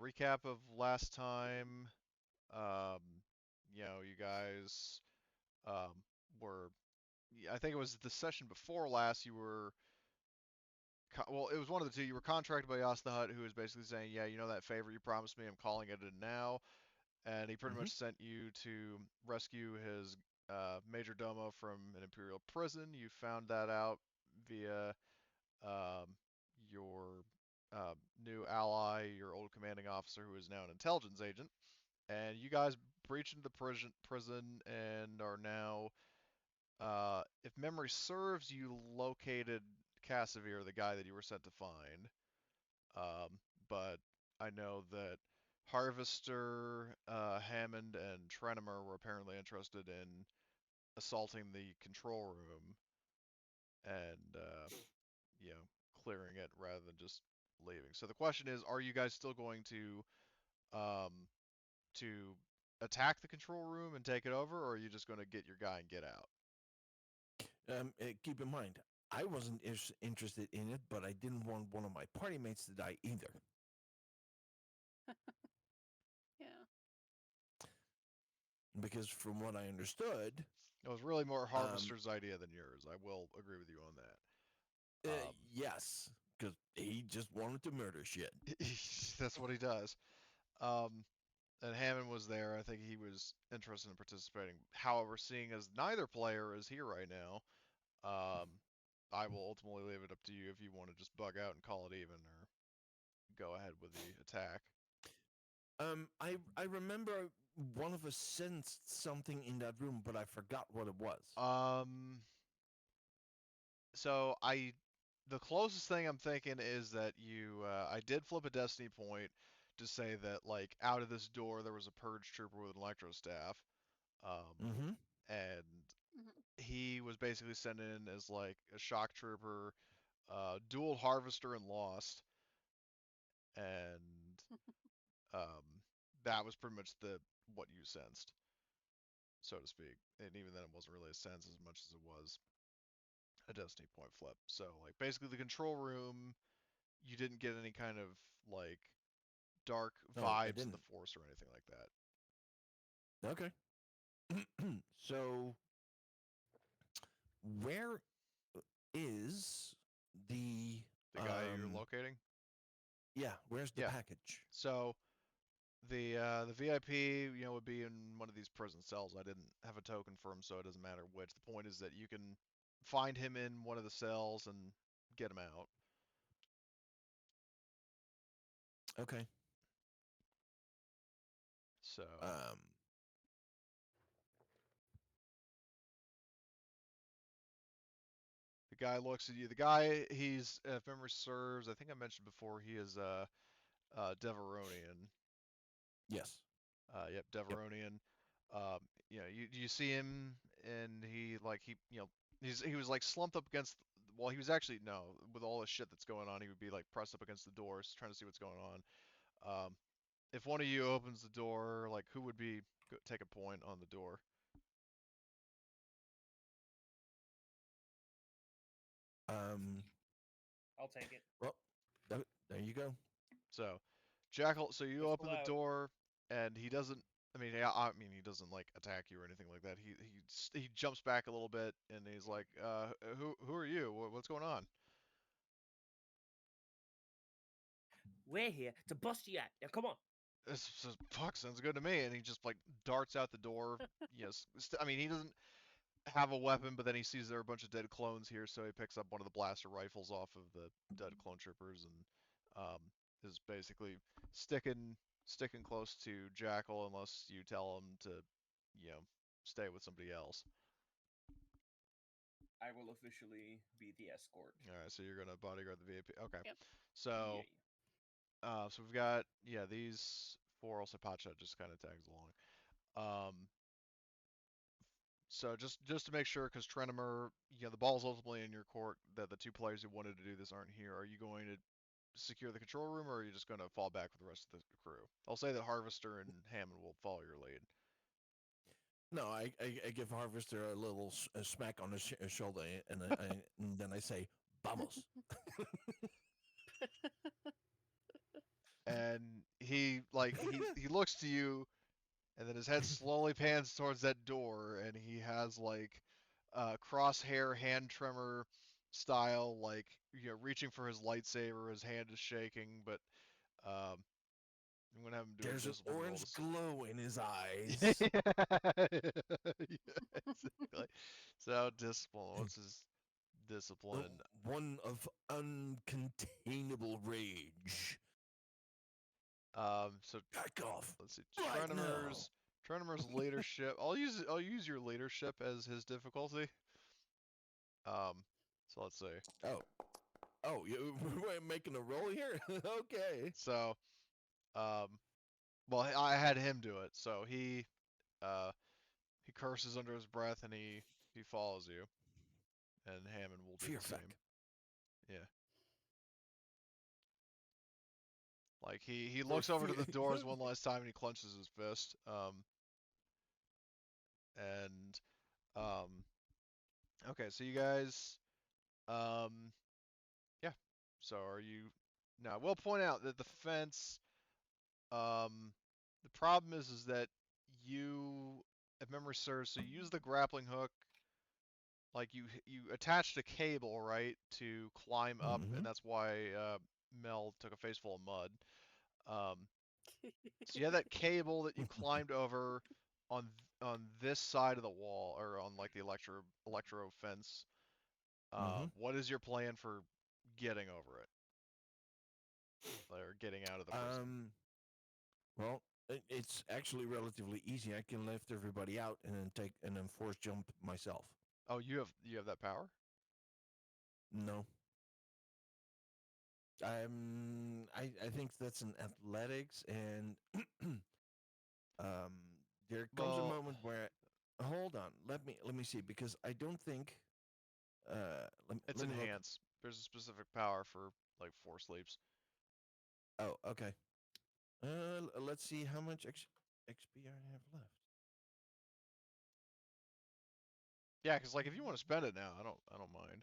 recap of last time. Um, you guys um, were. I think it was the session before last. You were. Well, it was one of the two. You were contracted by Yas the Hutt, who was basically saying, "Yeah, you know that favor you promised me. I'm calling it in now." And he pretty Mm-hmm. much sent you to rescue his major domo from an imperial prison. You found that out via um, your new ally, your old commanding officer, who is now an intelligence agent. And you guys breached into the prison and are now, if memory serves, you located Cassavir, the guy that you were sent to find. But I know that Harvester, Hammond, and Trenimer were apparently interested in assaulting the control room and, clearing it rather than just leaving. So the question is, are you guys still going um, to attack the control room and take it over, or are you just going to get your guy and get out? Keep in mind, I wasn't interested in it, but I didn't want one of my party mates to die either. Yeah. Because from what I understood, It was really more Harvester's idea than yours. I will agree with you on that. yes, because he just wanted to murder shit. That's what he does. Um, and Hammond was there. I think he was interested in participating. However, seeing as neither player is here right now, I will ultimately leave it up to you if you want to just bug out and call it even, or go ahead with the attack. I remember one of us sensed something in that room, but I forgot what it was. So the closest thing I'm thinking is that I did flip a destiny point to say that like out of this door there was a purge trooper with an electro staff, Mm-hmm. and Mhm. he was basically sent in as like a shock trooper, dual harvester and lost, and um, that was pretty much the what you sensed, so to speak. And even then, it wasn't really a sense as much as it was a destiny point flip. So like basically the control room, you didn't get any kind of like dark No, I vibes of the didn't. force or anything like that. Okay. So, where is the The guy you're locating? yeah, where's the Yeah. package? So the VIP, would be in one of these prison cells. I didn't have a token for him, so it doesn't matter which. The point is that you can find him in one of the cells and get him out. Okay. So Um the guy looks at you. The guy, if memory serves, I think I mentioned before, he is Deveronian. yes. Yep, Yep. Deveronian. You see him, and he was like slumped up against. Well, he was actually no, with all the shit that's going on, he would be like pressed up against the doors, trying to see what's going on. Um, if one of you opens the door, like who would take a point on the door? Um I'll take it. well, there you go. So, Jackal. So you Whistle open the out. door, and he doesn't. I mean, he doesn't like attack you or anything like that. He jumps back a little bit, and he's like, who are you? What's going on?" We're here to bust you out. Now come on. Fuck, sounds good to me. And he just like darts out the door. Yes, I mean he doesn't have a weapon, but then he sees there are a bunch of dead clones here, so he picks up one of the blaster rifles off of the dead clone troopers and is basically sticking sticking close to Jackal unless you tell him to, you know, stay with somebody else. I will officially be the escort. All right, so you're gonna bodyguard the VIP. Okay, Yep. so Yay. so we've got these four. Also, Pacha just kind of tags along. Um, So just to make sure, because Trenimer, the ball's ultimately in your court, that the two players who wanted to do this aren't here. Are you going to secure the control room, or are you just going to fall back with the rest of the crew? I'll say that Harvester and Hammond will follow your lead. No, I give Harvester a little smack on the shoulder, and, and then I say, "Vamos." and he looks to you, and then his head slowly pans towards that door, and he has like crosshair hand tremor style, like reaching for his lightsaber. His hand is shaking, but I'm gonna have him do There's a an discipline roll. orange glow in his eyes. Yeah, exactly. So discipline. What's his The discipline? one of uncontainable rage. So Back off let's see. right now. Trenimer's leadership. I'll use your leadership as his difficulty. So let's see. Oh, we're making a roll here. Okay. So, um, well, I had him do it. So he curses under his breath and he follows you, and Hammond will do Fear the feck. same. Yeah. Like he looks over to the doors one last time and he clenches his fist. And okay, so you guys, um, yeah. So are you? Now, I will point out that the fence, the problem is that you, if memory serves, so you use the grappling hook, like you attached a cable, right, to climb up, and Mhm. that's why Mel took a face full of mud. Um, so you had that cable that you climbed over on this side of the wall, or on like the electro fence. Mhm. What is your plan for getting over it, or getting out of the prison? Well, it's actually relatively easy. I can lift everybody out and then force jump myself. Oh, you have that power? No. I think that's an athletics, and um there comes a Well, moment where, hold on, let me see, because I don't think, it's let me look. enhanced. There's a specific power for like force leaps. Oh, okay. Let's see how much XP I have left. Yeah, because like if you want to spend it now, I don't mind,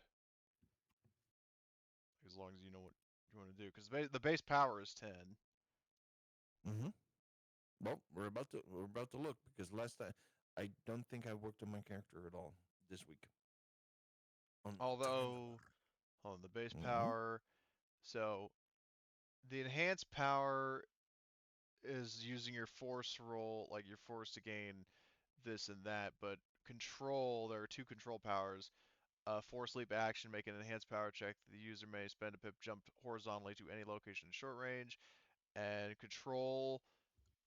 as long as you know what you want to do. Because the base power is 10. Mm-hmm. Well, we're about to look, because last time I don't think I worked on my character at all this week. On damn Although, hold on, the base it. Mm-hmm. power. So the enhanced power is using your force roll, like your force to gain this and that. But control, there are two control powers. Force leap action, make an enhanced power check. The user may spend a pip jump horizontally to any location in short range. And control,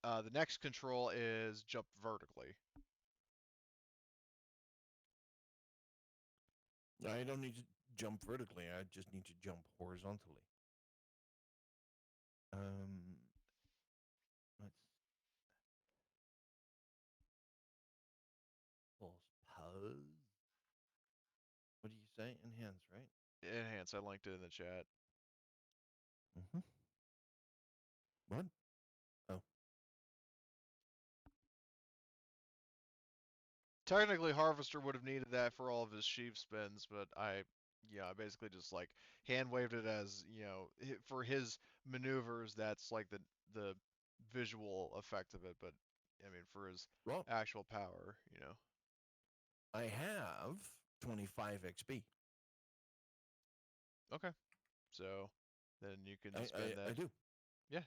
the next control is jump vertically. I don't need to jump vertically. I just need to jump horizontally. Let's pause. Pause. What do you say? Enhance, right? Enhance, I linked it in the chat. Mm-hmm. What? Oh. Technically, Harvester would have needed that for all of his sheaf spins, but I basically just like hand waved it as, for his maneuvers. That's like the visual effect of it, but I mean for his Well, actual power. I have 25 XP. Okay, so then you can spend I that. do. Yeah.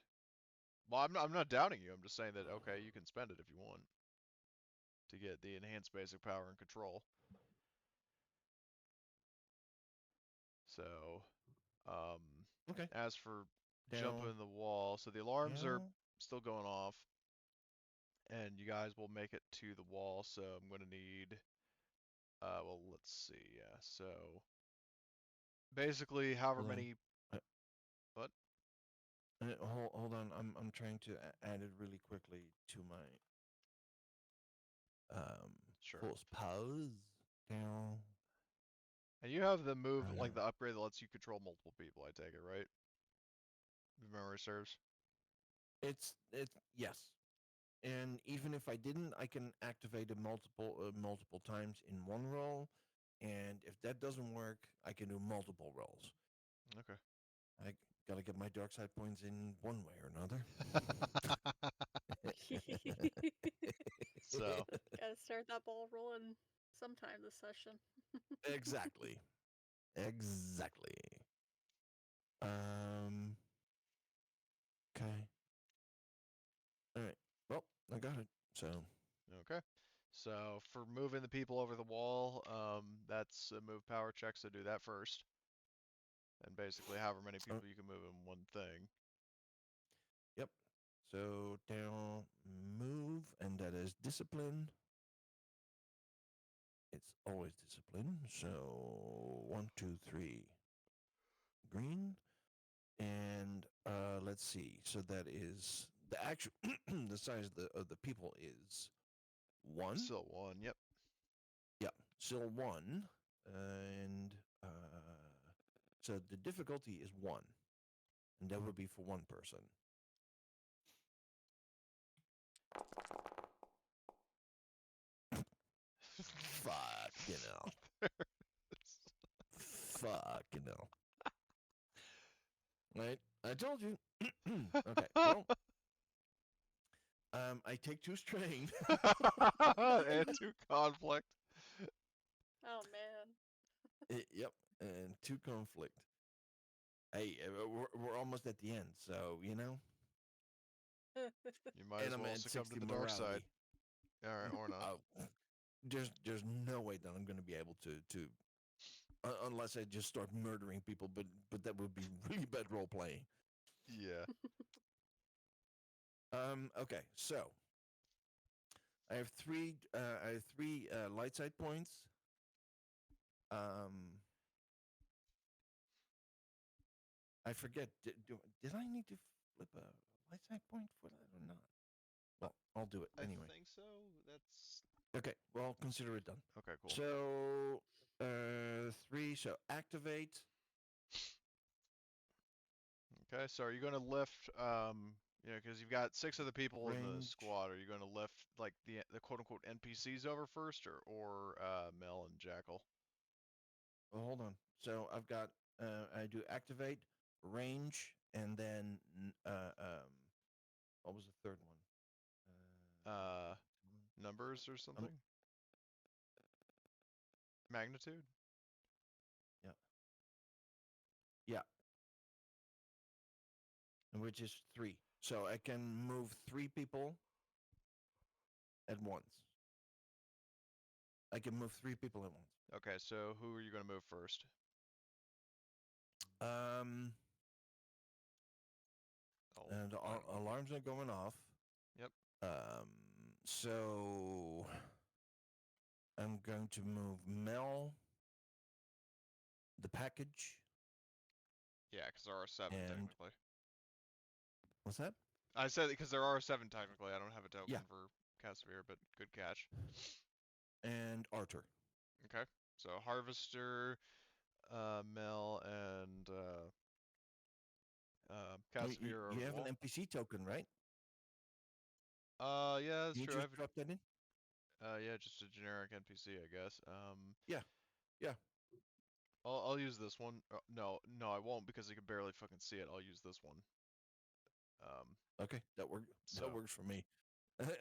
Well, I'm not doubting you. I'm just saying that okay, you can spend it if you want to get the enhanced basic power and control. So, um, Okay. as for Down. jumping the wall, so the alarms are Down. still going off, and you guys will make it to the wall. So I'm gonna need, well, let's see, yeah. So basically, however Hold on. many, what? Hold on. I'm trying to add it really quickly to my um Sure. force pause. Down. And you have the move, like the upgrade that lets you control multiple people. I take it, right? If memory serves. It's yes. And even if I didn't, I can activate it multiple times in one roll. And if that doesn't work, I can do multiple rolls. Okay. Gotta get my dark side points in one way or another. So Gotta start that ball rolling sometime this session. Exactly. Exactly. Okay. All right. Well, I got it. So okay. So for moving the people over the wall, that's a move power check. So do that first, and basically however many people you can move in one thing. yep. So down move, and that is discipline. It's always discipline. So 1, 2, 3, green, and let's see. So that is the actual the size of the people is 1. Still one. Yep. Yeah, still 1, and so the difficulty is 1, and that would be for one person. Fuck, you know. Fuck, you know. Right? I told you. Okay, well, I take 2 strain. And 2 conflict. Oh man. Yep, and 2 conflict. Hey, we're almost at the end, so you know. You might And as I'm well at succumb to 60 the dark side. morality. All right, or not. Oh, there's no way that I'm going to be able to unless I just start murdering people, but that would be really bad role playing. Yeah. Okay, so I have 3 light side points. I forget. Did I need to flip a light side point for that or not? Well, I'll do it anyway. I think so. That's Okay, well, consider it done. okay. Cool. So 3. So activate. Okay, so are you going to lift, because you've got 6 of the people in the Range. squad. Are you going to lift like the quote unquote NPCs over first, or Mel and Jackal? Well, hold on. So I've got I do activate, range, and then what was the third one? Numbers or something? Magnitude? Yeah. Yeah. Which is 3. So I can move 3 people at once. I can move 3 people at once. Okay, so who are you going to move first? And alarms are going off. Yep. So I'm going to move Mel, the package. Yeah, because there are 7 And- technically. What's that? I said because there are 7 technically. I don't have a token Yeah. for Casimir, but good catch. And Arthur. Okay, so Harvester, Mel, and Casimir are You over have the wall. an NPC token, right? Yeah, that's You true. just drop that in? Yeah, just a generic NPC, I guess. Yeah. I'll use this one. No, I won't because I can barely fucking see it. I'll use this one. Okay, that works. So- That works for me.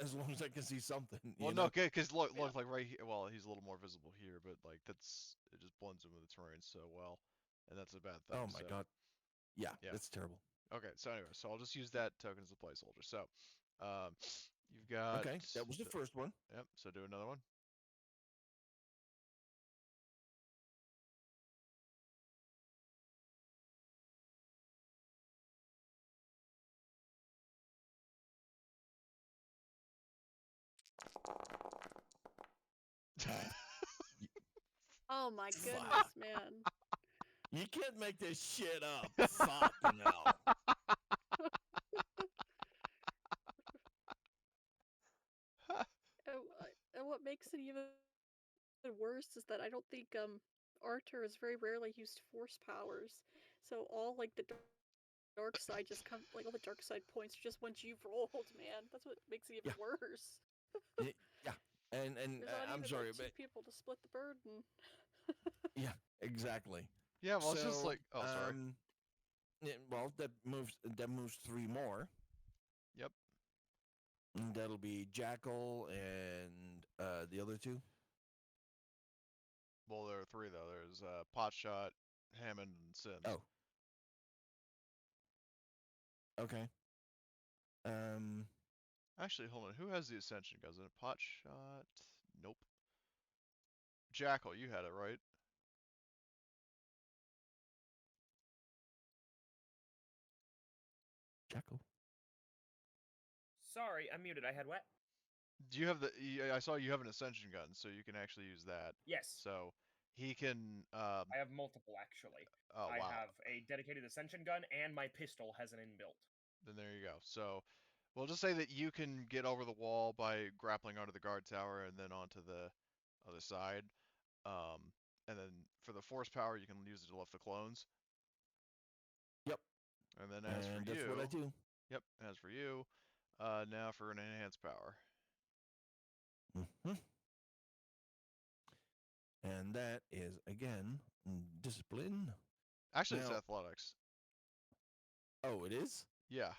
As long as I can see something. Well, you no, know? okay, because look, Yeah. like right here. Well, he's a little more visible here, but like it just blends in with the terrain so well, and that's a bad thing. Oh my god. Yeah, Yeah. that's terrible. Okay, so anyway, so I'll just use that token as a placeholder. So, you've got. Okay, that was the first one. Yep. So do another one. Oh my Fuck. goodness, man. You can't make this shit up. Fuck no. And what makes it even worse is that I don't think Arthur has very rarely used force powers. So all like the dark side just come like all the dark side points are just once you've rolled, man. That's what makes it even Yeah. worse. Yeah, and There's not I'm even sorry, like 2 but people to split the burden. yeah, exactly. Yeah, well, it's just So, like. Oh, sorry. well, that moves 3 more. Yep. And that'll be Jackal and the other 2. Well, there are 3 though. There's Potshot, Hammond, and Sims. Oh. Okay. Actually, hold on. Who has the Ascension guns? Is it Potshot? Nope. Jackal, you had it right. Jackal. Sorry, I'm muted. I had what? Do you have the? I saw you have an Ascension gun, so you can actually use that. Yes, So he can. I have multiple actually. Oh I wow. have a dedicated Ascension gun, and my pistol has an inbuilt. Then there you go. So we'll just say that you can get over the wall by grappling onto the guard tower and then onto the other side. And then for the force power, you can use it to lift the clones. Yep. And then as for And that's you, what I do. yep. As for you, now for an enhanced power. Hmm. And that is again discipline. Actually, it's Now- athletics. Oh, it is. Yeah.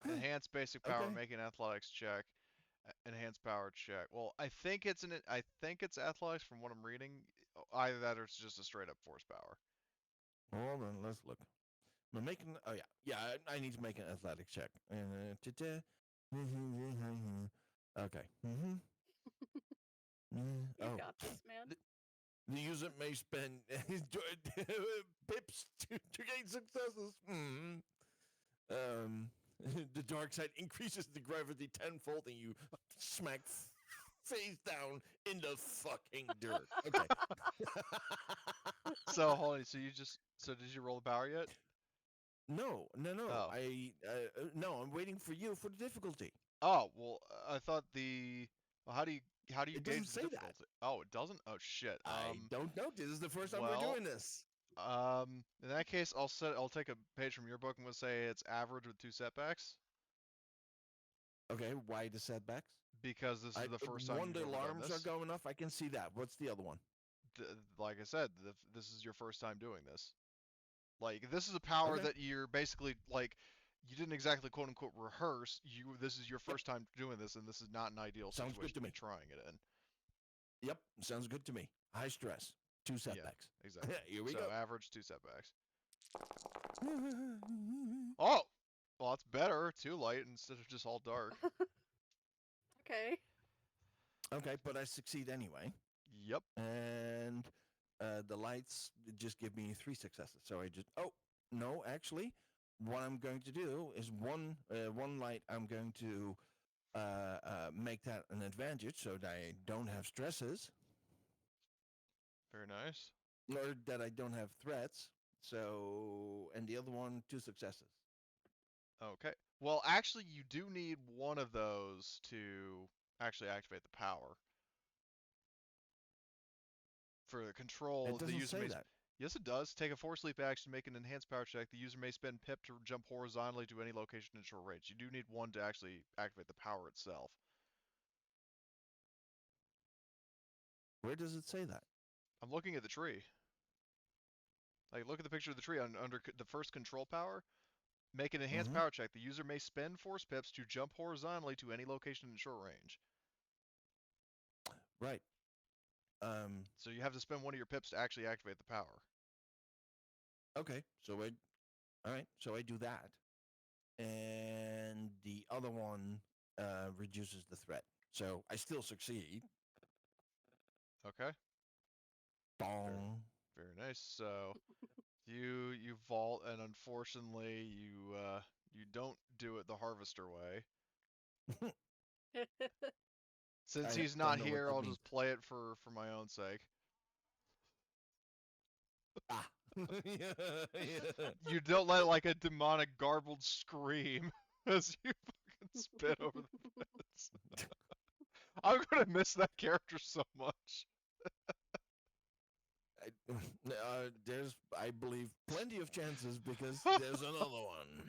Enhanced basic power, Okay. make an athletics check. Enhanced power check. Well, I think it's athletics from what I'm reading. Either that or it's just a straight up force power. Hold on, let's look. I'm making. Oh yeah. I need to make an athletic check. Okay. You Oh. got this, man. The user may spend pips to gain successes. The dark side increases the gravity tenfold, and you smack face down in the fucking dirt. Okay. So hold on. So did you roll the power yet? No. Oh. No. I'm waiting for you for the difficulty. Oh well, I thought the. Well, how do you It gauge doesn't the say that. difficulty? Oh, it doesn't. Oh shit. I don't know. This is the first time we're well, doing this. In that case, I'll take a page from your book and we'll say it's average with 2 setbacks Okay. Why the setbacks? because this is the first time One, you've the ever done alarms this. are going off. I can see that. What's the other one? Like I said, this is your first time doing this. Like this is a power Okay. that you're basically like you didn't exactly quote unquote rehearse. This is your Yep. first time doing this, and this is not an ideal Sounds good situation to to be me. trying it in. Yep. Sounds good to me. High stress. 2 setbacks. Yeah, exactly. Here we So go. average 2 setbacks. Oh, well that's better. 2 light instead of just all dark. Okay. Okay, but I succeed anyway. Yep. And the lights just give me 3 successes. So I just. Oh no, actually, what I'm going to do is one light. I'm going to make that an advantage so that I don't have stresses Very nice. or that I don't have threats. So and the other one 2 successes. Okay. Well, actually, you do need one of those to actually activate the power. For the control, It the doesn't user say may. that. Yes, it does. Take a force leap action, make an enhanced power check. The user may spend pip to jump horizontally to any location in short range. You do need one to actually activate the power itself. Where does it say that? I'm looking at the tree. Like, look at the picture of the tree under the first control power. Make an enhanced Mm-hmm. power check. The user may spend force pips to jump horizontally to any location in short range. Right. So you have to spend one of your pips to actually activate the power. Okay. All right. So I do that, and the other one reduces the threat. So I still succeed. Okay. Bong. Very nice. So you vault, and unfortunately you don't do it the harvester way. Since I he's don't not know what here, that I'll means. just play it for my own sake. Ah. Yeah. You don't let like a demonic garbled scream as you fucking spit over the fence. I'm gonna miss that character so much. There's, I believe, plenty of chances because there's another one.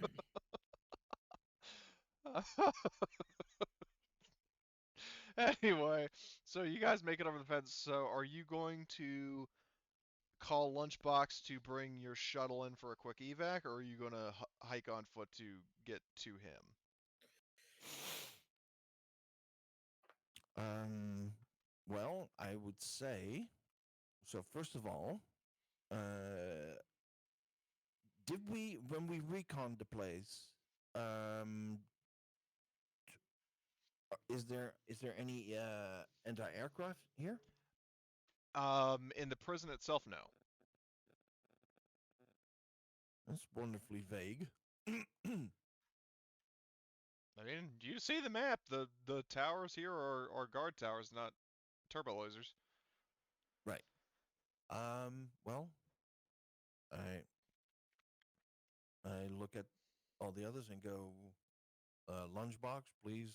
Anyway, so you guys make it over the fence. So are you going to call Lunchbox to bring your shuttle in for a quick evac, or are you going to hike on foot to get to him? Well, I would say. So first of all, did we when we reconned the place? Is there any anti-aircraft here? In the prison itself, no. That's wonderfully vague. I mean, you see the map. The towers here are guard towers, not turbo lasers. Right. Well, I look at all the others and go, Lunchbox, please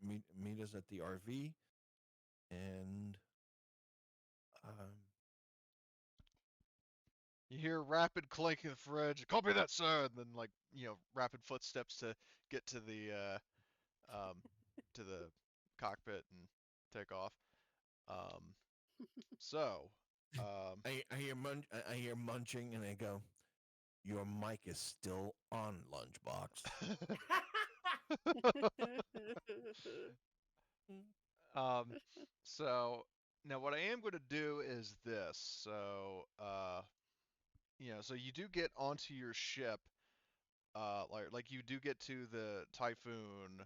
meet us at the RV, and um, You hear rapid clanking of the fridge. Copy that, sir. And then, like, rapid footsteps to get to um, the cockpit and take off. Um, so, um, I hear munching, and I go, your mic is still on, Lunchbox. um, so now what I am going to do is this. So you do get onto your ship. Like you do get to the Typhoon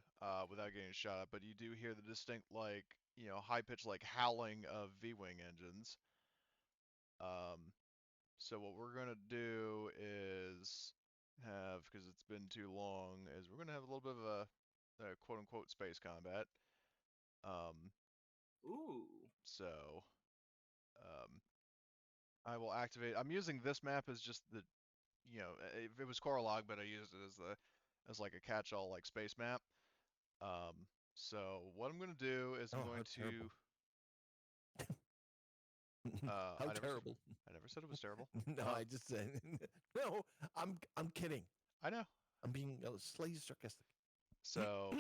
without getting shot at, but you do hear the distinct high pitched like howling of V-wing engines. Um, so what we're gonna do is because it's been too long, is we're gonna have a little bit of a quote unquote space combat. Um, Ooh. so um, I will activate. I'm using this map as just it was Coralog, but I used it as like a catch-all like space map. So what I'm gonna do is I'm Oh, going how to. How I never said terrible. I never said it was terrible. No, I just said no. I'm kidding. I know. I'm being slightly sarcastic. So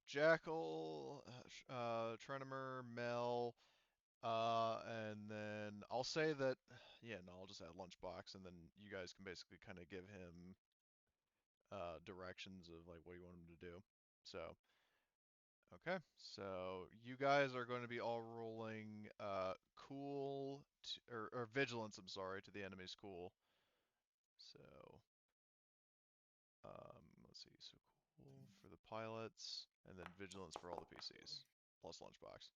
Jackal, Trenimer, Mel, and then I'll say that, yeah, no, I'll just add Lunchbox, and then you guys can basically kind of give him directions of like what you want him to do. So, okay, so you guys are going to be all rolling cool or vigilance. I'm sorry, to the enemy's cool. So, let's see. So cool for the pilots, and then vigilance for all the PCs, plus Lunchbox.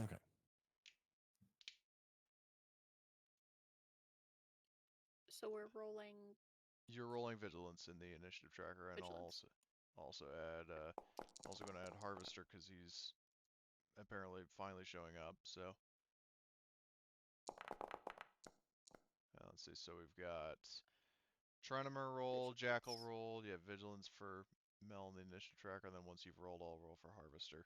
Okay. So we're rolling. You're rolling vigilance in the initiative tracker, and I'll Vigilance. also add also going to add Harvester because he's apparently finally showing up. So let's see. So we've got Trenimer roll, Jackal roll. Yeah, vigilance for Mel in the initiative tracker, and then once you've rolled, I'll roll for Harvester.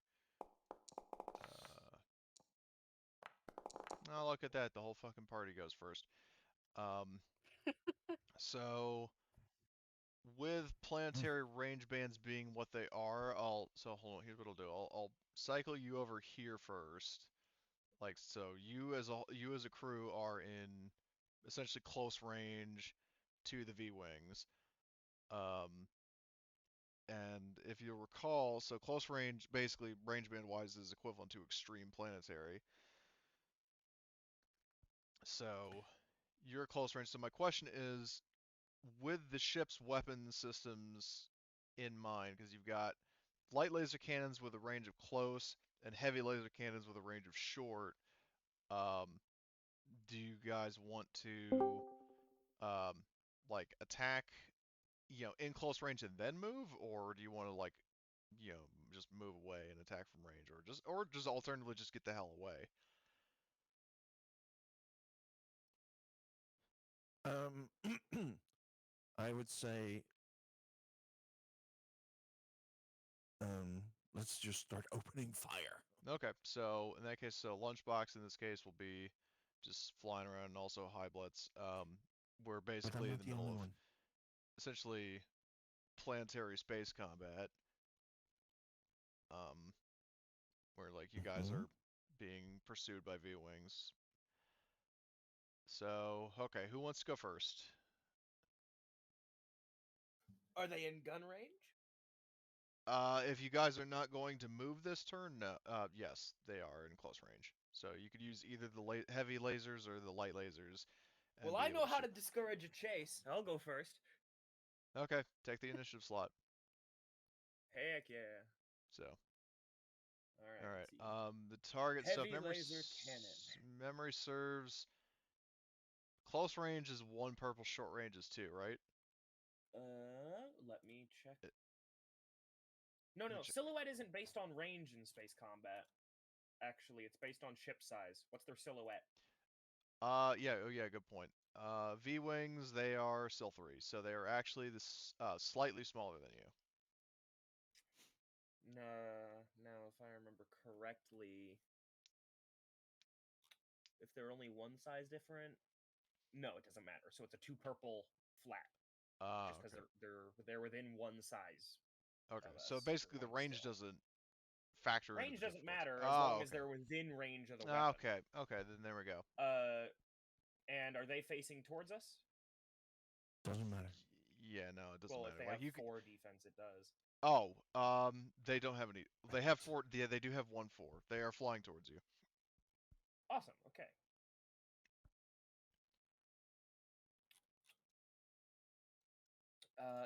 Oh, look at that. The whole fucking party goes first. So with planetary range bands being what they are, hold on. Here's what I'll do. I'll cycle you over here first. Like, so you as a crew are in essentially close range to the V-wings. And if you recall, so close range, basically range band wise, is equivalent to extreme planetary. So you're close range. So my question is, with the ship's weapon systems in mind, because you've got light laser cannons with a range of close and heavy laser cannons with a range of short, do you guys want to like attack, in close range and then move, or do you want to like, just move away and attack from range, or just alternatively just get the hell away? I would say, let's just start opening fire. Okay, so in that case, so Lunchbox in this case will be just flying around, and also Highblitz. We're But I'm basically in not the the middle only of one. essentially planetary space combat. Um, where like you guys Mhm. are being pursued by V-wings. So, okay, who wants to go first? Are they in gun range? If you guys are not going to move this turn, no. Yes, they are in close range. So you could use either the heavy lasers or the light lasers. And Well, be I able know to how shoot. to discourage a chase. I'll go first. Okay, take the initiative slot. Heck yeah. So, All right. all Let's see. right. The target stuff. Heavy laser cannon. Memory serves. Close range is 1 purple. Short range is 2, right? Let me check. It- No, let me no. check. Silhouette isn't based on range in space combat. Actually, it's based on ship size. What's their silhouette? Yeah. Oh, yeah. Good point. V-wings. They are silvery, so they are actually slightly smaller than you. No, if I remember correctly, if they're only one size different, no, it doesn't matter. So it's a 2 purple flat, just because Okay. they're within one size Okay. of So us or basically, the one range scale. doesn't factor into Range the doesn't difficulty. matter as Oh, long as okay. they're within range of the weapon. Okay. Okay. Then there we go. And are they facing towards us? Doesn't matter. Yeah. No, it doesn't Well, matter. if they Like have you could. 4 defense, it does. Oh. They don't have any. They have 4. Yeah. They do have 1-4. They are flying towards you. Awesome. Okay.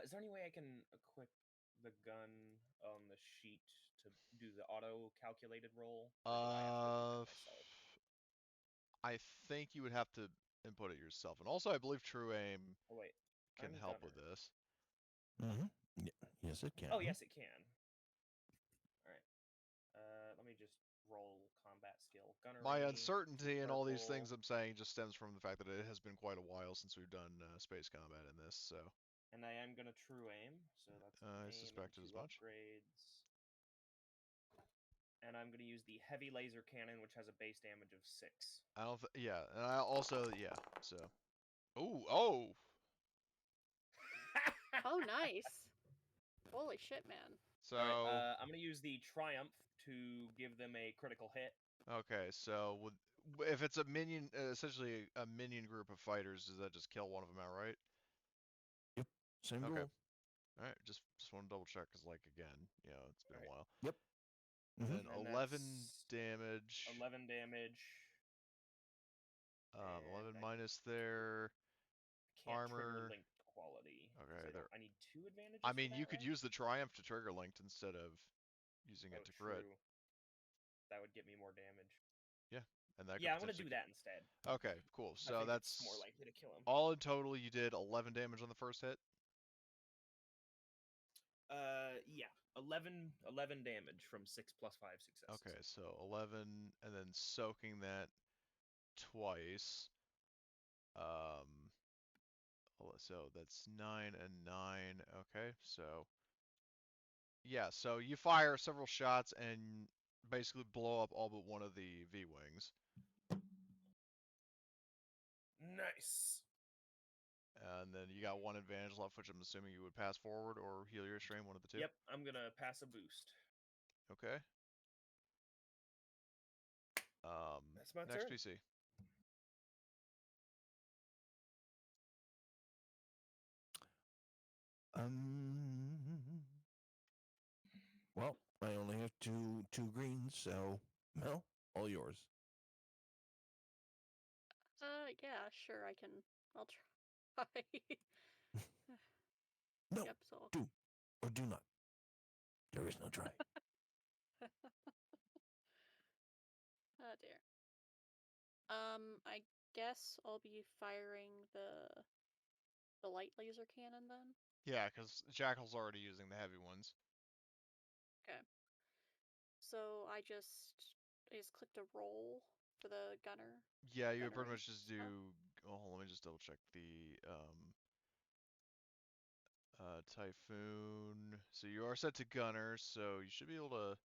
Is there any way I can equip the gun on the sheet to do the auto calculated roll, or do I have to do that myself? I think you would have to input it yourself, and also I believe True Aim Oh wait, can I'm help with gunner. this. Mm-hmm. Yeah. Yes, it can. Oh yes, it can. All right. Let me just roll combat skill. My Gunnery. uncertainty in all these things Purple. I'm saying just stems from the fact that it has been quite a while since we've done space combat in this, so And I am gonna true aim, so that's an I aim and suspected 2 as much. upgrades. And I'm gonna use the heavy laser cannon, which has a base damage of 6. I don't. Yeah, and I also So, oh. Oh, nice. Holy shit, man. So Alright, I'm gonna use the triumph to give them a critical hit. okay, so if it's a minion, essentially a minion group of fighters, does that just kill one of them outright? Yep. Same Okay. rule. All right, just want to double check because, like, again, it's been a Alright. while. Yep. And Mhm. then And 11 that's damage. 11 damage. 11 And I minus their can't trigger armor. linked quality. Okay, So I need 2 advantages I for mean, you that, could right? use the Triumph to trigger linked instead of using Oh, it to crit. true. That would get me more damage. Yeah, and that could Yeah, I'm gonna potentially do that instead. Okay, cool. I So think that's it's more likely to kill him. all in total. You did 11 damage on the first hit. Yeah, 11 damage from 6 plus 5 successes. Okay, so 11, and then soaking that twice. So that's 9 and 9. Okay, so yeah, so you fire several shots and basically blow up all but one of the V-wings. Nice. And then you got one advantage left, which I'm assuming you would pass forward or heal your strain, one of the two. Yep, I'm gonna pass a boost. Okay. That's my Next turn. PC. Well, I only have two greens, so Mel, all yours. Yeah, sure, I'll try. No, Yep, so. do or do not. There is no try. Oh dear. I guess I'll be firing the light laser cannon then. Yeah, because Jackal's already using the heavy ones. Okay. So I just clicked a roll for the gunner. Yeah, you would pretty Gunnery much just stuff. do. Oh, let me just double check the Typhoon. So you are set to gunner, so you should be able to.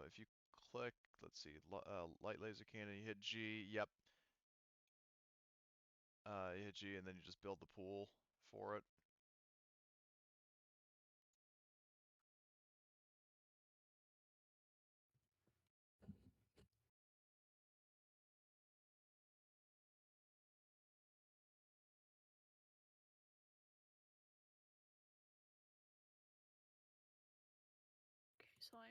If you click, let's see, light laser cannon, you hit G. Yep. You hit G, and then you just build the pool for it. so I...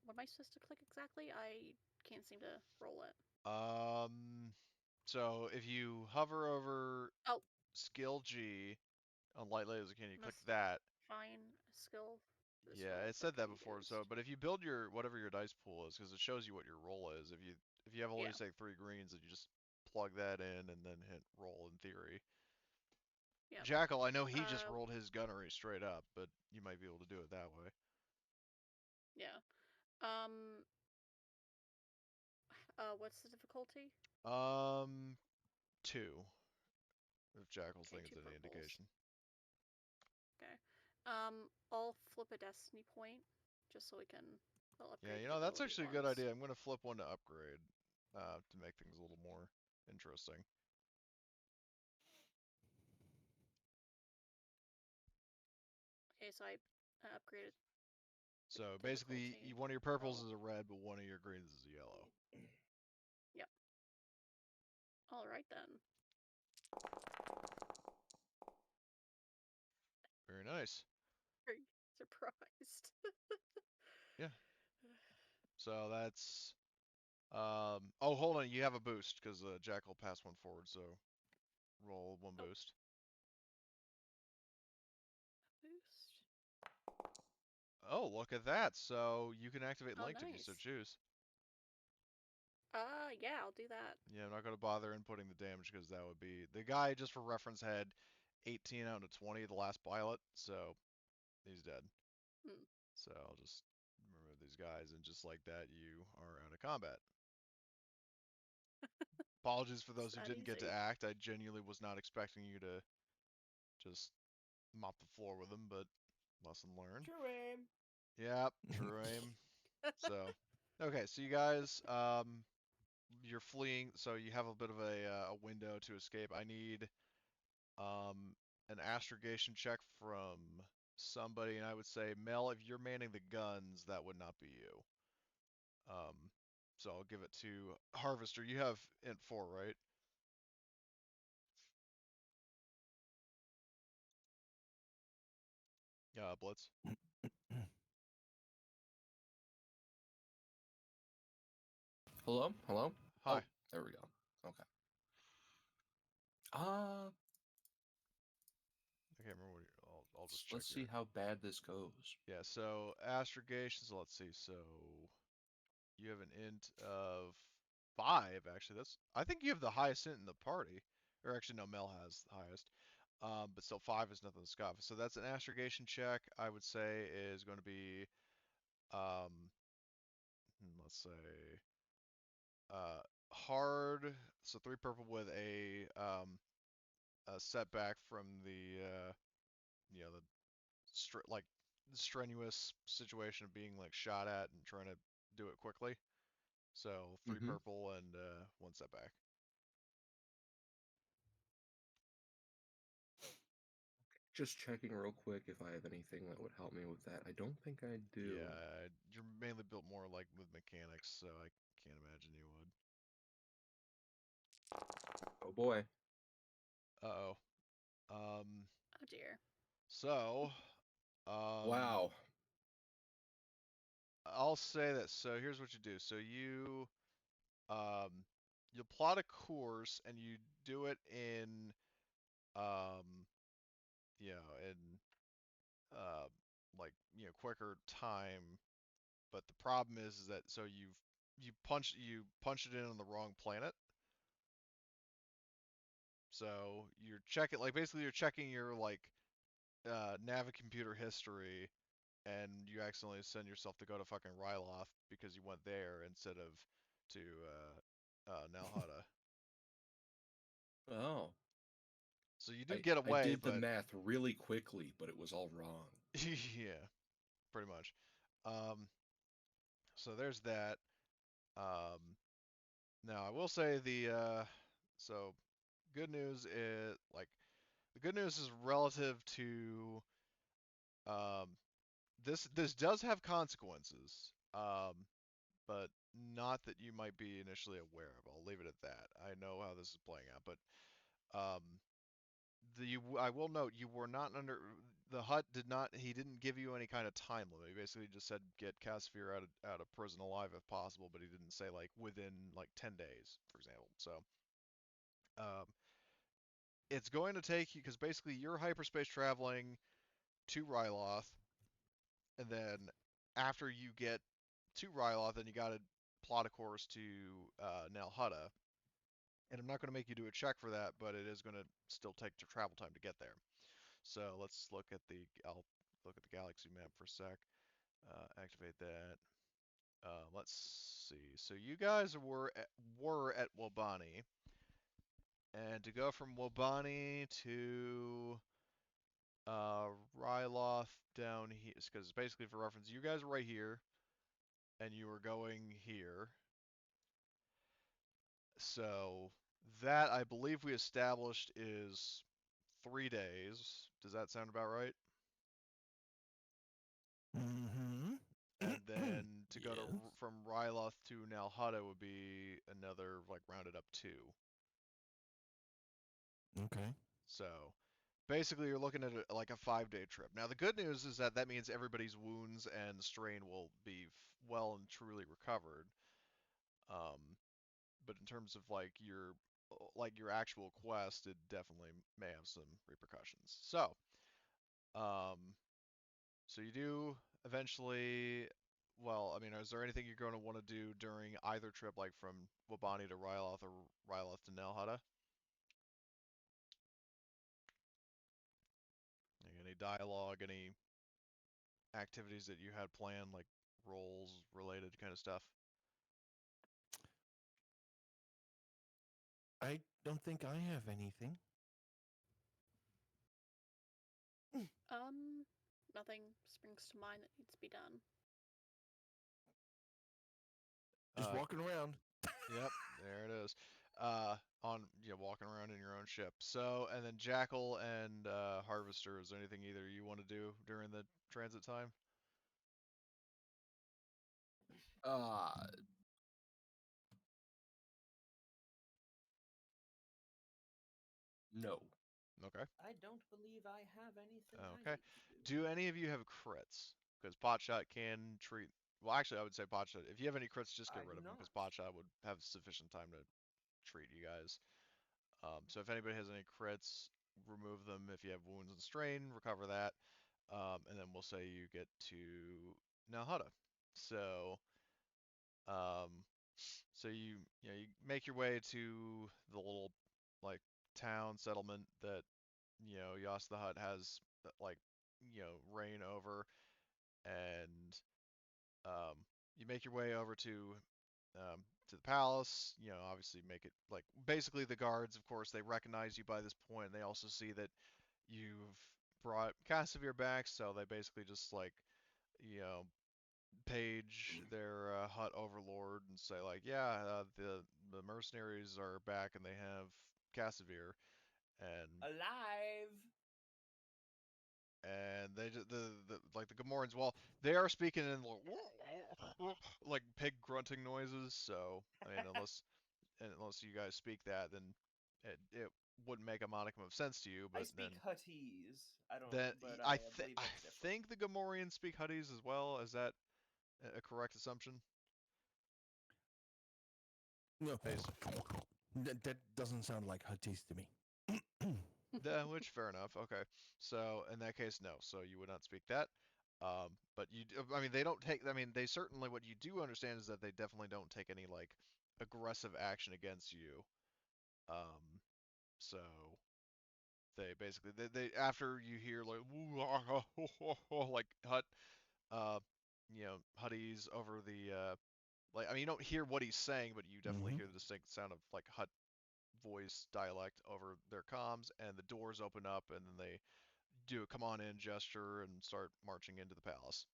What am I supposed to click exactly? I can't seem to roll it. So if you hover over Oh. skill G on light laser can you click Must that? find a skill. This Yeah, will it said that be before. used. So, but if you build your whatever your dice pool is, because it shows you what your roll is. If you have only Yeah. say 3 greens, then you just plug that in and then hit roll in theory. Yep. Jackal, I know he just rolled his gunnery straight up, but you might be able to do it that way. Yeah. What's the difficulty? 2. If Jackal's Okay, thing is 2 any purples. indication. Okay. I'll flip a destiny point just so we can upgrade Yeah, the you know, that's ability actually a good once. idea. I'm going to flip one to upgrade to make things a little more interesting. Okay, so I upgraded. So basically, difficulty. one of your purples Roll. is a red, but one of your greens is a yellow. Yep. All right then. Very nice. Very surprised. Yeah. So that's. Oh, hold on. You have a boost because Jackal passed one forward. So roll one Oh. boost. Boost. Oh, look at that. So you can activate Oh, linked if you so nice. choose. Yeah, I'll do that. Yeah, I'm not going to bother inputting the damage because that would be the guy. Just for reference, had 18 out of 20 the last pilot, so he's dead. Hmm. So I'll just remove these guys, and just like that, you are out of combat. Apologies for those who didn't get to act. I genuinely was not expecting you to just mop the floor with them, but lesson learned. True aim. Yep, true aim. So, okay, so you guys, you're fleeing, so you have a bit of a window to escape. I need an astrogation check from somebody, and I would say, Mel, if you're manning the guns, that would not be you. So I'll give it to Harvester. You have int 4, right? Yeah, Blitz. Hello? Hello? Hi. Oh, there we go. Okay. I can't remember what I'll just check Let's see here. how bad this goes. Yeah, so astrogation, so let's see. So you have an int of 5, actually. I think you have the highest int in the party. Or actually, no, Mel has the highest. But still, 5 is nothing to scoff. So that's an astrogation check, I would say, is going to be, let's say, hard. So 3 purple with a setback from the, the strenuous situation of being like shot at and trying to do it quickly. So 3 purple and 1 setback. Just checking real quick if I have anything that would help me with that. I don't think I do. Yeah, you're mainly built more like with mechanics, so I can't imagine you would. Oh boy. Uh-oh. Oh dear. So, Wow. I'll say this. So here's what you do. So you plot a course and you do it in, in quicker time. But the problem is that so you punch it in on the wrong planet. So you're checking basically you're checking your Navicomputer history, and you accidentally send yourself to go to fucking Ryloth because you went there instead of to Nalhada. Oh. So you did get I away, did the but math really quickly, but it was all wrong. yeah, pretty much. So there's that. Now I will say so good news is the good news is relative to this does have consequences. but not that you might be initially aware of. I'll leave it at that. I know how this is playing out, but um, I will note you were not under the hut did not he didn't give you any kind of time limit. He basically just said get Casimir out of prison alive if possible, but he didn't say like within like 10 days, for example. So um, it's going to take you because basically you're hyperspace traveling to Ryloth, and then after you get to Ryloth, then you got to plot a course to Nalhutta. And I'm not going to make you do a check for that, but it is going to still take the travel time to get there. So let's look at the I'll look at the galaxy map for a sec. Activate that. Let's see. So you guys were at Wobani, and to go from Wobani to Ryloth down here, because basically for reference, you guys are right here, and you were going here. So that I believe we established is 3 days. Does that sound about right? Mm-hmm. And then to go to Yes. from Ryloth to Nalhutta would be another like rounded up 2. Okay. So basically you're looking at like a 5-day trip. Now the good news is that means everybody's wounds and strain will be well and truly recovered. Um, but in terms of like your actual quest, it definitely may have some repercussions. Um, so you do eventually. Well, I mean, is there anything you're going to want to do during either trip, like from Wabani to Ryloth or Ryloth to Nelhada? Like any dialogue, any activities that you had planned, like roles related kind of stuff? I don't think I have anything. Nothing springs to mind that needs to be done. Just walking around. Yep, there it is. On walking around in your own ship. So, and then Jackal and Harvester, is there anything either you want to do during the transit time? Uh, no. Okay. I don't believe I have anything I Okay. need to do. Do any of you have crits? Because Potshot can treat. Well, actually, I would say Potshot. If you have any crits, just get I rid do of them because not. Potshot would have sufficient time to treat you guys. So if anybody has any crits, remove them. If you have wounds and strain, recover that. And then we'll say you get to Nalhutta. So, um, so you make your way to the little like town settlement that Yas the Hutt has like reign over, and you make your way over to the palace. Obviously make it like basically the guards, of course, they recognize you by this point, and they also see that you've brought Casimir back, so they basically just like you know page their hut overlord and say like, yeah, the mercenaries are back and they have Casimir, and Alive! they just the like the Gamorreans, well, they are speaking in like pig grunting noises. So I mean, unless you guys speak that, then it wouldn't make a modicum of sense to you. I But speak Huttese. I don't, then but I believe I that's different. think the Gamorreans speak Huttese as well. Is that a correct assumption? No. Based, That doesn't sound like Huttese to me. yeah, which fair enough. Okay, so in that case, no. So you would not speak that. But I mean, they don't take. I mean, they certainly. What you do understand is that they definitely don't take any like aggressive action against you. Um, so they basically they after you hear like like Hut Hutties over the like I mean you don't hear what he's saying, but you definitely Mm-hmm. hear the distinct sound of like Hut voice dialect over their comms, and the doors open up, and then they do a come on in gesture and start marching into the palace.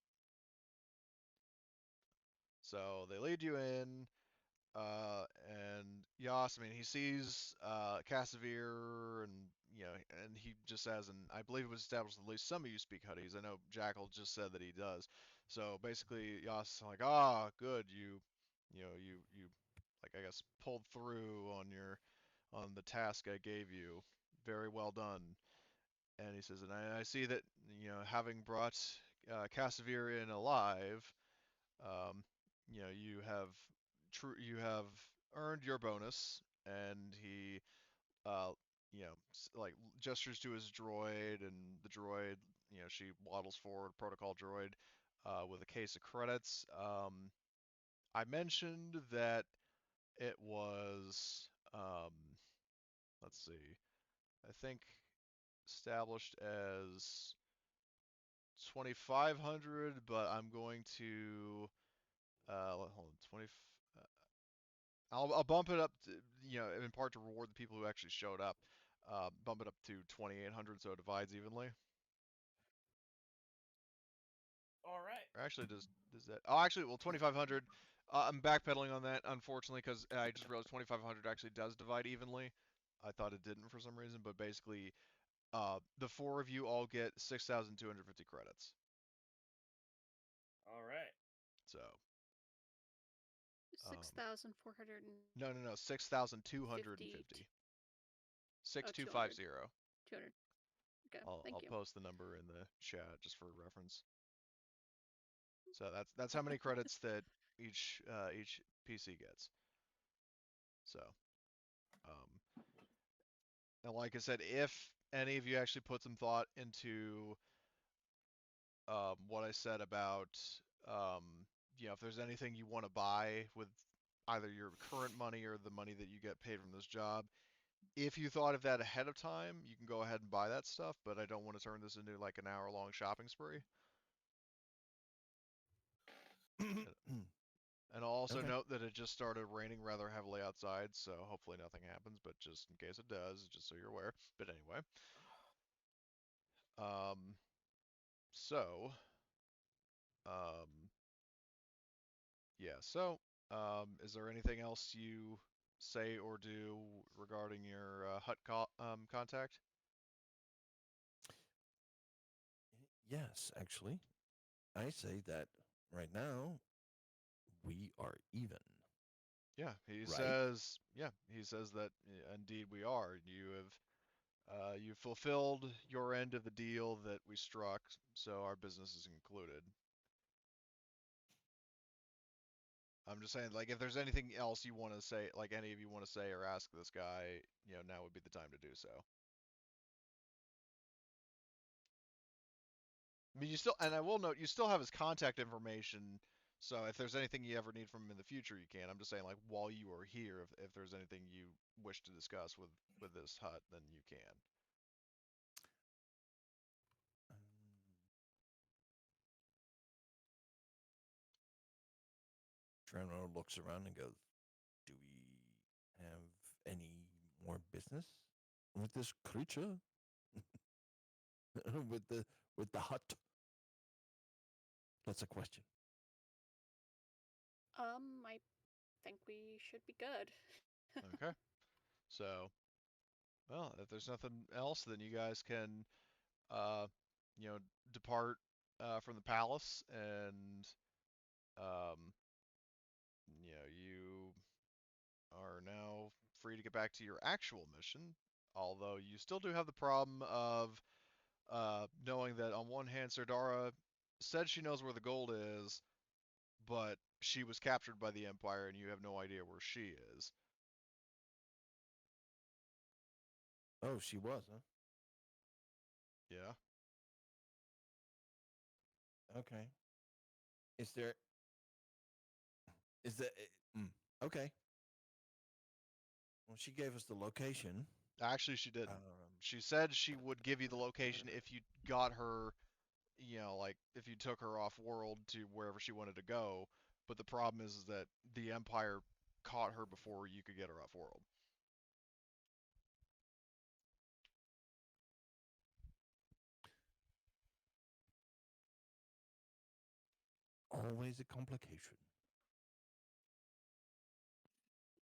So they lead you in, and Yas, I mean, he sees Cassavir, and and he just says, and I believe it was established at least some of you speak Huttese. I know Jackal just said that he does. So basically, Yas is like, ah, good, you you like I guess pulled through on the task I gave you. Very well done. And he says, and I see that having brought Casavirian alive, um, you have earned your bonus. And he uh, like gestures to his droid, and the droid, she waddles forward, protocol droid, with a case of credits. I mentioned that it was, let's see, I think established as 2,500, but I'm going to, hold on, 20. I'll bump it up to, in part to reward the people who actually showed up. Bump it up to 2,800 so it divides evenly. All right. Or actually, does that? Oh, actually, well, 2,500. I'm backpedaling on that, unfortunately, because I just realized 2,500 actually does divide evenly. I thought it didn't for some reason, but basically, the four of you all get 6,250 credits. All right. So. 6,400. No, 6,250. 6,250. 200. Okay, I'll thank you. post the number in the chat just for reference. So that's how many credits that each PC gets. So, and like I said, if any of you actually put some thought into what I said about, if there's anything you want to buy with either your current money or the money that you get paid from this job, if you thought of that ahead of time, you can go ahead and buy that stuff, but I don't want to turn this into like an hour-long shopping spree. And I'll also Okay. note that it just started raining rather heavily outside, so hopefully nothing happens, but just in case it does, just so you're aware. But anyway. So, um, yeah, so, is there anything else you say or do regarding your hut contact? Yes, actually. I say that right now we are even. Yeah, Right? he says that indeed we are. You fulfilled your end of the deal that we struck, so our business is concluded. I'm just saying, like, if there's anything else you want to say, like any of you want to say or ask this guy, now would be the time to do so. I mean, and I will note, you still have his contact information, so if there's anything you ever need from him in the future, you can. I'm just saying, like, while you are here, if there's anything you wish to discuss with this hut, then you can. Um, Trano looks around and goes, "Do we have any more business with this creature? with the hut?" That's a question. I think we should be good. Okay. So, well, if there's nothing else, then you guys can, uh, depart from the palace, and um, you are now free to get back to your actual mission. Although you still do have the problem of knowing that on one hand, Serdara said she knows where the gold is, but she was captured by the Empire, and you have no idea where she is. Oh, she was, huh? Yeah. Okay. Is there? Is that? Okay. Well, she gave us the location. Actually, she didn't. Um, She said she would give you the location if you got her, like if you took her off world to wherever she wanted to go. But the problem is that the Empire caught her before you could get her off world. always a complication.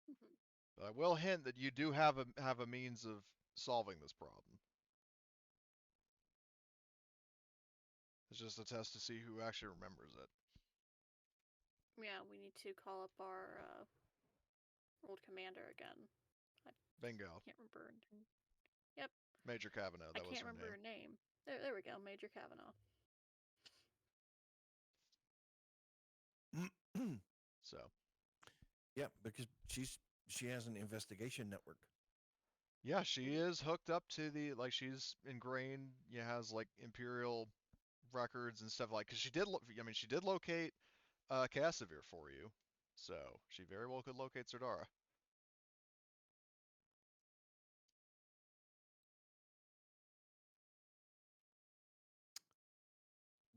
Mhm. But I will hint that you do have a means of solving this problem. It's just a test to see who actually remembers it. Yeah, we need to call up our old commander again. I Bingo. can't remember her name. Yep. Major Kavano, I that was can't her remember name. her name. There we go, Major Kavano. So, Yeah, because she has an investigation network. yeah, she is hooked up to the, like, she's ingrained, has, like, Imperial records and stuff, like, because she did, she did locate Cassavir for you, so she very well could locate Serdara.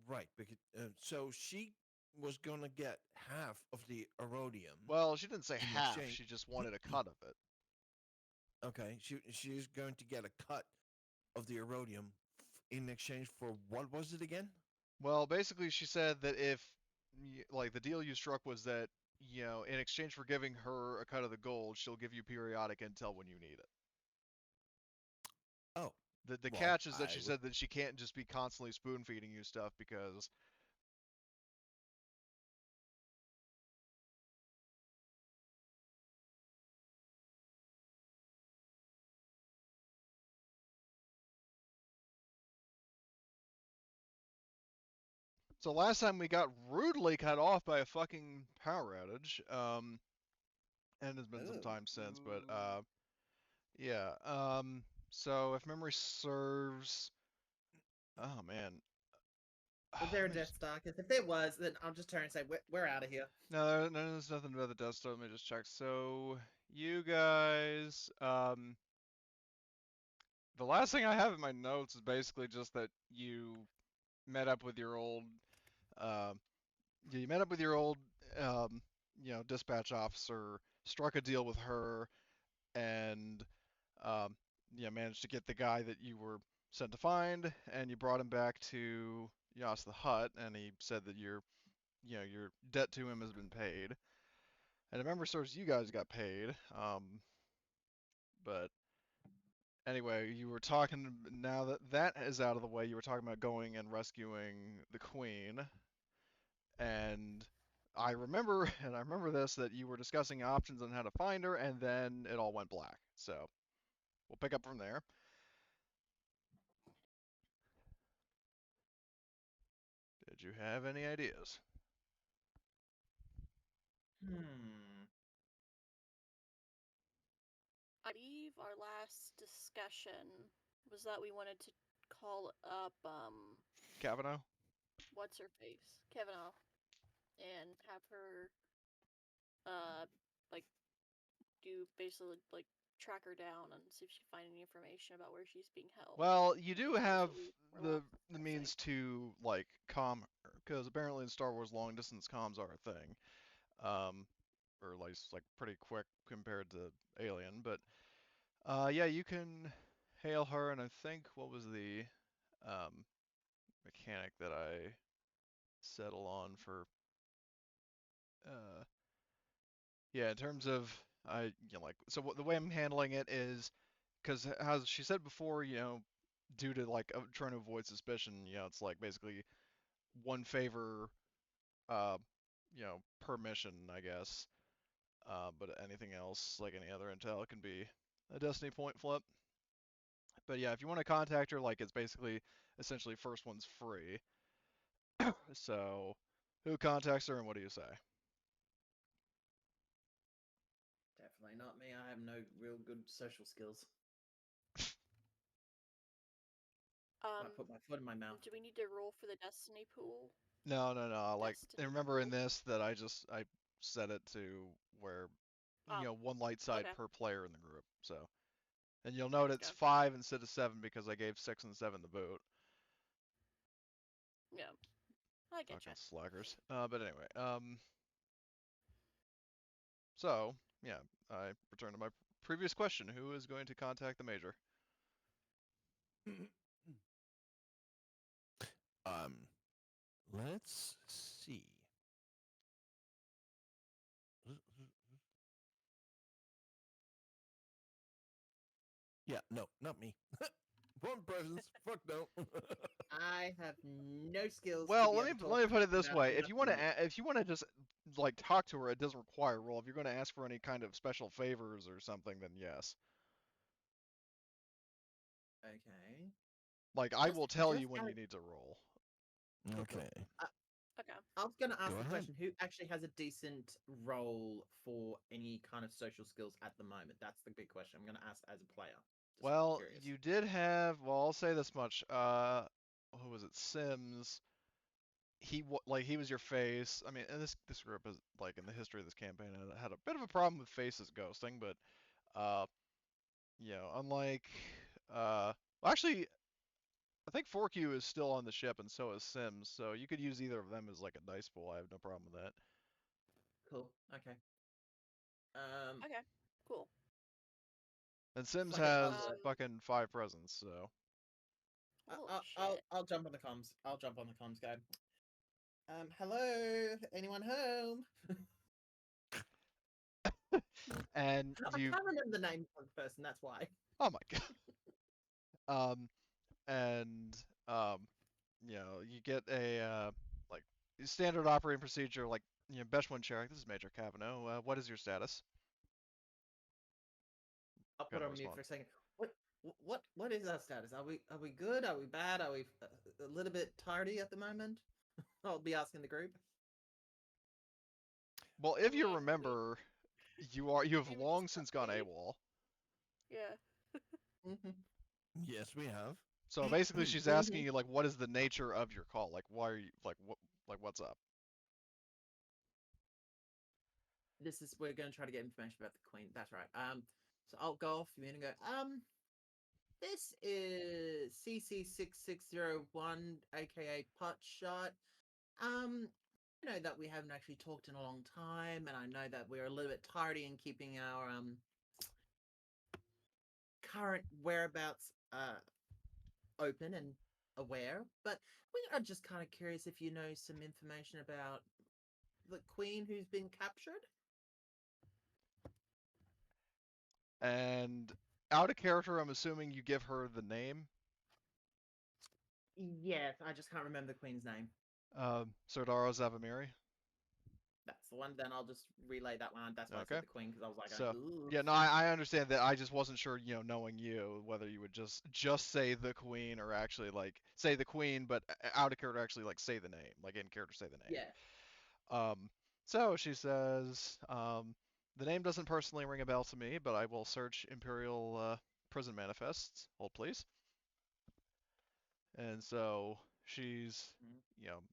Right, because so she was going to get half of the Aurodium. Well, she didn't say In half, exchange- she just wanted a cut of it. Okay, she's going to get a cut of the Aurodium in exchange for what was it again? Well, basically, she said that if, like, the deal you struck was that, in exchange for giving her a cut of the gold, she'll give you periodic intel when you need it. Oh, The well, catch is that I she would- said that she can't just be constantly spoon feeding you stuff because so last time we got rudely cut off by a fucking power outage. And it's been some Oh. time since, but yeah. So if memory serves, oh man, Was there a let me Death just, Star? Because if there was, then I'll just turn and say, we're out of here. no, there's nothing about the Death Star. Let me just check. So you guys, the last thing I have in my notes is basically just that you met up with your old, um, you met up with your old, um, dispatch officer, struck a deal with her, and um, managed to get the guy that you were sent to find, and you brought him back to Yas the Hut, and he said that your debt to him has been paid. And if memory serves, you guys got paid. But anyway, you were talking, now that that is out of the way, you were talking about going and rescuing the queen, and I remember, and I remember this, that you were discussing options on how to find her, and then it all went black. So we'll pick up from there. Did you have any ideas? I believe our last discussion was that we wanted to call up Kavanaugh? what's her face? Kavanaugh. And have her like do basically like track her down and see if she can find any information about where she's being held. Well, you I do think that was have what we were the last the discussing. means to like calm her, because apparently in Star Wars long distance comms are a thing, or at least like pretty quick compared to Alien. But yeah, you can hail her, and I think what was the um, mechanic that I settle on for yeah, in terms of like, so the way I'm handling it is because as she said before, due to like trying to avoid suspicion, it's like basically one favor, uh, per mission, I guess. But anything else, like any other intel, it can be a destiny point flip. But yeah, if you want to contact her, like it's basically essentially first one's free. So, who contacts her and what do you say? Definitely not me. I have no real good social skills. I put my foot in my mouth. Do we need to roll for the destiny pool? No, no, no. Like, and Destiny remember in pool? this that I set it to where one light side okay. per player in the group. So, and you'll note it's Okay. 5 instead of 7 because I gave 6 and 7 the boot. Yeah. I get Fucking you. slackers. But anyway, so yeah, I return to my previous question: who is going to contact the major? um, let's see. Yeah, no, not me. One presence. Fuck no. I have no skills. Well, to be let me able to let me talk put it this about way: enough if you want to just like talk to her, it doesn't require a roll. If you're going to ask for any kind of special favors or something, then yes. Okay. Like I will tell you Just when out you of need to roll. cool. Okay. Okay. I was going to ask Go the ahead. question: who actually has a decent role for any kind of social skills at the moment? That's the big question. I'm going to ask as a player. Just Well, curious. you did have. Well, I'll say this much. Who was it? Sims. He was your face. I mean, and this group is like in the history of this campaign had a bit of a problem with faces ghosting, but unlike actually, I think 4Q is still on the ship, and so is Sims. So you could use either of them as like a dice pool. I have no problem with that. Cool. Okay. Okay. Cool. And Sims Fuck it, has Um, fucking 5 presents, so. Holy I'll shit. I'll jump on the comms. I'll jump on the comms, guy. Hello, anyone home? And I you. can't remember the name of the person. That's why. Oh my god. And you get a like standard operating procedure, like Besh-One-Cherek. This is Major Kavano. What is your status? I'll put Gonna on mute respond. for a second. What is our status? Are we good? Are we bad? Are we a little bit tardy at the moment? I'll be asking the group. Well, if you mean, remember, you have we long just got since gone paid. AWOL. Yeah. Yes, we have. So basically, she's asking you like, what is the nature of your call? Like, why are you what's up? We're gonna try to get information about the Queen. That's right. So I'll go off. You're gonna go. This is CC6601, aka Pot Shot. I know that we haven't actually talked in a long time, and I know that we're a little bit tardy in keeping our current whereabouts open and aware. But we are just kind of curious if you know some information about the Queen who's been captured. And out of character, I'm assuming you give her the name. Yes, I just can't remember the Queen's name. Serdara Zavamiri. That's the one. Then I'll just relay that one. That's why I Okay. said the Queen, because I was like, So ooh. yeah, no, I understand that. I just wasn't sure, knowing you, whether you would just say the Queen or actually like say the Queen, but out of character actually like say the name, like in character say the name. Yeah. So she says, the name doesn't personally ring a bell to me, but I will search Imperial prison manifests. Hold please. And so she's,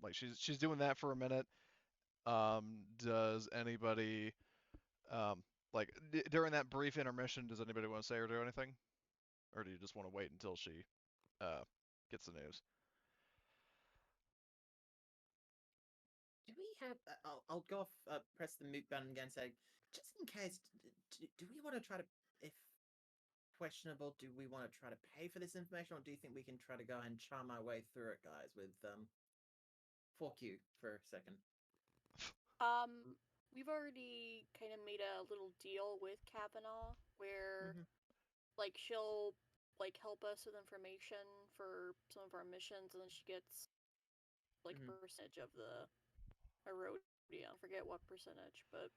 like she's doing that for a minute. Does anybody, like during that brief intermission, does anybody want to say or do anything, or do you just want to wait until she gets the news? Do we have? I'll go off. Press the mute button again. Say, just in case. Do we want to try to, if questionable, do we want to try to pay for this information, or do you think we can try to go and charm our way through it, guys? With 4Q for a second. We've already kind of made a little deal with Kavanaugh where, like, she'll like help us with information for some of our missions, and then she gets like a percentage of the Aurodium. I forget what percentage, but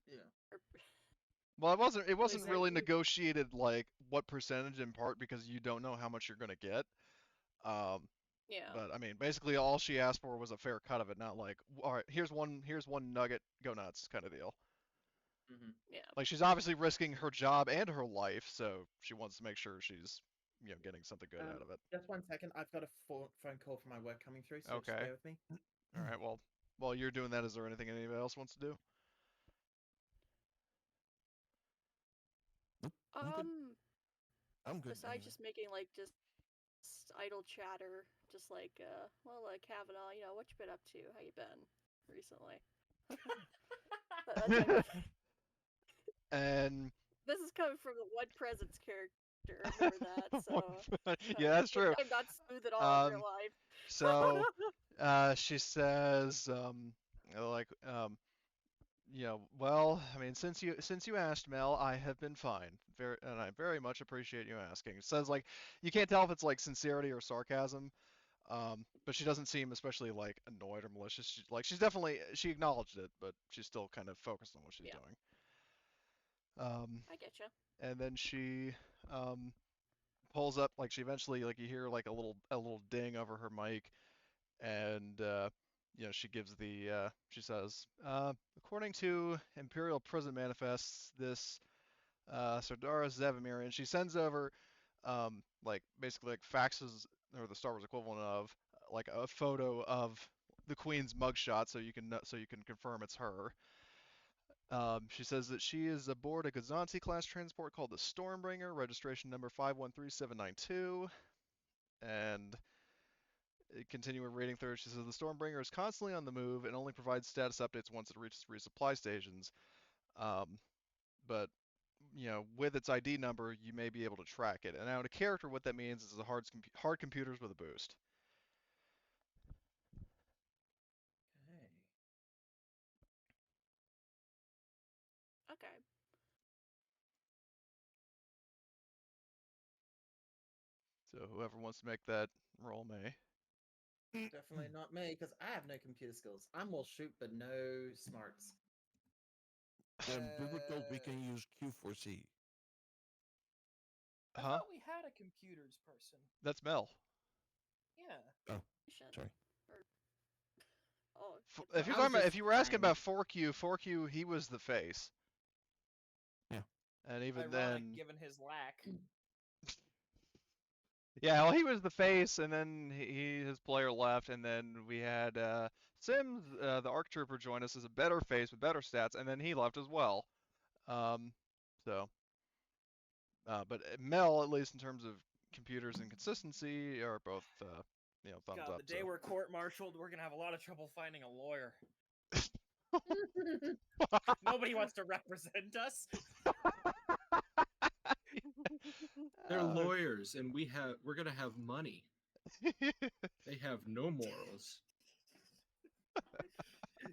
yeah. Well, it wasn't say really we- negotiated like what percentage, in part because you don't know how much you're gonna get. Yeah. But I mean, basically all she asked for was a fair cut of it, not like, all right, here's one nugget, go nuts kind of deal. Yeah. Like she's obviously risking her job and her life, so she wants to make sure she's, getting something good out of it. Just 1 second. I've got a phone call from my work coming through, so just Okay. bear with me. All right. Well, while you're doing that, is there anything anybody else wants to do? I'm good. Besides anyway. just making like just idle chatter, just like Kavanaugh, what you been up to? How you been recently? And this is coming from the One Presence character. Remember that? So yeah, that's true. I'm not smooth at all in real life. So she says, like, Well, I mean, since you asked, Mel, I have been fine. And I very much appreciate you asking. It says like you can't tell if it's like sincerity or sarcasm, but she doesn't seem especially like annoyed or malicious. She's definitely she acknowledged it, but she's still kind of focused on what she's Yeah. doing. Um, I getcha. and then she pulls up like she eventually like you hear like a little ding over her mic, and she gives she says, according to Imperial Prison Manifests, this Serdara Zavamir, and she sends over like basically like faxes or the Star Wars equivalent of like a photo of the Queen's mugshot, so you can confirm it's her. She says that she is aboard a Gazanti class transport called the Stormbringer, registration number 513792, and continuing reading through, she says the Stormbringer is constantly on the move and only provides status updates once it reaches resupply stations. Um, but with its ID number, you may be able to track it. And now, to character, what that means is the hard computers with a boost. Okay. Okay. So whoever wants to make that roll may. Definitely not me, because I have no computer skills. I'm all shoot, but no smarts. And we were told we can use Q4C. I Huh? thought we had a computers person. That's Mel. Yeah. Shit. Sorry. Oh, If you're I was talking about, just if you were asking trying- about 4Q, he was the face. Yeah. And even Ironic, then, given his lack. yeah, well, he was the face, and then his player left, and then we had Sims, the ARC Trooper, join us as a better face with better stats, and then he left as well. Um, so, but Mel, at least in terms of computers and consistency, are both thumbs God, up. the day So. we're court-martialed, we're gonna have a lot of trouble finding a lawyer. Nobody wants to represent us. They're lawyers, and we're gonna have money. They have no morals.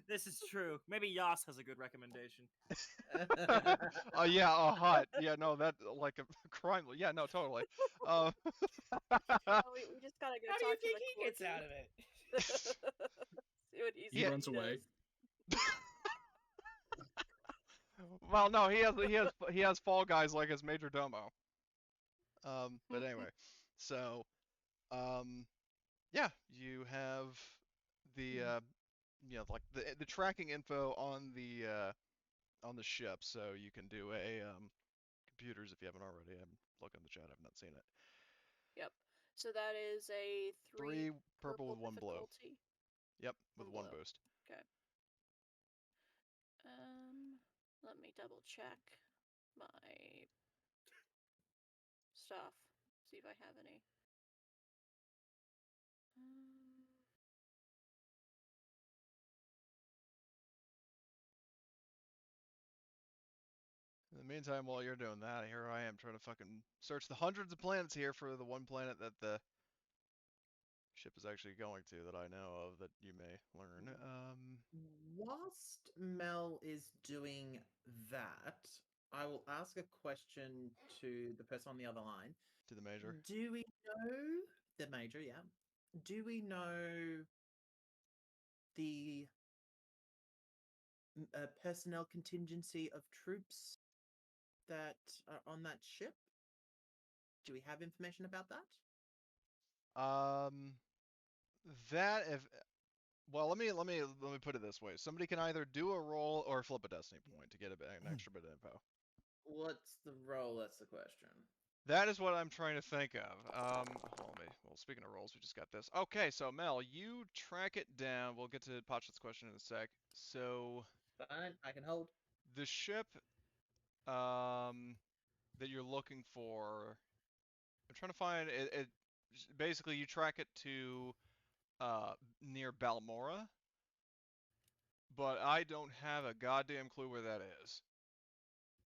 This is true. Maybe Yas has a good recommendation. Oh yeah, hot. Yeah, no, that like a crime. Yeah, no, totally. Oh, we just gotta go How do talk you to think the he gets corgi. out of it? See what he's He doing, runs away. does. Well, no, he has Fall Guys like his Major Domo. But anyway, so yeah, you have the like the tracking info on the ship, so you can do a computers if you haven't already. I'm looking at the chat, I've not seen it. Yep. So that is a 3 3 purple with 1 blue. difficulty. Yep, with 1 blue. boost. Okay. Let me double check my stuff. See if I have any. In the meantime, while you're doing that, here I am trying to fucking search the hundreds of planets here for the one planet that the ship is actually going to that I know of that you may learn. Whilst Mel is doing that, I will ask a question to the person on the other line. To the Major. Do we know the Major? Yeah. Do we know the personnel contingency of troops that are on that ship? Do we have information about that? That if well, let me put it this way. Somebody can either do a roll or flip a destiny point to get an extra bit of info. What's the role? That's the question. That is what I'm trying to think of. Well, speaking of rolls, we just got this. Okay, so Mel, you track it down. We'll get to Potch's question in a sec. So Fine, I can hold. the ship that you're looking for, I'm trying to find it. Basically, you track it to near Balmora, but I don't have a goddamn clue where that is.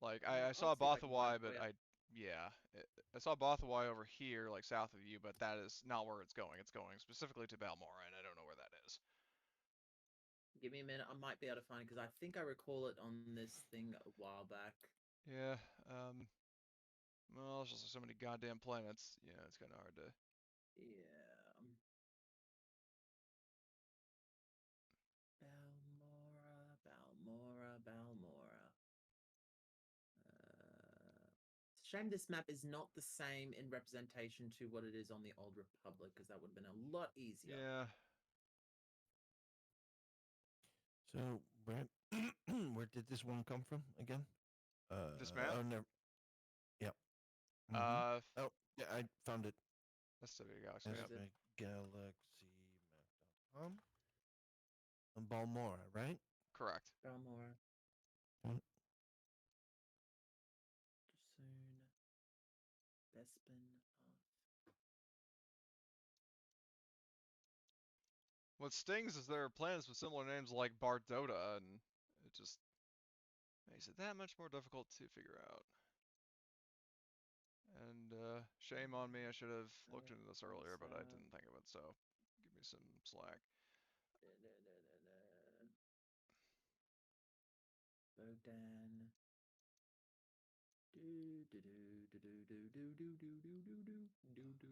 Like I saw I'll see if I can find Bothawai, it for but you. I saw Bothawai over here, like south of you, but that is not where it's going. It's going specifically to Balmora, and I don't know where that is. Give me a minute. I might be able to find it because I think I recall it on this thing a while back. Yeah. Well, it's just so many goddamn planets. Yeah, it's kind of hard to. Yeah. Balmora. It's a shame this map is not the same in representation to what it is on the Old Republic, because that would have been a lot easier. Yeah. So where where did this one come from again? This map? Oh, never. Yeah. Uh, Oh, yeah, I found it. that's the Galaxy Where map. is it? Galaxymap.com. Balmora, right? Correct. Balmora. Mm. Soon. Bespin. What stings is there are planets with similar names like Bardota, and it just makes it that much more difficult to figure out. And shame on me, I should have looked into this earlier, but I didn't think of it, so give me some slack. Bodan.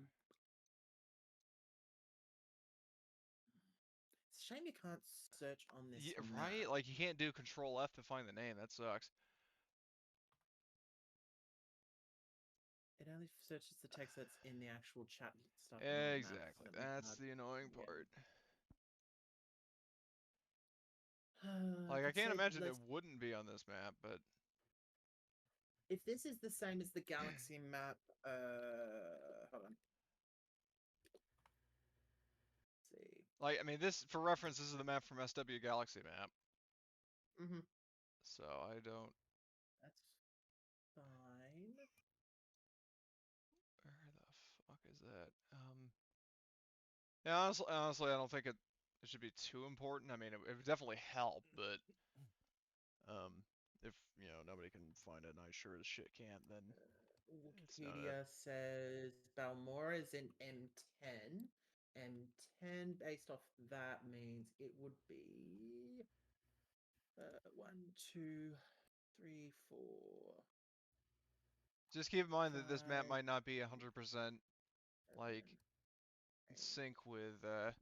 It's a shame you can't search on this Yeah, map. right? Like, you can't do Control F to find the name, that sucks. It only searches the text that's in the actual chat stuff. On the Exactly, map, that's the annoying yeah. part. Like, I could can't say imagine it let's- wouldn't be on this map, but If this is the same as the galaxy map, hold on. Let's see. like, I mean, this, for reference, this is the map from SW Galaxy Map, Mm-hmm. so I don't. That's fine. Where the fuck is that? Yeah, honestly, I don't think it should be too important. I mean, it would definitely help, but if nobody can find it, and I sure as shit can't, then it's not a. Wikipedia says Balmora is in M10. M10, based off that, means it would be 1, 2, 3, 4. Just keep in mind that this map 5, might not be 100% like 7, 8, sync with 9.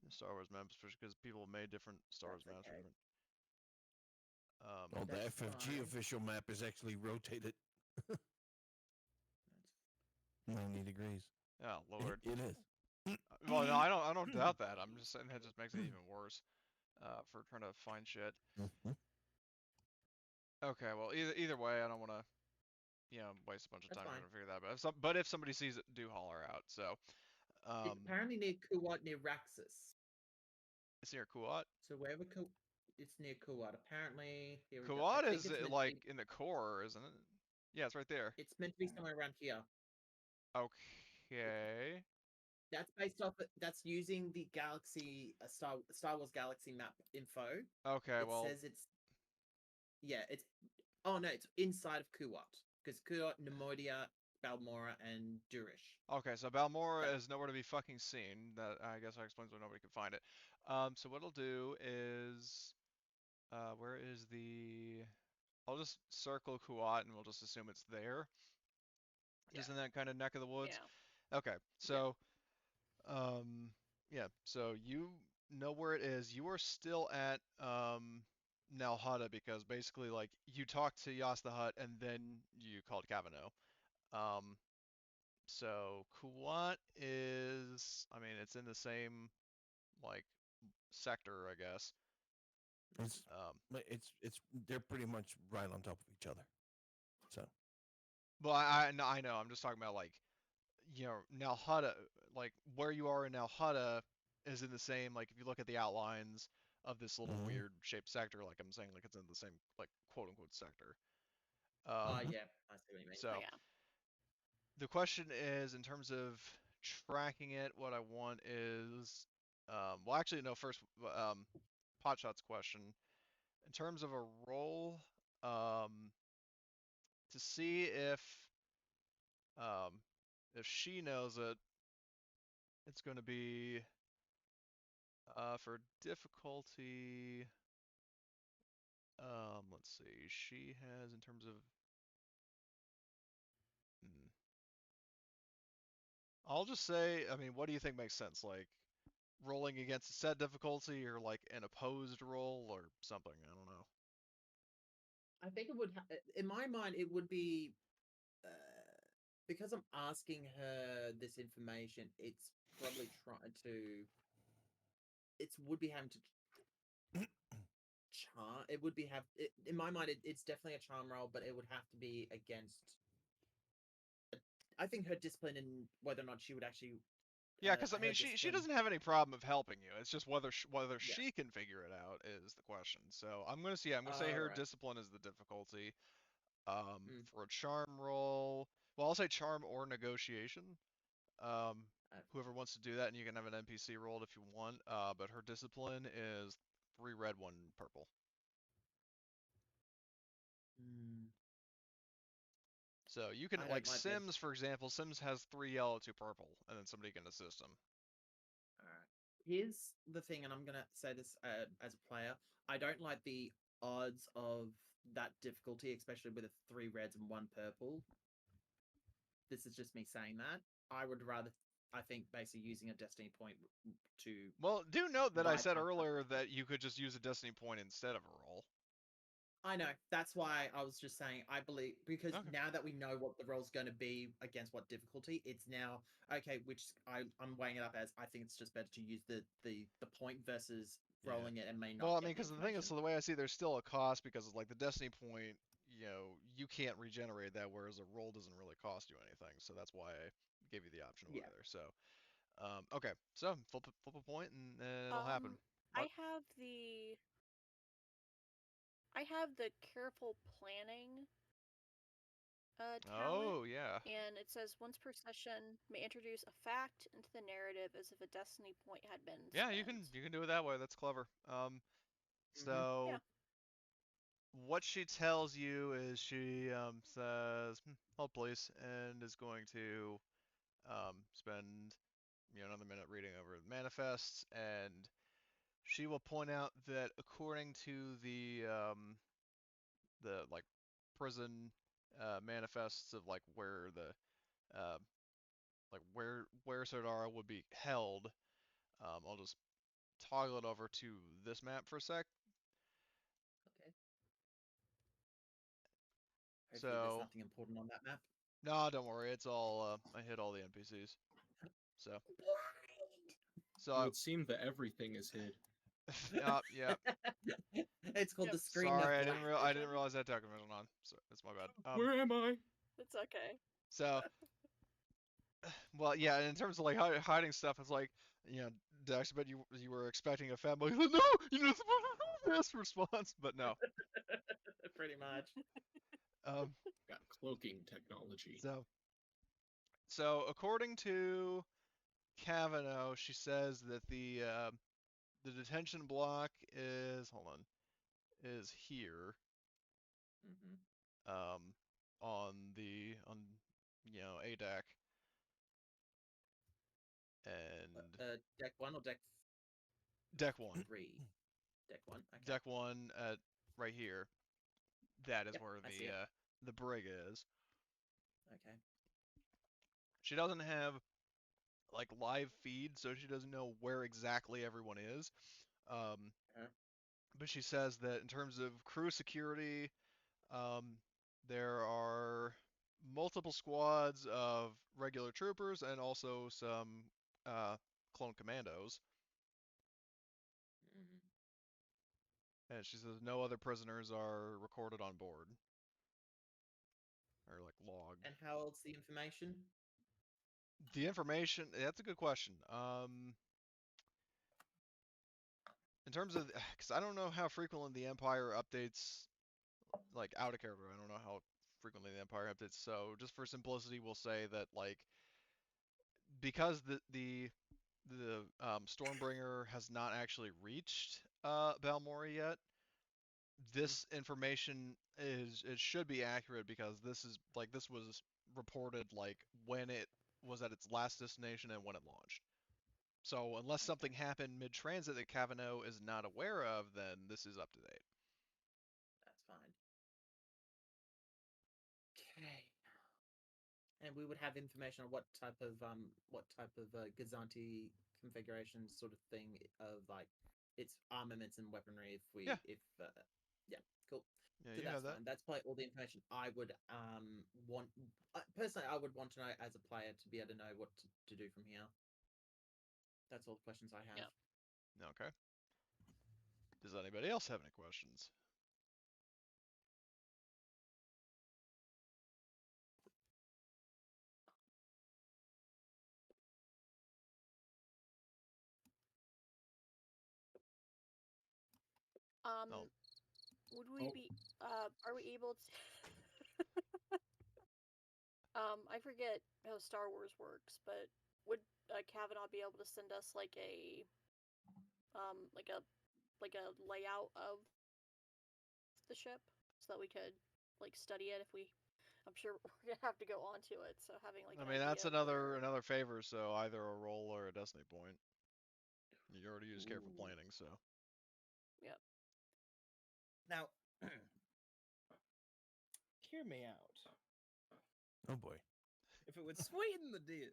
Star Wars maps, especially because people have made different Star Wars That's maps for okay. different. Oh, the That's FFG fine. official map is actually rotated 90 degrees. Oh Lord. It is. Well, no, I don't doubt that. I'm just saying that just makes it even worse for trying to find shit. Okay, well, either way, I don't want to waste a bunch of That's time fine. trying to figure that out. But if somebody sees it, do holler out. So, It's apparently near Kuwait, near Raxus. it's near Kuwait. So wherever it's near Kuwait. Apparently, here we go. I Kuwait think is it's meant to like be, in the core, isn't it? Yeah, it's right there. it's meant to be somewhere around here. Okay. That's based off. That's using the Galaxy Star Wars Galaxy map info. Okay, It well, says it's. Yeah, it's. Oh no, it's inside of Kuwait because Kuwait, Nemoidia, Balmora, and Durish. okay, so Balmora That- is nowhere to be fucking seen. That I guess explains why nobody can find it. So what I'll do is, where is the? I'll just circle Kuwait and we'll just assume it's there, just in that kind of neck of the woods. Yeah. Okay, so, yeah, so you know where it is. You are still at Nalhada because basically, like, you talked to Yas the Hutt and then you called Kavano. Um, so Kuwait is, I mean, it's in the same like sector, I guess. It's they're pretty much right on top of each other. So. Well, I know. I'm just talking about like, Nalhada, like where you are in Nalhada is in the same, like if you look at the outlines of this little weird shaped sector, like I'm saying, like it's in the same like quote unquote sector. yeah, I see what you mean. So Oh, yeah. the question is, in terms of tracking it, what I want is, well, actually, no. First, Potshot's question. In terms of a roll, to see um, if she knows it, it's going to be For difficulty, let's see. She has in terms of. Hmm. I'll just say, I mean, what do you think makes sense? Like rolling against a set difficulty or like an opposed roll or something? I don't know. I think it would, in my mind, it would be because I'm asking her this information. It's probably trying to. It would be having to charm. It would be have. In my mind, it's definitely a charm roll, but it would have to be against. I think her discipline and whether or not she would actually. Yeah, because I Her mean, she discipline. doesn't have any problem of helping you. It's just whether Yeah. she can figure it out is the question. So I'm gonna see. I'm gonna say her Right. discipline is the difficulty. Mm. For a charm roll, well, I'll say charm or negotiation. Whoever wants to do that, and you can have an NPC rolled if you want. But her discipline is 3 red, 1 purple. Mm. So you can I like don't like this. Sims, for example. Sims has 3 yellow, 2 purple, and then somebody can assist him. Alright. Here's the thing, and I'm gonna say this as a player. I don't like the odds of that difficulty, especially with 3 reds and 1 purple. This is just me saying that. I would rather, I think, basically using a destiny point to. Well, do note that I said bypass that earlier process. that you could just use a destiny point instead of a roll. I know. That's why I was just saying I believe because Okay. now that we know what the roll's going to be against what difficulty, it's now okay. Which I'm weighing it up as I think it's just better to use the point versus Yeah. rolling it and may not. Well, I get mean, because the thing is, so the way I see, there's still a cost because like the destiny point, you can't regenerate that, whereas a roll doesn't really cost you anything. So that's why I gave you the option of Yeah. either. So, okay, so flip a point and it'll happen. I have the careful planning talent. Oh yeah. And it says once per session may introduce a fact into the narrative as if a destiny point had been Yeah, spent. you can do it that way. That's clever. So Yeah. what she tells you is she says, "Hold please," and is going to spend another minute reading over the manifests, and she will point out that according to the like prison manifests of like where the where Serdara would be held. I'll just toggle it over to this map for a sec. Okay. Hopefully, there's So nothing important on that map. no, don't worry. It's all I hit all the NPCs. So It would seem that everything is hid. yeah. It's called the screen. Sorry, of I didn't realize that document was on. So that's my bad. Where am I? It's okay. So, well, yeah. In terms of like hiding stuff, it's like Dax, I bet you were expecting a family. No, best response, but no. Pretty much. Got cloaking technology. So according to Kavano, she says that the detention block is is here. On ADAC. And deck 1 or deck deck 1. 3? Deck 1. Okay. Deck 1 at right here. That is Yep, where I see it. the brig is. Okay. She doesn't have like live feed, so she doesn't know where exactly everyone is. But she says that in terms of crew security, there are multiple squads of regular troopers and also some clone commandos. And she says no other prisoners are recorded on board. Or like logged. And how old's the information? The information, that's a good question. In terms of, because I don't know how frequently the Empire updates, like out of character, I don't know how frequently the Empire updates. So just for simplicity, we'll say that like because the Stormbringer has not actually reached Balmora yet, this information it should be accurate because this was reported like when it was at its last destination and when it launched. So unless something happened mid-transit that Kavano is not aware of, then this is up to date. That's fine. Okay. And we would have information on what type of Gazanti configuration sort of thing of like its armaments and weaponry if we Yeah. yeah, cool. Yeah, So you have that's that. fine. That's probably all the information I would want. Personally, I would want to know as a player to be able to know what to do from here. That's all the questions I have. Yeah. Okay. Does anybody else have any questions? No. Would we be? Are we able to? I forget how Star Wars works, but would Kavanaugh be able to send us like a layout of the ship so that we could like study it if we? I'm sure we're gonna have to go onto it, so having like. I an mean, that's idea of where- another favor. So either a roll or a destiny point. You already used careful Ooh. planning, so. Yep. Now, hear me out. Oh boy. If it would sweeten the deal,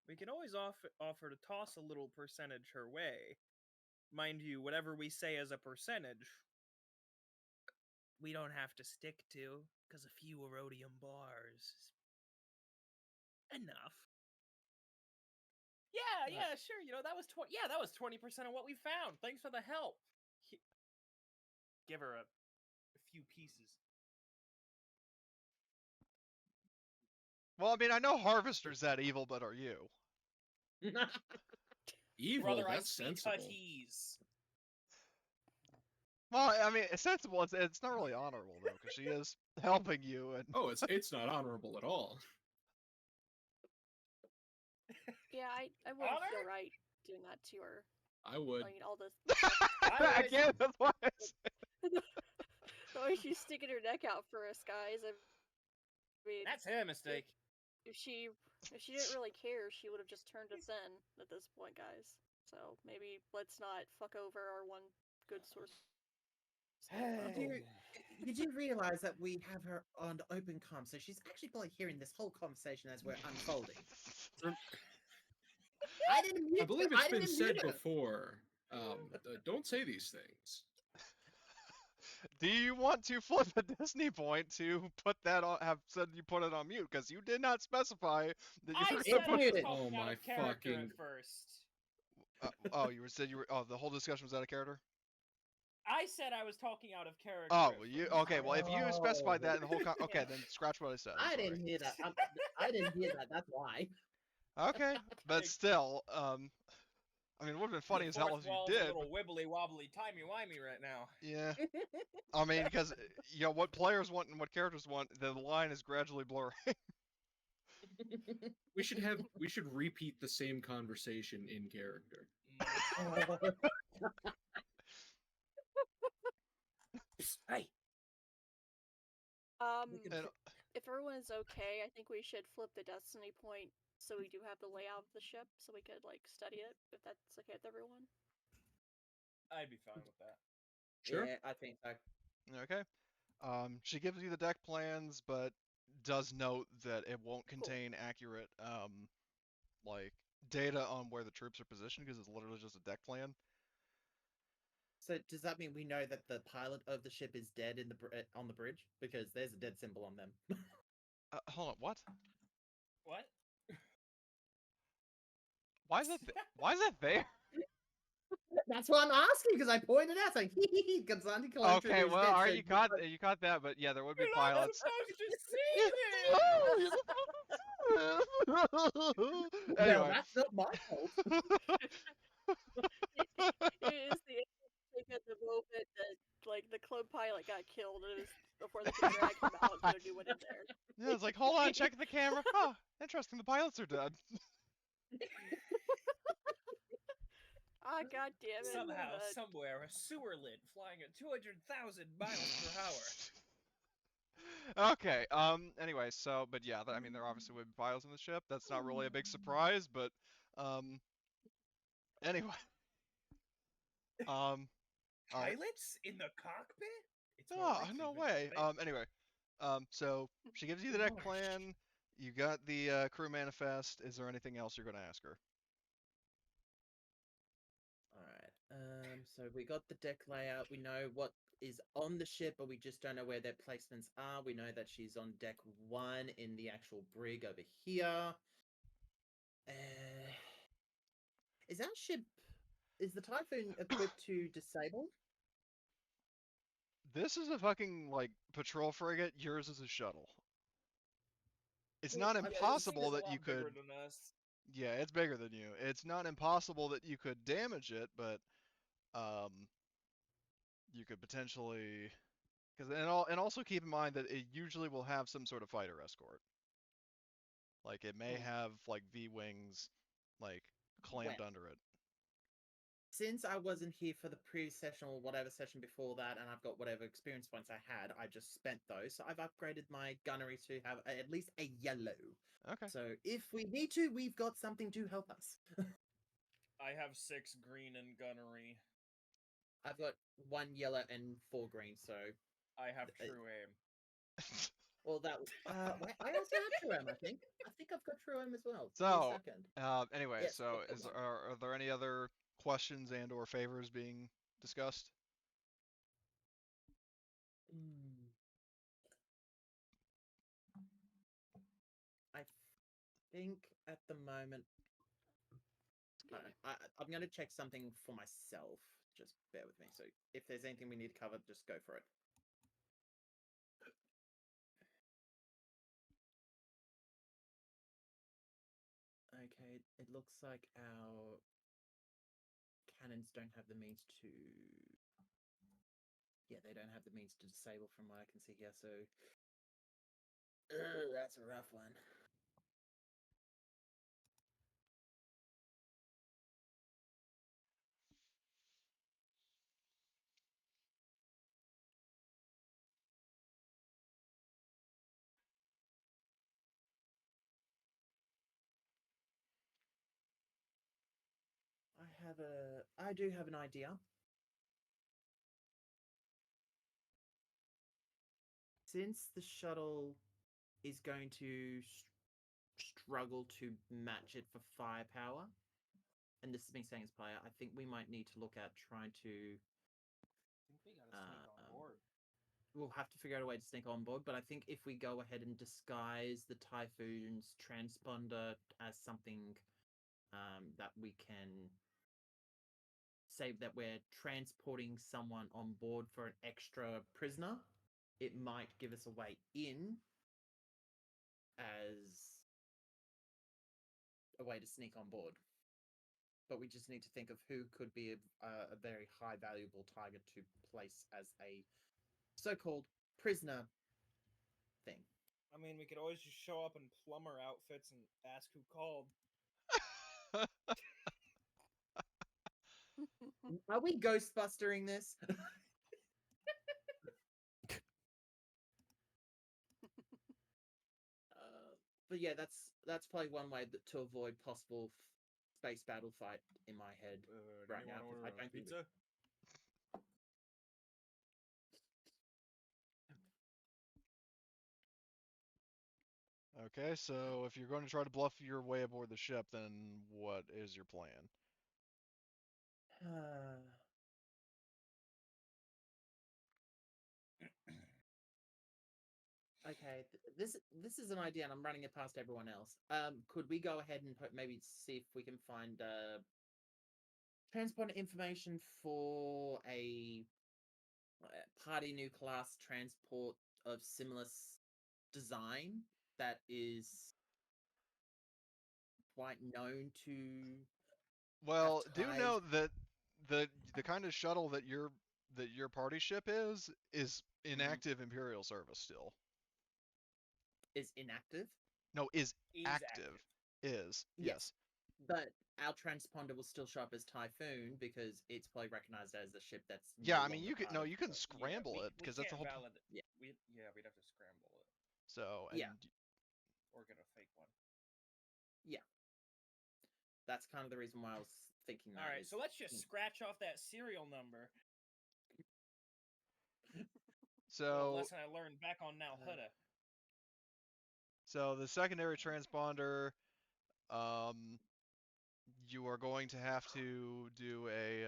we can always offer to toss a little percentage her way. Mind you, whatever we say as a percentage, we don't have to stick to, because a few Aurodium bars is enough. Yeah, sure. You know, that was 20% of what we found. Thanks for the help. Give her a few pieces. Well, I mean, I know Harvester's that evil, but are you? Evil, Brother, I that's speak sensible. Huttese. Well, I mean, it's sensible. It's not really honorable though, because she is helping you. And Oh, it's not honorable at all. Yeah, I wouldn't feel Honor? right doing that to her. I would. I mean, all this. I would. Again, that's why I said. The way she's sticking her neck out for us, guys. I mean, That's her mistake. if she didn't really care, she would have just turned us in at this point, guys. So maybe let's not fuck over our one good source. You do realize that we have her on open comm, so she's actually probably hearing this whole conversation as we're unfolding. I didn't mute I believe her. it's I been didn't said mute her. before. Don't say these things. Do you want to flip a Disney point to put that on? Have said you put it on mute because you did not specify that you I were said gonna I was put. muted. talking Oh out my of character fucking- at first. Said you were. Oh, the whole discussion was out of character. I said I was talking out of character. Oh, at well, you first. okay? Well, if you specified that in the whole, okay, Yeah. then scratch what I said. I'm I sorry. didn't hear that. I didn't hear that. That's why. Okay, but Like- still, I mean, it would have been funny The as hell fourth if you wall's did. a little wibbly wobbly, timey wimey right now. Yeah, I mean, because you know what players want and what characters want, the line is gradually blurring. We should repeat the same conversation in character. Hey, And, If everyone is okay, I think we should flip the destiny point so we do have the layout of the ship so we could like study it if that's okay with everyone. I'd be fine with that. Sure. Yeah, I think so. okay, she gives you the deck plans, but does note that it won't contain accurate like data on where the troops are positioned because it's literally just a deck plan. So does that mean we know that the pilot of the ship is dead in the on the bridge because there's a dead symbol on them? Hold on, what? What? Why is that? Why is that there? That's what I'm asking because I pointed out, like, Gonzani Collector. Okay, is well, dead, all right, so you caught that, but yeah, there would be You're not pilots. supposed to see this! Well, Anyway. that's not my fault. It is the thing at the moment that like the clone pilot got killed and it was before they could drag him out and get a new one in there. Yeah, it's like, hold on, check the camera. Oh, interesting, the pilots are dead. Ah, god damn it. Somehow, somewhere, a sewer lid flying at 200,000 miles per hour. Okay, anyway, so, but yeah, I mean, there obviously would be pilots in the ship. That's not really a big surprise, but, Anyway, all right. Pilots in the cockpit? It's more Oh, likely no than you way. think. Anyway, so she gives you the deck plan. You got the crew manifest. Is there anything else you're going to ask her? Alright. So we got the deck layout. We know what is on the ship, but we just don't know where their placements are. We know that she's on deck 1 in the actual brig over here. Is our ship... Is the Typhoon equipped to disable? This is a fucking, like, patrol frigate. Yours is a shuttle. It's Well, not I mean, impossible It's a that you lot could... bigger than us. Yeah, it's bigger than you. It's not impossible that you could damage it, but you could potentially... and also keep in mind that it usually will have some sort of fighter escort. Like, it may have, like, V-wings, like, clamped Well, under it. since I wasn't here for the previous session or whatever session before that, and I've got whatever experience points I had, I just spent those. So I've upgraded my gunnery to have at least a yellow. Okay. So if we need to, we've got something to help us. I have 6 green and gunnery. I've got 1 yellow and 4 green, so... I have true aim. Well, that... wait, I also have true aim, I think. I think I've got true aim as well. Give me So, a second. anyway, Yes, so I've got one. are there any other questions and or favors being discussed? I think at the moment... I'm going to check something for myself. Just bear with me. So if there's anything we need to cover, just go for it. Okay, it looks like our cannons don't have the means to... Yeah, they don't have the means to disable from what I can see here, so... that's a rough one. I do have an idea. Since the shuttle is going to struggle to match it for firepower, and this is me saying as player, I think we might need to look at trying to... I think we gotta sneak on board. We'll have to figure out a way to sneak on board, but I think if we go ahead and disguise the Typhoon's transponder as something that we can say that we're transporting someone on board for an extra prisoner, it might give us a way in as a way to sneak on board. But we just need to think of who could be a very high valuable target to place as a so-called prisoner thing. I mean, we could always just show up in plumber outfits and ask who called. Are we ghostbustering this? But yeah, that's probably one way to avoid possible space battle fight in my head right now. I don't think pizza? Okay, so if you're going to try to bluff your way aboard the ship, then what is your plan? Okay, this is an idea, and I'm running it past everyone else. Could we go ahead and maybe see if we can find transponder information for a party new class transport of similar design that is quite known to... Well, do ties. know that the kind of shuttle that your party ship is inactive Imperial service still. Is inactive? No, is Is active. Is yes. But our transponder will still show up as Typhoon because it's probably recognized as the ship that's Yeah, no I mean longer you could part no, of you can the- scramble it because that's the whole. Yeah. We'd have to scramble it So and Yeah. or get a fake one. Yeah. That's kind of the reason why I was thinking that. All right, is- so let's just scratch off that serial number. Little So, lesson I learned back on Now Hudda. so the secondary transponder, you are going to have to do a,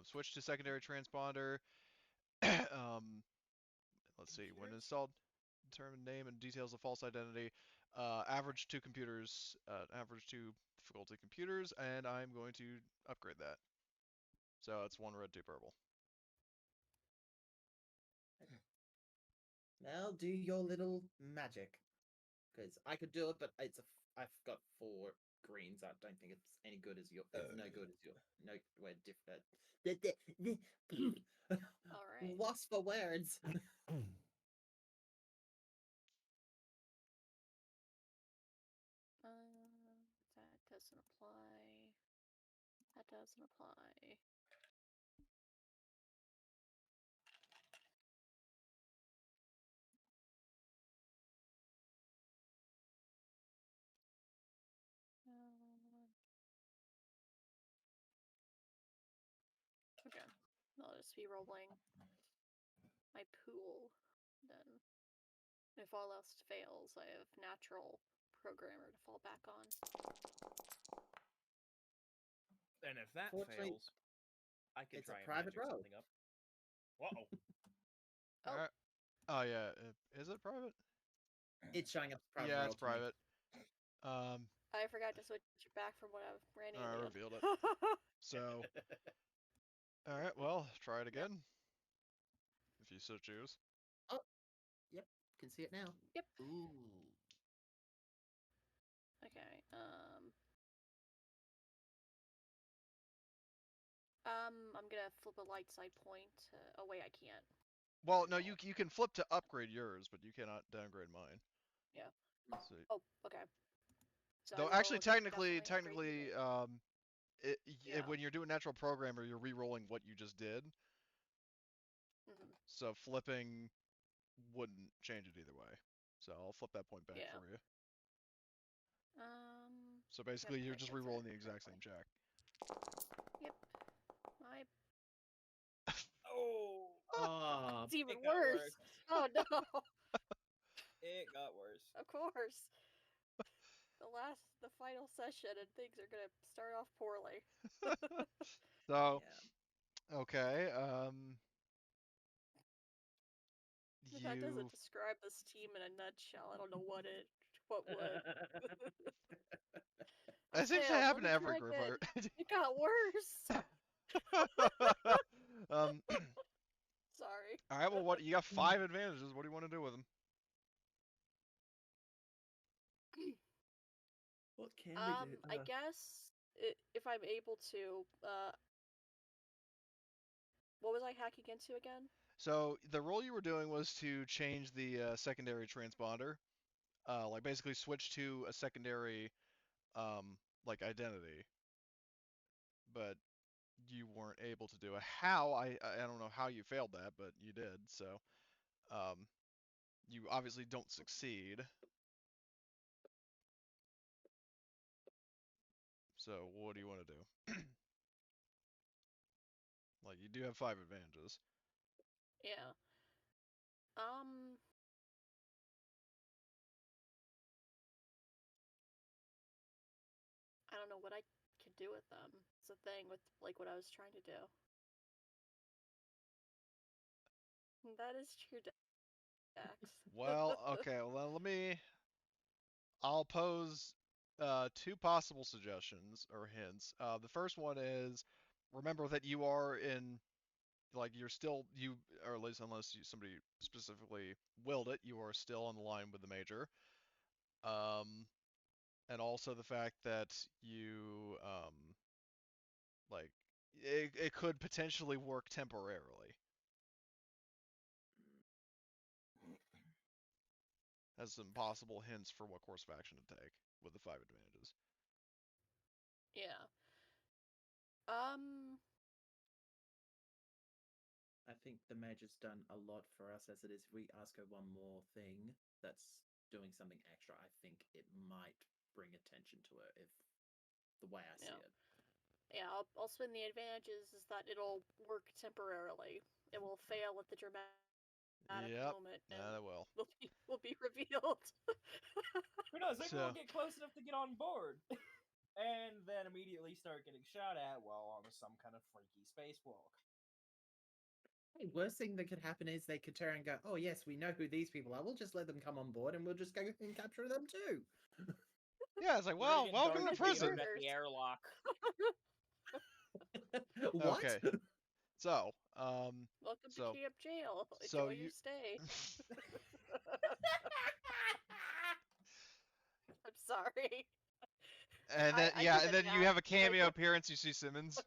switch to secondary transponder. Let's see, when installed, determine name and details of false identity. Average 2 computers, average 2 difficulty computers, and I'm going to upgrade that. So it's 1 red, 2 purple. Now do your little magic, because I could do it, but I've got 4 greens. I don't think it's any good as your. It's no good as your. No, we're different. All right. Lost for words. That doesn't apply. That doesn't apply. Okay, I'll just be rolling my pool then. If all else fails, I have natural programmer to fall back on. And if that Fortunately, fails, I can it's a try and private magic row. something up. Whoa. Oh. Alright. Oh yeah, is it private? It's showing up as private. Yeah, roll it's to me. private. I forgot to switch it back from what I ran I alien. revealed it. So, alright, well, try it again. If you so choose. Yep, can see it now. Yep. Ooh. Okay, I'm gonna flip a light side point. Oh wait, I can't. Well, no, you can flip to upgrade yours, but you cannot downgrade mine. Yeah. So, Oh, okay. So though I actually, will technically, definitely upgrade Yeah. when you're doing natural programmer, you're re-rolling what you just did. Mhm. So flipping wouldn't change it either way. So I'll flip that point back Yeah. for you. Um. So basically, Yep, you're right, just that's re-rolling it, the exact right same check. Yep. My. Oh, Ah, It's even it got worse. worse. Oh no. It got worse. Of course. The final session, and things are gonna start off poorly. So, yeah. okay, If that doesn't you. describe this team in a nutshell, I don't know what would. That seems to Failed. happen Let to me every try group. again. It got worse. um. Sorry. All right. Well, what you got 5 advantages. What do you want to do with them? What can I guess if I'm able to, what was I hacking into again? So the role you were doing was to change the secondary transponder, like basically switch to a secondary, like identity. But you weren't able to do it. How? I don't know how you failed that, but you did. So, um, you obviously don't succeed. So what do you want to do? Like you do have 5 advantages. Yeah. I don't know what I could do with them. It's a thing with like what I was trying to do. That is true, Dax. Well, okay. Well, I'll pose 2 possible suggestions or hints. The first one is remember that you are in like you're still you or at least unless somebody specifically willed it, you are still on the line with the major. And also the fact that you like it could potentially work temporarily. Has some possible hints for what course of action to take with the 5 advantages. Yeah. I think the major's done a lot for us as it is. If we ask her one more thing that's doing something extra, I think it might bring attention to her if the way I see Yeah. it. Yeah, I'll spin the advantages is that it'll work temporarily. It will fail at the dramatic Yep. moment, and That will. will be revealed. Who knows? Maybe So- we'll get close enough to get on board. And then immediately start getting shot at while on some kind of freaky spacewalk. Hey, worst thing that could happen is they could turn and go, "Oh yes, we know who these people are. We'll just let them come on board, and we'll just go and capture them too." Yeah, it's like, We're gonna well, get welcome Darth to Vader prison. at the airlock. What? Okay. So, Welcome So- to Camp Jail. so Enjoy you- your stay. I'm sorry. and then I yeah, took and a then you nap have a cameo right appearance. You see Simmons.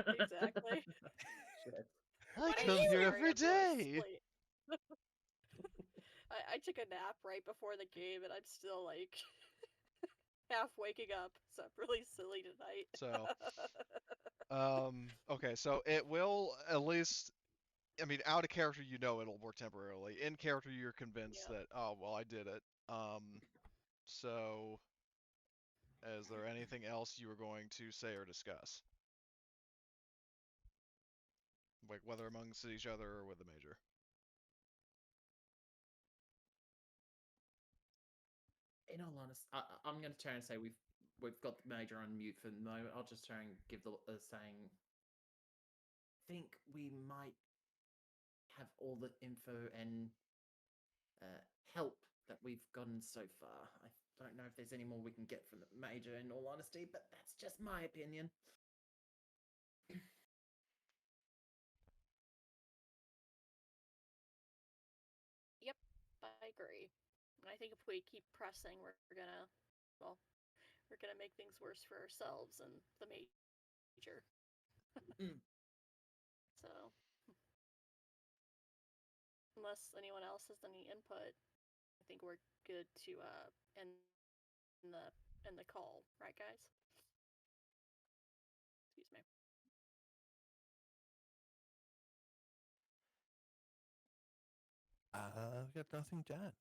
Exactly. Shit. I What are come you here Sorry, every I'm really day. asleep. I took a nap right before the game, and I'm still like half waking up, so I'm really silly tonight. So, okay, so it will at least. I mean, out of character, you know it'll work temporarily. In character, you're convinced Yeah. that, oh well, I did it. So, is there anything else you were going to say or discuss? Like whether amongst each other or with the major? In all honesty, I'm going to turn and say we've got the major on mute for the moment. I'll just try and give the saying. Think we might have all the info and help that we've gotten so far. I don't know if there's any more we can get from the major, in all honesty, but that's just my opinion. Yep, I agree. I think if we keep pressing, we're gonna make things worse for ourselves and the major. Mm. So, unless anyone else has any input, I think we're good to end the call, right, guys? Excuse me. I've got nothing to add.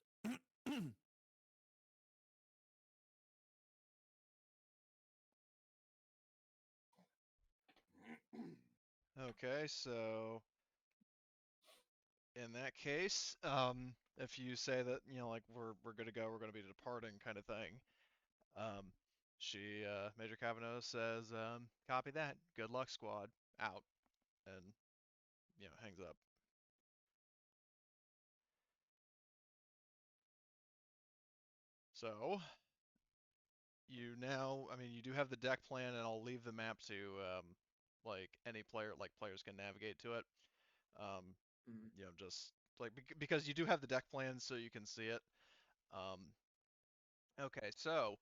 Okay, so in that case, if you say that, you know, like we're good to go, we're gonna be departing kind of thing, um, Major Kavano says, copy that. Good luck, squad. Out, and hangs up. So you now, I mean, you do have the deck plan, and I'll leave the map to like any player, like players can navigate to it. Um, just like because you do have the deck plan, so you can see it. Okay, so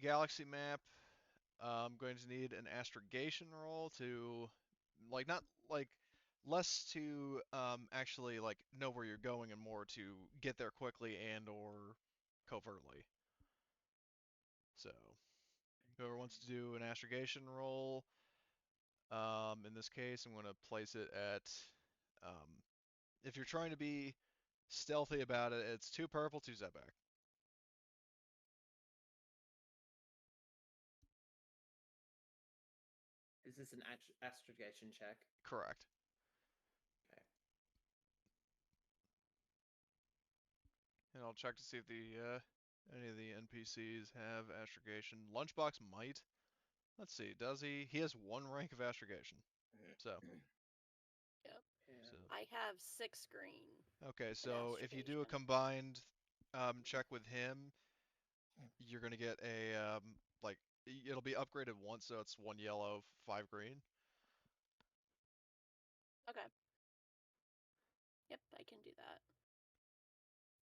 galaxy map. I'm going to need an astrogation roll to, like, not like less to actually like know where you're going and more to get there quickly and or covertly. So whoever wants to do an astrogation roll, in this case, I'm going to place it at, if you're trying to be stealthy about it, it's 2 purple, 2 setback. Is this an astrogation check? Correct. Okay. And I'll check to see if any of the NPCs have astrogation. Lunchbox might. Let's see, does he? He has 1 rank of astrogation. So. Yep. Yeah. So. I have 6 green. Okay, so if you do a astrogation. combined check with him, you're gonna get a like it'll be upgraded once, so it's 1 yellow, 5 green. Okay. Yep, I can do that.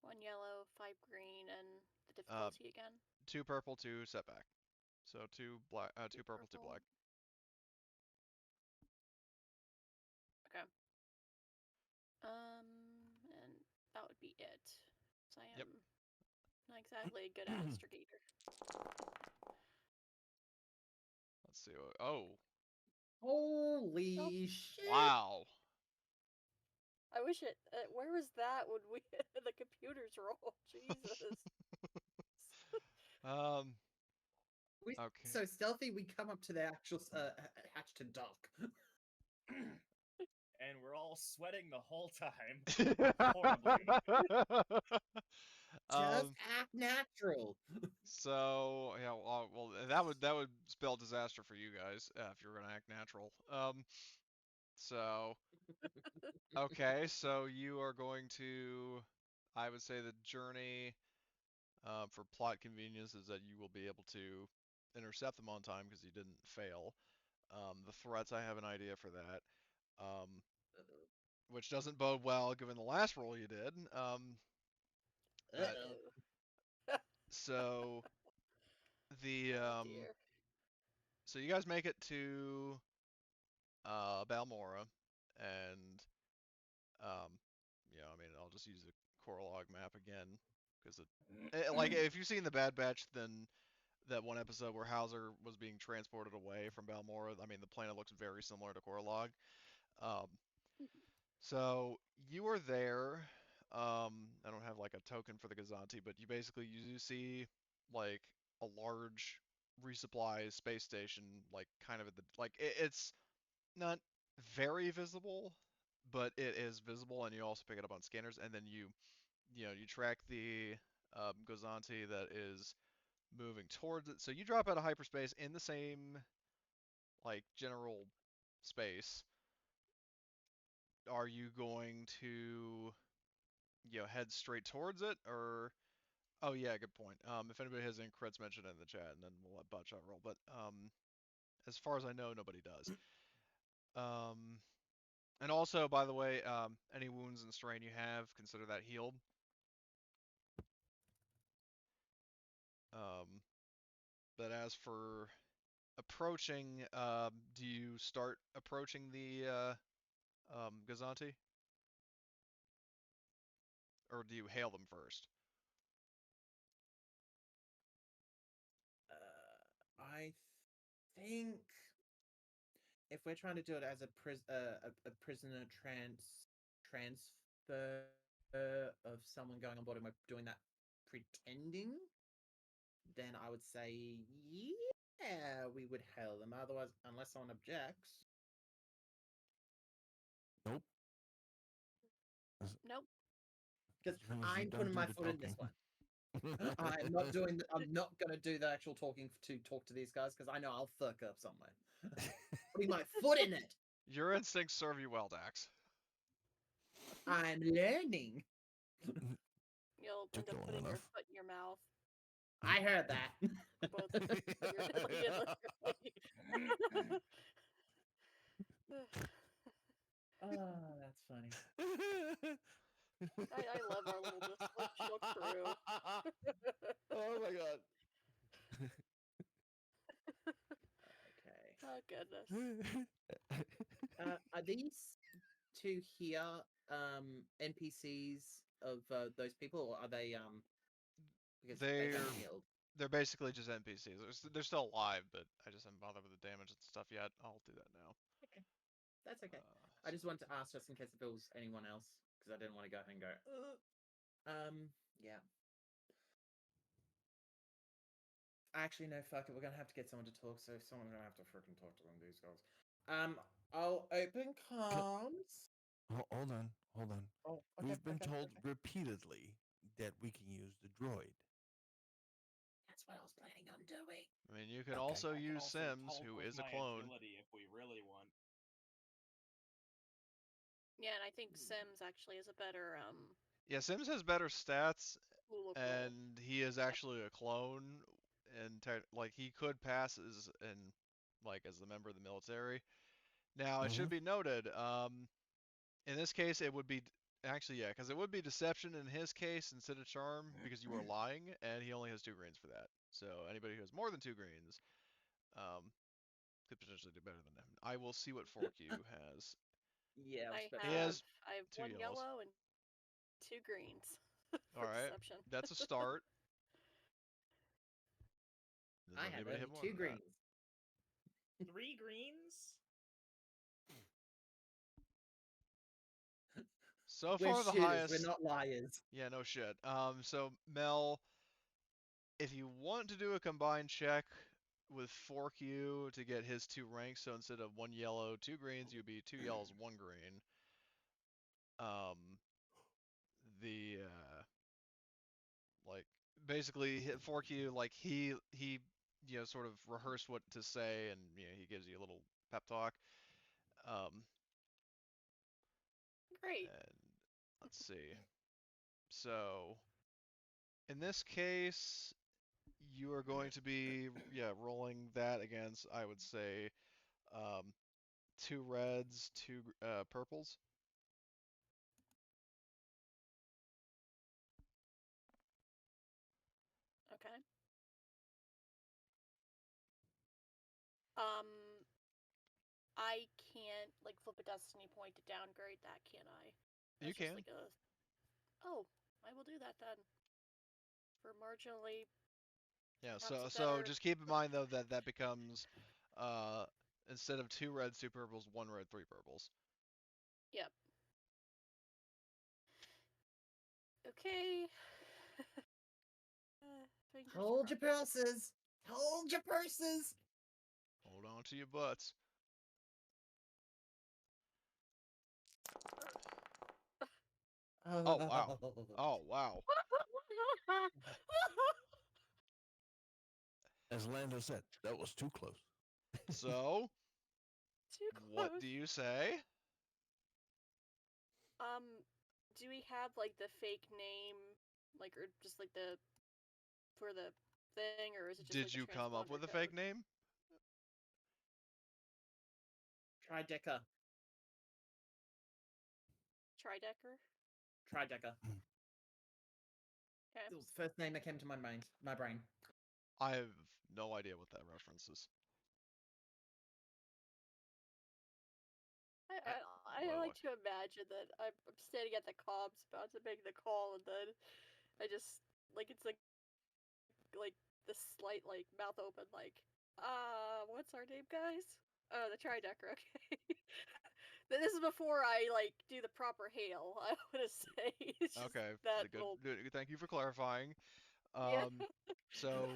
1 yellow, 5 green, and the difficulty again. 2 purple, 2 setback. So 2 black, 2 purple, 2 black. Okay. And that would be it. So I am Yep. not exactly a good astrogator. Let's see. Oh, Holy shit! wow. I wish it. Where was that when we the computers roll? Jesus. Okay. so stealthy. We come up to the actual hatch to dock. And we're all sweating the whole time. Horribly. Just act natural. So yeah, well, that would spell disaster for you guys if you're gonna act natural. So okay, so you are going to, I would say the journey for plot convenience is that you will be able to intercept them on time because you didn't fail. The threats, I have an idea for that, which doesn't bode well given the last roll you did. That so the Oh dear. so you guys make it to Balmora, and I mean, I'll just use the Coralog map again because like if you've seen the Bad Batch, then that one episode where Hauser was being transported away from Balmora, I mean, the planet looks very similar to Coralog. Um, so you are there. I don't have like a token for the Gazanti, but you do see like a large resupply space station, like kind of at the it's not very visible, but it is visible, and you also pick it up on scanners, and then you track the Gozanti that is moving towards it. So you drop out of hyperspace in the same like general space. Are you going to head straight towards it, or oh yeah, good point. If anybody has any crits, mention it in the chat, and then we'll let Butchot roll. But as far as I know, nobody does. Um, And also, by the way, any wounds and strain you have, consider that healed. But as for approaching, do you start approaching the Gazanti? Or do you hail them first? I think if we're trying to do it as a prisoner transfer of someone going on board and we're doing that pretending, then I would say yeah, we would hail them. Otherwise, unless someone objects. Nope. Nope. Because As long as you I'm don't putting do my the foot in this talking. one. I'm not doing. I'm not gonna do the actual talking to talk to these guys because I know I'll fuck up somewhere. Putting my foot in it. Your instincts serve you well, Dax. I'm learning. You'll Took end you up long putting your enough. foot in your mouth. I heard that. Both Oh, that's funny. I love our little dysfunctional crew. Oh my god. Okay. Oh goodness. Are these two here NPCs of those people, or are they because they got killed? They're basically just NPCs. They're still alive, but I just haven't bothered with the damage and stuff yet. I'll do that now. Okay, that's okay. I just wanted to ask just in case if it was anyone else because I didn't want to go ahead and go. Yeah. Actually, no, fuck it. We're gonna have to get someone to talk, so someone's gonna have to freaking talk to them. These guys. I'll open comms. Hold on. Oh, okay, We've been okay, told okay. repeatedly that we can use the droid. That's what I was planning on doing. I mean, you can Okay. also I can use also Sims, talk who with is a my clone. agility if we really want. Yeah, and I think Sims actually is a better Yeah, Sims has better stats, pool of roll. and he is actually a clone, and like he could pass as as the member of the military. Now it should be noted, in this case it would be actually yeah, because it would be deception in his case instead of charm because you are lying, and he only has 2 greens for that. So anybody who has more than 2 greens, could potentially do better than him. I will see what Forky has. Yeah, He has I have 2 one yellows. yellow and 2 greens for All right, deception. that's a start. Does I have anybody only have more 2 than greens. 3 greens? So We're far the shooters. highest. We're not liars. Yeah, no shit. So Mel, if you want to do a combined check, with Fork you to get his 2 ranks. So instead of 1 yellow, 2 greens, you'd be 2 yellows, 1 green. The like basically Fork you, like he sort of rehearsed what to say, and he gives you a little pep talk. Great. And let's see. So in this case, you are going to be rolling that against, I would say, 2 reds, 2 purples. Okay. I can't like flip a destiny point to downgrade that, can I? You That's just can. like a. Oh, I will do that then. For marginally. Yeah. Perhaps So better. just keep in mind though that becomes instead of 2 reds, 2 purples, 1 red, 3 purples. Yep. Okay. Hold your purses. Hold your purses. Hold on to your butts. Oh wow. Oh wow. As Lando said, that was too close. So, Too close. what do you say? Do we have like the fake name, like, or just like the for the thing, or is it just Did like the you come up transponder with a code? fake name? Tridecker. Tridecker. Tridecker. Okay. It was the first name that came to my mind. My brain. I have no idea what that reference is. I like to imagine that I'm standing at the comms about to make the call, and then I just like it's like the slight like mouth open, like what's our name, guys? Oh, the Tridecker. Okay. This is before I like do the proper hail. I want to say it's just Okay, that good. little. Thank you for clarifying. Yeah. So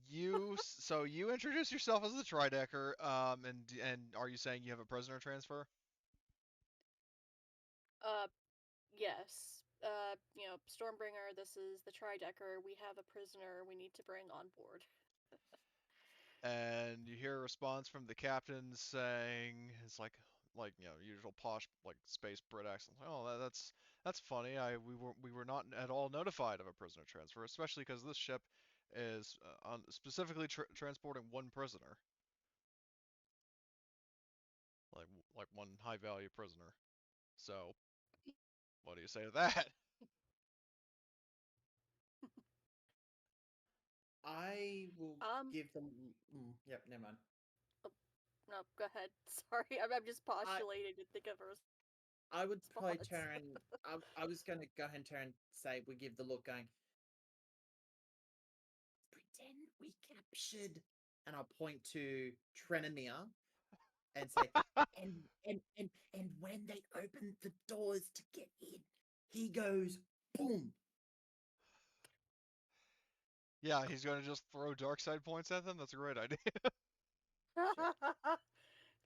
you introduce yourself as the Tridecker, and are you saying you have a prisoner transfer? Yes. Stormbringer, this is the Tridecker. We have a prisoner we need to bring on board. And you hear a response from the captain saying, "It's like usual posh like space Brit accent. Oh, that's funny. We were not at all notified of a prisoner transfer, especially because this ship is specifically transporting 1 prisoner, like 1 high value prisoner. So, what do you say to that?" I will give them. Yep, never mind. Oh, no, go ahead. Sorry, I'm just postulating to think of a response. I would probably turn. I was going to go ahead and turn. Say we give the look, going. Pretend we captured, and I'll point to Trenemir and say, and when they open the doors to get in, he goes boom. Yeah, he's going to just throw dark side points at them. That's a great idea.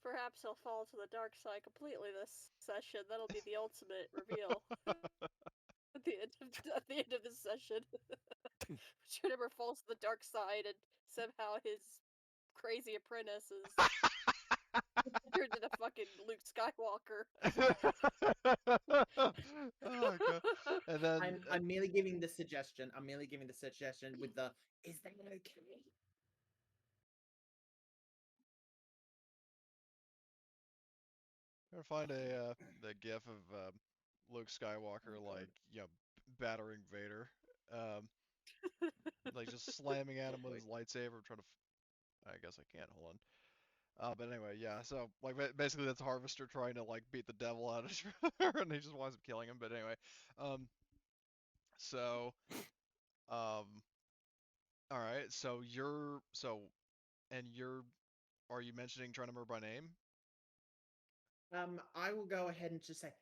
Perhaps he'll fall to the dark side completely this session. That'll be the ultimate reveal at the end of this session. Trevor falls to the dark side, and somehow his crazy apprentice is turned into fucking Luke Skywalker. Oh god. And then I'm merely giving the suggestion. I'm merely giving the suggestion with the is that okay? I'm gonna find the gif of Luke Skywalker like battering Vader, um, like just slamming at him with his lightsaber, trying to. I guess I can't. Hold on. But anyway, yeah. So like basically that's Harvester trying to like beat the devil out of Shredder, and he just winds up killing him. But anyway, um, so all right. So are you mentioning Trenimer by name? I will go ahead and just say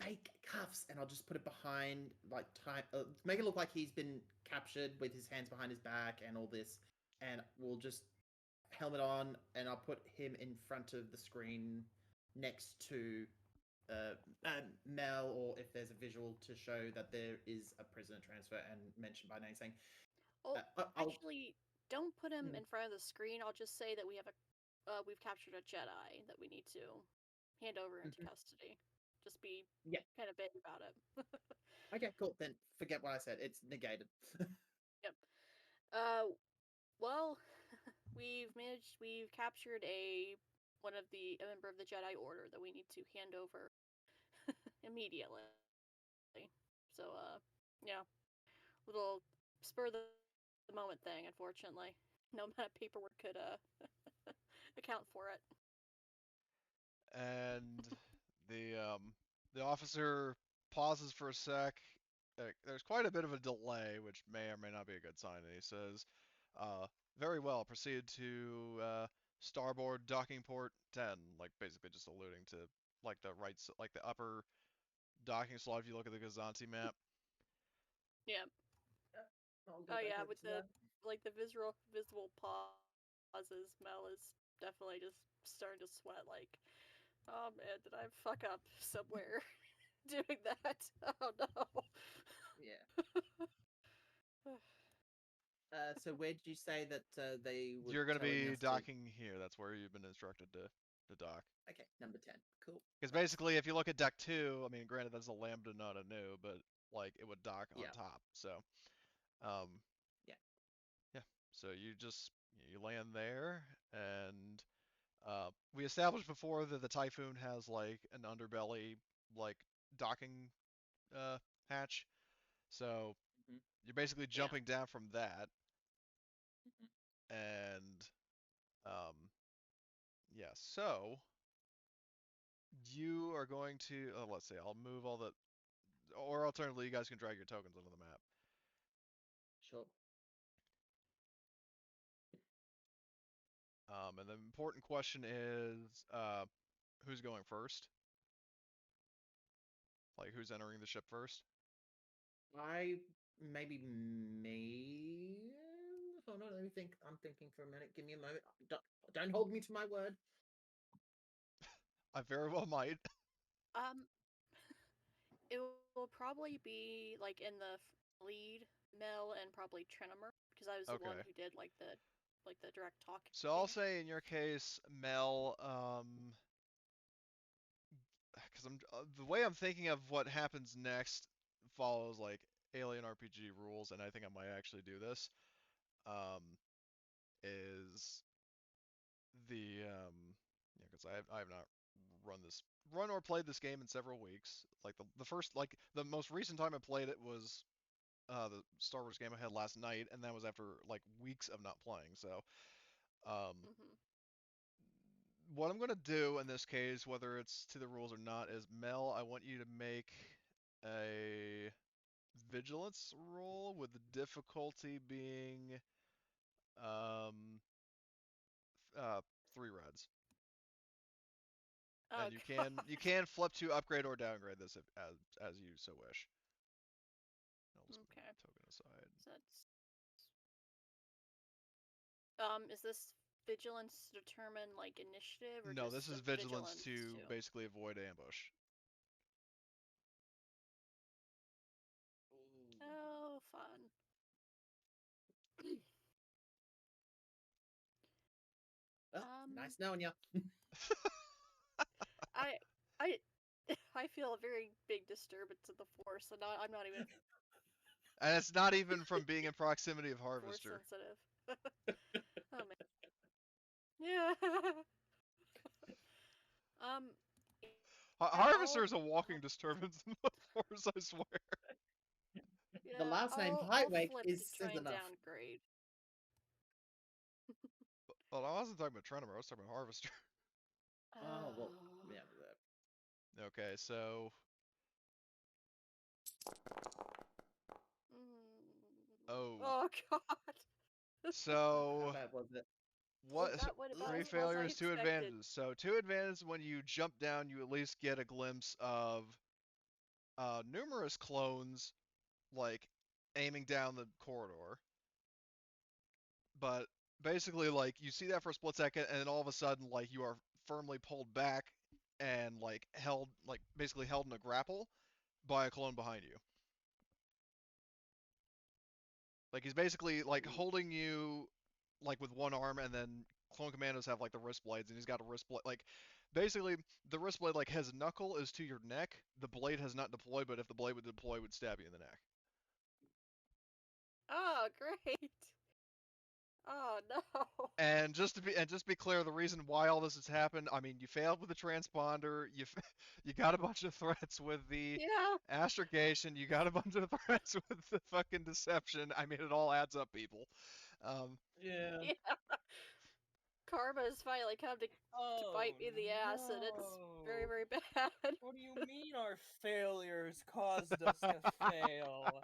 fake cuffs, and I'll just put it behind, like time, make it look like he's been captured with his hands behind his back and all this, and we'll just helmet on, and I'll put him in front of the screen next to Mel, or if there's a visual to show that there is a prisoner transfer and mentioned by name, saying, Oh, I'll, actually, don't put him Hmm. in front of the screen. I'll just say that we've captured a Jedi that we need to hand over into custody. Just be Yeah. kind of vague about it. Okay, cool. Then forget what I said. It's negated. Yep. Well, we've captured a member of the Jedi Order that we need to hand over immediately. So, yeah, little spur of the moment thing. Unfortunately, no amount of paperwork could account for it. And the officer pauses for a sec. There's quite a bit of a delay, which may or may not be a good sign. And he says, "Very well. Proceed to starboard docking port 10." Like basically just alluding to like like the upper docking slot. If you look at the Gazanti map. Yeah. I'll Oh go back yeah, over with to the that. the visible pauses, Mel is definitely just starting to sweat. Like, oh man, did I fuck up somewhere doing that? Oh no. Yeah. So where did you say that they were You're going to telling be us docking here. That's where you've been instructed to dock. Okay, number 10. Cool. Because basically, if you look at deck 2, I mean, granted that's a lambda, not a nu, but like it would dock on Yeah. top. So, um, Yeah. yeah. So you land there, and we established before that the Typhoon has like an underbelly, like docking hatch. So Mhm. you're basically Yeah. jumping down from that, Mhm. and um, yeah. So you are going to, let's see, I'll move all the, or alternatively, you guys can drag your tokens onto the map. Sure. And the important question is, who's going first? Like, who's entering the ship first? Maybe me. Hold on, let me think. I'm thinking for a minute. Give me a moment. Don't hold me to my word. I very well might. Um, it will probably be like in the lead, Mel, and probably Trinimer, because I was the one Okay. who did like the direct talking. So I'll say in your case, Mel, because the way I'm thinking of what happens next follows like Alien RPG rules, and I think I might actually do this. Is yeah, because I have not run or played this game in several weeks. Like the first, like the most recent time I played it was the Star Wars game I had last night, and that was after like weeks of not playing. So um, what I'm gonna do in this case, whether it's to the rules or not, is Mel, I want you to make a vigilance roll with the difficulty being um, 3 reds. Oh And you god. can flip to upgrade or downgrade this as you so wish. I'll just put Okay. a token aside. So that's is this vigilance determine like initiative or No, just this is a vigilance to too? basically avoid ambush. Oh, fun. Well, nice knowing you. I I I feel a very big disturbance of the force, and I'm not even And it's not even from being in proximity of force Harvester. sensitive. Oh man. Yeah. um. Harvester is a walking disturbance in the Force, I swear. The Yeah, last name I'll Hightwake flip is to says try and enough. downgrade. Well, I wasn't talking about Trenimer, I was talking about Harvester. Oh well, yeah. Okay, so oh, Oh god. so How bad was it? what? That would about 3 as well as I failures, 2 expected. advantages. So 2 advantages when you jump down, you at least get a glimpse of numerous clones like aiming down the corridor. But basically, like, you see that for a split second, and then all of a sudden, like, you are firmly pulled back and, like, held, like, basically held in a grapple by a clone behind you. Like, he's basically, like, holding you, like, with one arm, and then clone commandos have, like, the wrist blades, and he's got a wrist blade, like, basically, the wrist blade, like, his knuckle is to your neck, the blade has not deployed, but if the blade would deploy, it would stab you in the neck. Oh, great. Oh no. And just to be clear, the reason why all this has happened, I mean, you failed with the transponder, you got a bunch of threats with the Yeah. astrogation, you got a bunch of threats with the fucking deception. I mean, it all adds up, people. Yeah. Yeah. Karma has finally come to bite me in the ass, and it's very, very bad. What do you mean our failures caused us to fail?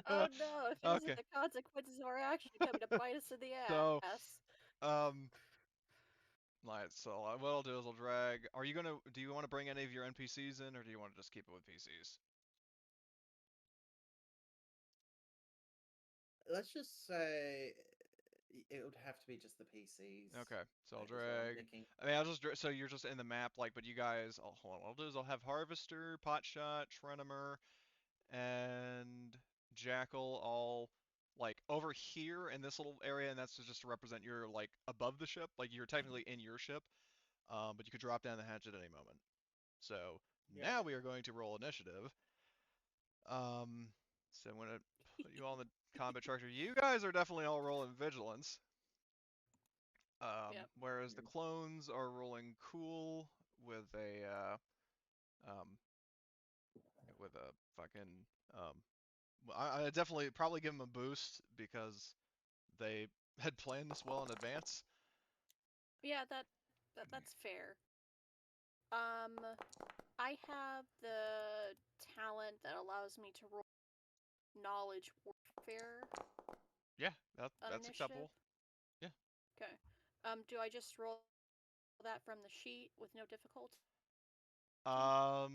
Oh no, these Okay. are the consequences of our action coming to bite us in the So, ass. Right, so what I'll do is I'll drag. Do you want to bring any of your NPCs in, or do you want to just keep it with PCs? Let's just say it would have to be just the PCs. Okay, so I'll is what I'm drag. thinking. I mean, so you're just in the map, like, but you guys, hold on, what I'll do is I'll have Harvester, Potshot, Trenimer, and Jackal all, like, over here in this little area, and that's just to represent you're, like, above the ship, like, you're technically in your ship, but you could drop down the hatch at any moment. So, now we are going to roll initiative. So I'm gonna put you all in the combat structure. You guys are definitely all rolling vigilance. Yep. Whereas the clones are rolling cool with a fucking I definitely probably give them a boost because they had planned this well in advance. Yeah, that's fair. I have the talent that allows me to roll knowledge warfare Yeah, on that's initiative. acceptable. Yeah. Okay. Do I just roll that from the sheet with no difficulty? Or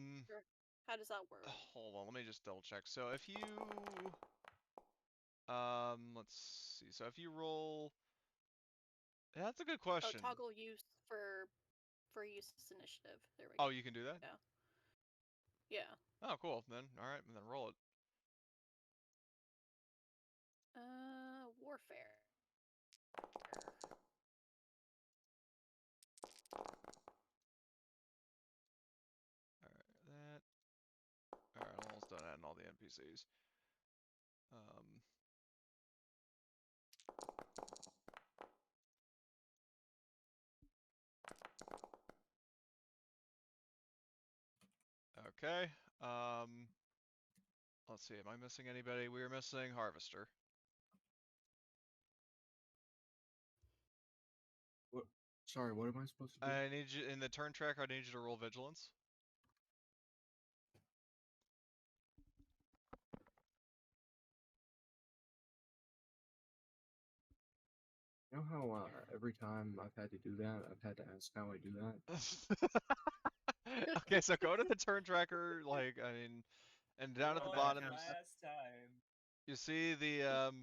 how does that work? Hold on, let me just double check. So if you let's see. So if you roll, yeah, that's a good Oh, question. toggle use for use this initiative. There we go. Oh, you can do that? Yeah. Yeah. Oh, cool. Then, all right, then roll it. Warfare. All right, that. All right, I'm almost done adding all the NPCs. Okay. Let's see. Am I missing anybody? We are missing Harvester. What? Sorry, what am I supposed to do? I need you in the turn tracker. I need you to roll vigilance. You know how every time I've had to do that, I've had to ask how I do that? Okay, so go to the turn tracker, like, I mean, and down at the bottom, Last time. you see the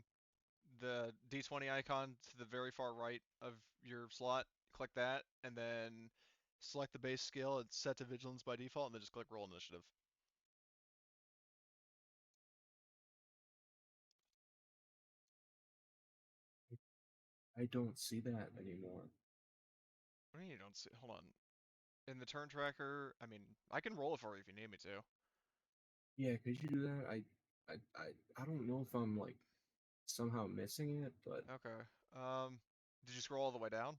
D20 icon to the very far right of your slot. Click that, and then select the base skill. It's set to vigilance by default, and then just click roll initiative. I don't see that anymore. What do you mean you don't see? Hold on. In the turn tracker, I mean, I can roll it for you if you need me to. Yeah, could you do that? I don't know if I'm like somehow missing it, but Okay. Did you scroll all the way down?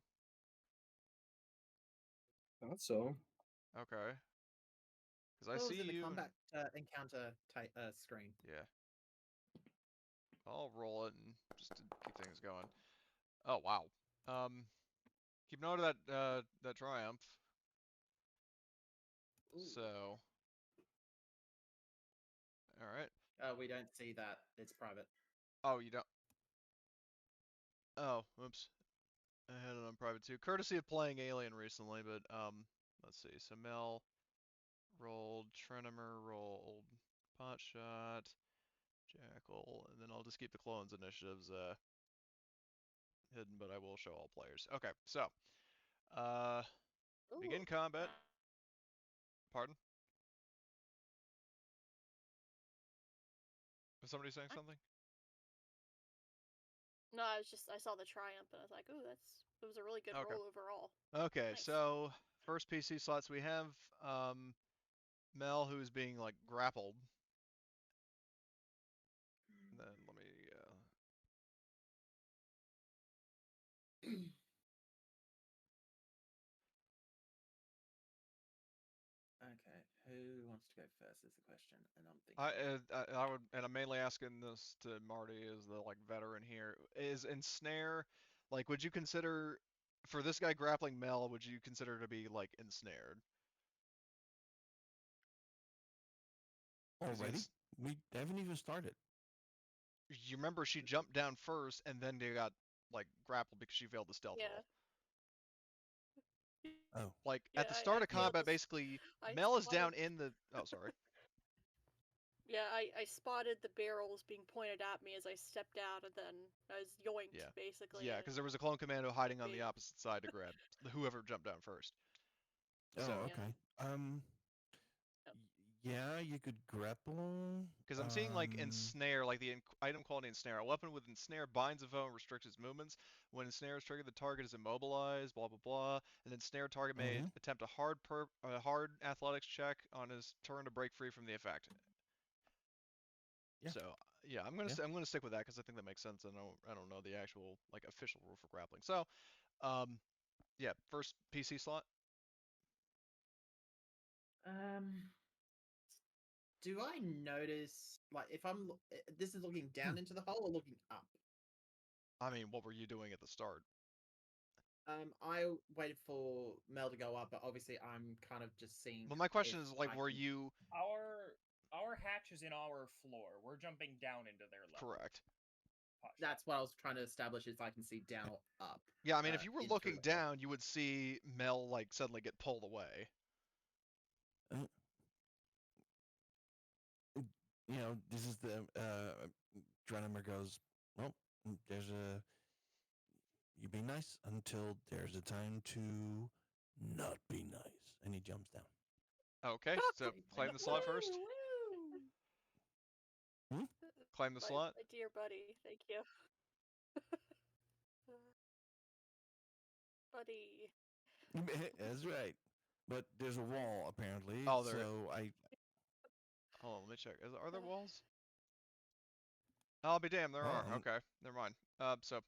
thought so. Okay. Because I What see was in the you. combat encounter screen? Yeah. I'll roll it and just to keep things going. Oh wow. Keep note of that triumph. Ooh. So. All right. We don't see that. It's private. Oh, you don't. Oh, oops. I had it on private too. Courtesy of playing Alien recently, but let's see. So Mel rolled, Trenimer rolled, Potshot, Jackal, and then I'll just keep the clones initiatives hidden, but I will show all players. Okay, so Ooh. begin combat. Pardon? Was somebody saying something? No, I saw the triumph and I was like, ooh, it was a really good Okay. roll overall. Okay, Nice. so first PC slots we have Mel, who is being like grappled. And then let me Okay, who wants to go first is the question, and I'm thinking. I would, and I'm mainly asking this to Marty, as the like veteran here. Is ensnare, like, would you consider, for this guy grappling Mel, would you consider to be like ensnared? Already? We haven't even started. You remember she jumped down first, and then they got like grappled because she failed the stealth Yeah. roll. Oh. Like Yeah, at the start of I failed combat, this- basically I Mel is spotted- down in the. Oh, sorry. Yeah, I spotted the barrels being pointed at me as I stepped out, and then I was yoinked, Yeah. basically. Yeah, because there was a clone commando hiding on the me. opposite side to grab whoever jumped down first. Oh, So, okay. Yep. Yeah, you could grapple. because I'm seeing like ensnare, like the item quality ensnare. A weapon with ensnare binds a foe and restricts its movements. When ensnare is triggered, the target is immobilized. Blah blah blah. An ensnare target may Mhm. attempt a hard athletics check on his turn to break free from the effect. Yeah. So yeah, I'm gonna Yeah. I'm gonna stick with that because I think that makes sense, and I don't know the actual like official rule for grappling. So, yeah, first PC slot. Do I notice, like, if this is looking down into the hole or looking up? I mean, what were you doing at the start? I waited for Mel to go up, but obviously I'm kind of just seeing. Well, my question if is like, I were can- you Our hatch is in our floor. We're jumping down into their level. correct? Posh. That's what I was trying to establish, if I can see down or up. Yeah, I mean, if you were in through looking the hole. down, you would see Mel like suddenly get pulled away. You know, this is the Drenimer goes, well, there's a you be nice until there's a time to not be nice. And he jumps down. Okay, so claim the slot first. Hmm? Claim the slot. My dear buddy, thank you. Buddy. That's right. But there's a wall apparently. Oh, there. So I Hold on, let me check. Are there walls? I'll be damned, there are. Okay, never mind. So,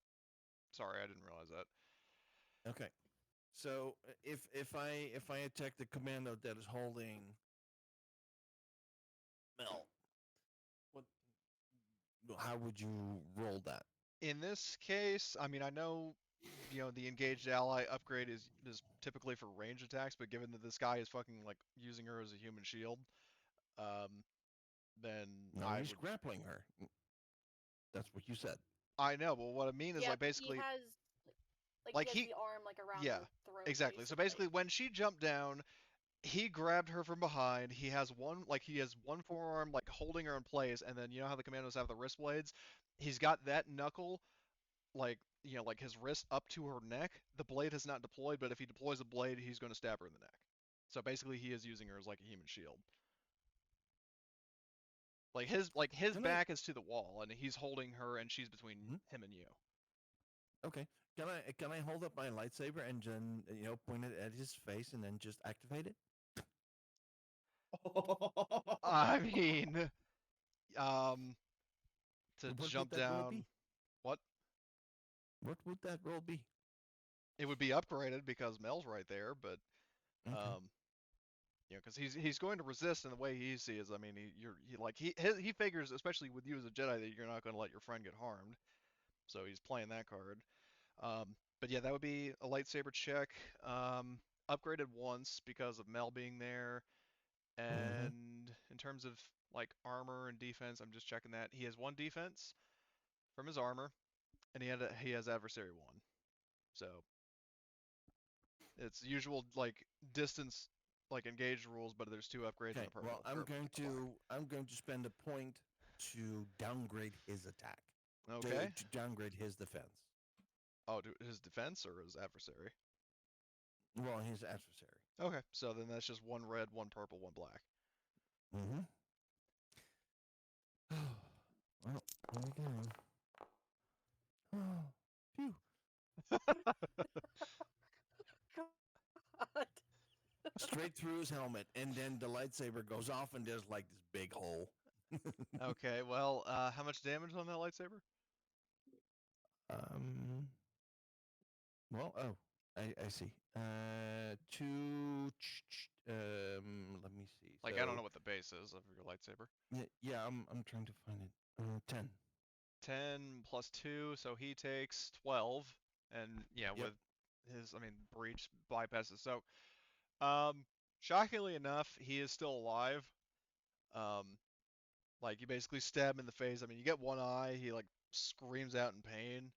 sorry, I didn't realize that. Okay. So if I attack the commando that is holding Mel, how would you roll that? In this case, I mean, I know, you know, the engaged ally upgrade is typically for range attacks, but given that this guy is fucking like using her as a human shield, then No, I he's would. grappling her. That's what you said. I know, but what I mean is Yeah, like but basically. he has Like he has the arm like around Yeah, her throat. exactly. So basically, when she jumped down, he grabbed her from behind. He has one forearm like holding her in place, and then you know how the commandos have the wrist blades. He's got that knuckle, like you know, like his wrist up to her neck. The blade has not deployed, but if he deploys the blade, he's going to stab her in the neck. So basically, he is using her as like a human shield. Like his back is to the wall, and he's holding her, and she's between him and you. Okay. Can I hold up my lightsaber and then point it at his face and then just activate it? I mean, to What jump would that roll down. be? What? What would that roll be? It would be upgraded because Mel's right there, but Okay. you know, because he's going to resist in the way he sees. I mean, he figures, especially with you as a Jedi, that you're not going to let your friend get harmed. So he's playing that card. But yeah, that would be a lightsaber check. Upgraded once because of Mel being there, and in terms of like armor and defense, I'm just checking that he has one defense from his armor, and he has adversary 1. So it's usual like distance like engaged rules, but there's 2 upgrades and Okay. a permanent. Well, I'm going to spend a point to downgrade his attack. Okay. To downgrade his defense. Oh, his defense or his adversary? Well, his adversary. Okay, so then that's just 1 red, 1 purple, 1 black. Mm-hmm. Well, here we go. Oh, phew. God. Straight through his helmet, and then the lightsaber goes off, and there's like this big hole. Okay, well, how much damage on that lightsaber? Um. Well, oh, I see. Let me see. Like, I don't know what the base is of your lightsaber. Yeah, I'm trying to find it. 10. 10 plus 2, so he takes 12. And yeah, Yep. with his, I mean, breach bypasses. So, shockingly enough, he is still alive. Like, you basically stab him in the face. I mean, you get one eye, he, like, screams out in pain.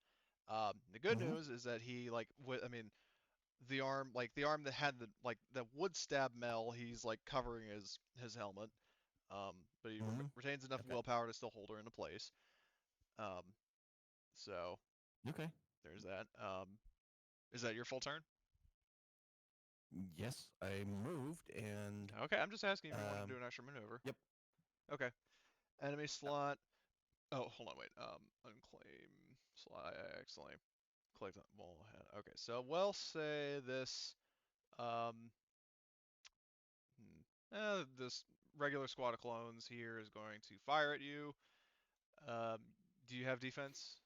The good Mhm. news is that he, like, I mean, the arm, like, the arm that had the, like, that would stab Mel, he's, like, covering his helmet. But he Mhm. retains enough Okay. willpower to still hold her into place. Um, so, Okay. there's that. Is that your full turn? Yes, I moved, and Okay, I'm just asking if you want to um. do an extra maneuver. Yep. Okay. Enemy slot. Oh, hold on, wait. Unclaim slot. Excellent. Click on wall head. Okay, so we'll say this. Um, this regular squad of clones here is going to fire at you. Um, do you have defense?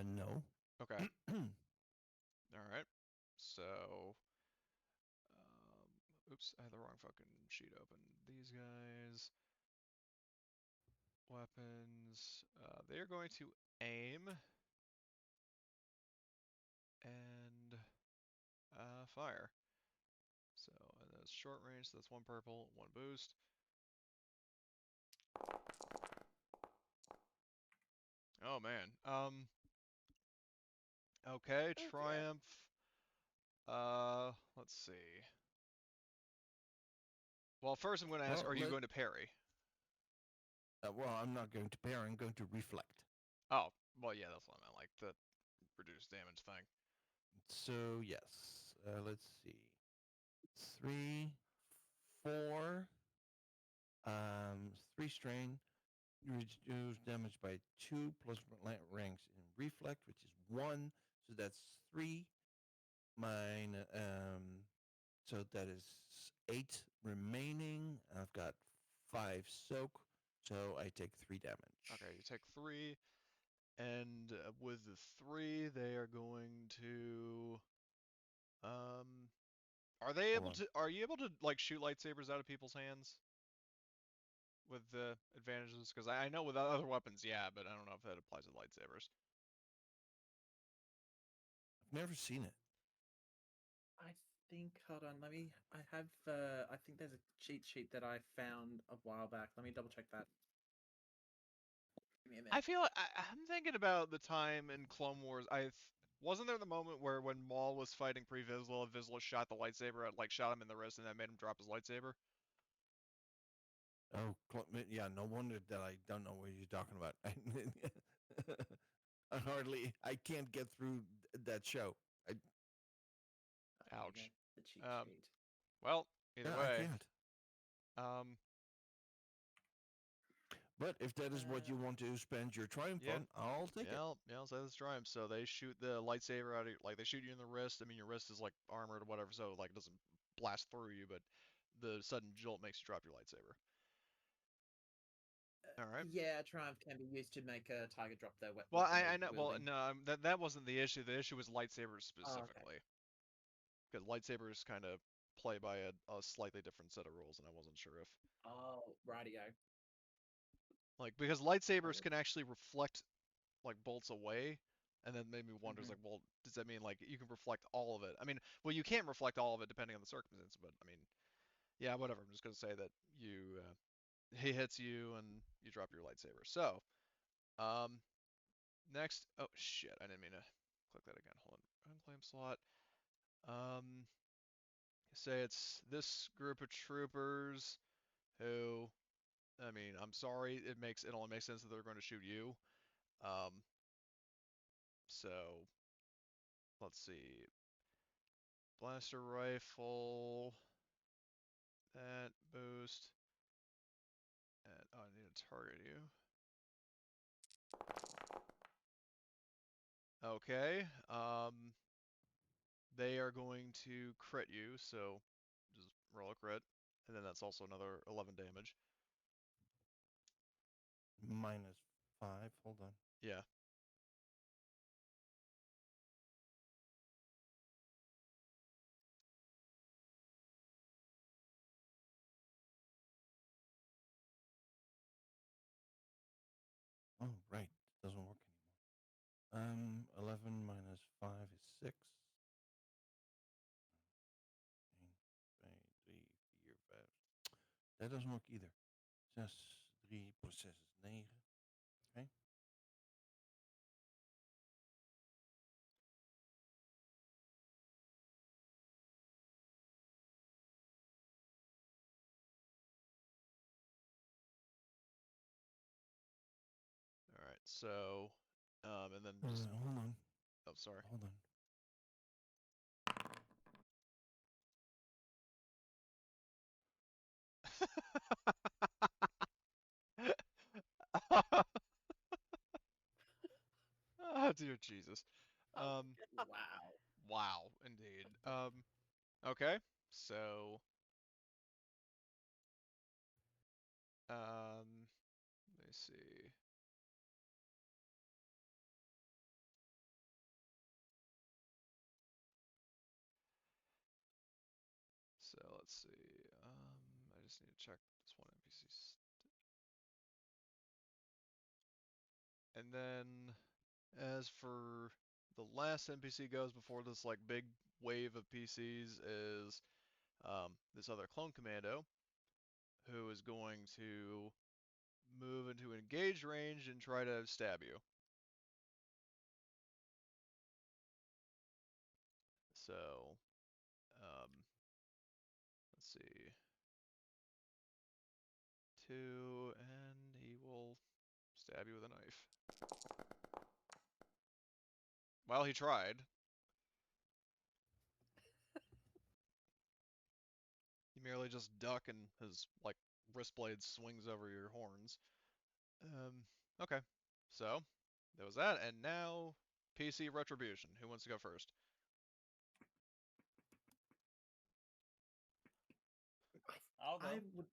No. Okay. All right. So, oops, I had the wrong fucking sheet open. These guys. Weapons. They are going to aim and fire. So, and that's short range, so that's 1 purple, 1 boost. Oh man. Okay, Okay. Triumph. Let's see. Well, first I'm going to ask, Well, are you going to parry? well, I'm not going to pair. I'm going to reflect. Oh, well, yeah, that's what I meant, like the reduced damage thing. So yes. Let's see. 3, 4. 3 strain. Reduce damage by 2 plus ranks in reflect, which is 1. So that's 3. Mine. So that is 8 remaining. I've got 5 soak, so I take 3 damage. Okay, you take 3, and with the 3, they are going to. Are they Hold able on. to? Are you able to like shoot lightsabers out of people's hands with the advantages? Because I know with other weapons, yeah, but I don't know if that applies to lightsabers. I've never seen it. I think. Hold on. Let me. I have. I think there's a cheat sheet that I found a while back. Let me double check that. Give me a I minute. feel I'm thinking about the time in Clone Wars. Wasn't there the moment where when Maul was fighting Pre-Vizsla, Vizsla shot the lightsaber, like shot him in the wrist, and that made him drop his lightsaber? Oh, yeah. No wonder that I don't know what you're talking about. I can't get through that show. There you go. Ouch. The cheat Um, sheet. well, either Yeah, I way, can't. um, But if that is what you want to spend your triumph yeah, on, I'll take it. yeah, so let's try him. So they shoot the lightsaber out of, like they shoot you in the wrist. I mean, your wrist is like armored or whatever, so like it doesn't blast through you, but the sudden jolt makes you drop your lightsaber. All right. Yeah, Triumph can be used to make a target drop their Well, weapon I they're know. Well, wielding. no, that wasn't the issue. The issue was lightsabers Oh, okay. specifically, because lightsabers kind of play by a slightly different set of rules, and I wasn't sure if Oh, rightio. like because lightsabers can actually reflect like bolts away, and then made me wonder, Mhm. like, well, does that mean like you can reflect all of it? I mean, well, you can't reflect all of it depending on the circumstance, but I mean, yeah, whatever. I'm just gonna say that he hits you and you drop your lightsaber. So, um, next. Oh shit, I didn't mean to click that again. Hold on, unclaim slot. Um, say it's this group of troopers who, I mean, I'm sorry, it only makes sense that they're going to shoot you. Um, So let's see. Blaster rifle. That boost. And I need to target you. Okay. They are going to crit you, so just roll a crit. And then that's also another 11 damage. -5. Hold on. Yeah. Oh, right. Doesn't work anymore. 11 minus 5 is 6. 1, 2, 3, 4, 5. That doesn't work either. 6, 3 plus 6 is 9. Okay. All right. So, and then just. Hold on. Oh, sorry. Hold on. Oh, dear Jesus. Oh, Wow. Wow, indeed. Okay. So, let me see. So let's see. I just need to check this one NPC. And then, as for the last NPC goes before this like big wave of PCs is this other clone commando who is going to move into engage range and try to stab you. So, let's see. 2, and he will stab you with a knife. Well, he tried. You merely just duck and his like wrist blade swings over your horns. Okay. So, there was that, and now PC Retribution. Who wants to go first? I'll go. I would.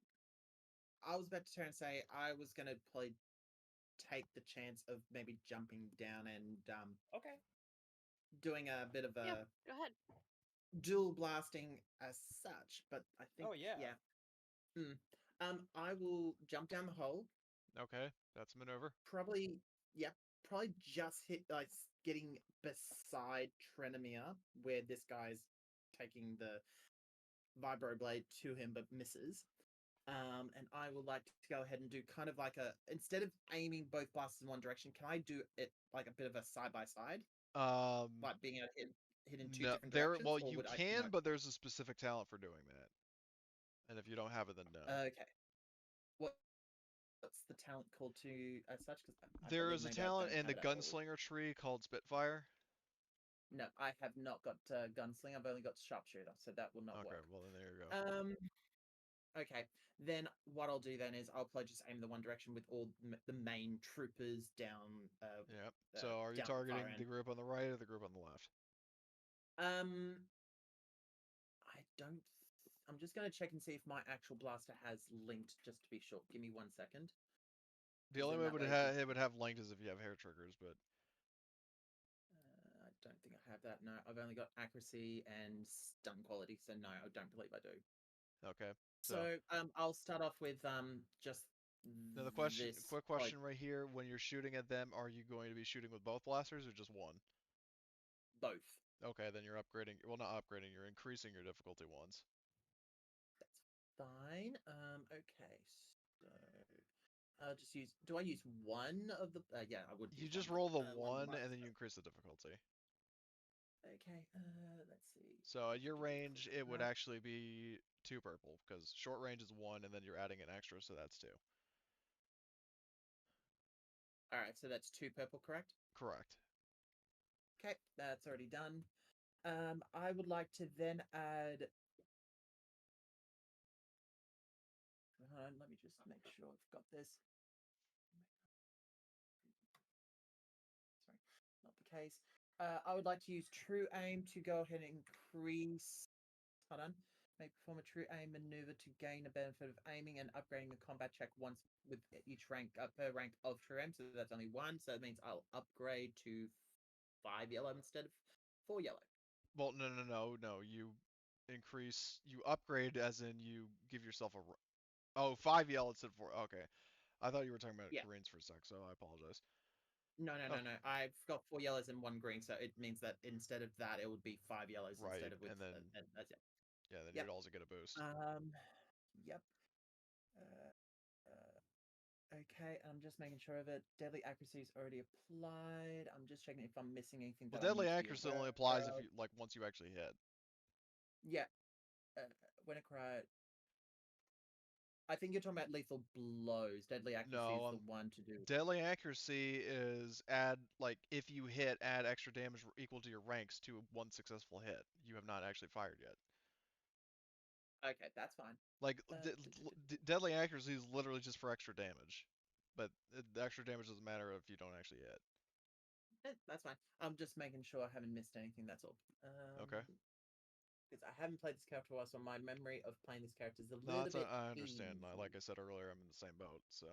I was about to turn and say I was gonna play take the chance of maybe jumping down and Okay. doing a bit of yeah, a go ahead. dual blasting as such, but I think Oh, yeah. I will jump down the hole. Okay, that's a maneuver. Probably probably just hit like getting beside Trenemir where this guy's taking the vibro blade to him but misses. And I would like to go ahead and do kind of like a instead of aiming both blasters in one direction, can I do it like a bit of a side by side, like being able to hit in two No, different directions? well, Or you would I can, no? but there's a specific talent for doing that. And if you don't have it, then no. Okay. What's the talent called to as such? Because I There believe is a maybe I talent don't in have the it at all. gunslinger tree called Spitfire. No, I have not got gunslinger. I've only got sharpshooter, so that will not Okay, work. well then there you go. Okay. Then what I'll do then is I'll probably just aim the one direction with all the main troopers down. Yeah. So are you down the far targeting the end. group on the right or the group on the left? I don't. I'm just going to check and see if my actual blaster has linked, just to be sure. Give me 1 second. The only way it would have linked is if you have hair triggers, but I don't think I have that. No, I've only got accuracy and stun quality, so no, I don't believe I do. okay. So I'll start off with just Now the this. quick question right here: when you're shooting at them, are you going to be shooting with both blasters or just one? Both. Okay, then you're upgrading. Well, not upgrading. You're increasing your difficulty once. That's fine. Okay, so I'll just use. Do I use one of the? Yeah, I would. You Use just one. roll the One one, of and then you my- increase the difficulty. Okay. Let's see. So at your range, it would Uh, actually be 2 purple because short range is 1, and then you're adding an extra, so that's 2. All right, so that's 2 purple, correct? Correct. Okay, that's already done. I would like to then add. Hold on, let me just make sure I've got this. Sorry, not the case. I would like to use True Aim to go ahead and increase. Hold on. May perform a True Aim maneuver to gain a benefit of aiming and upgrading the combat check once with each rank per rank of True Aim. So that's only one. So that means I'll upgrade to 5 yellow instead of 4 yellow. Well, no. You upgrade as in you give yourself a. Oh, 5 yellow instead of 4. Okay. I thought you were talking about Yeah. greens for a sec, so I apologize. No. Okay. I've got 4 yellows and 1 green, so it means that instead of that, it would be 5 yellows Right, instead of with. and then That's it. yeah, then Yep. you'd also get a boost. Yep. Okay, I'm just making sure that deadly accuracy is already applied. I'm just checking if I'm missing anything. Well, That deadly I need to be accuracy aware only applies if of. you once you actually hit. Yeah. When it cried. I think you're talking about lethal blows. Deadly accuracy No, is the one to do. deadly accuracy is if you hit, add extra damage equal to your ranks to 1 successful hit. You have not actually fired yet. Okay, that's fine. Deadly accuracy is literally just for extra damage, but the extra damage doesn't matter if you don't actually hit. That's fine. I'm just making sure I haven't missed anything. That's all. Okay. Because I haven't played this character once, so my memory of playing this character is a No, little bit. I understand. hazy. Like I said earlier, I'm in the same boat, so.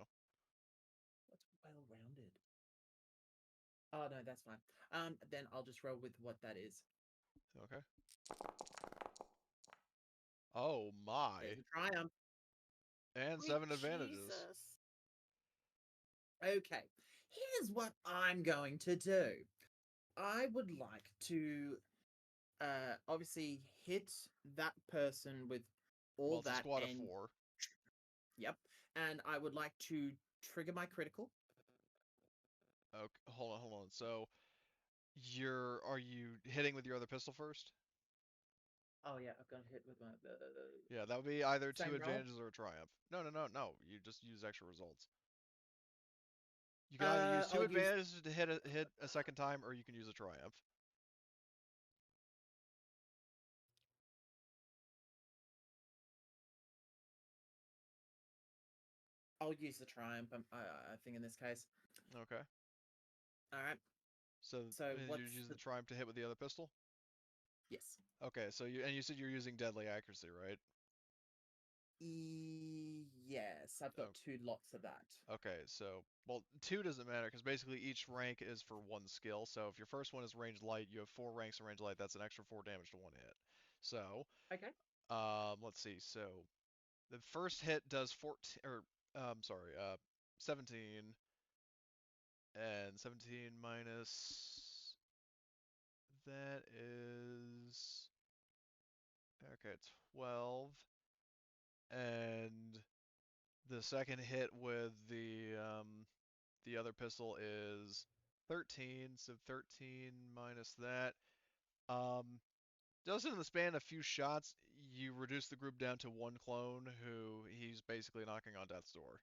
What's well-rounded? Oh no, that's fine. Then I'll just roll with what that is. Okay. Oh my. There's a triumph. And Sweet 7 advantages. Jesus. Okay, here's what I'm going to do. I would like to obviously hit that person with all Well, it's that a squad of and 4. yep. And I would like to trigger my critical. Okay, hold on. So, are you hitting with your other pistol first? Oh yeah, I've got hit with my Yeah, that would be either 2 same roll. advantages or a triumph. No. You just use extra results. You can either use 2 I'll advantages to hit a second time, or you can use a triumph. I'll use the triumph. I think in this case. Okay. All right. So what's you use the triumph to hit with the other pistol? Yes. Okay, so you said you're using deadly accuracy, right? Yes, I've got Oh. 2 lots of that. Okay, so well, 2 doesn't matter because basically each rank is for 1 skill. So if your first one is range light, you have 4 ranks of range light. That's an extra 4 damage to 1 hit. So Okay. let's see. So the first hit does 14, or 17, and 17 minus that is okay, 12, and the second hit with the other pistol is 13, so 13 minus that. Just in the span of a few shots, you reduce the group down to 1 clone who he's basically knocking on death's door.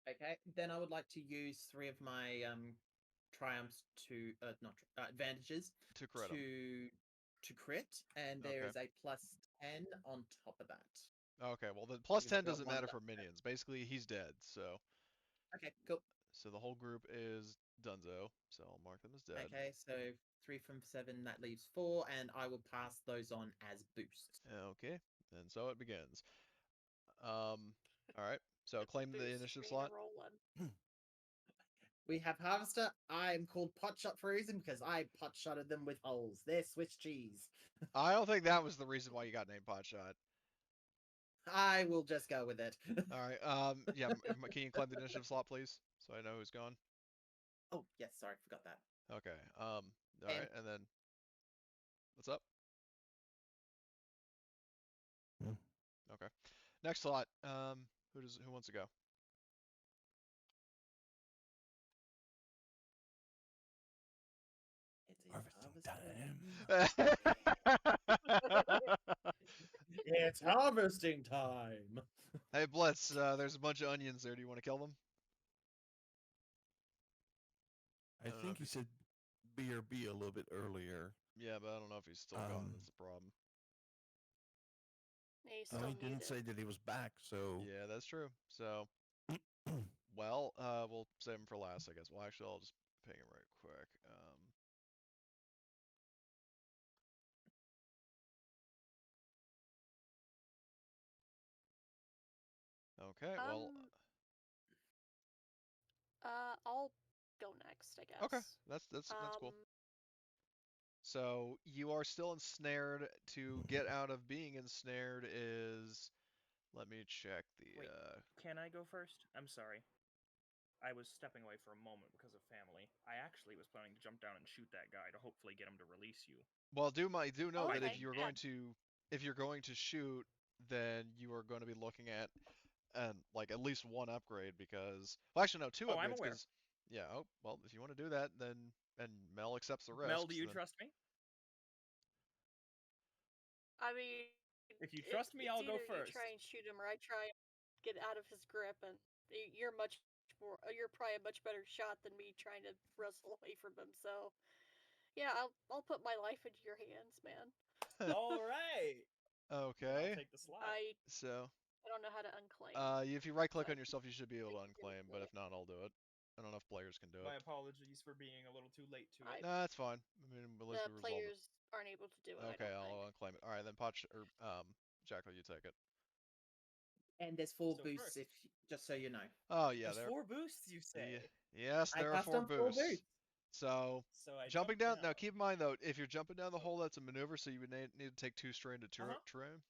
Okay. Then I would like to use 3 of my triumphs to not advantages To crit him. to crit, and there Okay. is a plus 10 on top of that. Okay, well the plus Because 10 I've got doesn't 1 matter left. for minions. Basically, he's dead, so. Okay, cool. So the whole group is Dunzo, so I'll mark them as dead. Okay, so 3 from 7, that leaves 4, and I will pass those on as boosts. Okay, and so it begins. All right, so claim the Boost initiative me slot. to roll one. We have Harvester. I am called Potshot for a reason because I pot-shotted them with holes. They're Swiss cheese. I don't think that was the reason why you got named Potshot. I will just go with it. All right, yeah, can you claim the initiative slot, please, so I know who's gone? Oh, yes, sorry, forgot that. Okay, all right, and then what's up? Okay, next slot. Who wants to go? Harvesting time. It's harvesting time. Hey Blitz, there's a bunch of onions there. Do you want to kill them? I think he said BRB a little bit earlier. Yeah, but I don't know if he's still gone. That's the problem. Yeah, he's Oh, still he didn't muted. say that he was back, so. Yeah, that's true. So, well, we'll save him for last, I guess. Well, actually, I'll just ping him right quick. Okay, well. I'll go next, I guess. Okay, that's cool. So you are still ensnared. To get out of being ensnared is, let me check the. Wait, can I go first? I'm sorry. I was stepping away for a moment because of family. I actually was planning to jump down and shoot that guy to hopefully get him to release you. Well, do know that Okay, if you're going to shoot, then you are going to be looking at like at least one upgrade because, well, actually no, two Oh, I'm upgrades aware. because, yeah. Oh, well, if you want to do that, then and Mel accepts the risks. Mel, do you then... trust me? I mean, if you trust me, I'll go first. You try and shoot him, or I try and get out of his grip, and you're probably a much better shot than me trying to wrestle away from him. So, yeah, I'll put my life into your hands, man. All right. Okay. I'll take the slot. I don't know how to unclaim. If you right click on yourself, you should be able to unclaim, but if not, I'll do it. I don't know if players can do it. My apologies for being a little too late to it. No, that's fine. I mean, at least we resolved it. Players aren't able to do it. Okay, I'll unclaim it. All right, then Jackal, you take it. And there's 4 boosts, just so you know. Oh yeah, there's 4 boosts. You say? Yes, there are 4 boosts. So I jumping down. Now, keep in mind though, if you're jumping down the hole, that's a maneuver, so you would need to take 2 strain to terrain.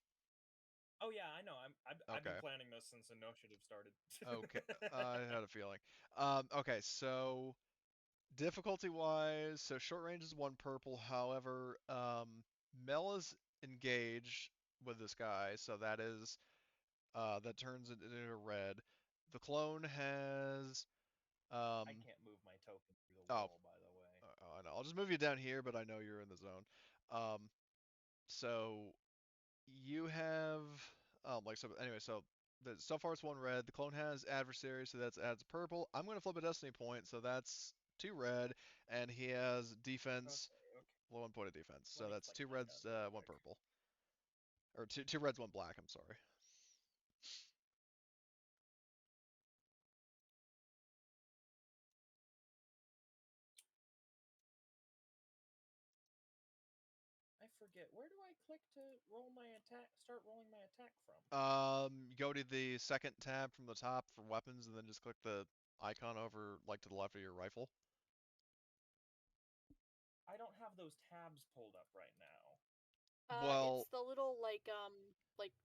Oh yeah, I know. I've been planning this since initiative started. Okay, I had a feeling. Okay, so difficulty-wise, so short range is 1 purple. However, Mel is engaged with this guy, so that is that turns it into a red. The clone has. I can't move my token through the wall, by the way. I know. I'll just move you down here, but I know you're in the zone. So you have so far it's 1 red. The clone has adversary, so that adds purple. I'm gonna flip a destiny point, so that's 2 red, and he has defense. Okay. 1 point of defense, so that's 2 reds, 1 purple, or 2 reds, 1 black. I'm sorry. I forget. Where do I click to roll my attack? Start rolling my attack from? Go to the 2nd tab from the top for weapons, and then just click the icon over, like, to the left of your rifle. I don't have those tabs pulled up right now. It's the little like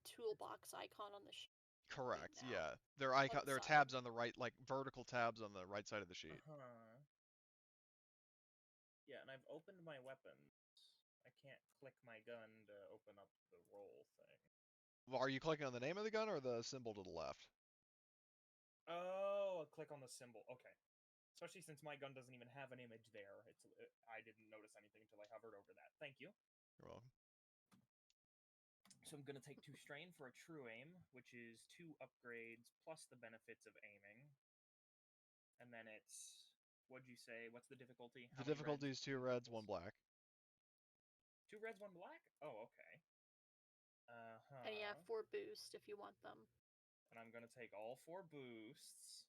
toolbox icon on the sheet. Correct. Yeah, there are tabs on the right, like vertical tabs on the right side of the sheet. Yeah, and I've opened my weapons. I can't click my gun to open up the roll thing. Well, are you clicking on the name of the gun or the symbol to the left? Oh, click on the symbol. Okay. Especially since my gun doesn't even have an image there. I didn't notice anything until I hovered over that. Thank you. You're welcome. So I'm going to take 2 strain for a true aim, which is 2 upgrades plus the benefits of aiming. And then it's, what'd you say? What's the difficulty? The difficulty is 2 reds, 1 black. 2 reds, 1 black? Oh, okay. And you have 4 boosts if you want them. And I'm going to take all 4 boosts.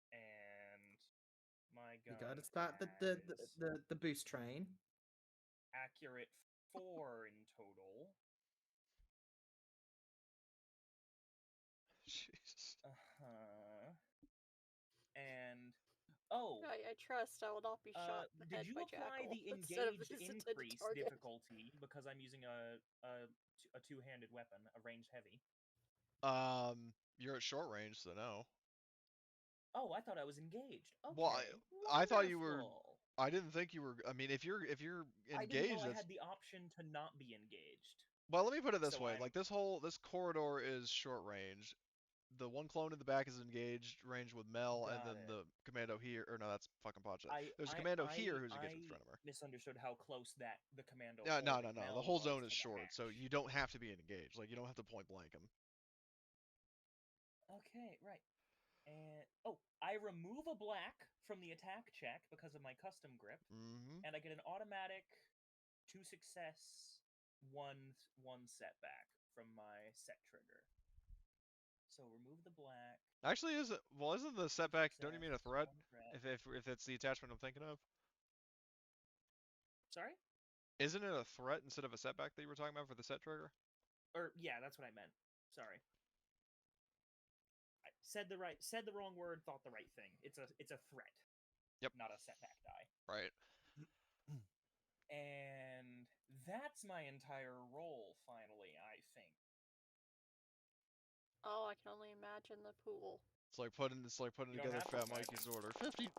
And my gun. You gotta start the boost train. Accurate 4 in total. Jesus. And I trust I will not be shot in the head by Jackal. Did you apply the engaged increase difficulty because I'm using a 2-handed weapon, a ranged heavy? You're at short range, so no. Oh, I thought I was engaged. Okay. Well, I thought you were. I didn't think you were. I mean, if you're engaged, I didn't know I had the option to not be engaged. Well, let me put it this way: like this corridor is short range. The 1 clone in the back is engaged range with Mel, and then the commando here. Or no, that's fucking Pacha. There's a commando here who's engaged with Frenimer. Misunderstood how close the commando. No. The whole zone is short, so you don't have to be engaged. Like you don't have to point blank him. Okay, right. And oh, I remove a black from the attack check because of my custom grip, Mm-hmm. and I get an automatic 2 success, one setback from my set trigger. So remove the black. Actually, isn't the setback? Don't you mean a Success, threat? one threat. If it's the attachment I'm thinking of, Sorry? isn't it a threat instead of a setback that you were talking about for the set trigger? Or yeah, that's what I meant. Sorry. I said the wrong word, thought the right thing. It's a threat. Yep. Not a setback die. Right. And that's my entire roll, finally, I think. Oh, I can only imagine the pool. It's like putting You don't together have to Fat imagine. Mikey's order.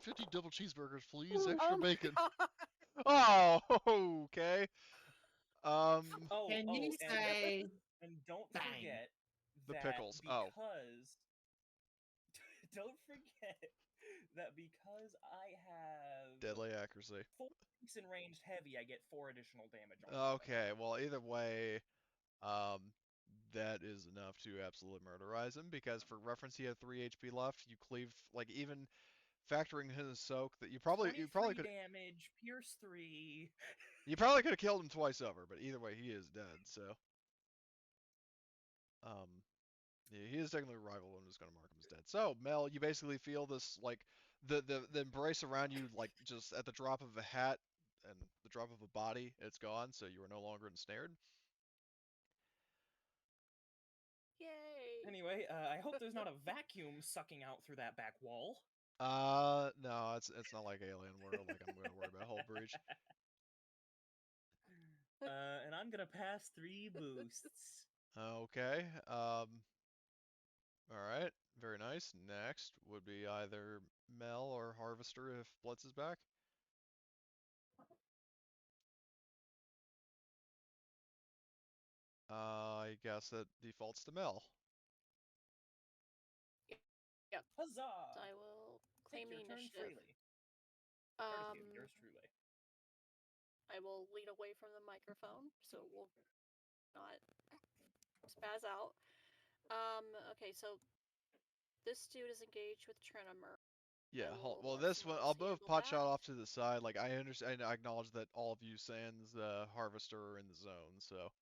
50 double cheeseburgers, please. Extra Oh my bacon. God. Oh, okay. Oh, Can you and say and don't bang? forget The that pickles. Oh. because don't forget that because I have Deadly accuracy. 4 weeks in ranged heavy, I get 4 additional damage on top of Okay, that. well, either way, that is enough to absolutely murderize him, because for reference, he had 3 HP left. You cleave, like, even factoring his soak, that you probably 23 could damage, pierce 3. have killed him twice over, but either way, he is dead. So, yeah, he is technically a rival. I'm just gonna mark him as dead. So, Mel, you basically feel this, like, the embrace around you, like, just at the drop of a hat and the drop of a body, it's gone. So you are no longer ensnared. Yay. Anyway, I hope there's not a vacuum sucking out through that back wall. No, it's not like Alien World. Like, I'm gonna worry about hull breach. And I'm gonna pass 3 boosts. Okay. All right. Very nice. Next would be either Mel or Harvester if Blitz is back. I guess that defaults to Mel. Yep. Huzzah! I will Take claim your turn initiative. freely. Courtesy of yours truly. I will lean away from the microphone, so we'll not spaz out. Okay, so this dude is engaged with Trinimer. Yeah. will Well, let this someone one, else I'll move handle Potshot that. off to the side. Like, I understand, I acknowledge that all of you sans Harvester are in the zone. So,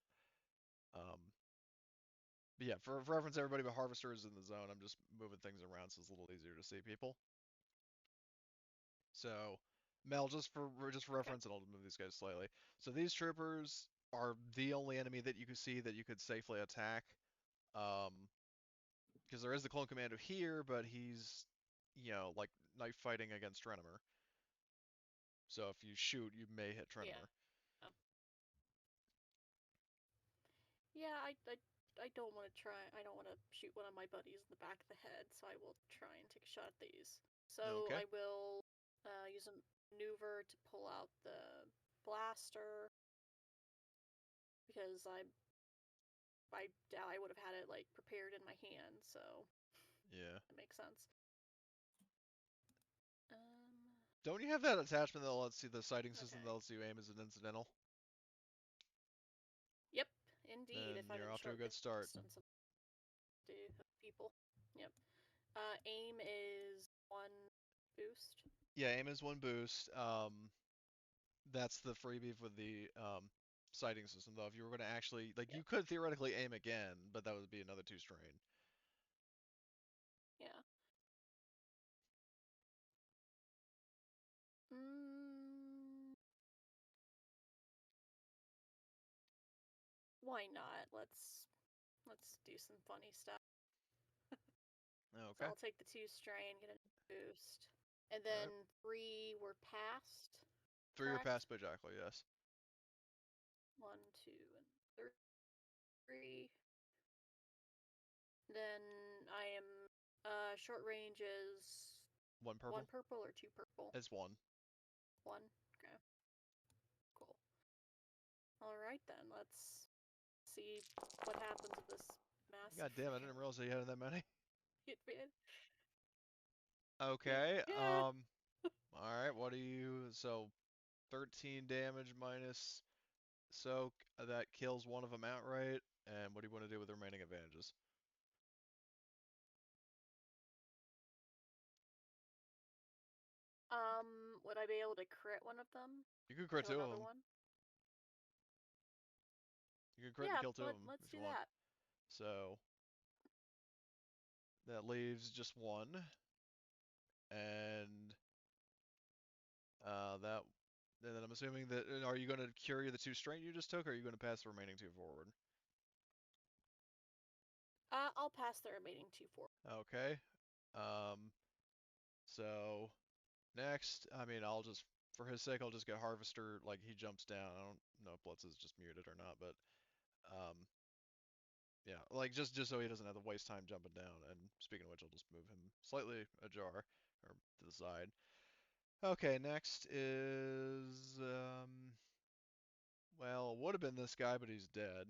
but yeah, for reference, everybody but Harvester is in the zone. I'm just moving things around so it's a little easier to see people. So, Mel, just for reference, and I'll move these guys slightly. So these troopers are the only enemy that you can see that you could safely attack. Because there is the clone commando here, but he's, like, knife fighting against Trenimer. So if you shoot, you may hit Trenimer. Yeah, I don't want to try. I don't want to shoot one of my buddies in the back of the head, so I will try and take a shot at these. So Okay. I will use a maneuver to pull out the blaster because I doubt I would have had it like prepared in my hand, so Yeah. that makes sense. Don't you have that attachment that lets you, the sighting system Okay. that lets you aim as an incidental? Yep, indeed. Then If I'm you're in off to a short good start. distance of people. Yep. Aim is 1 boost. Yeah, aim is 1 boost. That's the freebie for the sighting system, though. If you were going to actually, like, you could theoretically aim again, but that would be another 2 strain. Yeah. Why not? Let's do some funny stuff. Okay. So I'll take the 2 strain, get a boost, and then 3 were passed. 3 were correct? passed by Jackal, yes. 1, 2, and 3. Then I am short range is 1 purple. 1 purple or 2 purple? It's 1. 1. Okay. Cool. All right then. Let's see what happens with this massive. God damn, I didn't realize you had that many. Hit man. Okay. Yeah. All right. What do you? So, 13 damage minus soak. That kills one of them outright. And what do you want to do with the remaining advantages? Would I be able to crit one of them? You could crit Kill two of another them. one? You could crit Yeah, and kill two of them let's if do you want. that. So that leaves just one, and that. And then I'm assuming that are you going to cure the 2 strain you just took, or are you going to pass the remaining 2 forward? I'll pass the remaining 2 forward. Okay. So next, I mean, I'll just, for his sake, I'll just get Harvester, like, he jumps down. I don't know if Blitz is just muted or not, but, yeah, like, just so he doesn't have to waste time jumping down. And speaking of which, I'll just move him slightly ajar, or to the side. Okay, next is, well, it would have been this guy, but he's dead.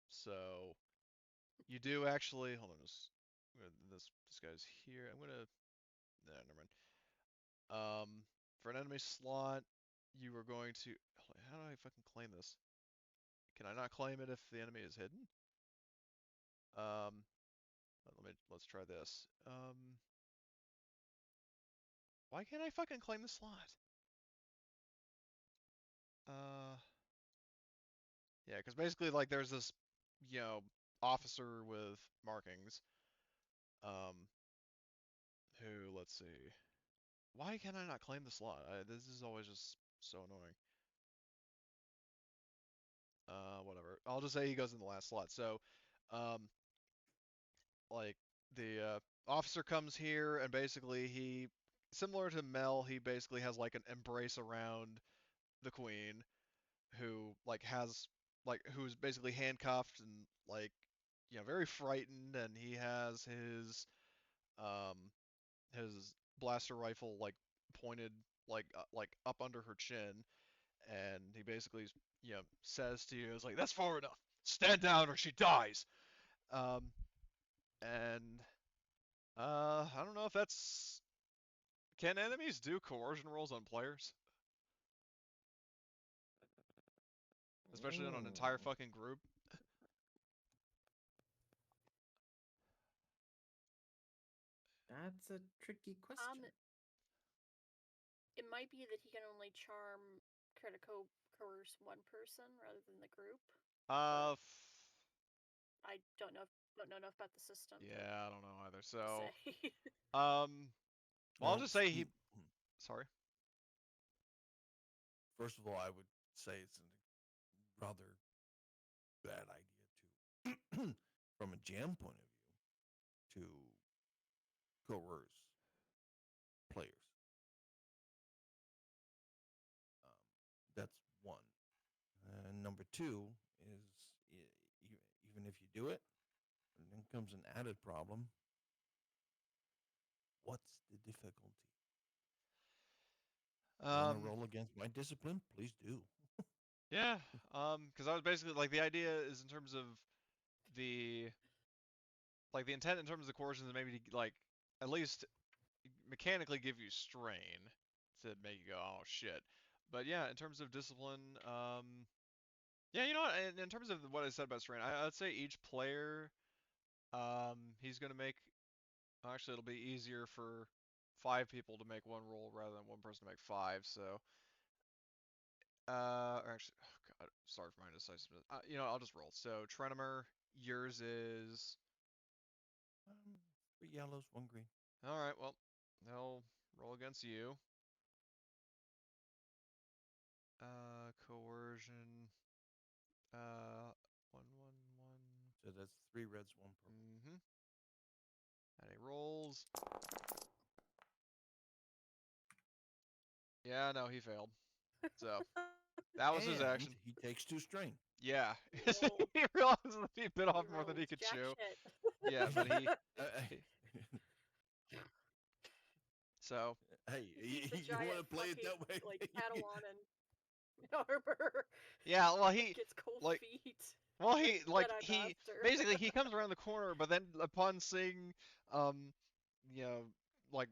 So you do actually, hold on, this guy's here. I'm gonna, nah, never mind. For an enemy slot, you are going to, how do I fucking claim this? Can I not claim it if the enemy is hidden? Let's try this. Why can't I fucking claim the slot? Yeah, because basically, like, there's this, officer with markings, who, let's see. Why can I not claim the slot? This is always just so annoying. Whatever. I'll just say he goes in the last slot. So, like, the officer comes here, and basically he, similar to Mel, he basically has like an embrace around the queen, who like has like who's basically handcuffed and like very frightened, and he has his blaster rifle like pointed like up under her chin, and he basically says to you, "It's like, that's far enough. Stand down or she dies." And I don't know if that's, can enemies do coercion rolls on players, especially on an entire fucking group? That's a tricky question. It might be that he can only charm, critical coerce one person rather than the group. I don't know enough about the system. Yeah, I don't know either. So, Say. well, I'll just say he. Sorry. First of all, I would say it's a rather bad idea to, from a jam point of view, to coerce players. That's one. Number two is even if you do it, then comes an added problem. What's the difficulty? Want to roll against my discipline? Please do. Yeah, because I was basically like, the idea is in terms of the intent in terms of the coercions is maybe to like at least mechanically give you strain to make you go, oh shit. But yeah, in terms of discipline, yeah, you know what? In terms of what I said about strain, I'd say each player, he's gonna make. Actually, it'll be easier for 5 people to make one roll rather than one person to make 5. So, or actually, oh god, sorry for my indecisiveness. I'll just roll. So, Trenimer, yours is 3 yellows, 1 green. all right. Well, they'll roll against you. Coercion. 1, 1, 1. So that's 3 reds, 1 purple. Mm-hmm. And he rolls. Yeah, no, he failed. So that was his And action. he takes 2 strain. Yeah, Whoa. he realized that he bit off more than he rolled could jack chew. shit. Yeah, but he. So. Hey, He's the you want to giant play it that fucking, way? like Padawan and Arbor. Yeah, well, he gets cold like. feet. Well, he like Jedi he Master. basically he comes around the corner, but then upon seeing, you know, like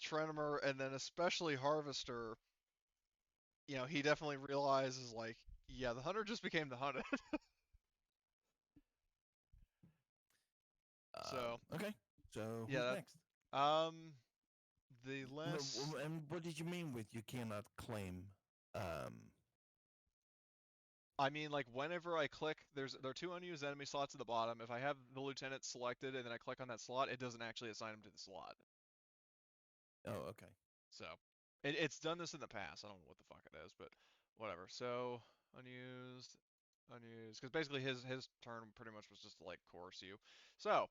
Trenimer and then especially Harvester, he definitely realizes like, yeah, the hunter just became the hunted. So okay. So yeah, who's next? um, The No, last. and what did you mean with you cannot claim? I mean, like whenever I click, there are 2 unused enemy slots at the bottom. If I have the lieutenant selected and then I click on that slot, it doesn't actually assign him to the slot. Oh, okay. So it's done this in the past. I don't know what the fuck it is, but whatever. So unused, because basically his turn pretty much was just to like coerce you. So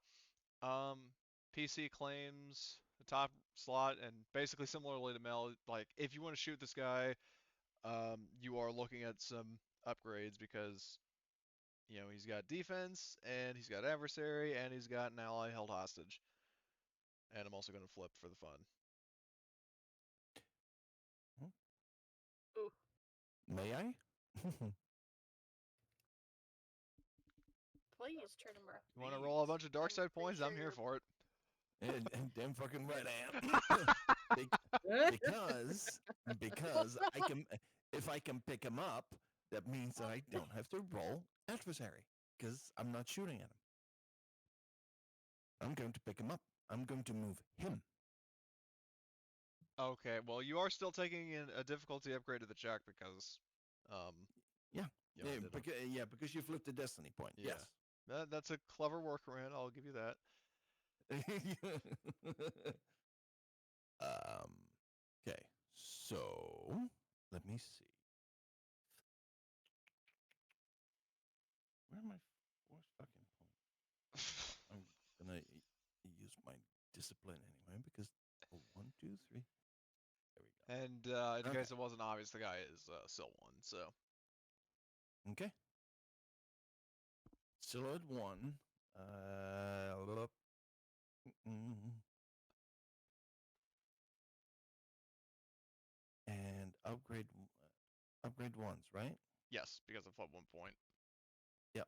PC claims the top slot, and basically similarly to Mel, like if you want to shoot this guy, you are looking at some upgrades because he's got defense and he's got adversary and he's got an ally held hostage. And I'm also going to flip for the fun. Ooh. May I? Please, Trinimur. You want to roll a bunch of dark I'm side pretty points? sure I'm here you're- for it. And damn fucking right I am. because I can, if I can pick him up, that means that I don't have to roll adversary because I'm not shooting at him. I'm going to pick him up. I'm going to move him. Okay, well, you are still taking in a difficulty upgrade to the check because, Yeah. I did a- Because you flipped the destiny point. Yeah. Yes. That's a clever workaround. I'll give you that. Okay. So let me see. Where are my 4 fucking points? I'm gonna use my discipline anyway because 1, 2, 3. There we go. And in Okay. case it wasn't obvious, the guy is still 1. So Okay. Silhouette 1. And upgrade ones, right? yes, because of flip 1 point. Yep.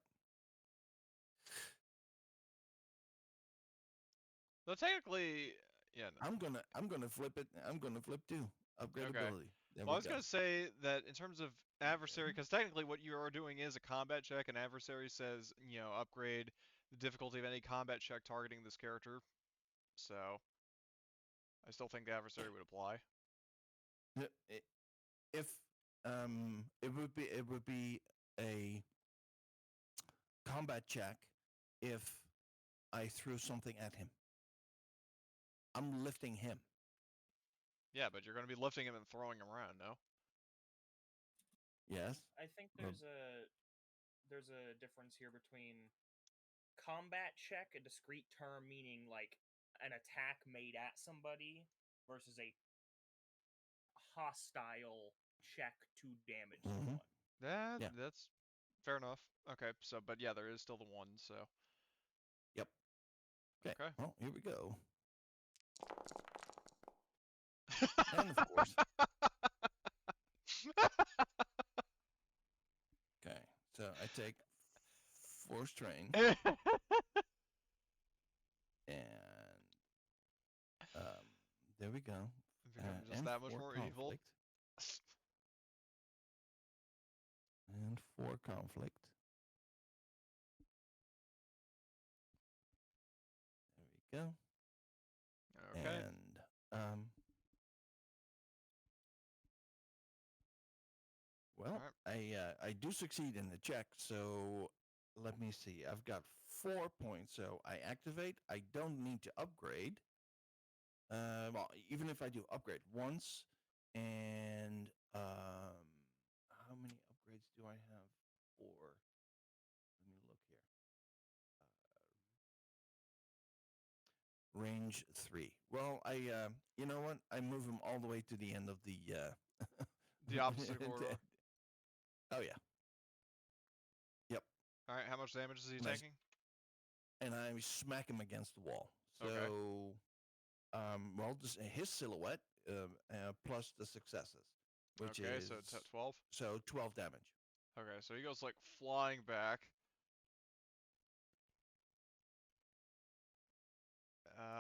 So technically, yeah. No. I'm gonna flip it. I'm gonna flip 2. Upgrade Okay. ability. There Well, I we was go. going to say that in terms of adversary, because technically what you are doing is a combat check, and adversary says, upgrade the difficulty of any combat check targeting this character. So I still think the adversary would apply. If it would be a combat check if I threw something at him. I'm lifting him. Yeah, but you're going to be lifting him and throwing him around, no? Yes. I think there's a difference here between combat check, a discrete term meaning like an attack made at somebody, versus a hostile check to damage Mhm. someone. Yeah. That's fair enough. Okay, so but yeah, there is still the 1. So Yep. okay. Well, here we go. And of course. Okay. So I take 4 strain and there we go. Become just And that much 4 more conflict. evil. And 4 conflict. There we go. Okay. And well, Alright. I do succeed in the check, so let me see. I've got 4 points, so I activate. I don't need to upgrade. Well, even if I do upgrade once, and how many upgrades do I have for? Let me look here. Range 3. Well, you know what? I move him all the way to the end of the The opposite corridor. Oh yeah. Yep. Alright, how much damage is he Nice. taking? And I smack him against the wall. So, Okay. well, just his silhouette plus the successes, which Okay, is so 12. so 12 damage. Okay, so he goes like flying back.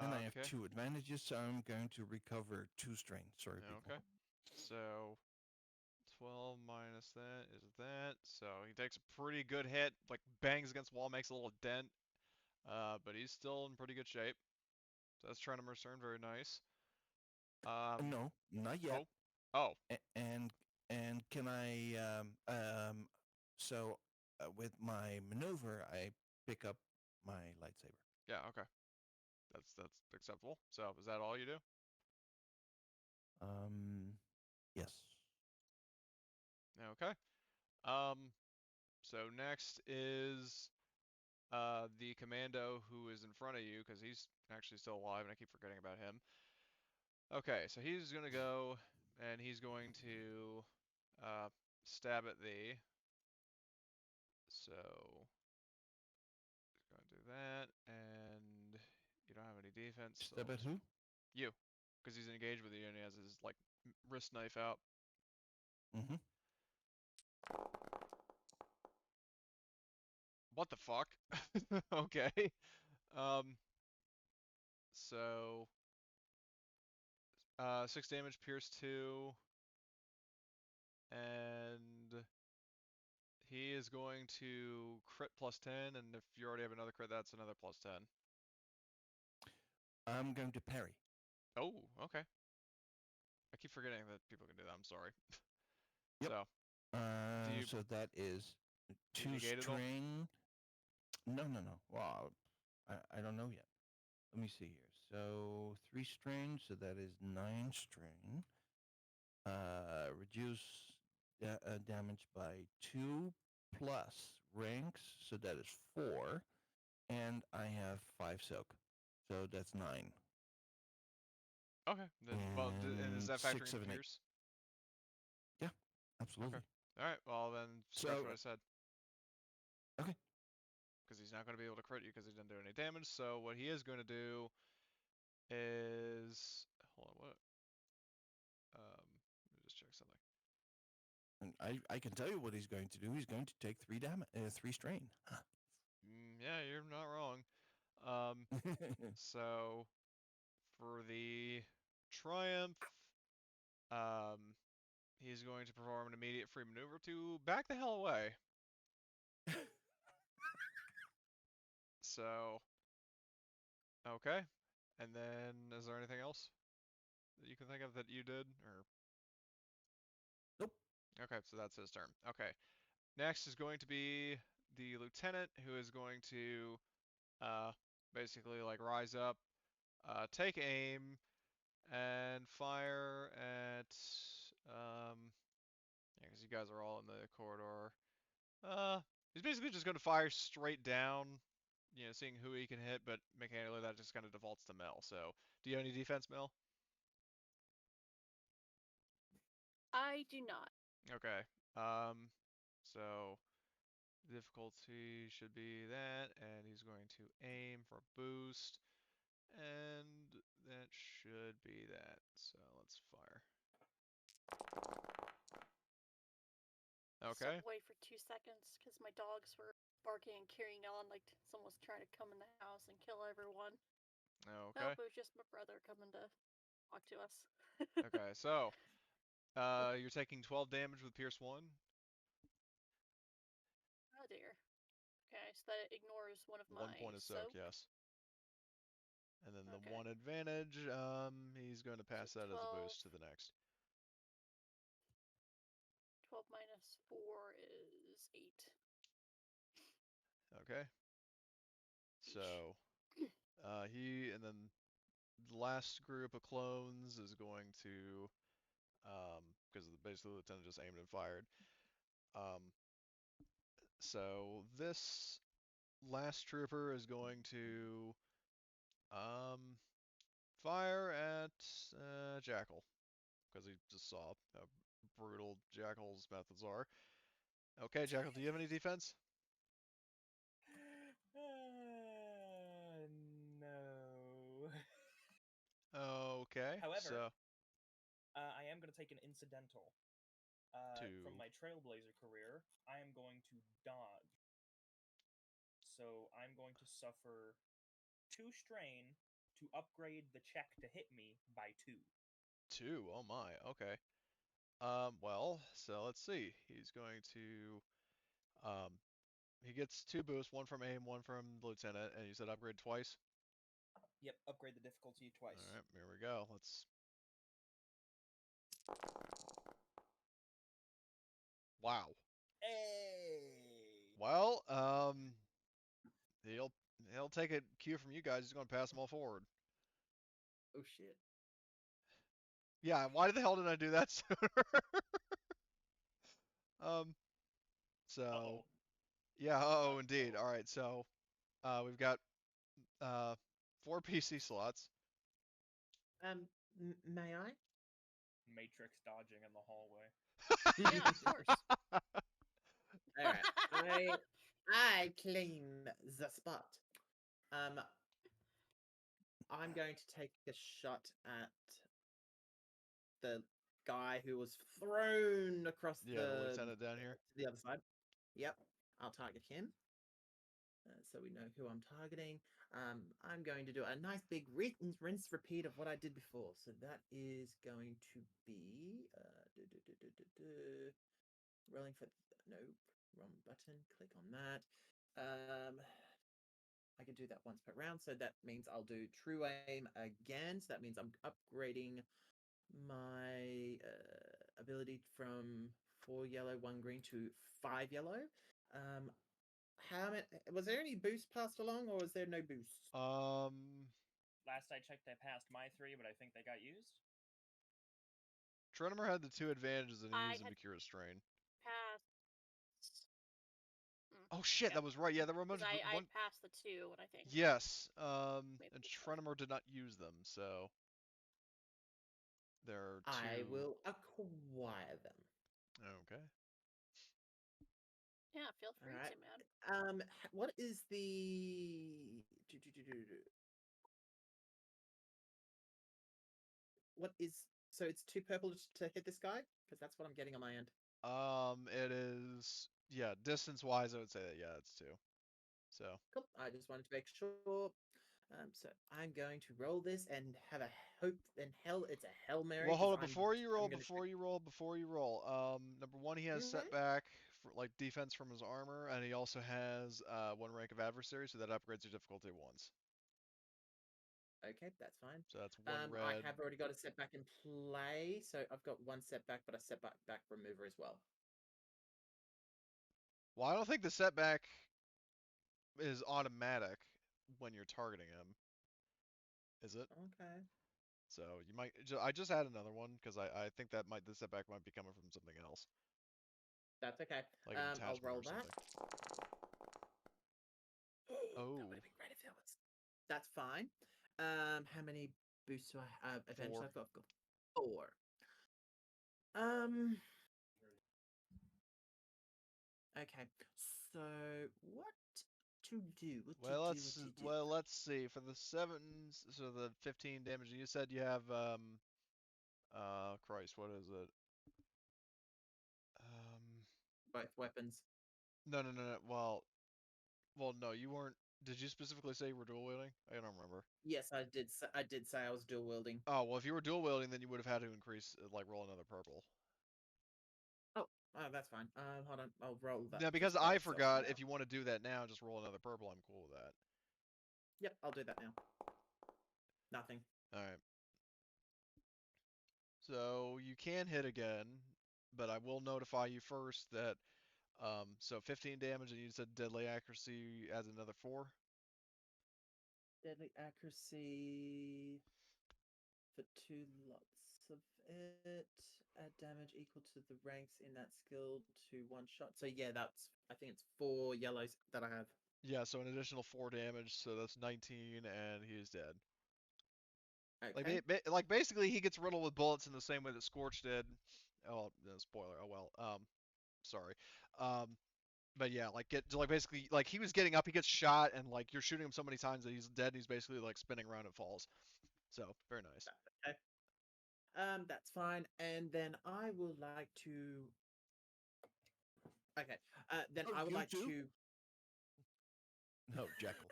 And I have Okay. 2 advantages, so I'm going to recover 2 strain. Sorry, people. Okay. So 12 minus that is that. So he takes a pretty good hit, like bangs against the wall, makes a little dent. But he's still in pretty good shape. So that's Trenimer's turn, very nice. No, not yet. Oh. And can I so with my maneuver I pick up my lightsaber. Yeah. Okay. That's acceptable. So is that all you do? Yes. Okay. So next is the commando who is in front of you, because he's actually still alive, and I keep forgetting about him. Okay, so he's gonna go, and he's going to stab at thee. So he's going to do that, and you don't have any defense. So Step at who? you, because he's engaged with you, and he has his like wrist knife out. Mm-hmm. What the fuck? Okay. Um. So 6 damage, pierce 2, and he is going to crit plus 10, and if you already have another crit, that's another plus 10. I'm going to parry. Oh, okay. I keep forgetting that people can do that. I'm sorry. Yep. So, do you, So that is do you 2 negate it all? string. No. Well, I don't know yet. Let me see here. So 3 strings, so that is 9 string. Reduce damage by 2 plus ranks, so that is 4. And I have 5 soak, so that's 9. Okay. Then, well, and is And that 6, factoring 7, 8. pierce? Yeah, absolutely. Okay. All right. Well, then scratch So what I said. okay. Because he's not going to be able to crit you because he didn't do any damage. So what he is going to do is, hold on, what? Let me just check something. And I can tell you what he's going to do. He's going to take 3 damage, 3 strain. Yeah, you're not wrong. So for the triumph, um, he's going to perform an immediate free maneuver to back the hell away. So, okay. And then, is there anything else that you can think of that you did, or? Nope. Okay, so that's his turn. Okay. Next is going to be the lieutenant, who is going to basically like rise up, take aim, and fire at yeah, because you guys are all in the corridor. He's basically just going to fire straight down, you know, seeing who he can hit, but mechanically that just kind of defaults to Mel. So, do you have any defense, Mel? I do not. Okay. So difficulty should be that, and he's going to aim for a boost, and that should be that. So let's fire. Okay. Step away for 2 seconds because my dogs were barking and carrying on like someone was trying to come in the house and kill everyone. Okay. Nope, it was just my brother coming to talk to us. Okay. So, you're taking 12 damage with Pierce 1. Oh dear. Okay, so that ignores one of 1 my point of soak, soak. yes. And then the Okay. 1 advantage, he's going to pass So that as a 12. boost to the next. 12 minus 4 is 8. Okay. So, he, and then the last group of clones is going to, because basically the lieutenant just aimed and fired. So this last trooper is going to, fire at, Jackal, because he just saw how brutal Jackal's methods are. Okay, Jackal, do you have any defense? No. Okay, However, so I am going to take an incidental. From to my Trailblazer career, I am going to dodge. So I'm going to suffer 2 strain to upgrade the check to hit me by 2. 2. Oh my. Okay. Well, so let's see. He's going to, he gets 2 boosts, 1 from aim, 1 from lieutenant, and you said upgrade twice. Yep, upgrade the difficulty twice. All right, here we go. Let's Wow. Hey. Well, he'll take a cue from you guys. He's going to pass them all forward. Oh shit. Yeah. Why the hell did I do that sooner? um. So Uh-oh. yeah. Oh, indeed. All right. So we've got 4 PC slots. May I? Matrix dodging in the hallway. Yeah, of course. All right. I claim the spot. I'm going to take a shot at the guy who was thrown across Yeah, the lieutenant down here. to the other side. Yep, I'll target him. So we know who I'm targeting. I'm going to do a nice big rinse repeat of what I did before. So that is going to be rolling for nope, wrong button. Click on that. I can do that once per round, so that means I'll do true aim again. So that means I'm upgrading my ability from 4 yellow, 1 green to 5 yellow. How many? Was there any boost passed along, or was there no boost? Last I checked, I passed my 3, but I think they got used. Trenimer had the 2 advantages and he I used them had to cure a strain. passed. Oh shit, Yep. that was right. Yeah, there were a bunch Because of I one. passed the 2, and I think. Yes. Maybe And so. Trenimer did not use them, so there are 2. I will acquire them. Okay. Yeah, feel free Alright. to, man. What is the what is so it's 2 purple to hit this guy? Because that's what I'm getting on my end. It is distance wise I would say that it's 2. So Cool. I just wanted to make sure. So I'm going to roll this and have a hope in hell it's a Hail Mary. well, hold 'Cause on before you roll, gonna before you roll. Number 1, he has Mhm. setback for like defense from his armor, and he also has 1 rank of adversary, so that upgrades your difficulty once. Okay, that's fine. So that's 1 I red. have already got a setback in play, so I've got 1 setback, but a setback remover as well. Well, I don't think the setback is automatic when you're targeting him. Is it? Okay. So you might. I just add another one because I think that the setback might be coming from something else, That's okay. like an I'll attachment roll or something. That Oh. would have been great if it was. That's fine. How many boosts do I have? Advantage 4. I've got 4. Okay. So what to do? What to Well, do? What to do? let's see. For the 7, so the 15 damage. You said you have Christ, what is it? Both weapons. No. Well, no, you weren't. Did you specifically say you were dual wielding? I don't remember. Yes, I did. I did say I was dual wielding. Oh, well, if you were dual wielding, then you would have had to increase, like, roll another purple. Oh, that's fine. Hold on. I'll roll that. Now, because just by I itself forgot, now. if you want to do that now, just roll another purple. I'm cool with that. Yep, I'll do that now. Nothing. All right. So you can hit again, but I will notify you first that, so 15 damage, and you said deadly accuracy adds another 4. Deadly accuracy for 2 lots of it. Add damage equal to the ranks in that skill to 1 shot. So yeah, I think it's 4 yellows that I have. Yeah, so an additional 4 damage, so that's 19, and he is dead. Okay. Like basically, he gets riddled with bullets in the same way that Scorch did. Oh, no, spoiler. Oh well. Sorry. But yeah, basically, like he was getting up, he gets shot, and like you're shooting him so many times that he's dead, and he's basically like spinning around and falls. So very nice. Okay. That's fine. And then I would like to. Okay. Then I would you like too? to. No, Jekyll.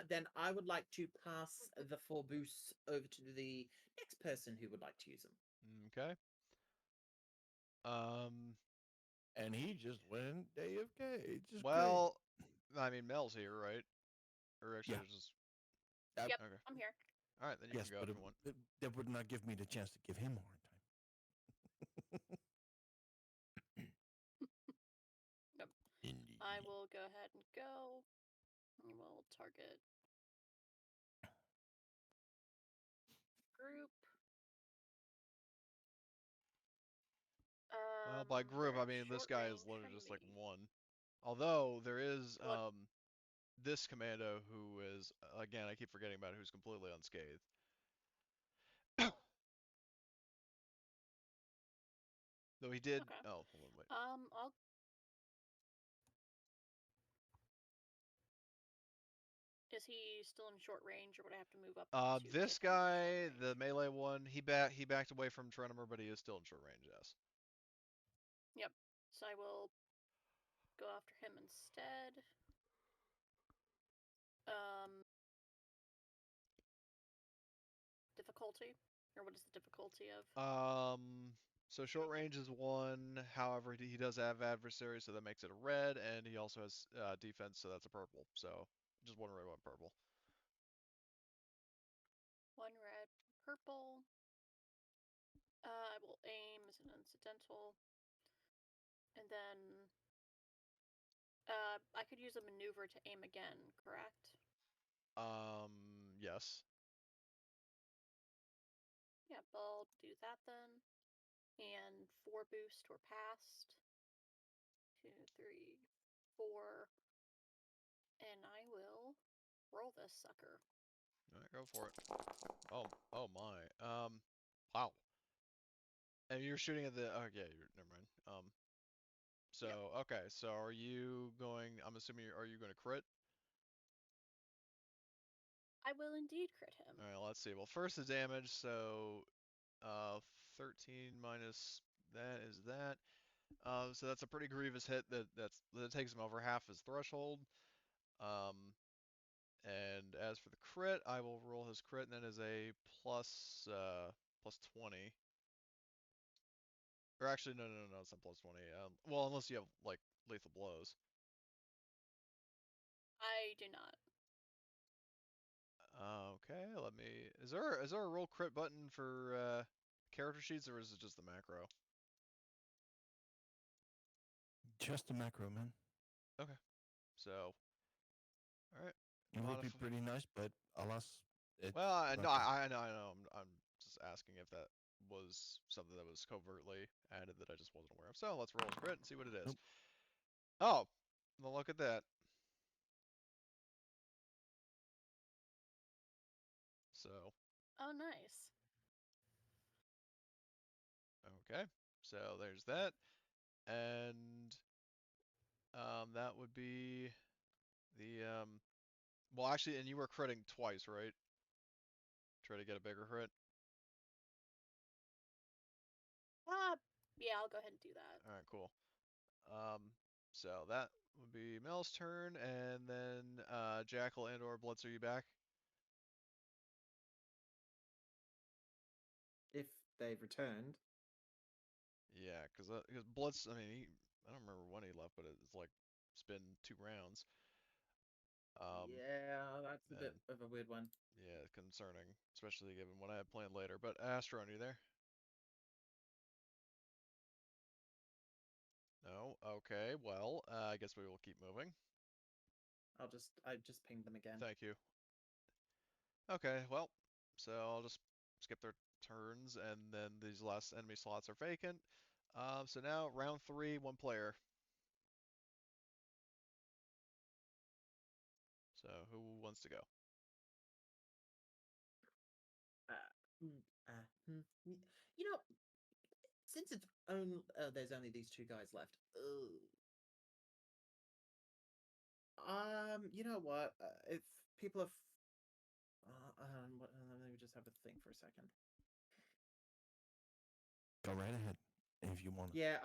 Then I would like to pass the 4 boosts over to the next person who would like to use them. Okay. And he just went AFK. Just Well, I mean, Mel's here, right? Or actually, Yeah. there's just. Yep, Okay. I'm here. All right, then you Yes, can go but if you want. that would not give me the chance to give him a hard time. Yep. Indeed. I will go ahead and go. And we'll target group. Well, by group, they're I mean this short guy is range literally from just like me. one. Although there is What? this commando who is, again, I keep forgetting about it, who's completely unscathed. Though he did. Okay. Oh, hold on, wait. I'll. Is he still in short range, or would I have to move up to This get him in short guy, range? the melee one, he backed away from Trenimer, but he is still in short range. Yes. Yep. So I will go after him instead. Difficulty, or what is the difficulty of? So short range is 1. However, he does have adversary, so that makes it a red, and he also has defense, so that's a purple. So just 1 red, 1 purple. 1 red, purple. I will aim as an incidental, and then I could use a maneuver to aim again, correct? Yes. Yep, I'll do that then. And 4 boost or past. 2, 3, 4. And I will roll this sucker. All right, go for it. Oh my. Wow. And you're shooting at the. Oh yeah, never mind. So Yep. okay, so are you going? I'm assuming are you going to crit? I will indeed crit him. All right, let's see. Well, first the damage. So 13 minus that is that. So that's a pretty grievous hit that takes him over half his threshold. And as for the crit, I will roll his crit, and then as a plus 20. Or actually, no, it's not plus 20. Well, unless you have like lethal blows. I do not. Okay, let me. Is there a roll crit button for character sheets, or is it just the macro? Just a macro, man. Okay, so all right. It would be pretty nice, but alas, it's Well, I not no, there. I know. I'm just asking if that was something that was covertly added that I just wasn't aware of. So let's roll his crit and see what it is. Nope. Oh, well, look at that. So, Oh, nice. okay. So there's that. And that would be the well, actually, and you were critting twice, right? Try to get a bigger crit. Yeah, I'll go ahead and do that. All right, cool. So that would be Mel's turn, and then Jackal and/or Blitz, are you back? If they've returned. Yeah, because Blitz, I mean, I don't remember when he left, but it's like it's been 2 rounds. Yeah, that's a bit and of a weird one. yeah, concerning, especially given what I have planned later. But Astron, are you there? No. Okay. Well, I guess we will keep moving. I just pinged them again. Thank you. Okay. Well, so I'll just skip their turns, and then these last enemy slots are vacant. So now round 3, 1 player. So who wants to go? You know, since it's there's only these 2 guys left. You know what? If people have, let me just have a think for a second. Go right ahead if you want. Yeah,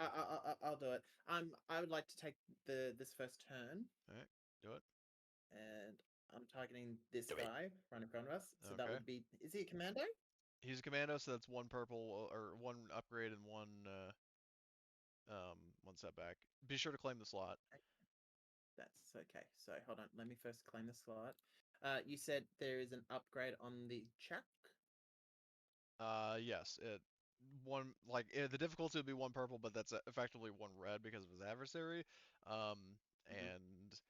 I'll do it. I would like to take this first turn. All right, do it. And I'm targeting this Do it. guy right in front of us. So that Okay. would be. Is he a commando? He's a commando, so that's 1 purple or 1 upgrade and 1 setback. Be sure to claim the slot. That's okay. So hold on. Let me first claim the slot. You said there is an upgrade on the check. Yes, the difficulty would be 1 purple, but that's effectively 1 red because of his adversary. And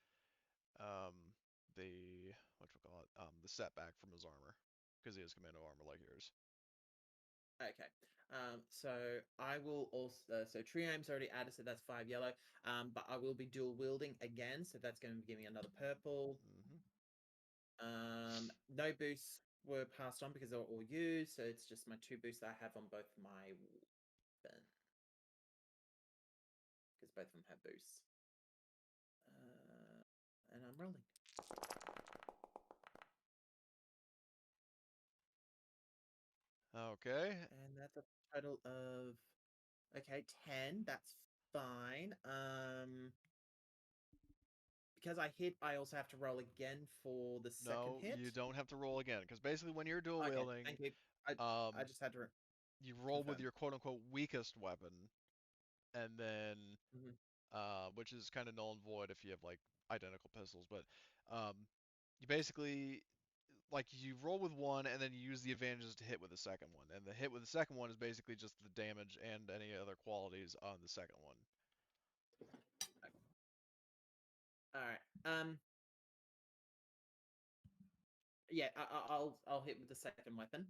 the the setback from his armor because he has commando armor like yours. Okay. So I will also tree aim's already added, so that's 5 yellow. But I will be dual wielding again, so that's going to give me another purple. No boosts were passed on because they were all used, so it's just my 2 boosts that I have on both my weapon. Because both of them have boosts. And I'm rolling. Okay. And that's a total of 10. That's fine. Because I hit, I also have to roll again for the second No, hit. you don't have to roll again because basically when you're dual Okay, wielding, thank you. I just had to you roll with confirm. your quote unquote weakest weapon, and then which is kind of null and void if you have like identical pistols, but you basically you roll with one and then you use the advantages to hit with the second one, and the hit with the second one is basically just the damage and any other qualities on the second one. All right. Yeah, I'll hit with the second weapon.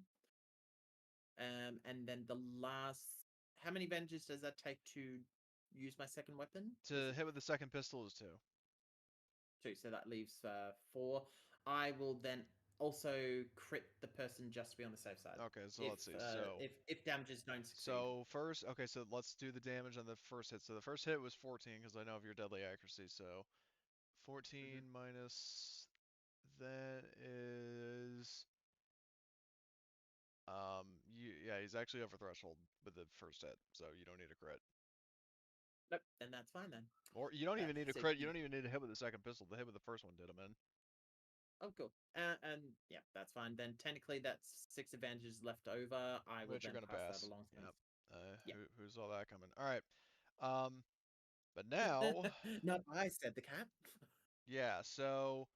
And then the last. How many advantages does that take to use my second weapon? To hit with the second pistol is 2. 2, so that leaves 4. I will then also crit the person just to be on the safe side. Okay, so let's see. So if damages don't succeed. So first, okay, so let's do the damage on the first hit. So the first hit was 14 because I know of your deadly accuracy. So 14 minus that is he's actually over threshold with the first hit, so you don't need a crit. Nope, then that's fine then. Or you don't even need a so crit. You don't even need to hit with the second pistol. The hit with the first one did him in. Oh, cool. And yeah, that's fine. Then technically, that's 6 advantages left over. I will Which you're then gonna pass pass. that along. Yep. Yeah. Who saw that coming? All right. But now, Not I, said the cat. yeah. So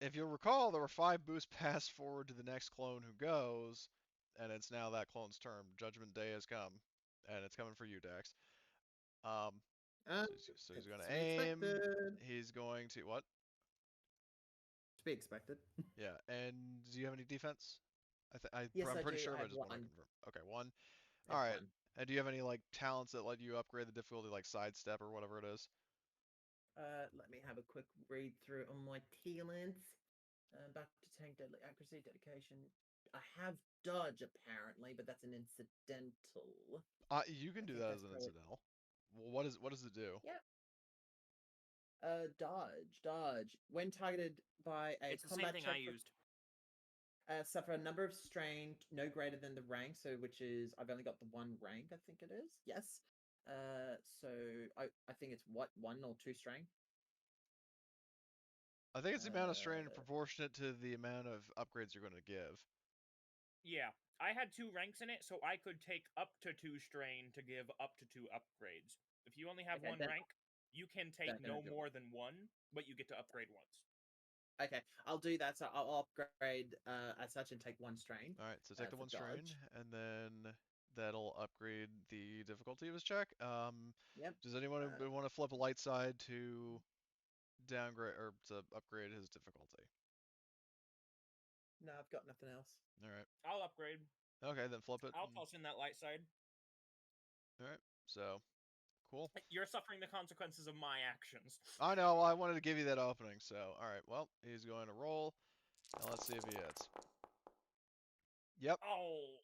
if you'll recall, there were 5 boosts passed forward to the next clone who goes, and it's now that clone's turn. Judgment Day has come, and it's coming for you, Dax. So he's going to To be aim. expected. He's going to what? To be expected. Yeah. And do you have any defense? Yes, I'm I pretty do. sure, I but I have just want to 1. confirm. Okay, 1. I All have right. 1. And do you have any like talents that let you upgrade the difficulty, like sidestep or whatever it is? Let me have a quick read through on my talents. Back to tank, deadly accuracy, dedication. I have dodge apparently, but that's an incidental. You can I do think that that's as an probably... incidental. Well, what does it do? Yeah. Dodge. When targeted by a It's the same combat thing check, I used. suffer a number of strain no greater than the rank. So, which is I've only got the 1 rank. I think it is. Yes. So I think it's 1 or 2 strain. I think it's the amount of strain proportionate to the amount of upgrades you're going to give. Yeah, I had 2 ranks in it, so I could take up to 2 strain to give up to 2 upgrades. If you only have Okay, 1 then- rank, you can take then no do it. more than 1, but you get to upgrade once. Okay, I'll do that. So I'll upgrade as such and take 1 strain. All right, so take the for 1 strain, dodge. and then that'll upgrade the difficulty of his check. Yep. Does anyone want to flip a light side to downgrade or to upgrade his difficulty? No, I've got nothing else. All right. I'll upgrade. Okay, then flip it. I'll toss in that light side. All right. So, cool. You're suffering the consequences of my actions. I know. I wanted to give you that opening. So, all right. Well, he's going to roll. Now let's see if he hits. Yep. Oh.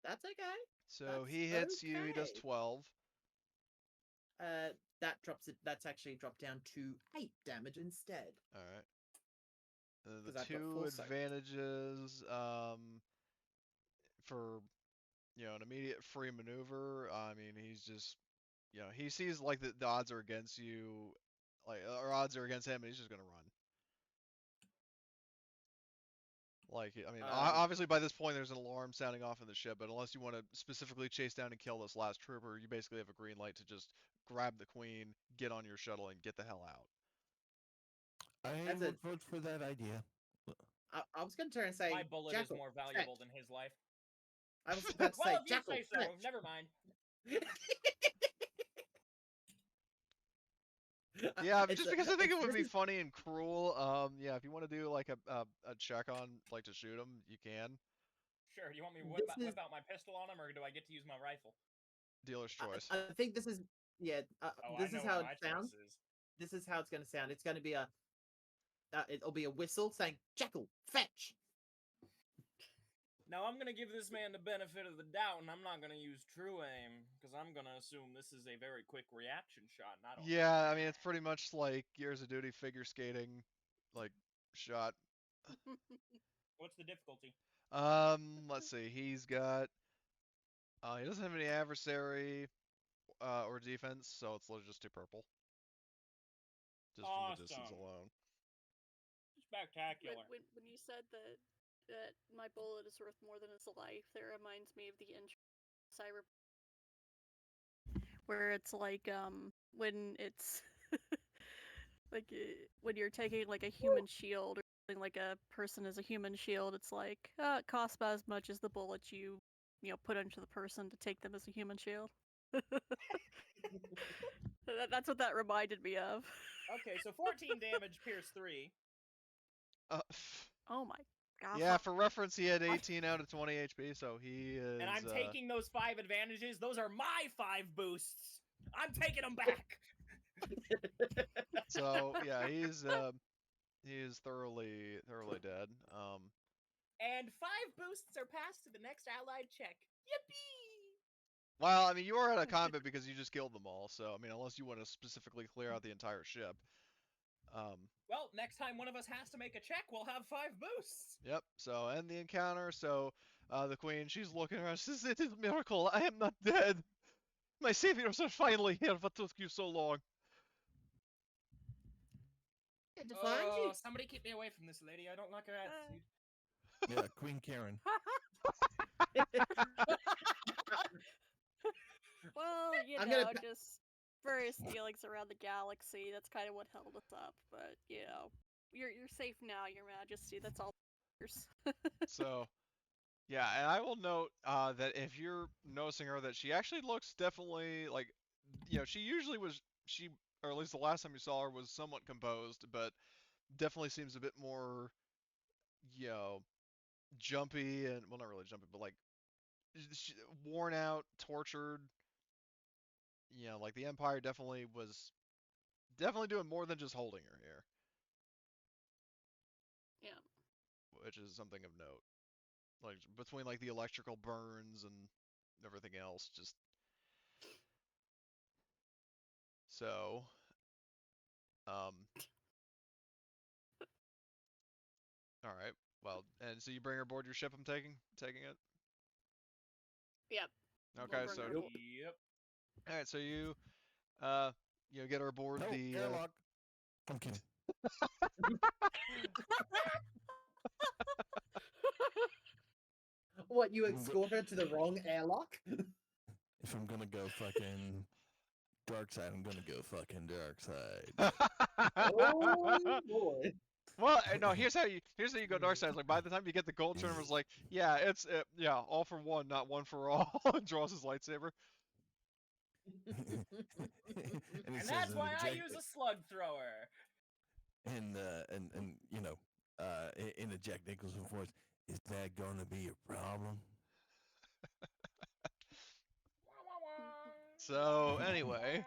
That's okay. So That's he hits you. He does okay. 12. That drops it. That's actually dropped down to 8 damage instead. All right. The 'Cause I've got 2 4 soaked. advantages for an immediate free maneuver. I mean, he's just he sees like the odds are against you, or odds are against him, and he's just gonna run. Like, I mean, obviously by this point there's an alarm sounding off in the ship, but unless you want to specifically chase down and kill this last trooper, you basically have a green light to just grab the queen, get on your shuttle, and get the hell out. I would vote for that idea. I was going to turn and say, My bullet Jackal, is more valuable fetch. than his life. I was about to Well, say, if you Jackal, say so, fetch. never mind. Yeah, It's just a- because I think it would this be is- funny and cruel. Yeah, if you want to do like a check on like to shoot him, you can. Sure, do you want me to This is- whip out my pistol on him, or do I get to use my rifle? Dealer's choice. I think this is, yeah, Oh, this I know is what how my it sounds. choice is. This is how it's going to sound. It's going to be it'll be a whistle saying, Jackal, fetch. Now I'm gonna give this man the benefit of the doubt, and I'm not gonna use true aim because I'm gonna assume this is a very quick reaction shot. And I don't. Yeah, I mean it's pretty much like Gears of Duty figure skating, like shot. What's the difficulty? Let's see. He's got. He doesn't have any adversary or defense, so it's literally just 2 purple. Just from the distance Awesome. alone. Spectacular. When you said that my bullet is worth more than his life, that reminds me of the intro to Cyber, where it's like when it's like when you're taking like a human shield or something, like a person as a human shield, it's like it costs about as much as the bullet you put into the person to take them as a human shield. That's what that reminded me of. Okay, so 14 damage, pierce 3. Oh my god. Yeah, for reference, he had 18 out of 20 HP, so he is. And I'm taking those 5 advantages. Those are my 5 boosts. I'm taking them back. So yeah, he's thoroughly dead. And 5 boosts are passed to the next allied check. Yippee! Well, I mean, you are out of combat because you just killed them all. So I mean, unless you want to specifically clear out the entire ship. Well, next time one of us has to make a check, we'll have 5 boosts. Yep. So end the encounter. So the queen, she's looking around. She says, "It is a miracle. I am not dead. My saviors are finally here. What took you so long?" Good to find you. Somebody keep me away from this lady. I don't like her attitude. Yeah, Queen Karen. Well, I'm gonna pa- just various dealings around the galaxy. That's kind of what held us up. But you're safe now, Your Majesty. That's all. that matters. So yeah, and I will note that if you're noticing her, that she actually looks definitely like, she usually or at least the last time you saw her was somewhat composed, but definitely seems a bit more, jumpy and, well, not really jumpy, but like worn out, tortured. Like the Empire definitely was doing more than just holding her here, Yeah. which is something of note. Like between like the electrical burns and everything else, just so. All right. Well, and so you bring her aboard your ship. I'm taking it. Yep. Okay. bring So her aboard. Yep. all right. So you get her aboard No, the. airlock. I'm kidding. What, you escort her to the wrong airlock? If I'm gonna go fucking dark side, I'm gonna go fucking dark side. Oh boy. Well, no. Here's how you go dark side. Like by the time you get the gold tournament's like, yeah, it's all for one, not one for all. And draws his lightsaber. And he And says that's in why I eject- use a slug thrower. and in a Jack Nicholson voice, is that gonna be a problem? So anyway,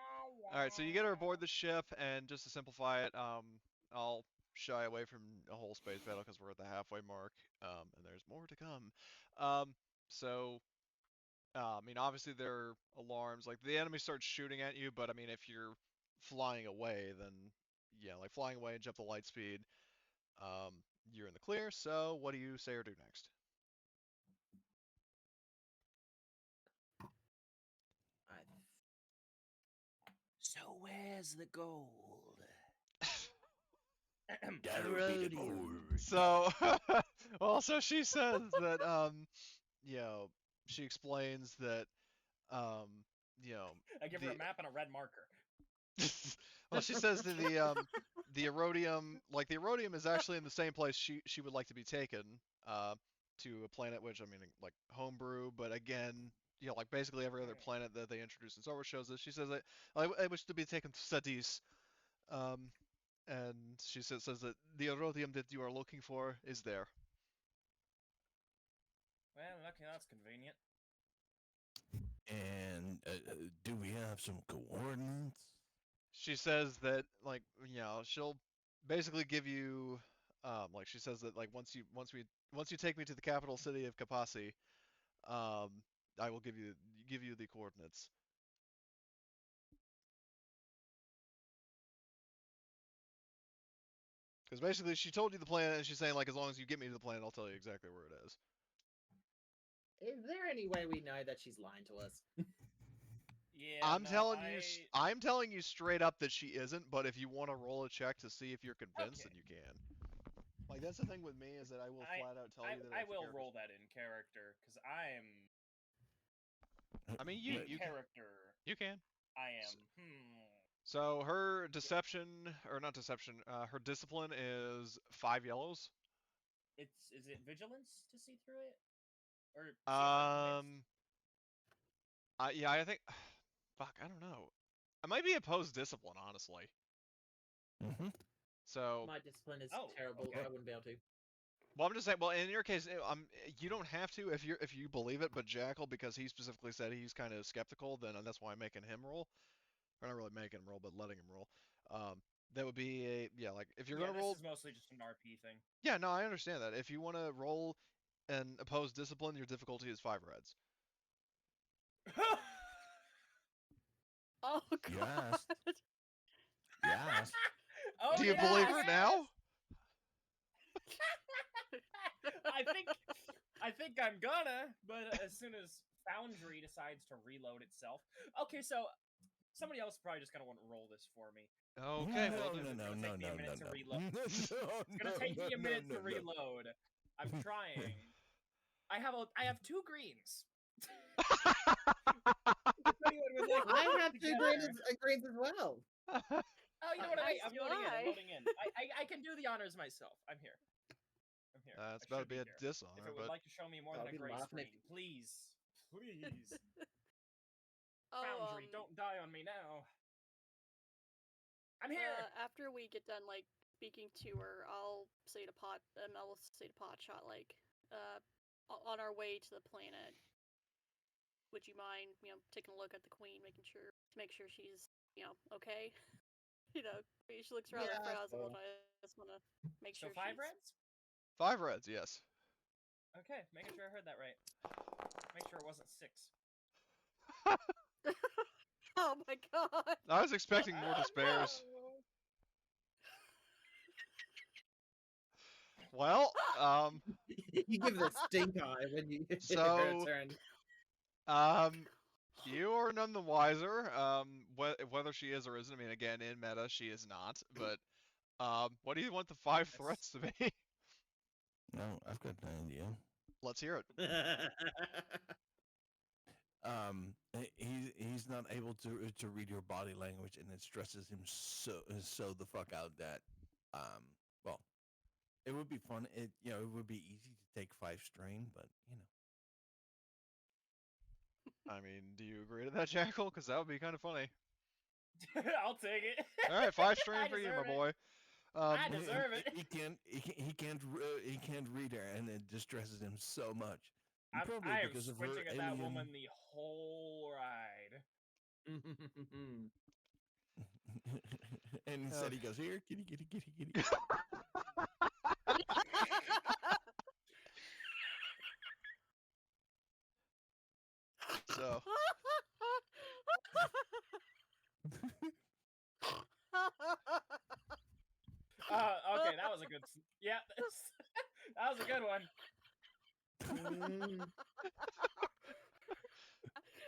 all right. So you get her aboard the ship, and just to simplify it, I'll shy away from a whole space battle because we're at the halfway mark, and there's more to come. So I mean, obviously there are alarms. Like the enemy starts shooting at you, but I mean, if you're flying away, then like flying away and jump the light speed, you're in the clear. So what do you say or do next? So where's the gold? Aurodium. So, well, so she says that, she explains that, I give her a the- map and a red marker. well, she says that the Aurodium is actually in the same place she would like to be taken, to a planet which, I mean, like homebrew, but again, like basically every other planet that they introduce in Star Wars shows this. She says that I wish to be taken to Sadis, and she says that the Aurodium that you are looking for is there. Well, lucky that's convenient. And do we have some coordinates? She says that she'll basically give you, she says that once you take me to the capital city of Kapasi, I will give you the coordinates. Because basically she told you the planet, and she's saying as long as you get me to the planet, I'll tell you exactly where it is. Is there any way we know that she's lying to us? Yeah, I'm telling you straight up that she isn't. But if you want to roll a check to see if you're convinced, then you can. That's the thing with me, is that I will flat out tell you that I will roll that in character because I am. I mean, you character. You can. I am. So her deception, or not deception, her discipline is 5 yellows. Is it vigilance to see through it? Or yeah, I think. Fuck, I don't know. It might be opposed discipline, honestly. Mm-hmm. So my discipline is terrible. Okay. I wouldn't be able to. Well, I'm just saying. Well, in your case, you don't have to if you believe it. But Jackal, because he specifically said he's kind of skeptical, then that's why I'm making him roll. Or not really making him roll, but letting him roll. That would be if you're gonna roll. This is mostly just an RP thing. Yeah, no, I understand that. If you want to roll an opposed discipline, your difficulty is 5 reds. Oh god. Yes. Oh, do you believe her now? I think I'm gonna, but as soon as Foundry decides to reload itself. Okay, so somebody else is probably just gonna want to roll this for me. Okay, no, well, no, then. no, It's no, gonna take me a minute to reload. It's gonna take me a minute to reload. I'm trying. I have 2 greens. I have 2 greens as well. Oh, you know what? I'm loading in. I'm Why? loading in. I can do the honors myself. I'm here. It's about to be a here. dishonor, If it would but like to show me more than a gray screen, please. Please. Foundry, don't die on me now. I'm here. After we get done speaking to her, I'll say to Potshot on our way to the planet, would you mind taking a look at the queen, make sure she's okay? She looks rather frazzled. I just want to make sure. So 5 reds? 5 reds, yes. Okay, making sure I heard that right. Make sure it wasn't 6. Oh my god! I was expecting more despairs. Well, you give the stink eye when you so turn. You are none the wiser. Whether she is or isn't. I mean, again, in meta, she is not. But what do you want the 5 threats to be? No, I've got an idea. Let's hear it. He's not able to read your body language, and it stresses him so the fuck out that well, it would be fun. It would be easy to take 5 strain, but I mean, do you agree to that, Jackal? Because that would be kind of funny. I'll take it. All right, 5 strain for you, my boy. I deserve it. He can't read her, and it distresses him so much. Probably I am because of her squinting at alien... that woman the whole ride. And instead he goes, here, kitty, kitty, kitty, kitty. So. Okay, that was a good. Yeah, that was a good one.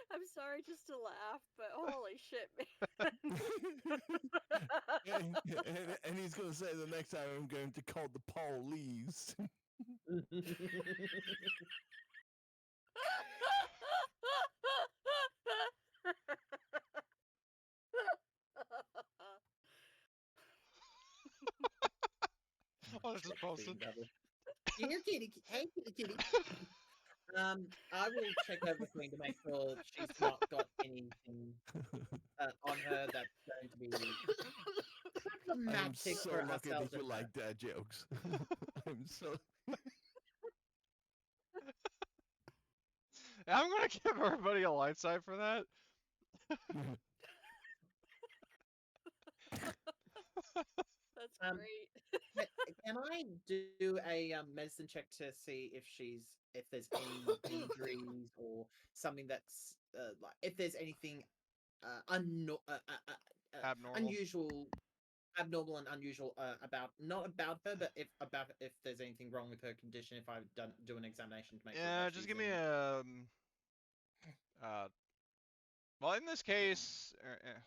I'm sorry just to laugh, but holy shit, man. and he's going to say the next time I'm going to call the police. I'll just post it. Here, kitty. Hey, kitty. I will check over the Queen to make sure she's not got anything on her that's going to be I'm problematic so for lucky ourselves. that you and her. like dad jokes. I'm so. I'm gonna give everybody a light side for that. That's Um, great. Can I do a medicine check to see if there's any injuries or something that's like if there's anything Abnormal. unusual, abnormal and unusual not about her, but if there's anything wrong with her condition. If I do an examination to make sure Yeah, that just she's give me in. a. Well, in this case,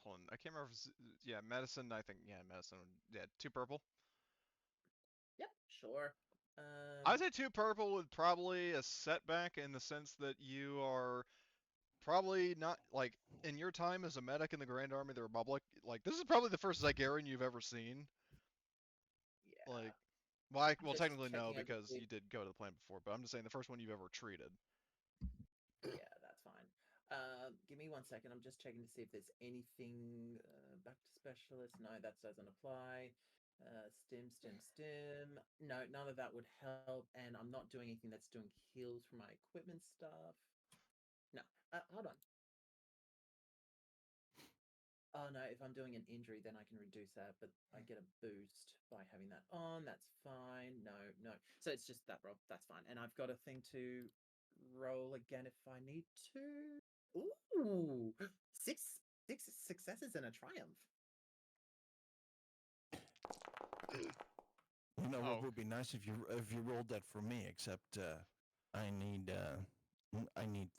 hold on. I can't remember. If it's, yeah, medicine. I think medicine. Yeah, 2 purple. Yep, sure. I'd say 2 purple with probably a setback in the sense that you are probably not like in your time as a medic in the Grand Army of the Republic. Like this is probably the first Zygarrian you've ever seen. Yeah. Like, well, well, Just technically no, checking over because the- you did go to the planet before. But I'm just saying the first one you've ever treated. Yeah, that's fine. Give me 1 second. I'm just checking to see if there's anything back to specialist. No, that doesn't apply. Stim. No, none of that would help. And I'm not doing anything that's doing heals for my equipment stuff. No, hold on. Oh no, if I'm doing an injury, then I can reduce that, but I get a boost by having that on. That's fine. No. So it's just that roll. That's fine. And I've got a thing to roll again if I need to. Ooh, six successes and a triumph. You know what Oh. would be nice if you rolled that for me? Except I need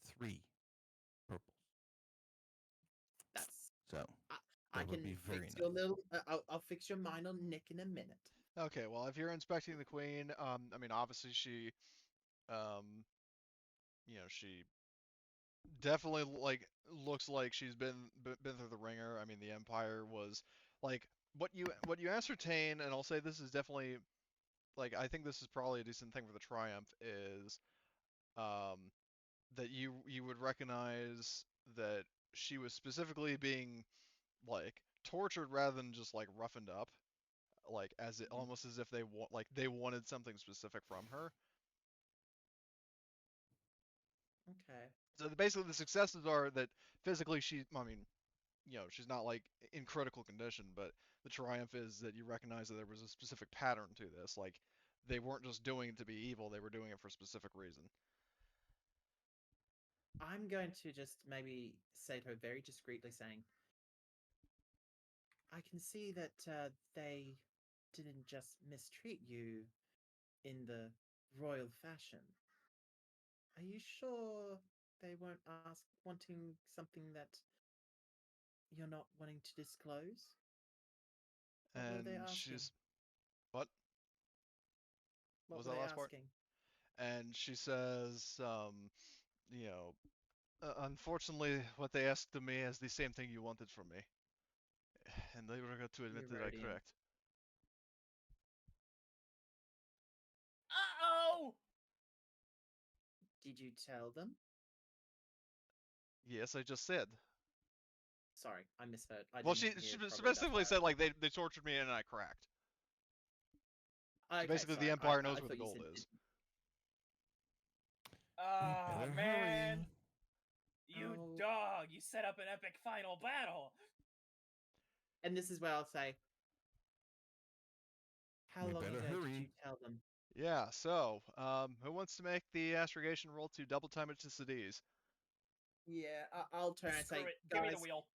3 purples. That's So I that would can be very fix your nice. little. I'll fix your minor nick in a minute. Okay, well, if you're inspecting the Queen, I mean, obviously she, she definitely like looks like she's been through the ringer. I mean, the Empire was like what you ascertain, and I'll say this is definitely like I think this is probably a decent thing for the Triumph is um, that you would recognize that she was specifically being like tortured rather than just like roughened up, like as it almost as if they wanted something specific from her. Okay. So basically, the successes are that physically I mean, she's not like in critical condition, but the triumph is that you recognize that there was a specific pattern to this. Like they weren't just doing it to be evil; they were doing it for a specific reason. I'm going to just maybe say to her very discreetly, saying, I can see that they didn't just mistreat you in the royal fashion. Are you sure they weren't wanting something that you're not wanting to disclose? What were they And asking? she's what? What What was were that they last part? asking? And she says, you know, unfortunately, what they asked of me is the same thing you wanted from me, and they were going to admit that I Aurodium. correct. Uh-oh! Did you tell them? Yes, I just said. Sorry, I misheard. I Well, didn't she hear properly. That's specifically why. said like they tortured me and I cracked. So Okay, basically, sorry. the Empire I knows what the thought you goal said. is. Ah, better man! hurry. You Oh. dog! You set up an epic final battle! And this is where I'll say, how We long better ago hurry. did you tell them? Yeah. So, who wants to make the astrogation roll to double time it to Cadiz? Yeah, I'll turn and Screw say, it. guys. Give me the wheel.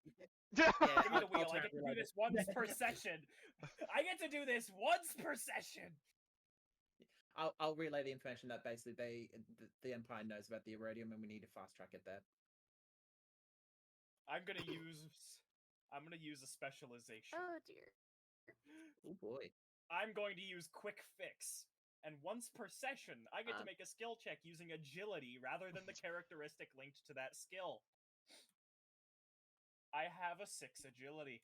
Yeah, Give me the I'll wheel. I turn get to and do reload this it. once per session. I get to do this once per session. I'll relay the information that basically the Empire knows about the Aurodium and we need to fast track it there. I'm gonna use a specialization. Oh dear. Oh boy. I'm going to use quick fix. And once per session, I get to make a skill check using agility rather than the characteristic linked to that skill. I have a 6 agility.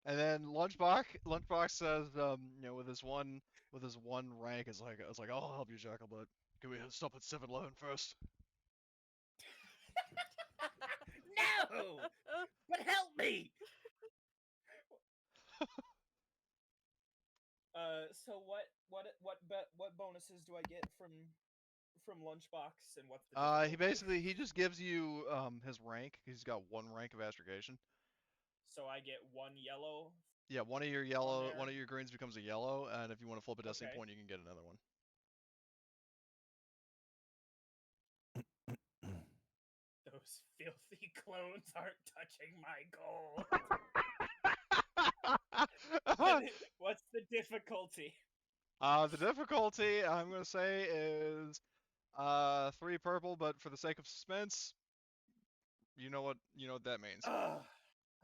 And then Lunchbox says, with his one rank, it's like I'll help you, Jackal, but can we stop at 7-Eleven first? No! But help me! So what bonuses do I get from Lunchbox, and what's the difficulty? He just gives you his rank. He's got 1 rank of astrogation. So I get 1 yellow. Yeah, one of your greens becomes a yellow, and if you want to flip a destiny Okay. point, you can get another one. Those filthy clones aren't touching my gold. What's the difficulty? The difficulty I'm gonna say is 3 purple, but for the sake of suspense, you know what that means.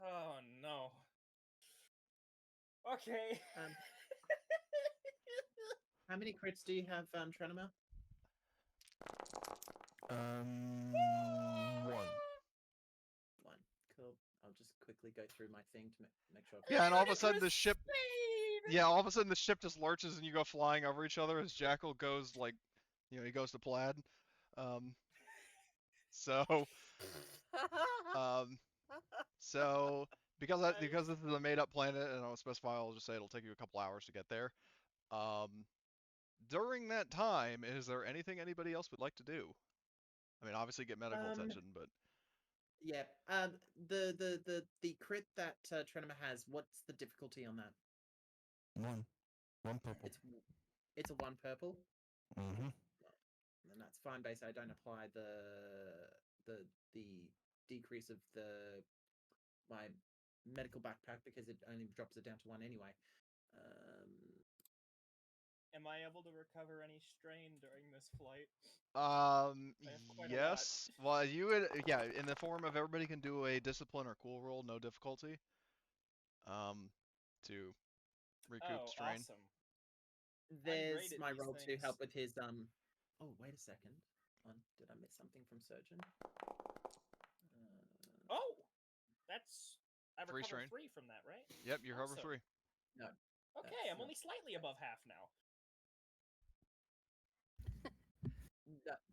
Oh no. Okay. How many crits do you have, Trenema? 1. 1. Cool. I'll just quickly go through my thing to make sure. Yeah, and all of a sudden the ship. Yeah, all of a sudden the ship just lurches and you go flying over each other as Jackal goes he goes to plaid. So because this is a made up planet and I'll specify, I'll just say it'll take you a couple hours to get there. During that time, is there anything anybody else would like to do? I mean, obviously get medical attention, but Yeah. The crit that Trenema has, what's the difficulty on that? 1. 1 purple. It's a 1 purple. Mm-hmm. And that's fine. Basically, I don't apply the decrease of my medical backpack because it only drops it down to 1 anyway. Am I able to recover any strain during this flight? yes. Well, you would, yeah, in the form of everybody can do a discipline or cool roll, no difficulty. To recoup strain. Awesome. There's my roll to help with his Oh, wait a second. Did I miss something from Surgeon? Oh, that's I 3 recovered strain. 3 from that, right? Yep, you recover 3. No. Okay, I'm only slightly above half now. That's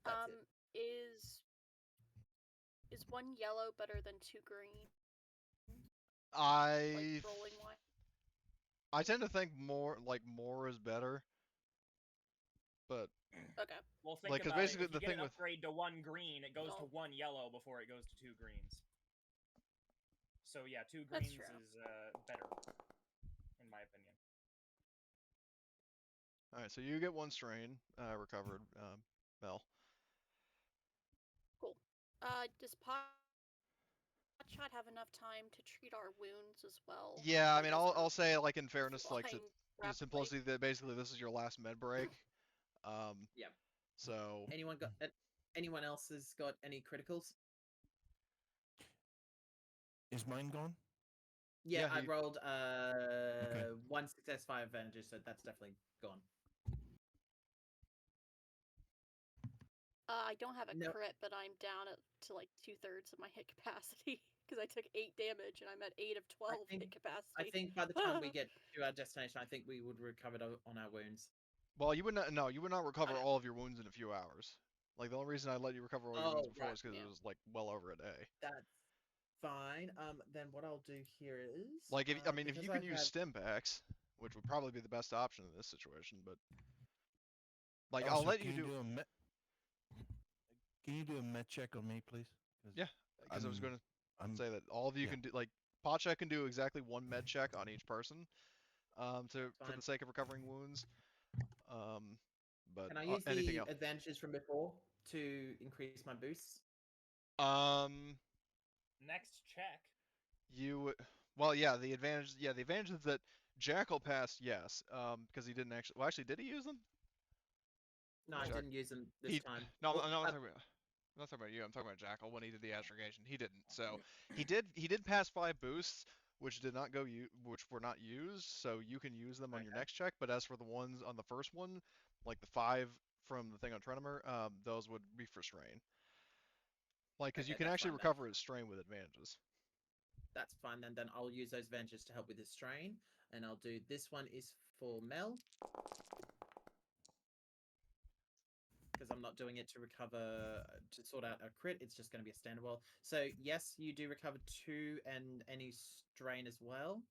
it. Is 1 yellow better than 2 green? I Rolling wise. I tend to think more is better, but Okay. Well, think like, 'cause about basically it. If you the get thing an with upgrade to 1 green, it goes to 1 yellow before it goes to 2 greens. So yeah, 2 greens is better, in my opinion. All right, so you get 1 strain recovered, Mel. Cool. Does Potshot have enough time to treat our wounds as well? Yeah, I mean, as I'll we're say, like, in fairness, like, flying the rapidly? simplicity that basically this is your last med break. Yeah. So anyone else has got any criticals? Is mine gone? Yeah, Yeah, I rolled Okay. 1 success, 5 advantages, so that's definitely gone. I don't have a No. crit, but I'm down to like 2/3 of my hit capacity because I took 8 damage and I'm at 8 of 12 hit capacity. I think by the time we get to our destination, I think we would recover on our wounds. Well, you would not recover all of your wounds in a few hours. Like, the only reason I let you recover all your wounds before is because it was like well over a day. That's fine. Then what I'll do here is, like, if you can use have... stim packs, which would probably be the best option in this situation, but like, Also, I'll let can you do. Can you do a med check on me, please? Yeah, because I was going to say that all of you can do, like, Potcheck can do exactly 1 med check on each person, for the sake of recovering wounds. But can I use anything the else? advantages from before to increase my boosts? Next check. Well, yeah, the advantage is that Jackal passed, yes, because he didn't actually. Well, actually, did he use them? No, I didn't use them this time. No, I'm not talking about you. I'm talking about Jackal when he did the astrogation. He didn't. So he did pass 5 boosts, which were not used. So you can use them on your next check. But as for the ones on the first one, like the 5 from the thing on Trenimer, those would be for strain. Like, because you can actually recover his strain with advantages. that's fine then. Then I'll use those advantages to help with this strain, and I'll do this one is for Mel because I'm not doing it to recover to sort out a crit. It's just going to be a standard roll. So yes, you do recover 2 and any strain as well.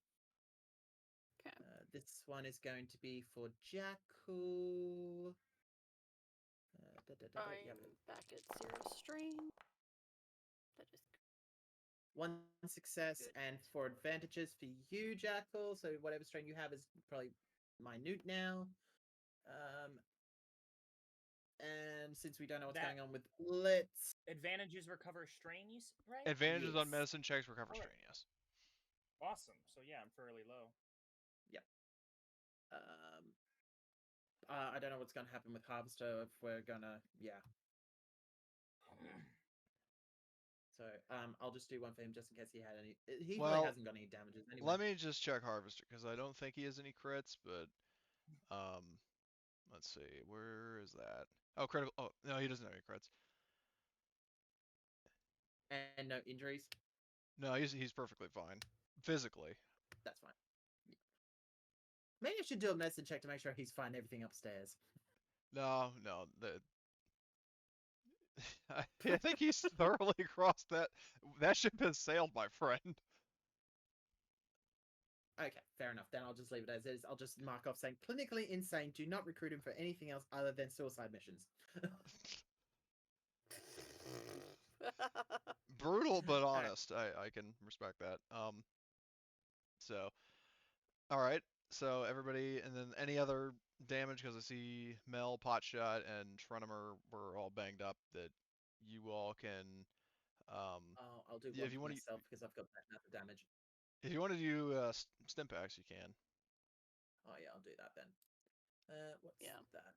Okay. This one is going to be for Jackal. I'm back at 0 strain. That is One success, good. and for advantages for you, Jackal. So whatever strain you have is probably minute now. And since we don't know what's That- going on with Blitz, Advantages recover strain, right? Advantages on Yes. medicine checks recover Alright. strain, yes. Awesome. So yeah, I'm fairly low. I don't know what's going to happen with Harvester if we're gonna, yeah. So I'll just do one for him just in case he had any. He really Well, hasn't got any damages anyway. Let me just check Harvester, because I don't think he has any crits, but let's see, where is that? Oh, critical. Oh, no, he doesn't have any crits. And no injuries. No, he's perfectly fine. Physically. That's fine. Maybe I should do a medicine check to make sure he's fine. Everything upstairs. No, I think he's thoroughly crossed that. That ship has sailed, my friend. Okay, fair enough. Then I'll just leave it as is. I'll just mark off saying clinically insane. Do not recruit him for anything else other than suicide missions. Brutal, but Alright. honest. I can respect that. So, all right. So everybody, and then any other damage, because I see Mel, Potshot, and Trenimer were all banged up. That you all can. I'll do Yeah, one if you for want to, myself because I've got that amount of damage. if you want to do stim packs, you can. Oh yeah, I'll do that then. What's Yeah. that?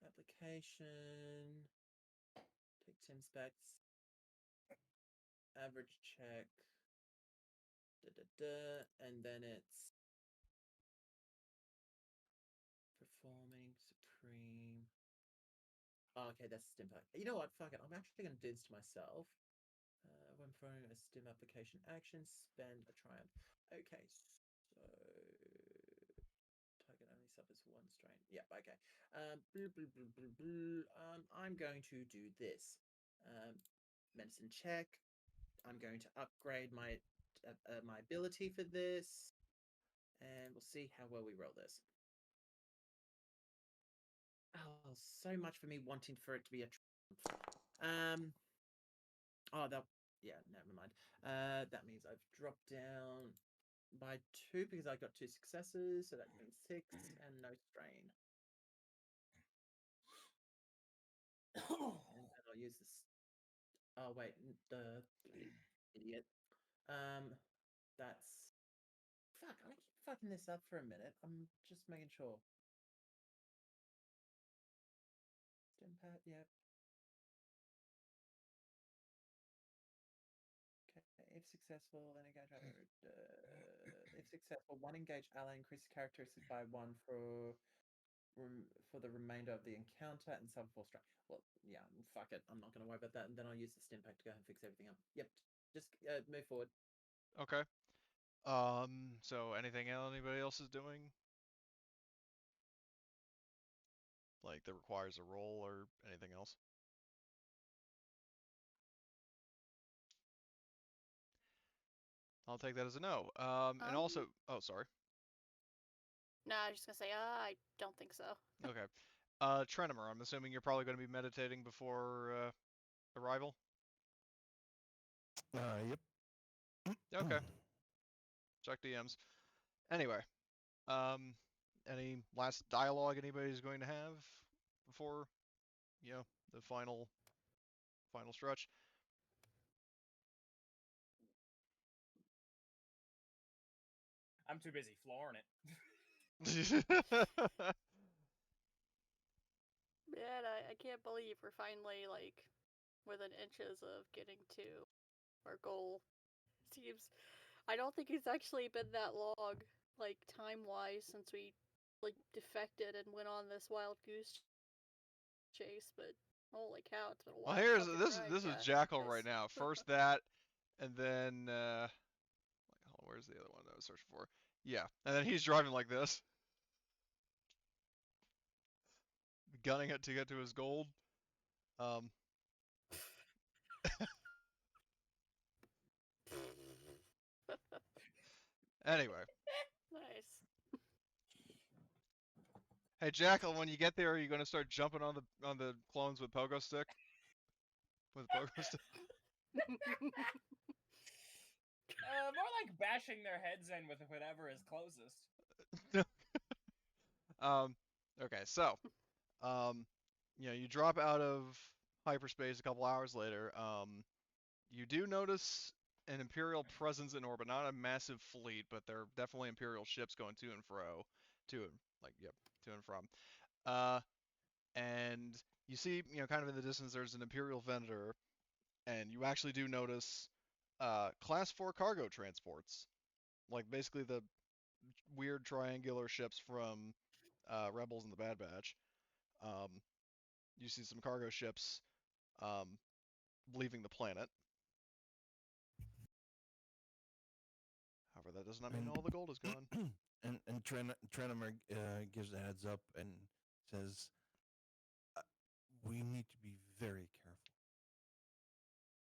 Application. Take 10 specs. Average check. And then it's performing supreme. Oh, okay, that's stim pack. You know what? Fuck it. I'm actually going to do this to myself. When throwing a stim application action, spend a triumph. Okay, so target only suffers 1 strain. Yeah, okay. I'm going to do this. Medicine check. I'm going to upgrade my my ability for this, and we'll see how well we roll this. Oh, so much for me wanting for it to be a triumph. Oh, that. Yeah, never mind. That means I've dropped down by 2 because I got 2 successes, so that means 6 and no strain. And then I'll use this. Oh wait, the idiot. That's. Fuck, I keep fucking this up for a minute. I'm just making sure. Stim pad, yep. Okay, if successful, then engage. If successful, 1 engaged ally increases characteristics by 1 for the remainder of the encounter and sub 4 strike. Well, yeah, fuck it. I'm not going to worry about that, and then I'll use the stim pack to go ahead and fix everything up. Yep, just move forward. Okay. So anything anybody else is doing? Like that requires a roll or anything else? I'll take that as a no. And also, oh, sorry. No, I was just gonna say, I don't think so. Okay. Trenimer, I'm assuming you're probably going to be meditating before arrival? Yep. Okay. Check DMs. Anyway, any last dialogue anybody's going to have before, the final stretch? I'm too busy flooring it. Man, I can't believe we're finally like within inches of getting to our goal. Seems I don't think it's actually been that long, like time wise, since we like defected and went on this wild goose chase. But holy cow, it's been a Well, wild here's fucking this ride, this is guys. Jackal right now. First that, And then, hold on, where's the other one that I was searching for? Yeah, and then he's driving like this, gunning it to get to his gold. Anyway, Nice. hey Jackal, when you get there, are you gonna start jumping on the clones with pogo stick? With a pogo stick? More like bashing their heads in with whatever is closest. Okay, so, you drop out of hyperspace a couple hours later. You do notice an Imperial presence in orbit, not a massive fleet, but there are definitely Imperial ships going to and fro, to and from. And you see, kind of in the distance, there's an Imperial vendor, and you actually do notice Class 4 cargo transports, like basically the weird triangular ships from Rebels and the Bad Batch. You see some cargo ships leaving the planet. However, that does not mean all the gold is gone. And Trenimer gives a heads up and says, "We need to be very careful.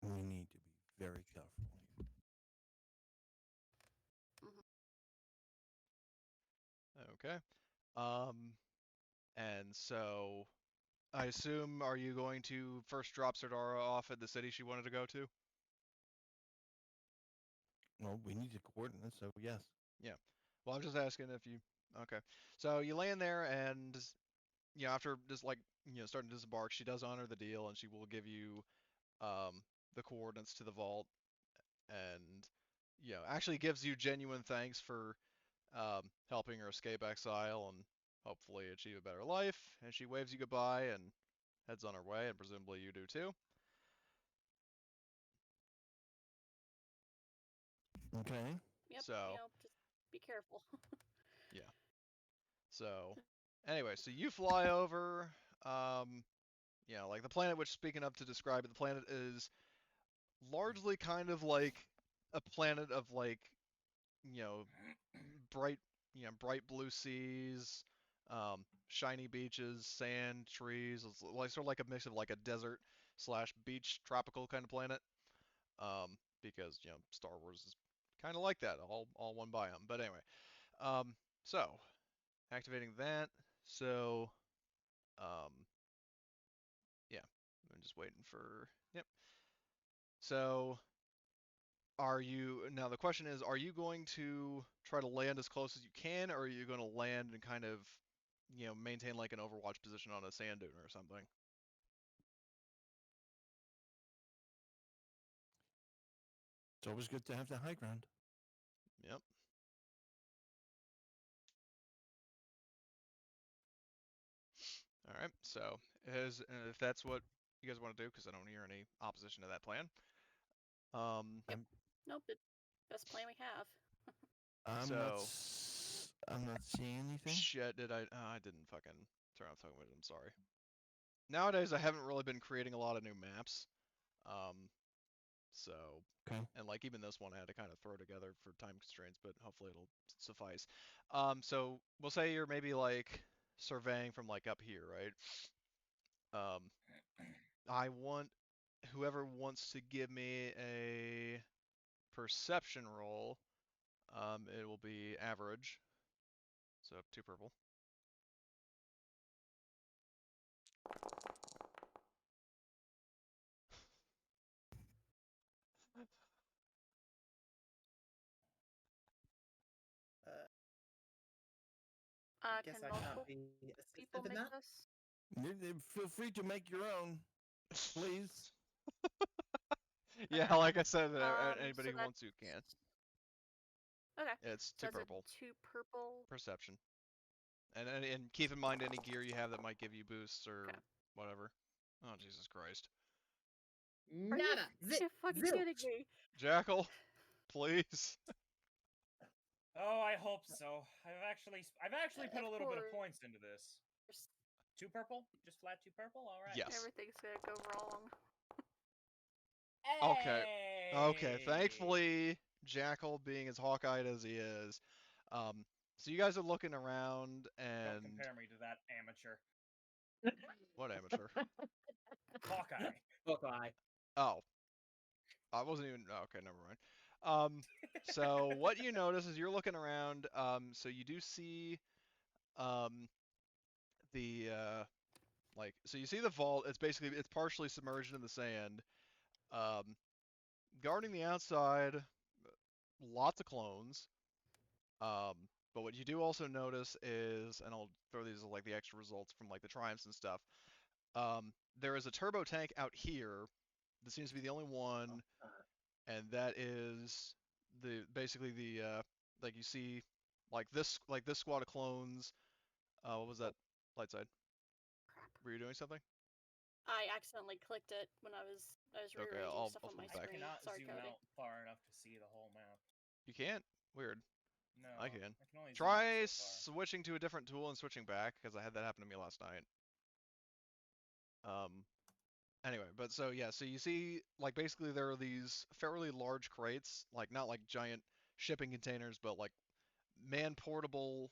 We need to be very careful." Okay. And so I assume, are you going to first drop Serdara off at the city she wanted to go to? Well, we need the coordinates, so yes. Yeah. Well, I'm just asking if you. Okay. So you land there, and after just starting to disembark, she does honor the deal, and she will give you the coordinates to the vault, and actually gives you genuine thanks for helping her escape exile and hopefully achieve a better life. And she waves you goodbye and heads on her way, and presumably you do too. Okay. Yep. So Just be careful. yeah. So anyway, so you fly over. Like the planet, which speaking up to describe it, the planet is largely kind of like a planet of you know, bright, bright blue seas, shiny beaches, sand, trees. It's like sort of like a mix of like a desert slash beach tropical kind of planet. Because Star Wars is kind of like that, all one biome. But anyway, so activating that. So, um, yeah, I'm just waiting for. Yep. So now the question is, are you going to try to land as close as you can, or are you going to land and kind of, maintain like an Overwatch position on a sand dune or something? It's always good to have the high ground. Yep. All right. So if that's what you guys want to do, because I don't hear any opposition to that plan. Yep. Nope. It's best plan we have. I'm not seeing anything. Shit, I didn't fucking turn off talking with it. I'm sorry. Nowadays, I haven't really been creating a lot of new maps. So, Okay. and like even this one I had to kind of throw together for time constraints, but hopefully it'll suffice. So we'll say you're maybe like surveying from like up here, right? I want whoever wants to give me a perception roll. It will be average. So 2 purple. I guess Can I can't multiple be people assistive in make that. this? Feel free to make your own, please. Yeah, like I said, anybody So who wants to can. Okay. It's So 2 purple. 2 purple. Perception. And keep in mind any gear you have that might give you boosts or Okay. whatever. Oh, Jesus Christ. Are Nada. you fucking Zilch. kidding me? Jackal, please. Oh, I hope so. I've actually put Of a little bit of course. points into this. 2 purple? Just flat 2 purple? All right. Yes. Everything's gonna go wrong. Okay. Okay, thankfully, Jackal being as hawk-eyed as he is, so you guys are looking around Don't and compare me to that amateur. what amateur? Hawkeye. Hawkeye. Oh, I wasn't even. Oh, okay, never mind. So what you notice is you're looking around. So you do see, the so you see the vault. It's partially submerged in the sand. Um, Guarding the outside, lots of clones. But what you do also notice is, and I'll throw these as like the extra results from like the triumphs and stuff. There is a turbo tank out here. This seems to be the only one, and that is basically the like you see like this squad of clones. What was that? Light side. Crap. Were you doing something? I accidentally clicked it when I was Okay, rearranging I'll stuff on flip my it back. I screen. cannot Sorry, zoom Cody. out far enough to see the whole map. You can't? Weird. No, I can. I can only zoom Try out so far. switching to a different tool and switching back, because I had that happen to me last night. Anyway, but so yeah, so you see, like basically there are these fairly large crates, like not like giant shipping containers, but like man-portable,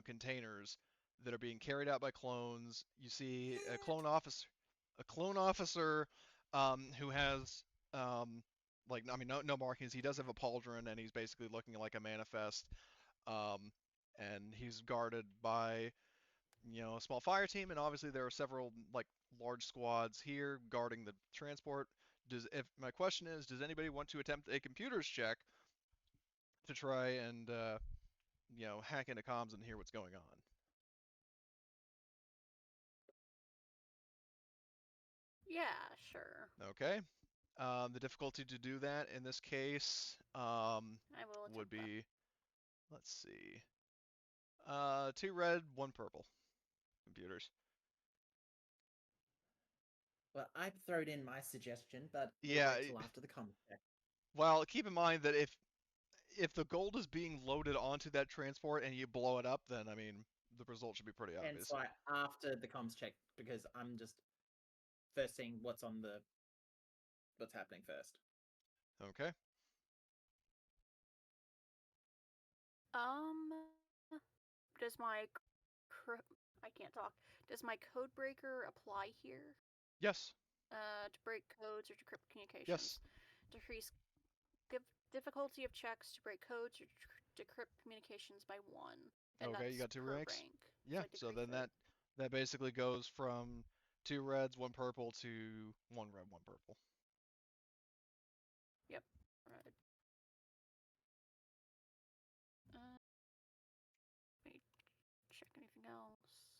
containers that are being carried out by clones. You see a clone officer, who has, like, I mean, no markings. He does have a pauldron, and he's basically looking like a manifest. And he's guarded by, a small fire team, and obviously there are several like large squads here guarding the transport. If my question is, does anybody want to attempt a computers check to try and hack into comms and hear what's going on? Yeah, sure. Okay. The difficulty to do that in this case, I will attempt would that. be, let's see, 2 red, 1 purple computers. Well, I'd throw in my suggestion, but we'll Yeah. wait till after the comms check. Well, keep in mind that if the gold is being loaded onto that transport and you blow it up, then I mean the result should be pretty Hence obvious. why after the comms check, because I'm just first seeing what's happening first. Okay. Does my I can't talk. Does my code breaker apply here? Yes. To break codes or decrypt communications. Yes. Decrease difficulty of checks to break codes or decrypt communications by 1. And Okay, you got that's 2 per ranks. rank. Yeah. So then that basically goes from 2 reds, 1 purple to 1 red, 1 purple. Yep. Red. Let me check anything else.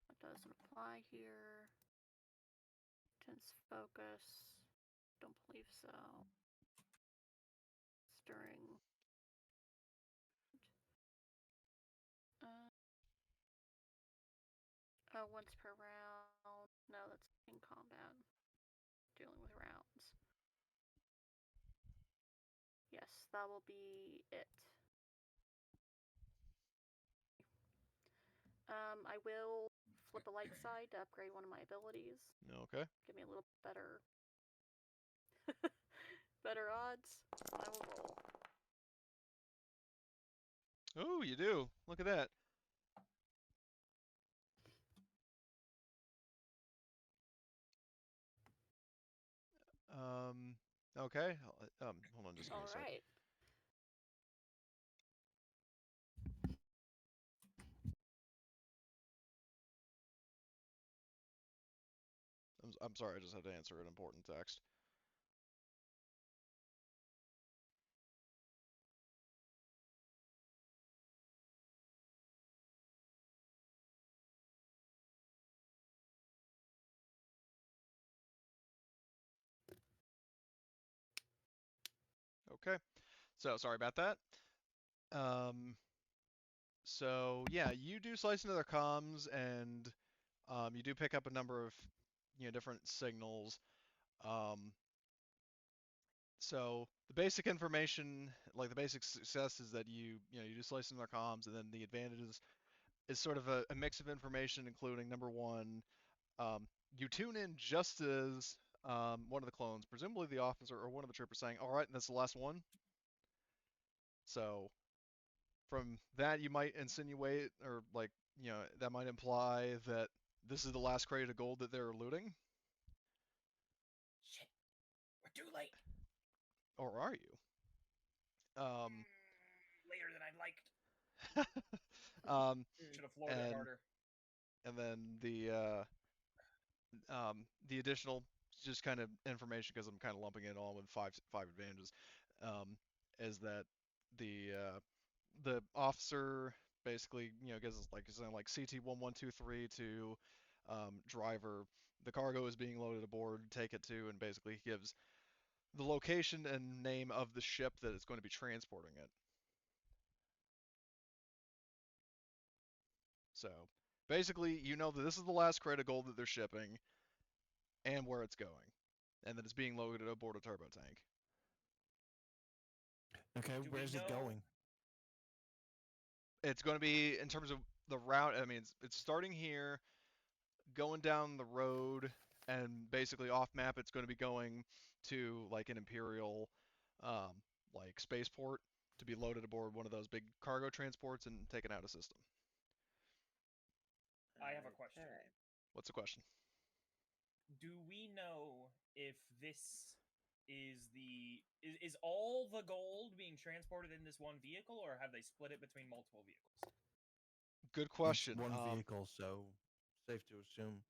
That doesn't apply here. Intense focus. Don't believe so. Stirring. Once per round. No, that's in combat. Dealing with rounds. Yes, that will be it. I will flip a light side to upgrade one of my abilities. Okay. Give me a little better better odds. I will roll. Oh, you do. Look at that. Okay. Hold on just give me a sec. Alright. I'm sorry, I just had to answer an important text. Okay. So sorry about that. So yeah, you do slice into their comms, and you do pick up a number of different signals. So the basic information, like the basic success, is that you do slice into their comms, and then the advantage is sort of a mix of information, including number one, you tune in just as one of the clones, presumably the officer or one of the troopers, saying, "All right, and that's the last one." So from that, you might insinuate, or like, that might imply that this is the last crate of gold that they're looting, Shit, we're too late. or are you? Later than I'd liked. Um, Should have floored it and harder. and then the additional just kind of information, because I'm kind of lumping it all with five advantages, is that the officer basically gives us like something like CT1123 to driver. The cargo is being loaded aboard. Take it to, and basically gives the location and name of the ship that is going to be transporting it. So basically, that this is the last crate of gold that they're shipping, and where it's going, and that it's being loaded aboard a turbo tank. Okay, Do we where's it know- going? It's going to be, in terms of the route, I mean, it's starting here, going down the road, and basically off map, it's going to be going to like an Imperial, like spaceport, to be loaded aboard one of those big cargo transports and taken out of system. I have a question. Okay. What's the question? Do we know if this is all the gold being transported in this one vehicle, or have they split it between multiple vehicles? Good question. It's one vehicle, so safe to assume.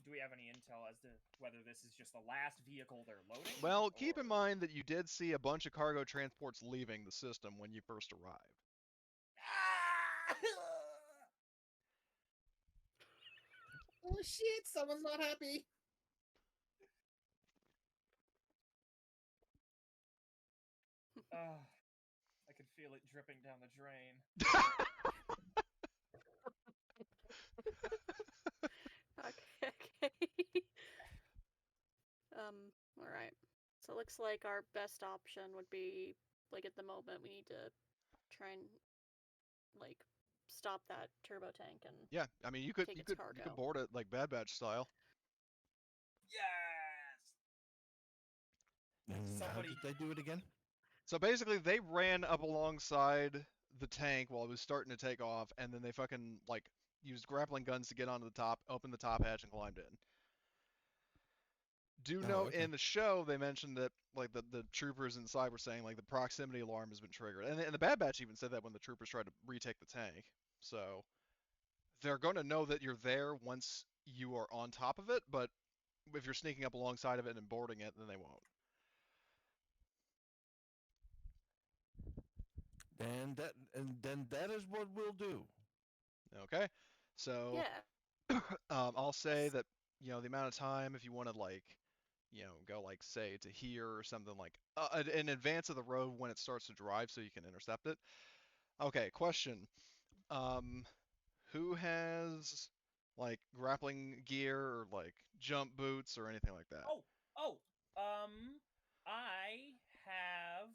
Do we have any intel as to whether this is just the last vehicle they're loading? Well, keep in or- mind that you did see a bunch of cargo transports leaving the system when you first arrived. Ah! Oh shit! Someone's not happy. I could feel it dripping down the drain. Okay. All right. So it looks like our best option would be, like, at the moment, we need to try and, like, stop that turbo tank and Yeah, I mean, you could take you its could you could cargo. board it like Bad Batch style. Yes. And how Somebody- did they do it again? So basically, they ran up alongside the tank while it was starting to take off, and then they fucking like used grappling guns to get onto the top, opened the top hatch, and climbed in. Do Oh, note okay. in the show they mentioned that like the troopers inside were saying like the proximity alarm has been triggered, and the Bad Batch even said that when the troopers tried to retake the tank. So they're going to know that you're there once you are on top of it, but if you're sneaking up alongside of it and boarding it, then they won't. Then that is what we'll do. Okay, so Yeah. I'll say that the amount of time, if you want to like go like say to here or something, like in advance of the road when it starts to drive, so you can intercept it. Okay, question. Who has like grappling gear or like jump boots or anything like that? Oh, I have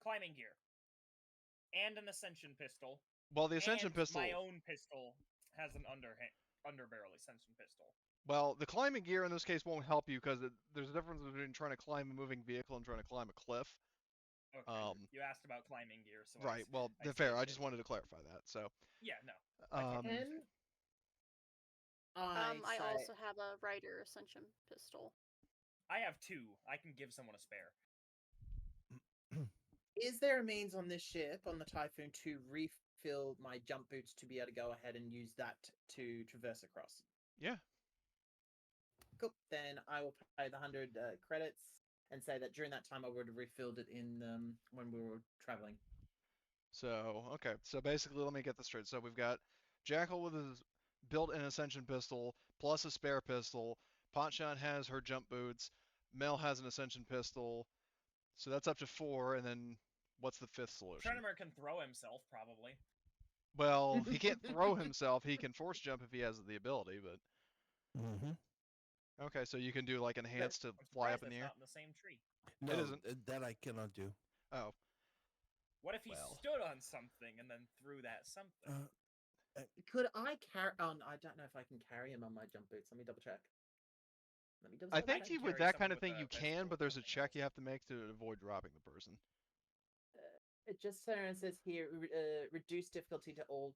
climbing gear and an ascension pistol. Well, the ascension and pistol. My own pistol has an underbarrel ascension pistol. Well, the climbing gear in this case won't help you because there's a difference between trying to climb a moving vehicle and trying to climb a cliff. Okay. You asked about climbing gear, so Right. Well, I fair. saved I it. just wanted to clarify that. So. Yeah. No. I totally Can understand. I say- also have a Rider Ascension pistol. I have two. I can give someone a spare. Is there a means on this ship, on the Typhoon, to refill my jump boots to be able to go ahead and use that to traverse across? Yeah. Cool. Then I will pay the 100 credits and say that during that time I would have refilled it in when we were traveling. So, okay. So basically, let me get this straight. So we've got Jackal with his built-in Ascension pistol plus a spare pistol. Potshot has her jump boots. Mel has an Ascension pistol. So that's up to 4. And then what's the fifth solution? Trenimer can throw himself, probably. Well, he can't throw himself. He can force jump if he has the ability, but. Mm-hmm. Okay, so you can do like enhanced to I'm fly up surprised in the that's air? not in the same tree. No, isn't. that I cannot do. Oh. What if he Well. stood on something and then threw that something? Could I carry? Oh, no, I don't know if I can carry him on my jump boots. Let me double check. Let me double I check think that. with carry that someone kind of with thing a you vest can, or but there's a something check you else. have to make to avoid dropping the person. It just says here, reduce difficulty to all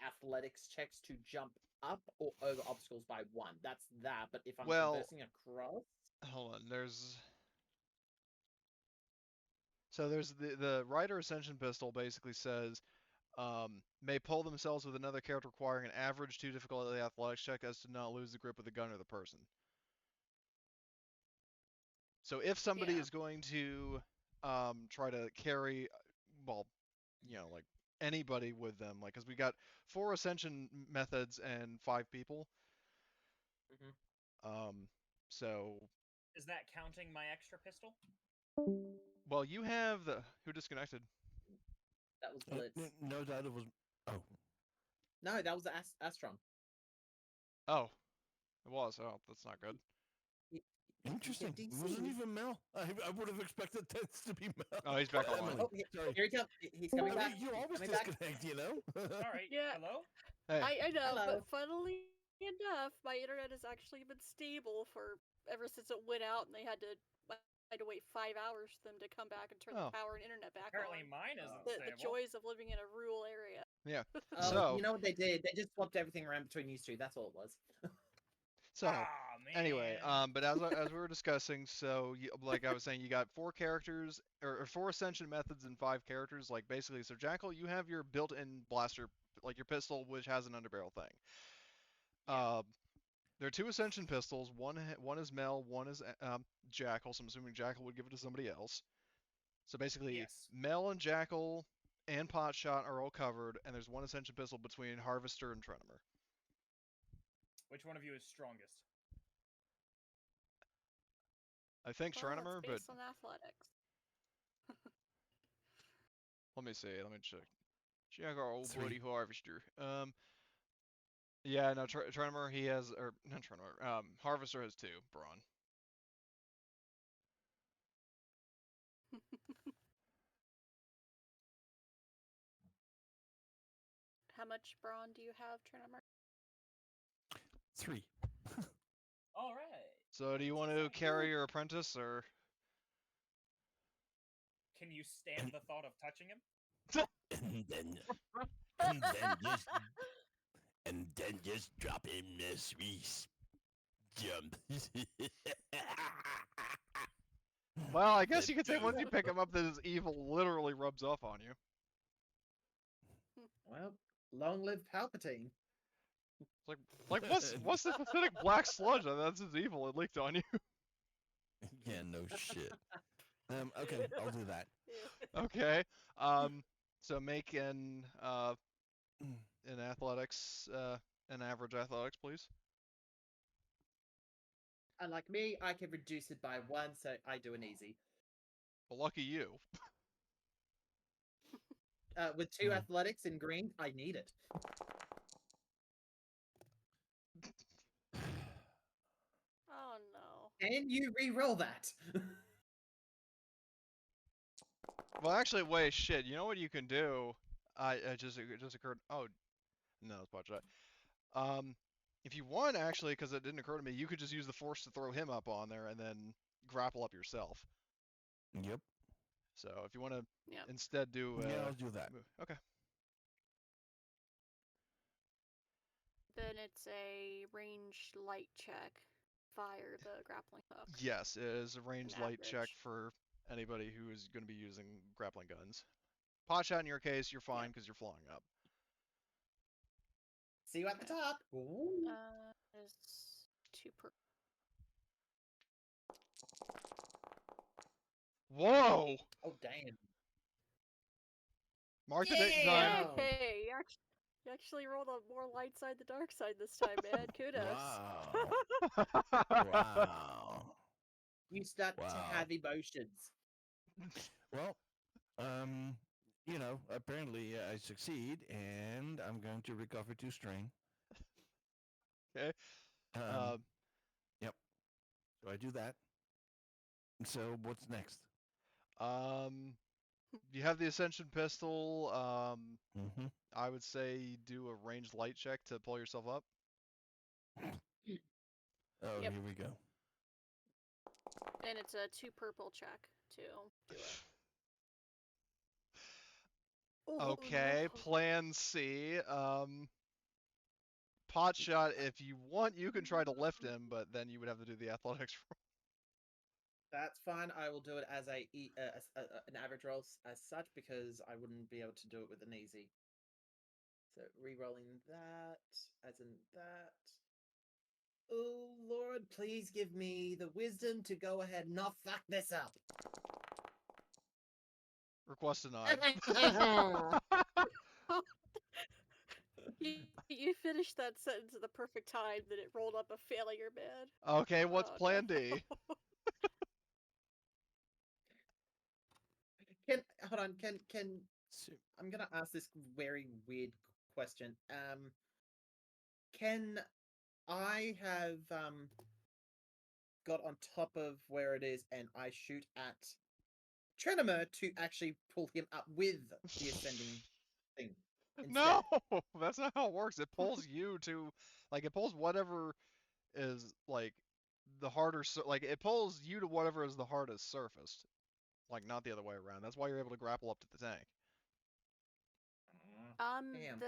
athletics checks to jump up or over obstacles by 1. That's that, but if I'm Well, conversing across... hold on. There's the Rider Ascension pistol basically says may pull themselves with another character requiring an average 2 difficulty athletics check as to not lose the grip of the gun or the person. So if somebody Yeah. is going to try to carry, well, like anybody with them, like, because we got 4 ascension methods and 5 people. Mhm. So, Is that counting my extra pistol? well, you have the who disconnected. That was Blitz. No doubt it was. Oh, No, that was Astron. Oh, it was. Oh, that's not good. interesting. You It get wasn't DC. even Mel. I would have expected that to be Mel. Oh, he's back online. Emily, Oh, sorry. here he comes. He's coming back. You He's always coming back. disconnect, you know? All right. Yeah. Hello. Hey, I know, Hello. but funnily enough, my internet has actually been stable for ever since it went out, and I had to wait 5 hours for them to come back and turn Oh. the power and internet back Apparently on. mine isn't The stable. joys of living in a rural area. yeah. Oh, So, you know what they did? They just swapped everything around between you two. That's all it was. so Man. anyway, but as we were discussing, so like I was saying, you got 4 characters or 4 ascension methods and 5 characters. Like basically, so Jackal, you have your built-in blaster, like your pistol, which has an underbarrel thing. There are 2 ascension pistols. One is Mel, one is Jackal. So I'm assuming Jackal would give it to somebody else. So basically, Yes. Mel and Jackal and Potshot are all covered, and there's 1 ascension pistol between Harvester and Trenimer. Which one of you is strongest? I think Well, Trenimer, it's but based on athletics. let me see. Let me check. Jackal, old 3. buddy Harvester. Yeah, no, Trenimer, he has, or not Trenimer. Harvester has 2. Brawn. How much brawn do you have, Trinimer? 3. All right. So do you want to carry your apprentice, or? Can you stand the thought of touching him? And then just drop him this jump. Well, I guess you could say once you pick him up, that his evil literally rubs off on you. Well, long live Palpatine. It's like what's this pathetic black sludge? That's his evil. It leaked on you. Yeah, no shit. Okay, I'll do that. Okay. So make an athletics, an average athletics, please. Unlike me, I can reduce it by 1, so I do an easy. Well, lucky you. With 2 athletics in green, I need it. Oh no. Can you re-roll that? Well, actually, wait, shit. You know what you can do? It just occurred. Oh, no, it's Potshot. If you want, actually, because it didn't occur to me, you could just use the force to throw him up on there and then grapple up yourself. Yep. So if you want to Yep. instead do, Yeah, I'll do that. Okay. Then it's a ranged light check. Fire the grappling hook. Yes, it is a ranged An light check average. for anybody who is going to be using grappling guns. Potshot, in your case, you're fine because you're flying up. See you at the top. Ooh. Is 2 per. Whoa! Oh, damn. Mark the date and time. Yeah! Hey, you actually rolled a more light side the dark side this time, man. Kudos. Wow. Wow. You start to Wow. have emotions. Well, apparently I succeed, and I'm going to recover 2 strain. Okay. Yep. So I do that. So what's next? You have the Ascension pistol. Mm-hmm. I would say do a ranged light check to pull yourself up. Oh, Yep. here we go. And it's a 2 purple check to do it. Oh, Okay, no. plan C. Pot shot, if you want, you can try to lift him, but then you would have to do the athletics roll. That's fine. I will do it as an average roll as such because I wouldn't be able to do it with an easy. So re-rolling that as in that. Oh Lord, please give me the wisdom to go ahead and not fuck this up. Request denied. You finished that sentence at the perfect time that it rolled up a failure, man. Okay, what's Oh, plan no. D? Hold on, can So, I'm gonna ask this very weird question. Can I have got on top of where it is and I shoot at Trenimer to actually pull him up with the ascending thing instead? No, that's not how it works. It pulls you to, like, it pulls whatever is, like, the harder, like, it pulls you to whatever is the hardest surfaced. Like, not the other way around. That's why you're able to grapple up to the tank. Damn.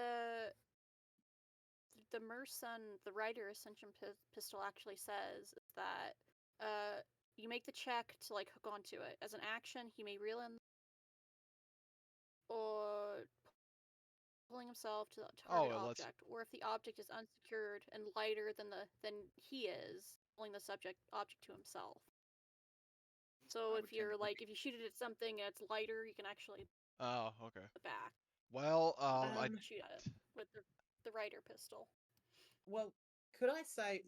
The Mersun, the Rider Ascension pistol actually says that you make the check to like hook onto it. As an action, he may reel in or pulling himself to the target object, or if the object is unsecured and lighter than he is, pulling the object to himself. So if you're like, if you shoot it at something and it's lighter, you can actually Okay. the back. Well, I shoot at it with the Rider pistol. Well, could I say?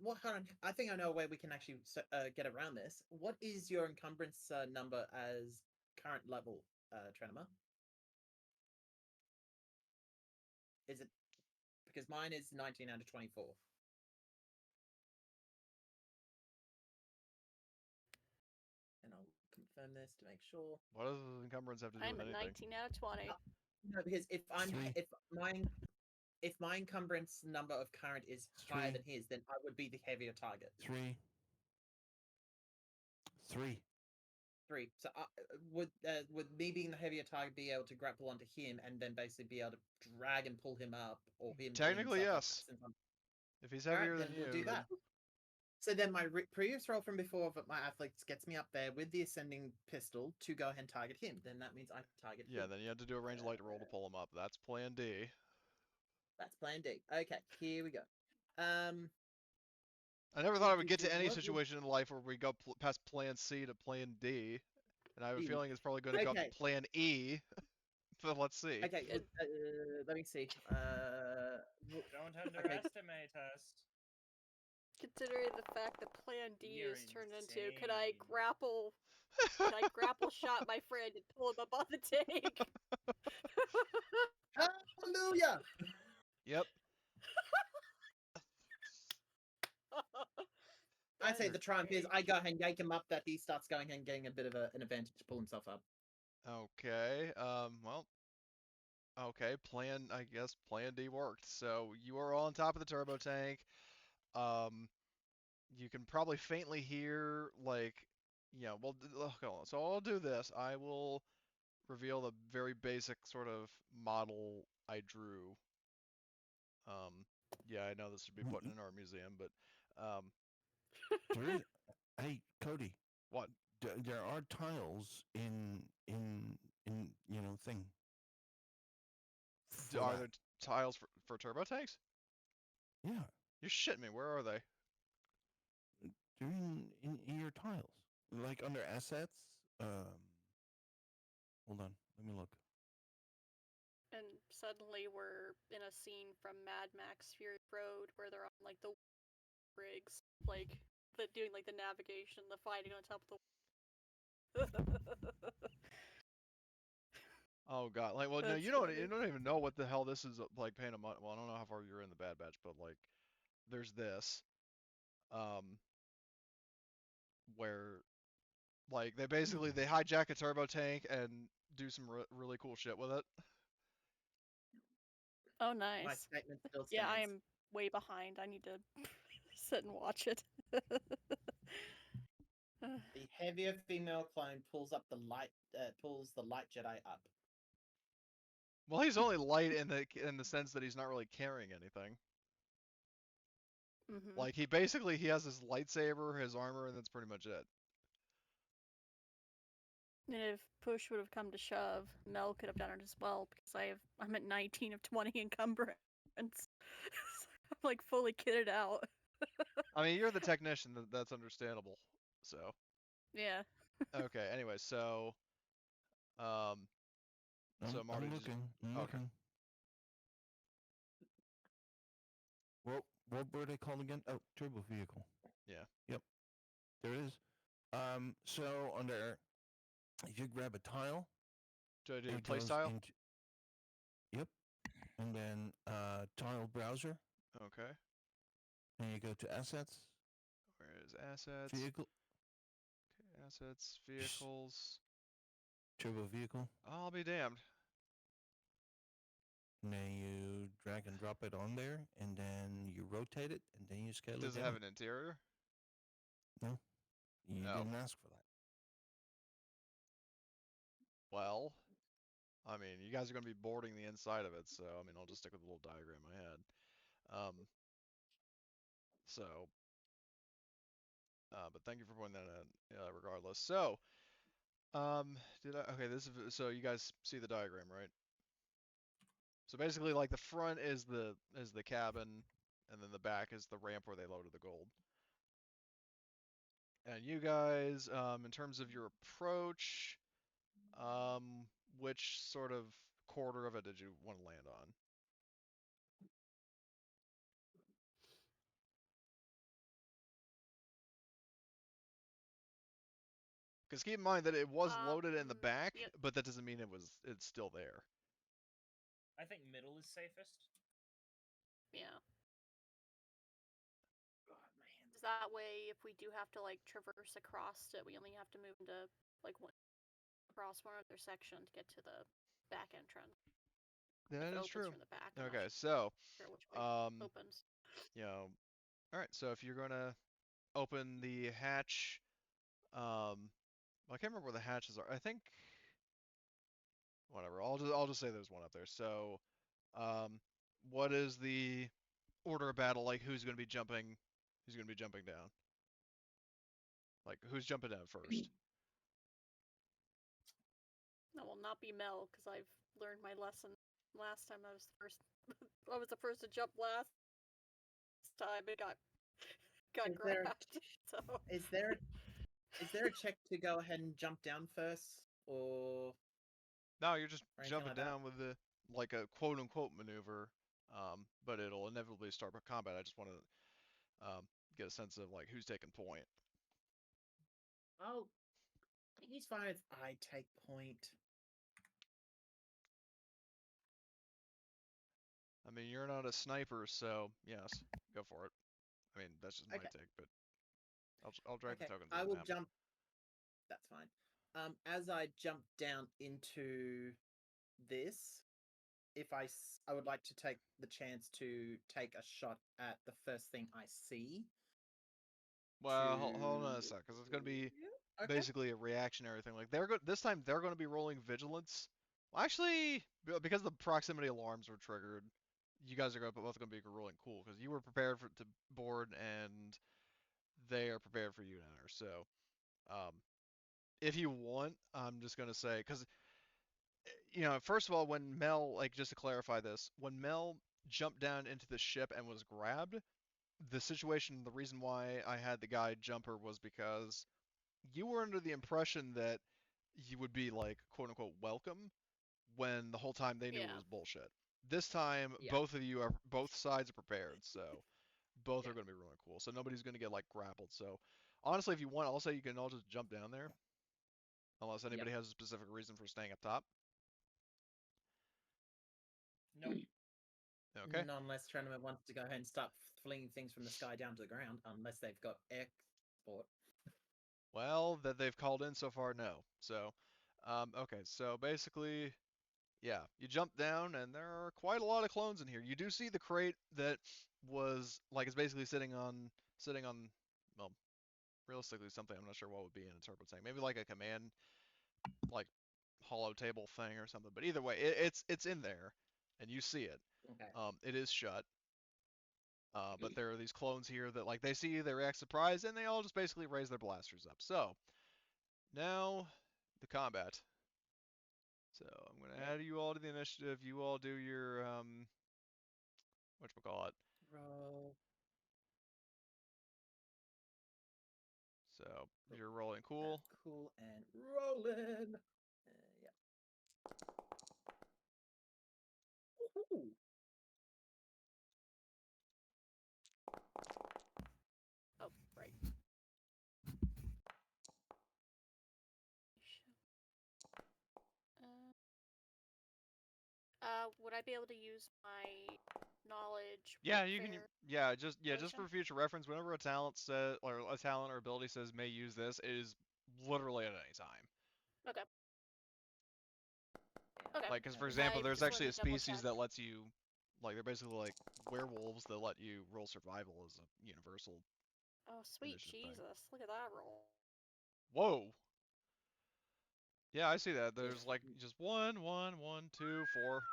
Well, hold on. I think I know a way we can actually get around this. What is your encumbrance number as current level, Trenema? Is it because mine is 19 out of 24? And I'll confirm this to make sure. What does the encumbrance have to do I'm with at anything? 19 out of 20. No, because if Three. if my encumbrance number of current is higher than his, then I would be the heavier target. 3. 3. 3. So would me being the heavier target be able to grapple onto him and then basically be able to drag and pull him up, or him Technically, pulling himself yes. up since I'm... If he's heavier Alright, than then you, we'll do that. So then my previous roll from before of my athletics gets me up there with the ascending pistol to go ahead and target him. Then that means I target yeah, him. then you have to do a range light roll to pull him up. That's plan D. That's plan D. Okay, here we go. I never thought I would get to any situation in life where we go past plan C to plan D, and I have a feeling it's probably going to go up to plan E. But let's see. Okay, let me see. Don't underestimate us. Considering the fact that Plan D You're is turned into, could I grapple shot my friend and pull him up on the tank? Hallelujah! Yep. I say the triumph is I go ahead and yank him up that he starts going and getting a bit of an advantage to pull himself up. Okay. Well. Okay. I guess plan D worked. So you are on top of the turbo tank. You can probably faintly hear, like, well, hold on. So I'll do this. I will reveal the very basic sort of model I drew. Yeah, I know this should be put in our museum, but There is, hey, Cody. What? There are tiles in thing. Are there tiles for turbo tanks? Yeah. You shit me. Where are they? They're in your tiles, like under assets. Hold on, let me look. And suddenly we're in a scene from Mad Max Fury Road where they're on like the rigs, like doing like the navigation, the fighting on top of the. Oh god, like, well, no, That's you don't funny. even know what the hell this is, like, paying a month. Well, I don't know how far you're in the Bad Batch, but like, there's this, where, like, they basically they hijack a turbo tank and do some really cool shit with it. Oh, My nice. statement still stands. Yeah, I am way behind. I need to sit and watch it. The heavier female clone pulls the light Jedi up. Well, he's only light in the sense that he's not really carrying anything. Mm-hmm. Like he has his lightsaber, his armor, and that's pretty much it. And if push would have come to shove, Mel could have done it as well because I'm at 19 of 20 encumbrance. I'm like fully kitted out. I mean, you're the technician. That's understandable. So Yeah. okay. Anyway, so so Marty I'm just looking. I'm okay. looking. What were they called again? Oh, turbo vehicle. Yeah. Yep. There it is. So under, if you grab a tile, Do I do it play goes style? into. Yep. And then tile browser, Okay. and you go to assets, Where is assets? vehicle, Okay, assets, vehicles. turbo vehicle, I'll be damned. and then you drag and drop it on there, and then you rotate it, and then you scale Does it it down. have an interior? No, you No. didn't ask for that. Well, I mean, you guys are going to be boarding the inside of it, so I mean, I'll just stick with the little diagram I had. So, but thank you for pointing that out. Regardless, so, okay, so you guys see the diagram, right? So basically, like the front is the cabin, and then the back is the ramp where they loaded the gold. And you guys, in terms of your approach, which sort of quarter of it did you want to land on? Because keep in mind that it was loaded in the back, Yep. but that doesn't mean it's still there. I think middle is safest. Yeah. God, my hands. Because that way, if we do have to like traverse across it, we only have to move into like across one other section to get to the back entrance. That is If it opens true. from the back. I'm not Okay, so, sure which way it opens. all right. So if you're gonna open the hatch, I can't remember where the hatches are. I think, whatever. I'll just say there's one up there. So, what is the order of battle? Like, who's gonna be jumping? Who's gonna be jumping down? Like, who's jumping down first? That will not be Mel because I've learned my lesson. Last time I was the first. I was the first to jump last time. It got Is there- grabbed. So Is there a check to go ahead and jump down first, or No, you're just Or anything jumping like that? down with like a quote unquote maneuver, but it'll inevitably start with combat. I just want to get a sense of like who's taking point. oh, he's fine. I take point. I mean, you're not a sniper, so yes, go for it. I mean, that's just my Okay. take, but I'll drag the Okay, tokens I on will the map. jump. That's fine. As I jump down into this, I would like to take the chance to take a shot at the first thing I see. Well, hold on a sec, because it's going to be Okay. basically a reactionary thing. Like this time they're going to be rolling vigilance. Well, actually, because the proximity alarms were triggered, you guys are both going to be rolling cool because you were prepared to board and they are prepared for you to enter. So, if you want, I'm just going to say because first of all, when Mel, like just to clarify this, when Mel jumped down into the ship and was grabbed, the situation, the reason why I had the guy jumper was because you were under the impression that you would be like quote unquote welcome when the whole time they knew it Yeah. was bullshit. This time, Yeah. both sides are prepared, so both Yeah. are going to be really cool. So nobody's going to get like grappled. So honestly, if you want, I'll say you can all just jump down there, unless anybody has a specific reason for staying up top. Nope. Okay. Not unless Tournament wants to go ahead and start flinging things from the sky down to the ground, unless they've got export. Well, that they've called in so far, no. So, okay. So basically, yeah, you jump down, and there are quite a lot of clones in here. You do see the crate that was like it's basically sitting on well, realistically something. I'm not sure what would be in a turbo tank. Maybe like a command, like hollow table thing or something. But either way, it's in there, and you see it. Okay. It is shut. But there are these clones here that like they see you, they react surprised, and they all just basically raise their blasters up. So now the combat. So I'm gonna add you all to the initiative. You all do your whatchamacallit. Roll. So you're rolling cool. Cool and rolling. Yeah. Ooh. Oh, right. Would I be able to use my knowledge? Yeah, you can. warfare Just potion? for future reference, whenever a talent says or a talent or ability says may use this, it is literally at any time. Okay. Okay. Like, because for example, I there's just actually a wanted to double species check. that lets you, like, they're basically like werewolves that let you roll survival as a universal. Oh, sweet initiative thing. Jesus! Look at that roll. Whoa. Yeah, I see that. Yeah. There's like just 1, 1, 1, 2, 4.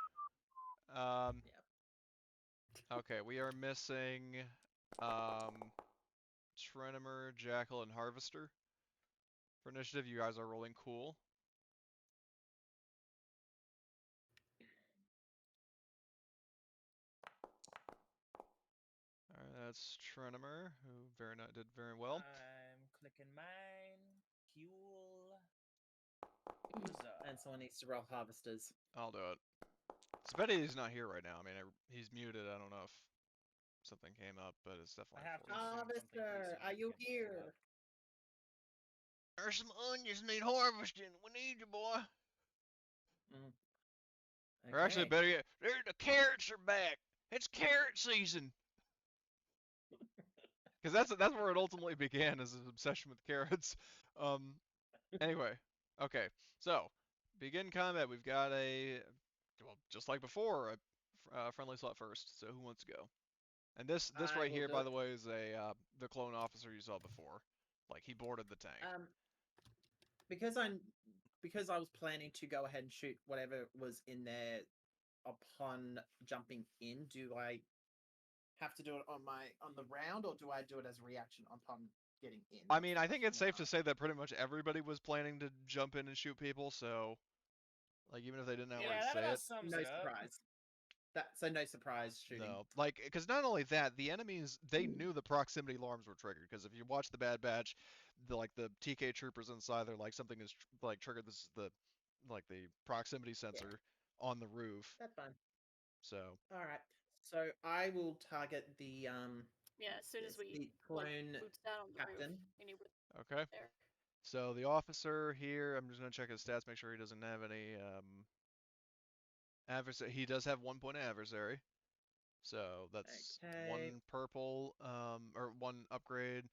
Okay, we are missing Trenimer, Jackal, and Harvester. For initiative, you guys are rolling cool. Alright, that's Trenimer, who did very well. I'm clicking mine. Cool. And someone needs to roll harvesters. I'll do it. It's a pity he's not here right now. I mean, he's muted. I don't know if something came up, but it's definitely. I have to assume something Harvester, are you decent came here? up. There's some onions need harvesting. We need you, boy. Or actually, Okay. better yet, the carrots are back. It's carrot season. Because that's where it ultimately began, as his obsession with carrots. Anyway, okay. So, begin combat. We've got well, just like before, a friendly slot first. So who wants to go? And this I right will here, do by it. the way, is the clone officer you saw before. Like he boarded the tank. Because I was planning to go ahead and shoot whatever was in there upon jumping in. Do I have to do it on the round, or do I do it as a reaction upon getting in? I mean, I think it's safe to say that pretty much everybody was planning to jump in and shoot people. So, like, even if they didn't outright Yeah, that say about it, sums no it up. surprise. So no surprise shooting. no, like, because not only that, the enemies they knew the proximity alarms were triggered. Because if you watch the Bad Batch, the TK troopers inside, they're like something is like triggered. This is the proximity sensor on the roof. That's fine. So. All right. So I will target the Yeah, as soon as we the clone boots down on the captain. roof, we knew Okay. there. So the officer here, I'm just gonna check his stats, make sure he doesn't have any adversary. He does have 1 point of adversary, so that's Okay. 1 purple or 1 upgrade.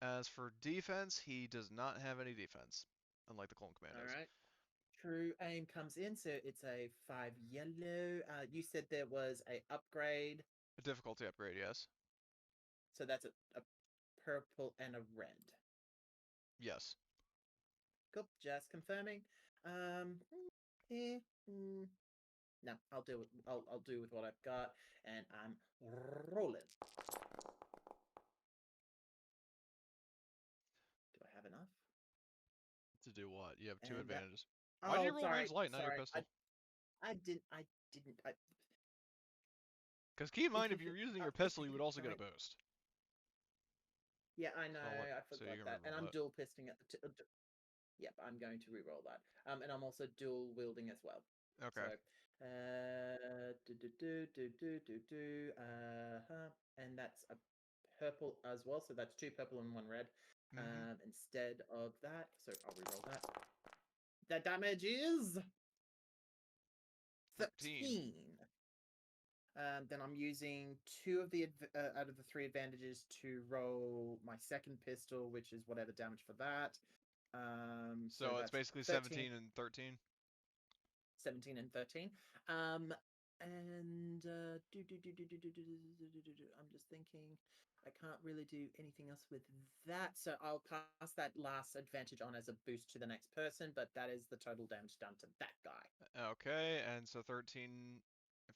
As for defense, he does not have any defense, unlike the clone commandos. All right. True aim comes in, so it's a 5 yellow. You said there was a upgrade, A difficulty upgrade, yes. so that's a purple and a red. Yes. Cool. Just confirming. No, I'll do it. I'll do with what I've got, and I'm rolling. Do I have enough? To do what? You have 2 And advantages. Why did you roll range light, not your pistol? I didn't. Because keep in mind, if because you're using it- your pistol, you would also get a sorry. boost. Yeah, I know. I so forgot you can that, and reroll I'm that. dual pisting at the. Yep, I'm going to re-roll that. And I'm also dual wielding as well. Okay. So, and that's a purple as well. So that's 2 purple and 1 red. Instead of that, so I'll re-roll that. The damage is 13. Then I'm using 2 of the out of the 3 advantages to roll my second pistol, which is whatever damage for that. So it's that's basically 13. 17 and 13. 17 and 13. And I'm just thinking, I can't really do anything else with that, so I'll pass that last advantage on as a boost to the next person. But that is the total damage done to that guy. Okay, and so 13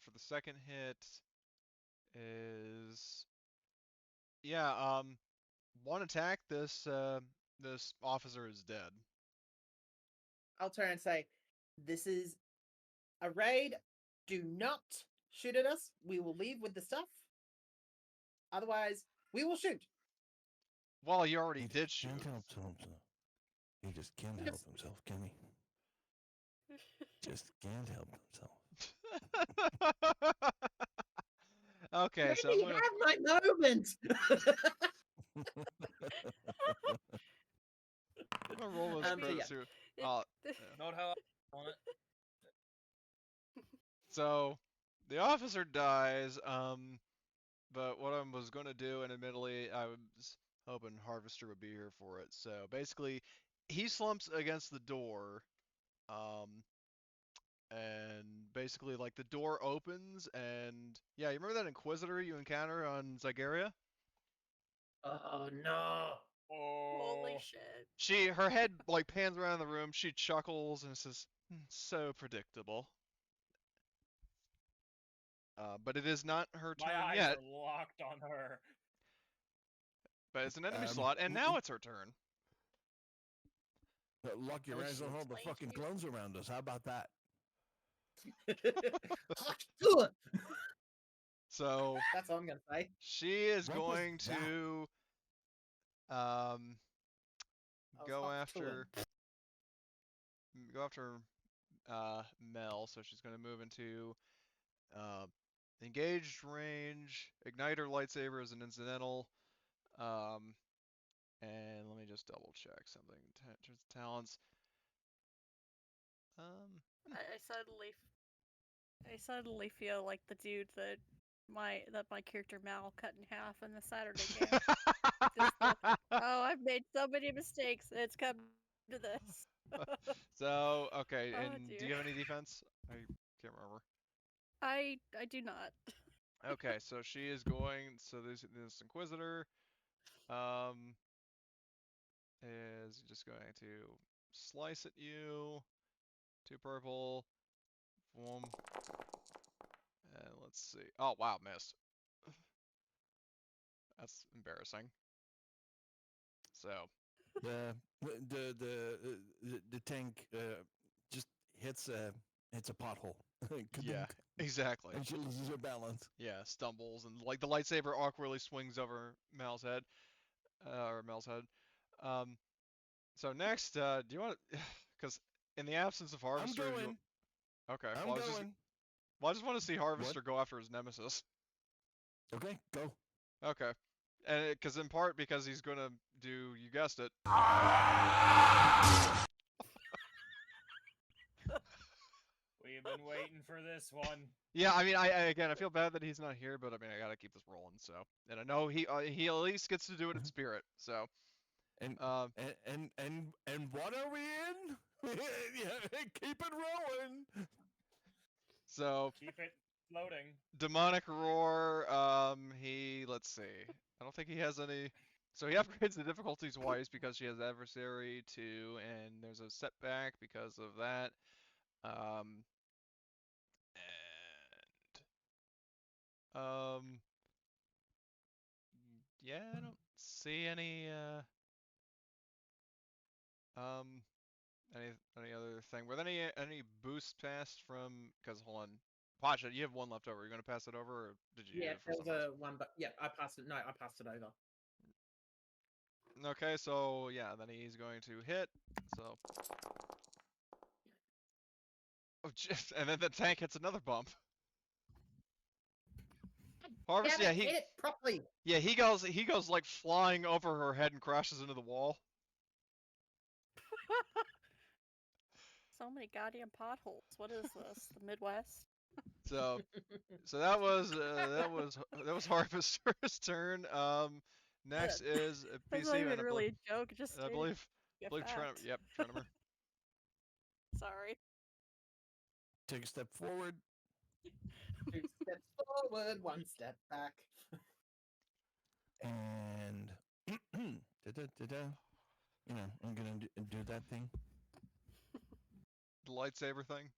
for the second hit is one attack. This officer is dead. I'll turn and say, "This is a raid. Do not shoot at us. We will leave with the stuff. Otherwise, we will shoot." Well, you already He did just shoot. can't help himself. He just can't help himself, can he? Just can't help himself. Okay, so Let I'm me gonna. have my moment. I'm gonna roll this I mean, credit yeah. to. it- Not how I want it. So the officer dies. But what I was gonna do, and admittedly, I was hoping Harvester would be here for it. So basically, he slumps against the door. And basically, like the door opens, and yeah, you remember that Inquisitor you encounter on Zygeria? Oh no. Holy Oh. shit. Her head like pans around the room. She chuckles and says, "So predictable." But it is not her My turn eyes yet. are locked on her. But it's an enemy slot, and now it's her turn. Lock your Oh, eyes on shit. all the fucking clones around us. How about that? So That's all I'm gonna say. she is What was going that? to um I was go hot after tooing. go after Mel. So she's going to move into uh, engaged range, ignite her lightsaber as an incidental. Um, and let me just double check something. Talents. I suddenly feel like the dude that my character Mal cut in half in the Saturday game. Oh, I've made so many mistakes. It's come to this. So okay, Oh, and do dear. you have any defense? I can't remember. I do not. Okay, so she is going. So this Inquisitor is just going to slice at you. 2 purple. Boom. And let's see. Oh wow, missed. That's embarrassing. So The tank just hits a pothole. yeah, exactly. And she loses her balance. Yeah, stumbles and like the lightsaber awkwardly swings over Mel's head, or Mel's head. Um, so next, do you want to? Because in the absence of I'm Harvester, going. okay. I'm Well, going. I just want to see Harvester go after his nemesis. Okay, go. Okay, and because in part because he's gonna do, you guessed it. We've been waiting for this one. Yeah, I mean, I again, I feel bad that he's not here, but I mean, I gotta keep this rolling. So, and I know he at least gets to do it in spirit. So, And what are we in? Yeah, keep it rolling. so Keep it floating. demonic roar. Let's see. I don't think he has any. So he upgrades the difficulty twice because she has adversary 2, and there's a setback because of that. And yeah, I don't see any um any other thing. Were there any boosts passed from? Because hold on, watch it. You have 1 left over. Are you gonna pass it over, or did you use Yeah, it for there was something else? a one, but yeah, I passed it. No, I passed it over. Okay, so yeah, then he's going to hit. So, oh, and then the tank hits another bump. Harvest, yeah, Hit it properly. yeah, he goes like flying over her head and crashes into the wall. So many goddamn potholes. What is this? The Midwest? So, that was Harvester's turn. Next is That's PC, not and even really a joke. It just I believe a Trent. fact. Yep, Trentimer. Sorry. Take a step forward. forward, one step back. And you know, I'm gonna do that thing. The lightsaber thing.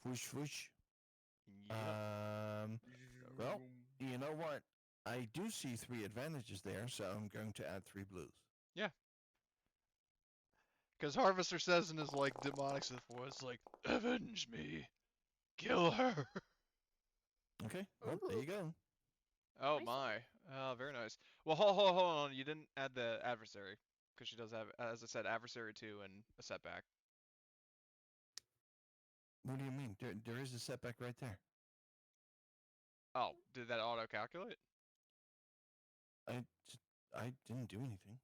Whoosh whoosh. Yep. Well, you know what? I do see 3 advantages there, so I'm going to add 3 blues. Because Harvester says in his like demonic Sith voice, like, "Avenge me, kill her." Okay. Well, there you go. Oh Nice. my. Very nice. Well, hold on. You didn't add the adversary because she does have, as I said, adversary 2 and a setback. What do you mean? There is a setback right there. Oh, did that auto calculate? I didn't do anything.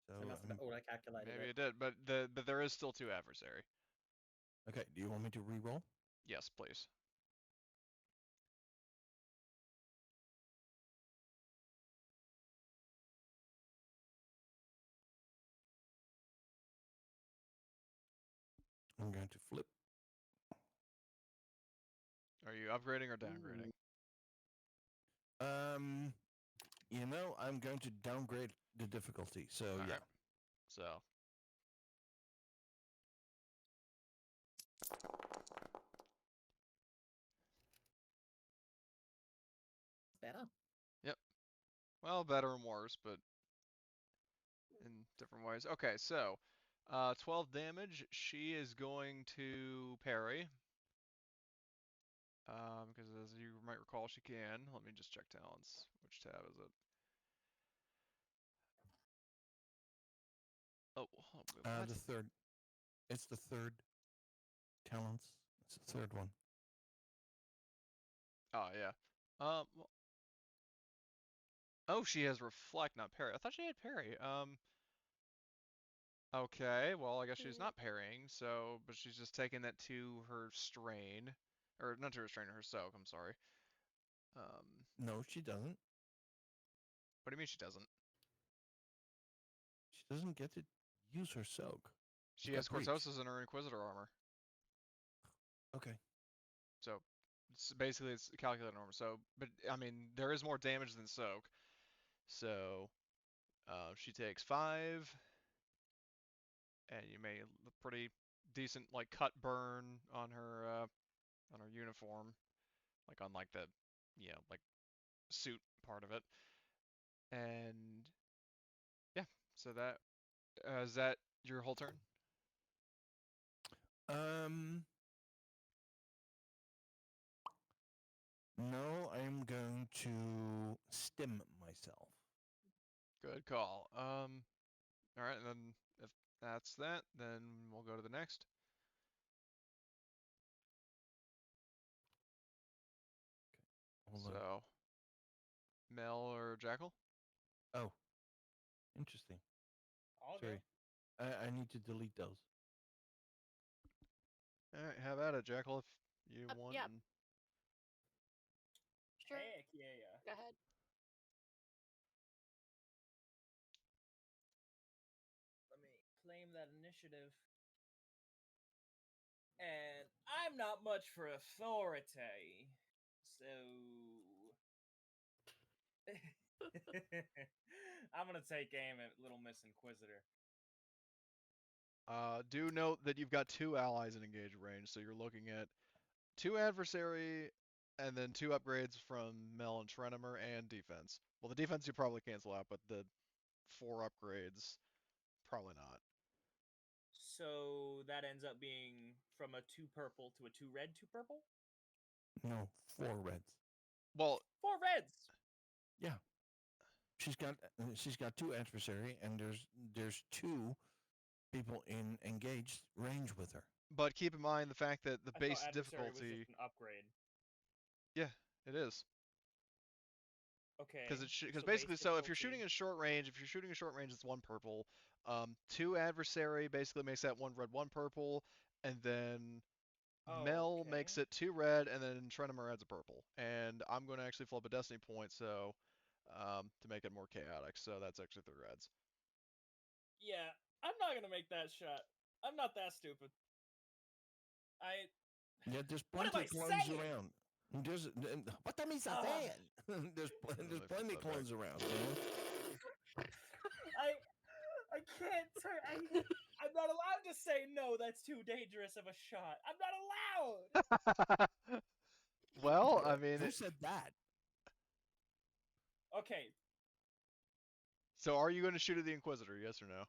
So It must have auto-calculated Maybe it. it did, but there is still 2 adversary. okay. Do you want me to re-roll? Yes, please. I'm going to flip. Are you upgrading or downgrading? You know, I'm going to downgrade the difficulty. So All yeah. right. So Better. well, better and worse, but in different ways. Okay, so 12 damage. She is going to parry. Because as you might recall, she can. Let me just check talents. Which tab is it? Oh, what? The third. It's the third talents. It's the third one. Oh yeah. Well, oh, she has reflect, not parry. I thought she had parry. Okay. Well, I guess she's not parrying. So, but she's just taking that to her strain, or not to her strain, her soak. I'm sorry. No, she doesn't. What do you mean she doesn't? She doesn't get to use her soak. She got has breach. Cortosis in her Inquisitor armor. Okay. So basically it's calculated armor. So, but I mean, there is more damage than soak. So she takes 5, and you may pretty decent like cut burn on her uniform, like on like the like suit part of it. And yeah, so that is that your whole turn? No, I'm going to stim myself. Good call. All right, and then if that's that, then we'll go to the next. Hold on. So, Mel or Jackal? Oh, interesting. I'll Sorry. go. I need to delete those. All right, have at it, Jackal, if you want. Yeah. And Sure. Heck yeah. Go ahead. Let me claim that initiative. And I'm not much for authority, so I'm gonna take aim at Little Miss Inquisitor. do note that you've got 2 allies in engage range, so you're looking at 2 adversary and then 2 upgrades from Mel and Trenimer and defense. Well, the defense you probably cancel out, but the 4 upgrades, probably not. So that ends up being from a 2 purple to a 2 red, 2 purple? No, 4 reds. Well, 4 reds! Yeah. She's got 2 adversary, and there's 2 people in engaged range with her. but keep in mind the fact that the I base thought adversary was difficulty. just an upgrade. Yeah, it is. Okay. Because so basically, base so if you're difficulty- shooting in short range, it's 1 purple. 2 adversary basically makes that 1 red, 1 purple, and then Mel okay. makes it 2 red, and then Trenimer adds a purple. And I'm going to actually flip a destiny point, so to make it more chaotic. So that's actually 3 reds. Yeah, I'm not gonna make that shot. I'm not that stupid. Yeah, there's What am plenty I of clones saying? around. There's what that means I Ugh. saying. there's Let me flip plenty that of clones around, man. I can't turn. I'm not allowed to say no. That's too dangerous of a shot. I'm not allowed. Well, I mean, Who said that? Okay. so are you going to shoot at the Inquisitor? Yes or no?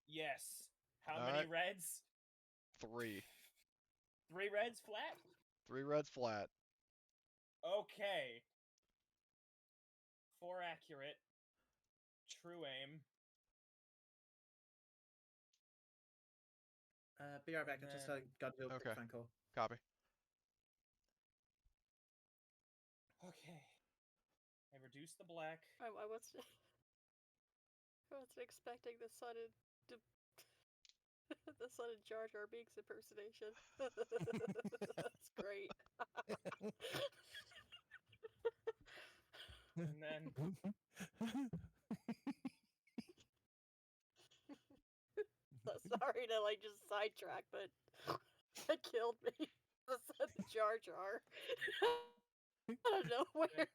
Yes. How All many right. reds? 3. 3 reds flat. 3 reds flat. Okay. 4 accurate. True aim. Be right back. And I just then- got to do a Okay. quick phone call. Copy. Okay. I reduce the black. I wasn't expecting the sudden the sudden Jar Jar Binks impersonation. That's great. And then Sorry to like just sidetrack, but it killed me. The sudden Jar Jar out of nowhere.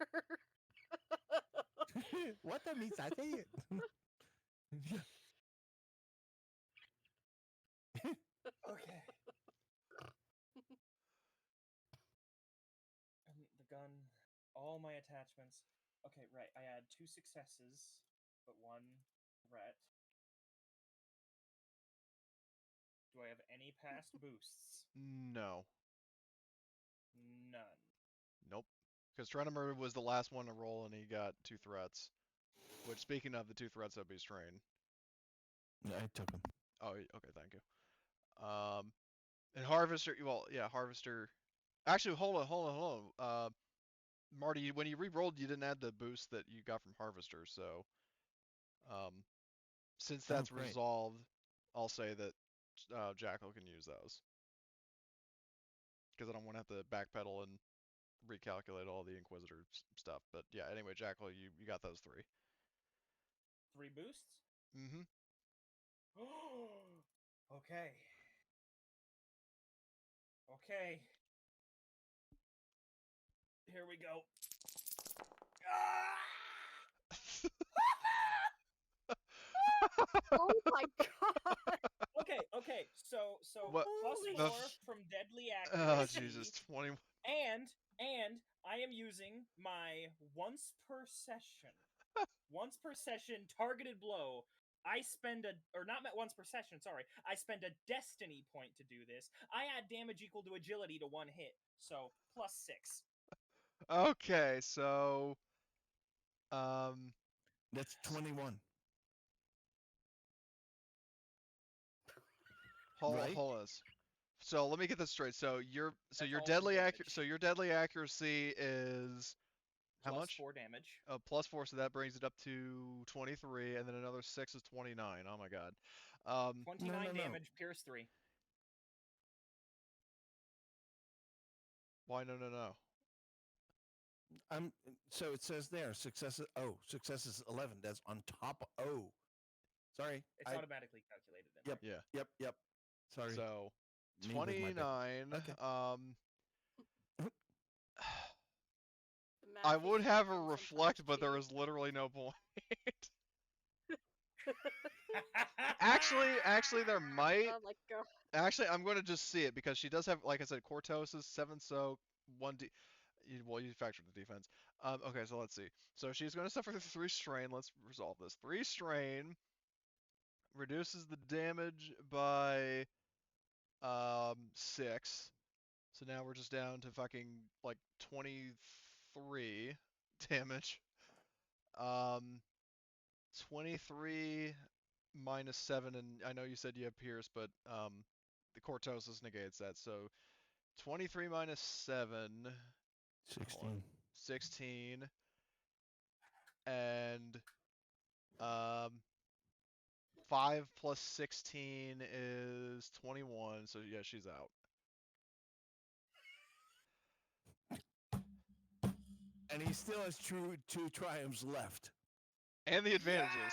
What that means I say it. okay. And the gun, all my attachments. Okay, right. I add 2 successes, but 1 threat. Do I have any past boosts? No. None. Nope. Because Trenimer was the last one to roll, and he got 2 threats. Which, speaking of the 2 threats, that'd be strain. Yeah, I took him. Oh, okay, thank you. And Harvester, well, yeah, Harvester. Actually, hold on. Marty, when you re-rolled, you didn't add the boost that you got from Harvester, so since that's great. resolved, I'll say that Jackal can use those. Because I don't want to have to backpedal and recalculate all the Inquisitor stuff. But yeah, anyway, Jackal, you got those 3. 3 boosts? Mm-hmm. Okay. Okay. Here we go. Oh my god! Okay. So What- plus the 4 from deadly Oh, accuracy. Jesus, 20. And I am using my once per session targeted blow. I spend not once per session, sorry. I spend a destiny point to do this. I add damage equal to agility to 1 hit. So plus 6. Okay, so That's 21. hold Right? on. So let me get this straight. So your That's your all deadly damage. your deadly accuracy is how Plus much? 4 damage. Plus 4, so that brings it up to 23, and then another 6 is 29. Oh my god. 29 no. damage, pierce 3. Why no? So it says there success is 11. That's on top of Sorry. It's automatically calculated in Yep. there. Yep. Sorry. So Me with my bad. 29. Okay. The I math would is have a sometimes reflect, but there cheating. is literally no point. Actually, there might. Oh my god. Actually, I'm going to just see it because she does have, like I said, Cortos is 7 soak, 1d. Well, you factor the defense. Okay, so let's see. So she's going to suffer 3 strain. Let's resolve this. 3 strain reduces the damage by 6. So now we're just down to fucking like 23 damage. 23 minus 7, and I know you said you have Pierce, but the Cortosis negates that. So 23 minus 7. 16. 16. And 5 plus 16 is 21. So yeah, she's out. And he still has two triumphs left. And the advantages.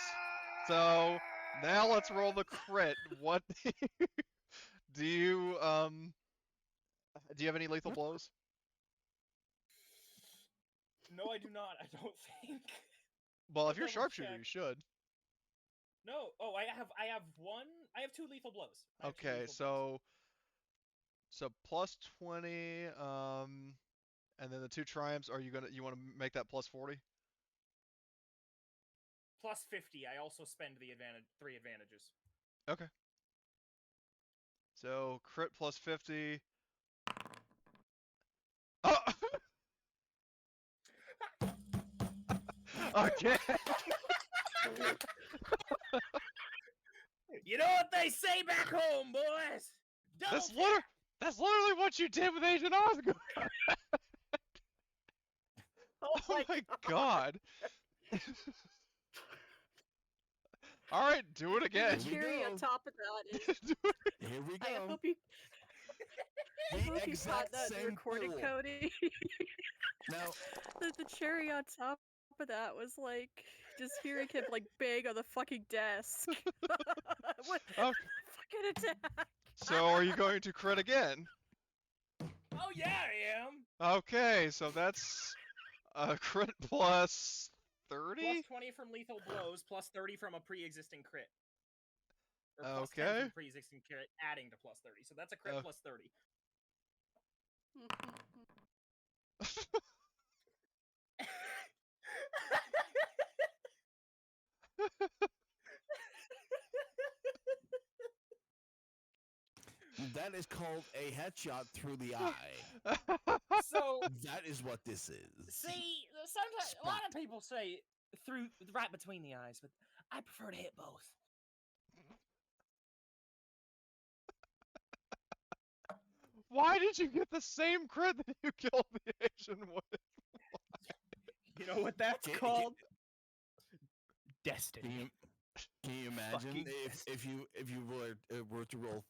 So now let's roll the crit. What do you Do you have any lethal blows? No, I do not. I don't think. Well, I'll if you're a double sharpshooter, check. you should. No. Oh, I have one. I have 2 lethal blows. I have 2 Okay, lethal blows. so plus 20, and then the 2 triumphs. You want to make that plus 40? Plus 50. I also spend the 3 advantages. Okay. So crit plus 50. Oh! Okay. You know what they say back home, boys? Double That's literally what you did with Agent Osgood. Oh Oh my god. All right, do it again. The Here we cherry go. on top of that is. Do it. Here we I go. hope you. I The hope you caught exact that in the same recording, pool. Cody. Now, The cherry on top of that was like just hearing him like bang on the fucking desk. What Okay. fucking attack? So are you going to crit again? Oh yeah, I am. Okay, so that's a crit plus 30? Plus 20 from lethal blows, plus 30 from a pre-existing crit. Or plus 10 Okay. from pre-existing crit, adding to plus 30. So that's a crit plus 30. that is called a headshot through the eye. So That is what this is. See, sometimes a lot of people say through right between the eyes, but I prefer to hit both. Why did you get the same crit that you killed the Asian with? you know what that's Can- called? Can Destiny. you, can you imagine Fucking if you were to roll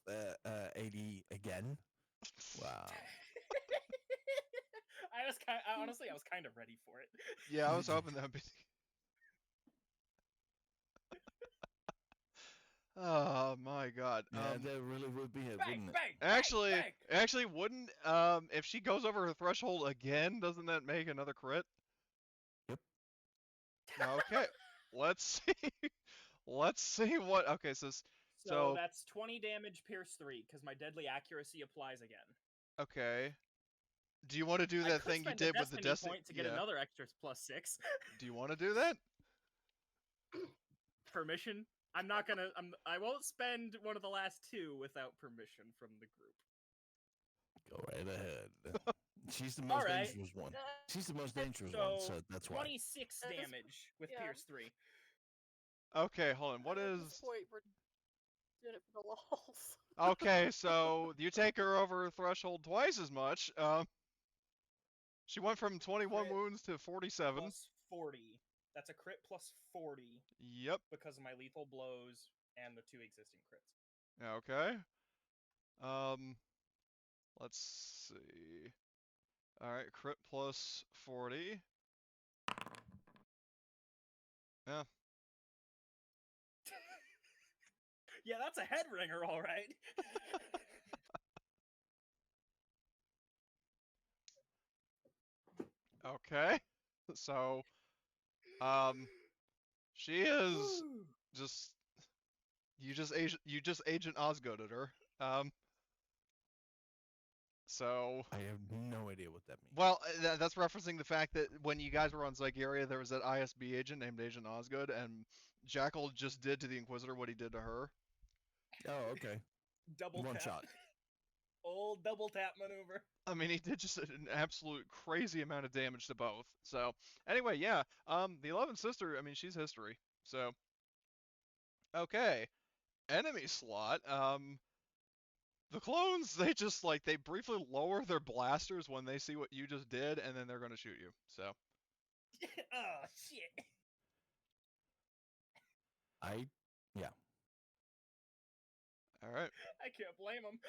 80 again? Wow. Honestly, I was kind of ready for it. Yeah, I was hoping that would be. Oh my god. Yeah, that really would be it, Bang, wouldn't it? bang, Actually, bang, bang. actually wouldn't if she goes over her threshold again, doesn't that make another crit? Yep. Okay. Let's see. Let's see what. Okay, So so that's 20 damage, pierce 3, because my deadly accuracy applies again. okay. Do you want to do I that could thing you spend did a with the destiny destiny? point to get Yeah. another extra plus 6. Do you want to do that? Permission? I'm not gonna. I won't spend one of the last 2 without permission from the group. Go right ahead. She's the most Alright. dangerous one. She's the most dangerous So one, so that's why. 26 At this- damage with yeah. pierce 3. Okay, hold on. What At is? this point, we're doing it for the lols. Okay, so you take her over her threshold twice as much. She went from 21 Crit wounds to 47. Plus 40. That's a crit plus 40 Yep. because of my lethal blows and the 2 existing crits. Okay. Let's see. All right, crit plus 40. Yeah. Yeah, that's a head ringer, all right. Okay. So, she is just you just Agent Osgooded her. So I have no idea what that means. well, that's referencing the fact that when you guys were on Zygeria, there was that ISB agent named Agent Osgood, and Jackal just did to the Inquisitor what he did to her. Oh, okay. Double One tap. shot. Old double tap maneuver. I mean, he did just an absolute crazy amount of damage to both. So anyway, yeah. The 11th sister, I mean, she's history. So okay, enemy slot. The clones, they just they briefly lower their blasters when they see what you just did, and then they're gonna shoot you. So Oh shit. Yeah. all right, I can't blame him.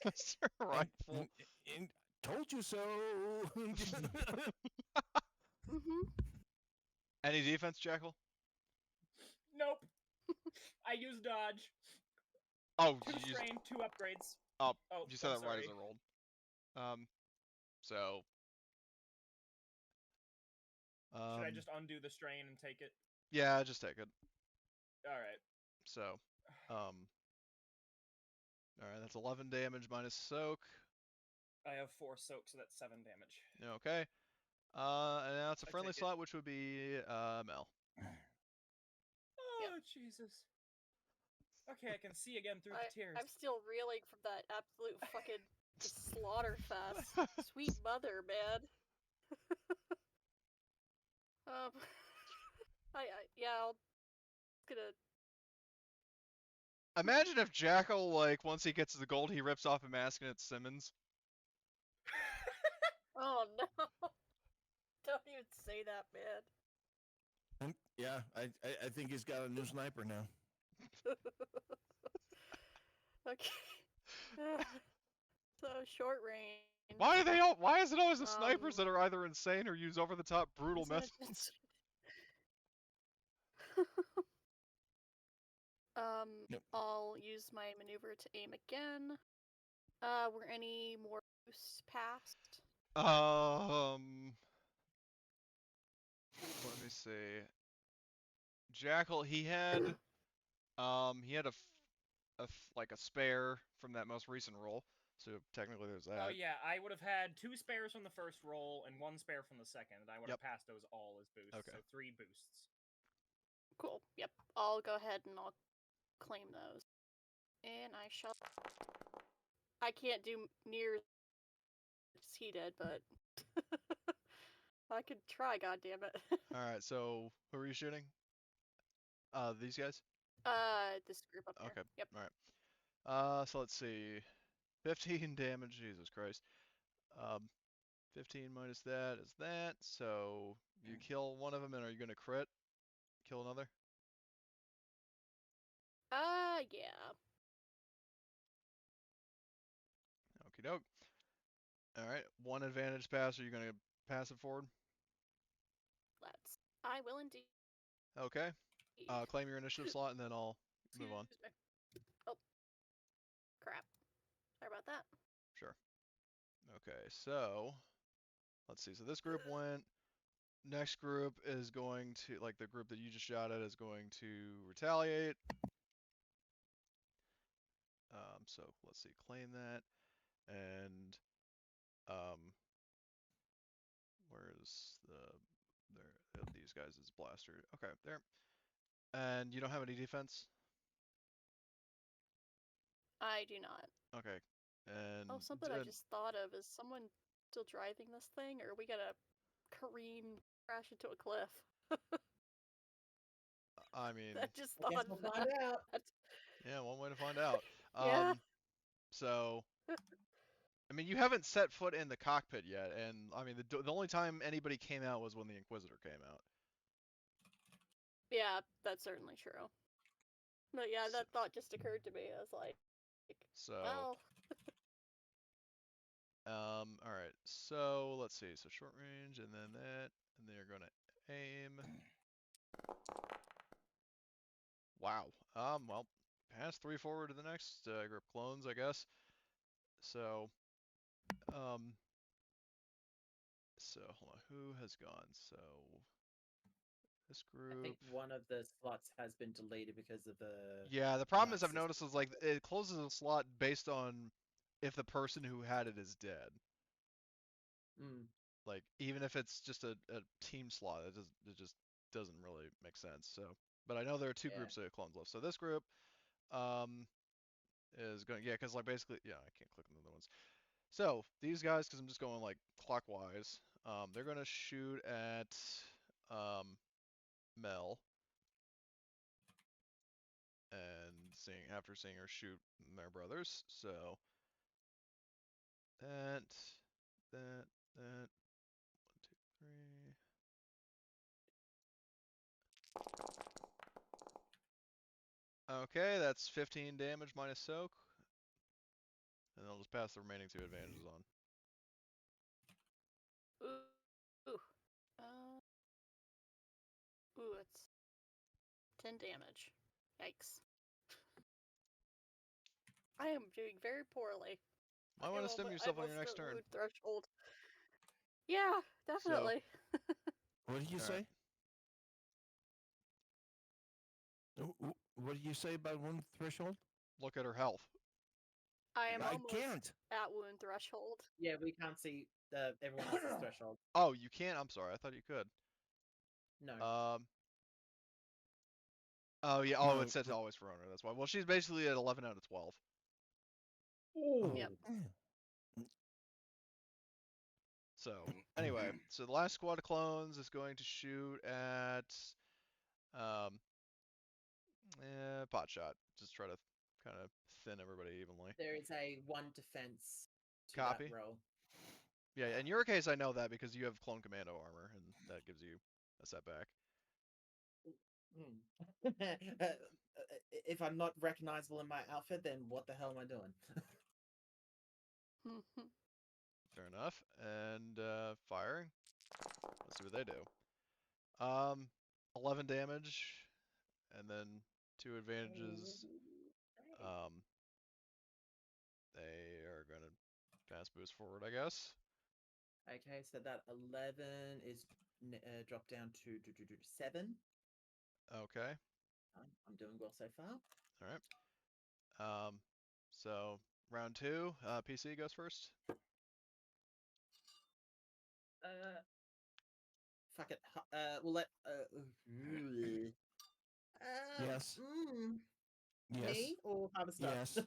blaster rifle. And told you so. Mm-hmm. Any defense, Jackal? Nope. I use dodge. Oh, 2 you strain, 2 upgrades. oh, Oh, you said I'm that right as sorry. I rolled. So. Should I just undo the strain and take it? Yeah, just take it. All right. So, all right, that's 11 damage minus soak. I have 4 soak, so that's 7 damage. Okay. And now it's a I friendly take it. slot, which would be Mel. Oh, Jesus. Okay, I can see again through the tears. I'm still reeling from that absolute fucking slaughter fest. Sweet mother, man. I'm gonna. Imagine if Jackal, like, once he gets the gold, he rips off a mask and it's Simmons. Oh no! Don't even say that, man. Yeah, I think he's got a new sniper now. Okay. So short range. Why is it always the snipers that are either insane or use over-the-top brutal methods? Yep. I'll use my maneuver to aim again. Were any more boosts passed? Let me see. Jackal, he had like a spare from that most recent roll, so technically there's that. Oh yeah, I would have had 2 spares from the first roll and 1 spare from the second, and I would have passed those all as boosts. Okay. So 3 boosts. Cool. Yep. I'll go ahead and I'll claim those. And I shall. I can't do near as he did, but I could try. God damn it. All right. So who are you shooting? These guys. This group up here. Okay. Yep. All right. So let's see. 15 damage. Jesus Christ. 15 minus that is that. So you kill one of them, and are you gonna crit? Kill another? Yeah. Okie doke. All right. 1 advantage pass. Are you gonna pass it forward? I will indeed. Okay. Claim your initiative slot, and then I'll move on. Excuse me. Oh. Crap. Sorry about that. Sure. Okay, so let's see. So this group went. Next group is going to, like the group that you just shot at, is going to retaliate. So let's see, claim that, and where's these guys is blaster. Okay, there. And you don't have any defense? I do not. Okay. And Oh, something I just thought of. Is someone still driving this thing, or are we gonna crash into a cliff? I mean, I just I guess thought we'll of find out. that. yeah, one way to find out. Yeah. So, I mean, you haven't set foot in the cockpit yet, and I mean, the only time anybody came out was when the Inquisitor came out. Yeah, that's certainly true. But yeah, that thought just occurred to me. I was like, So, well, all right. So let's see. So short range, and then that, and they're gonna aim. Wow. Well, pass 3 forward to the next group. Clones, I guess. So, so hold on. Who has gone? So this group. I think one of the slots has been deleted because of the. Yeah, the problem is I've Max's- noticed is like it closes a slot based on if the person who had it is dead. Mm. Like even if it's just a team slot, it just doesn't really make sense. So, but I know there are 2 groups of clones left. So this group is going, yeah, because like basically, yeah, I can't click on the other ones. So these guys, because I'm just going like clockwise, they're gonna shoot at Mel, and after seeing her shoot their brothers. So that, 1, 2, 3. Okay, that's 15 damage minus soak. And I'll just pass the remaining 2 advantages on. ooh, it's 10 damage. Yikes. I am doing very poorly. Might want to stim but yourself I on your must next turn. wound threshold. Yeah, definitely. What did you All right. say? What did you say about wound threshold? Look at her health. I am I almost can't. at wound threshold. Yeah, we can't see everyone else's threshold. Oh, you can't? I'm sorry. I thought you could. No. Oh, yeah. Oh, No, it says always for owner. That's why. Well, she's basically at 11 out of 12. Oh, Yep. So, anyway, so the last squad of clones is going to shoot at pot shot. Just try to kind of thin everybody evenly. There is a 1 defense to Copy. that roll. Yeah, in your case, I know that because you have clone commando armor, and that gives you a setback. If I'm not recognizable in my outfit, then what the hell am I doing? Fair enough. And firing. Let's see what they do. 11 damage, and then 2 advantages. They are gonna fast boost forward, I guess. Okay, so that 11 is dropped down to 7. Okay. I'm doing well so far. All right. So round 2, PC goes first. Fuck it. We'll let. Yes. Yes. Me or Harvester? Yes.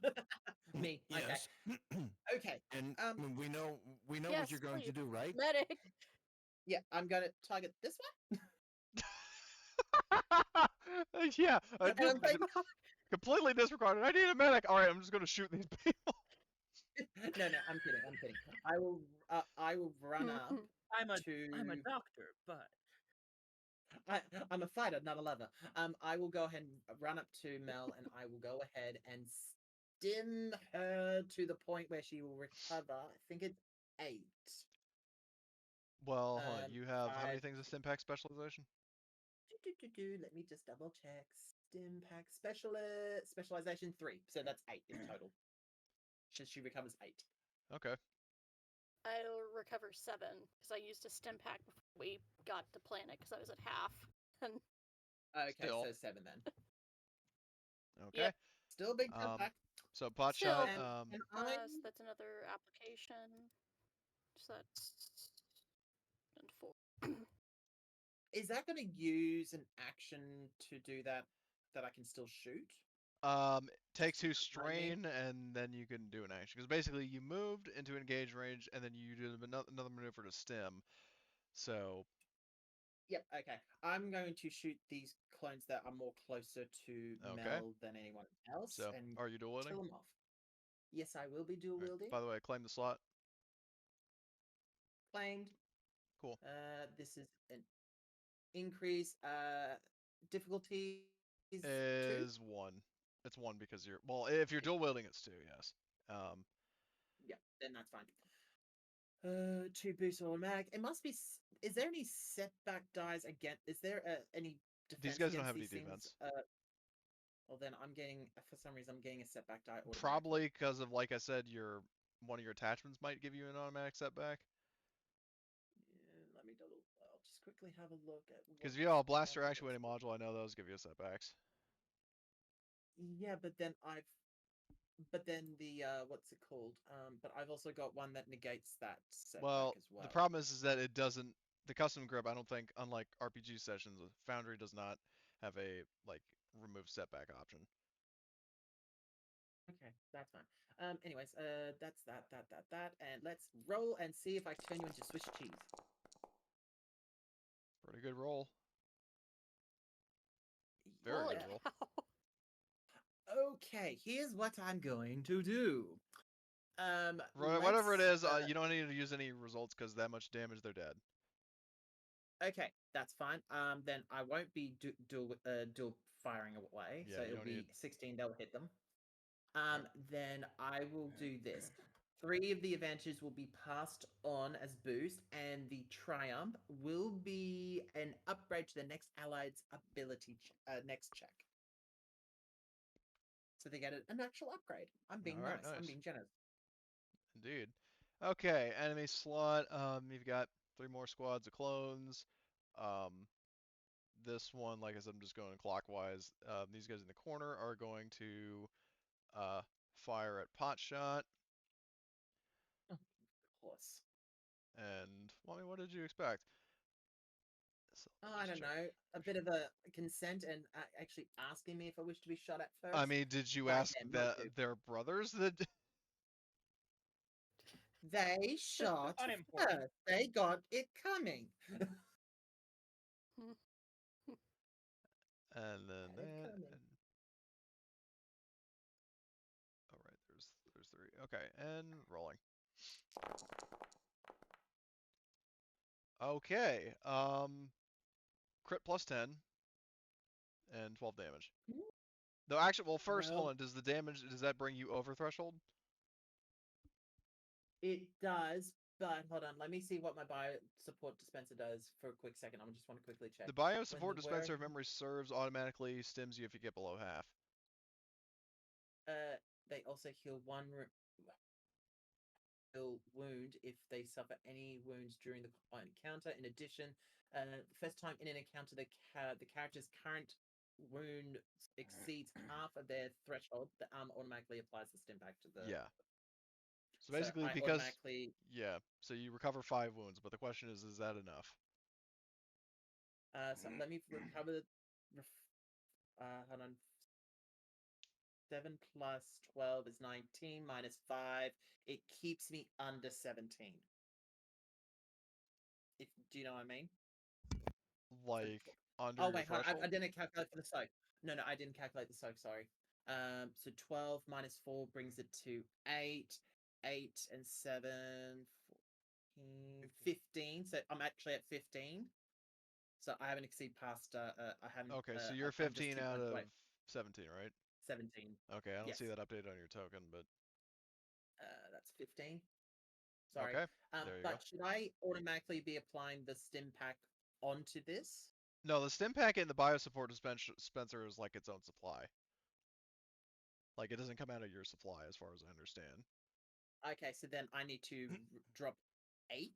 Me. Okay. Yes. Okay. And we know Yes, what you're going to please. do, right? Medic. Yeah, I'm gonna target this one. Yeah, I And I'm did going- completely disregarded. I need a medic. All right, I'm just gonna shoot these people. No, I'm kidding. I'm kidding. I will run up I'm a to. doctor, but I'm a fighter, not a lover. I will go ahead and run up to Mel, and I will go ahead and stim her to the point where she will recover. I think it's 8. Well, hold on. You have how many 5. things of Stimpack specialization? Let me just double check. Stim pack specialization 3. So that's 8 in total. She recovers 8. Okay. I'll recover 7 because I used a stim pack before we got to planet because I was at half. And Okay, Still. so 7 then. Okay. Yep. Still a big jump. So pot Still, shot. And that's another application. So that's and 4. is that going to use an action to do that I can still shoot? Take 2 remind me. strain, and then you can do an action. Because basically, you moved into engage range, and then you did another maneuver to stim. So. Yep. Okay. I'm going to shoot these clones that are more closer to Mel than anyone else. So, and are you dual wielding? kill them off. Yes, I will be dual wielding. By the way, claim the slot. Claimed. Cool. This is an increase. Difficulty is 2. 1. It's 1 because you're if you're dual wielding, it's 2. Yes. Yeah, then that's fine. 2 boost automatic. It must be. Is there any setback dies again? Is there any defense? These guys don't have against any these things? defense. Well, then I'm getting. For some reason, I'm getting a setback die. Automatically. Probably because of, like I said, one of your attachments might give you an automatic setback. Yeah, let me double. I'll just quickly have a look at. Because if you have a blaster actuating module, I know those give you setbacks. Yeah, but then the what's it called? But I've also got one that negates that setback as well. The problem is that it doesn't. The custom grip, I don't think, unlike RPG sessions, Foundry does not have a remove setback option. Okay, that's fine. Anyways, that's that, and let's roll and see if I turn you into Swiss cheese. Pretty good roll. Very Holy good roll. cow. Okay, here's what I'm going to do. Whatever it is, you don't need to use any results because that much damage, they're dead. Okay, that's fine. Then I won't be dual firing away, Yeah, so you it'll don't be need- 16. They'll hit them. Then I will do this. 3 of the advantages will be passed on as boost, and the triumph will be an upgrade to the next allied's ability next check. So they get an actual upgrade. I'm being Alright, nice. I'm nice. being generous. Indeed. Okay, enemy slot. You've got 3 more squads of clones. This one, like I said, I'm just going clockwise. These guys in the corner are going to fire at pot shot. Of course. And, well, I mean, what did you expect? So, Oh, let me I just don't check. know. A bit of a consent and actually asking me if I wish to be shot at first. I mean, did you By ask them, not you. their brothers that? They shot Unimportant. first. They got it coming. And then Got it that. coming. And... Oh, right. There's 3. Okay, and rolling. Okay. Crit plus 10 and 12 damage. No, actually, well, first, hold Well, on. Does that bring you over threshold? it does, but hold on. Let me see what my bio support dispenser does for a quick second. I just want to quickly check. The bio When support the dispenser, if wearer- memory serves, automatically stims you if you get below half. They also heal one wound if they suffer any wounds during the encounter. In addition, the first time in an encounter the character's current wound exceeds half of their threshold, the armor automatically applies the stim back to the. Yeah. So So basically, I because automatically. yeah, so you recover 5 wounds, but the question is that enough? So let me recover the. Hold on. 7 plus 12 is 19 minus 5. It keeps me under 17. Do you know what I mean? Like under Oh your wait, hold on. threshold? I didn't calculate for the soak. No, I didn't calculate the soak. Sorry. So 12 minus 4 brings it to 8. 8 and 7, 14, 15. So I'm actually at 15. So I haven't exceeded past. I haven't. Okay, so you're I'm just 15 2 out points of away. 17, right? 17. Okay, I don't Yes. see that update on your token, but That's 15. Sorry. okay, there you go. But should I automatically be applying the stim pack onto this? No, the stim packet and the bio support dispenser is like its own supply. Like it doesn't come out of your supply, as far as I understand. Okay, so then I need to drop 8.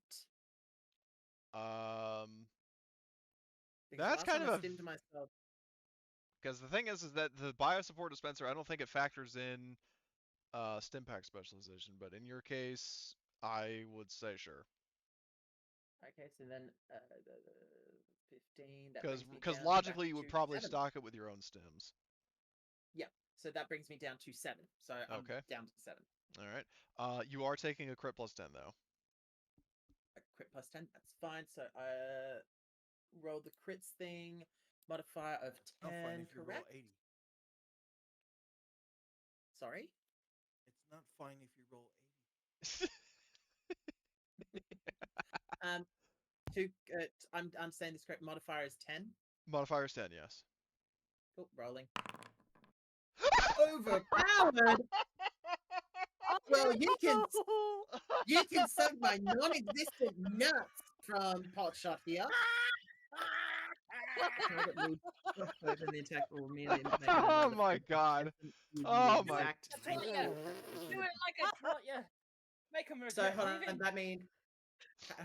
Because That's last kind time of I a stimmed myself. because the thing is that the bio support dispenser, I don't think it factors in stim pack specialization, but in your case, I would say sure. Okay, so then 15. That Because brings me because down logically back you would to probably 7. stock it with your own stims. Yeah, so that brings me down to 7. So I'm Okay. down to 7. All right. You are taking a crit plus 10 though. A crit plus 10. That's fine. So I roll the crits thing. Modifier of 10. Not fine if you roll Correct. 80. Sorry. It's not fine if you roll 80. I'm saying this correct. Modifier is 10. Modifier is 10, yes. Cool. Rolling. Overpowered. Well, you can suck my non-existent nuts from Potshot here. Target lead open the attack or merely make Oh my god. Oh my. exact I told ya. Do it like I taught ya. Make him So regret hold on, leaving. that means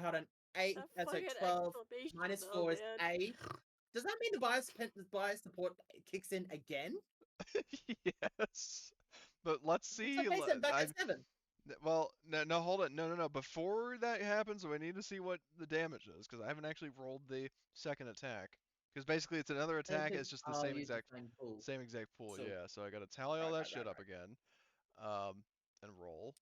hold on. 8 That that's like fucking 12 exclamation minus though, 4 is man. 8. Does that mean the bio support kicks in again? Yes. But let's So see. basically I'm back at 7. Well, no, hold it. No. Before that happens, we need to see what the damage is, because I haven't actually rolled the second attack. Because basically it's another attack, it's just the I'll same use the exact same pool. pool, So- yeah. So I gotta tally all Right, that right, shit right, up again. And roll.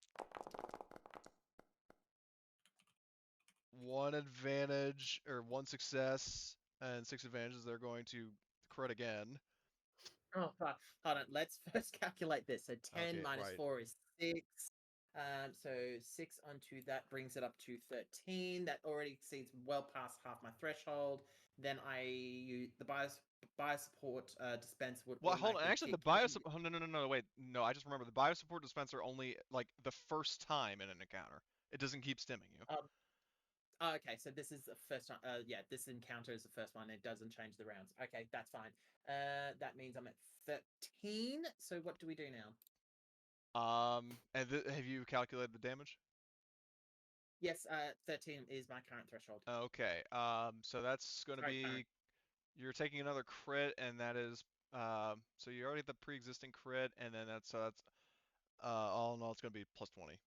1 advantage, or 1 success, and 6 advantages, they're going to crit again. Oh fuck. Hold on. Let's first calculate this. So 10 Okay, minus right. 4 is 6. So 6 onto that brings it up to 13. That already exceeds well past half my threshold. Then I use the bio support dispense would Well, hold on. automatically Actually, the kick bio in. support. No, wait. No, I just remember the bio support dispenser only like the first time in an encounter. It doesn't keep stimming you. Okay, so this is the first time. Yeah, this encounter is the first one. It doesn't change the rounds. Okay, that's fine. That means I'm at 13. So what do we do now? And have you calculated the damage? Yes, 13 is my current threshold. Okay. So that's going to Sorry, be current. you're taking another crit, and that is so you already have the pre-existing crit, and then that's all in all it's going to be plus 20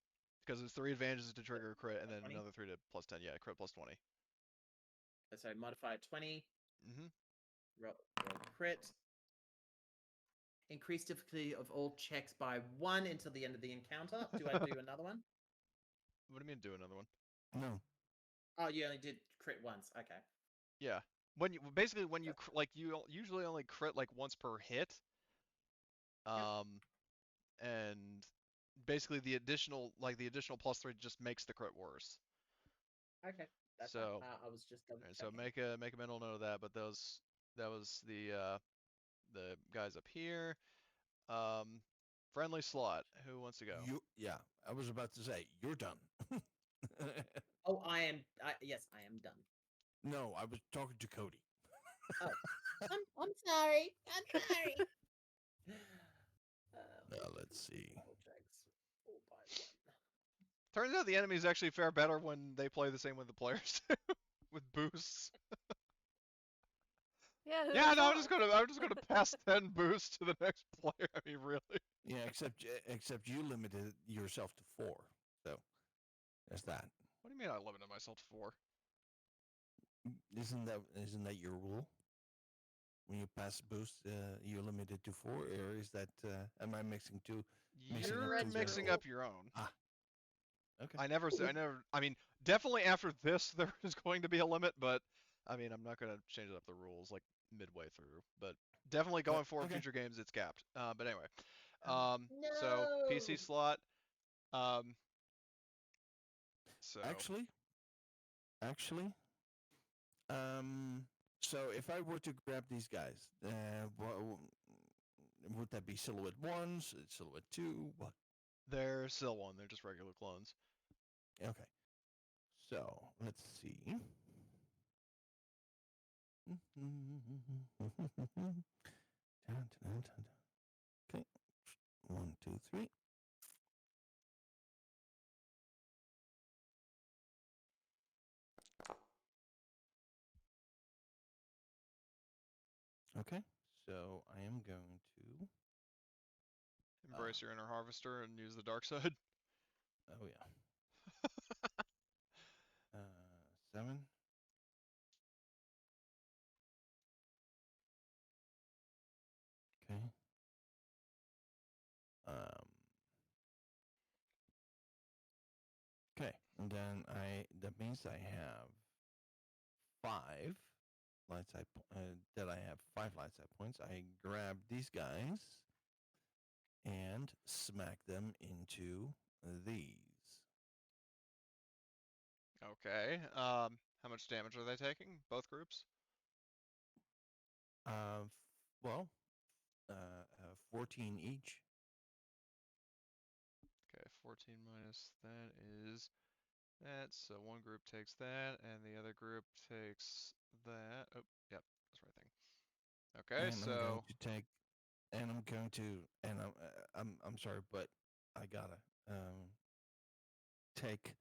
because there's 3 advantages to trigger a crit, and then 20? another 3 to plus 10. Yeah, crit plus 20. So modifier 20. Mhm. Roll crit. Increase difficulty of all checks by 1 until the end of the encounter. Do I do another one? What do you mean do another one? No. Oh, you only did crit once. Okay. Yeah. When you you usually only crit like once per hit. And basically the additional plus 3 just makes the crit worse. Okay. That's fine. So I was just double alright, so checking. make a mental note of that, but that was the guys up here. Friendly slot. Who wants to go? Yeah, I was about to say you're done. Oh, yes, I am done. No, I was talking to Cody. Oh, I'm sorry. I'm sorry. Now let's see. Double checks. 4 by 1. Turns out the enemies actually fare better when they play the same with the players too, with boosts. Yeah, who'd Yeah, have no, thought? I'm just gonna pass 10 boosts to the next player. I mean, really. Yeah, except you limited yourself to 4. So there's that. What do you mean I limited myself to 4? Isn't that your rule? When you pass boost, you're limited to 4, or is that am I mixing two? Mixing up You're two mixing variables? up your own. Ah, okay. I mean, definitely after this there is going to be a limit, but I mean, I'm not going to change up the rules like midway through, but definitely going forward okay. future games it's capped. But anyway. So No. PC slot so Actually, so if I were to grab these guys, would that be silhouette 1, silhouette 2? What? they're still 1, they're just regular clones. Okay. So let's see. Okay. 1, 2, 3. Okay. So I am going to. Embrace your inner harvester and use the dark side. Oh yeah. 7. Okay. Okay, and then that means I have 5 light side that I have 5 light side points. I grab these guys and smack them into these. Okay. How much damage are they taking? Both groups? Well, 14 each. Okay, 14 minus that is that. So one group takes that, and the other group takes that. Oh, yep, that's the right thing. Okay, And I'm going so to take, and I'm going to, and I'm sorry, but I gotta take.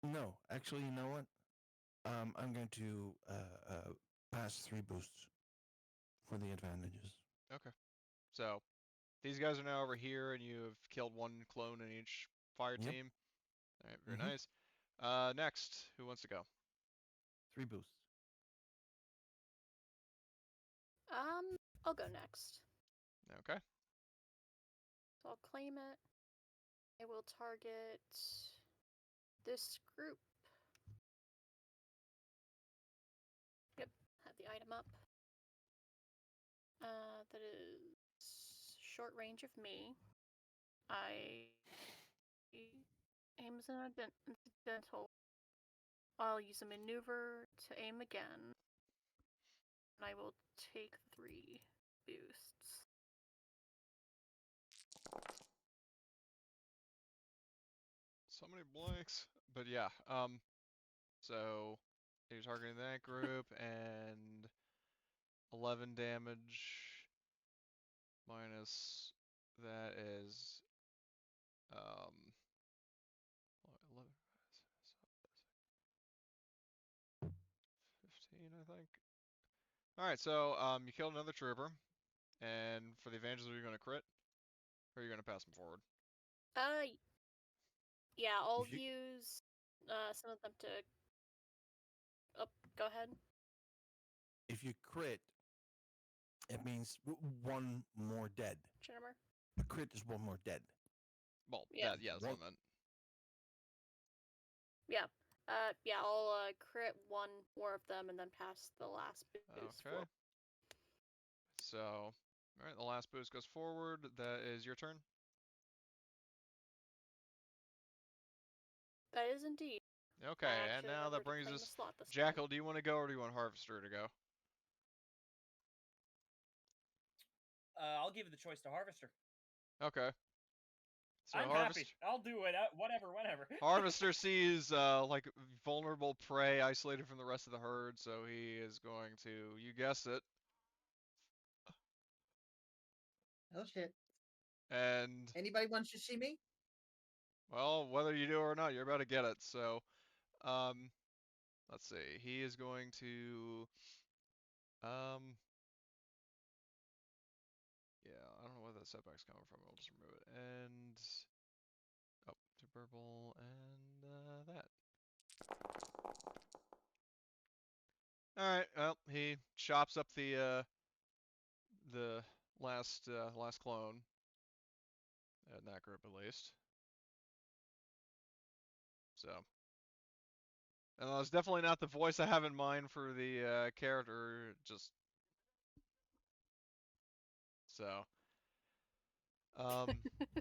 No, actually, you know what? I'm going to pass 3 boosts for the advantages. okay. So these guys are now over here, and you have killed 1 clone in each fire Yep. team. All right, very Mhm. nice. Next, who wants to go? 3 boosts. I'll go next. Okay. So I'll claim it. I will target this group. Yep, have the item up. That is short range of me. I aim as an incidental. I'll use a maneuver to aim again. And I will take 3 boosts. So many blanks. But yeah, so you're targeting that group and 11 damage. minus that is 11, 15, I think. All right, so you killed another trooper, and for the advantages, are you going to crit, or are you going to pass them forward? Yeah, I'll If you- use some of them to. Oh, go ahead. If you crit, it means one more dead. Jennifer. A crit is one more dead. Well, Yeah. that's what I meant. Yeah. Yeah, I'll crit one more of them and then pass the last boost. Okay. forward. So, all right, the last boost goes forward. That is your turn. That is indeed. Okay, and now that brings us. Jackal, do you want to go or do you want Harvester to go? I'll give the choice to Harvester. Okay. So I'm happy. I'll do it. Whatever, whenever. Harvester sees like vulnerable prey isolated from the rest of the herd, so he is going to, you guessed it, Oh shit. and Anybody want sashimi? well, whether you do or not, you're about to get it. So, let's see. He is going to, yeah, I don't know where that setback's coming from. We'll just remove it. And oh, 2 purple and that. All right. Well, he chops up the last clone in that group at least. So, and that's definitely not the voice I have in mind for the character. Just so. All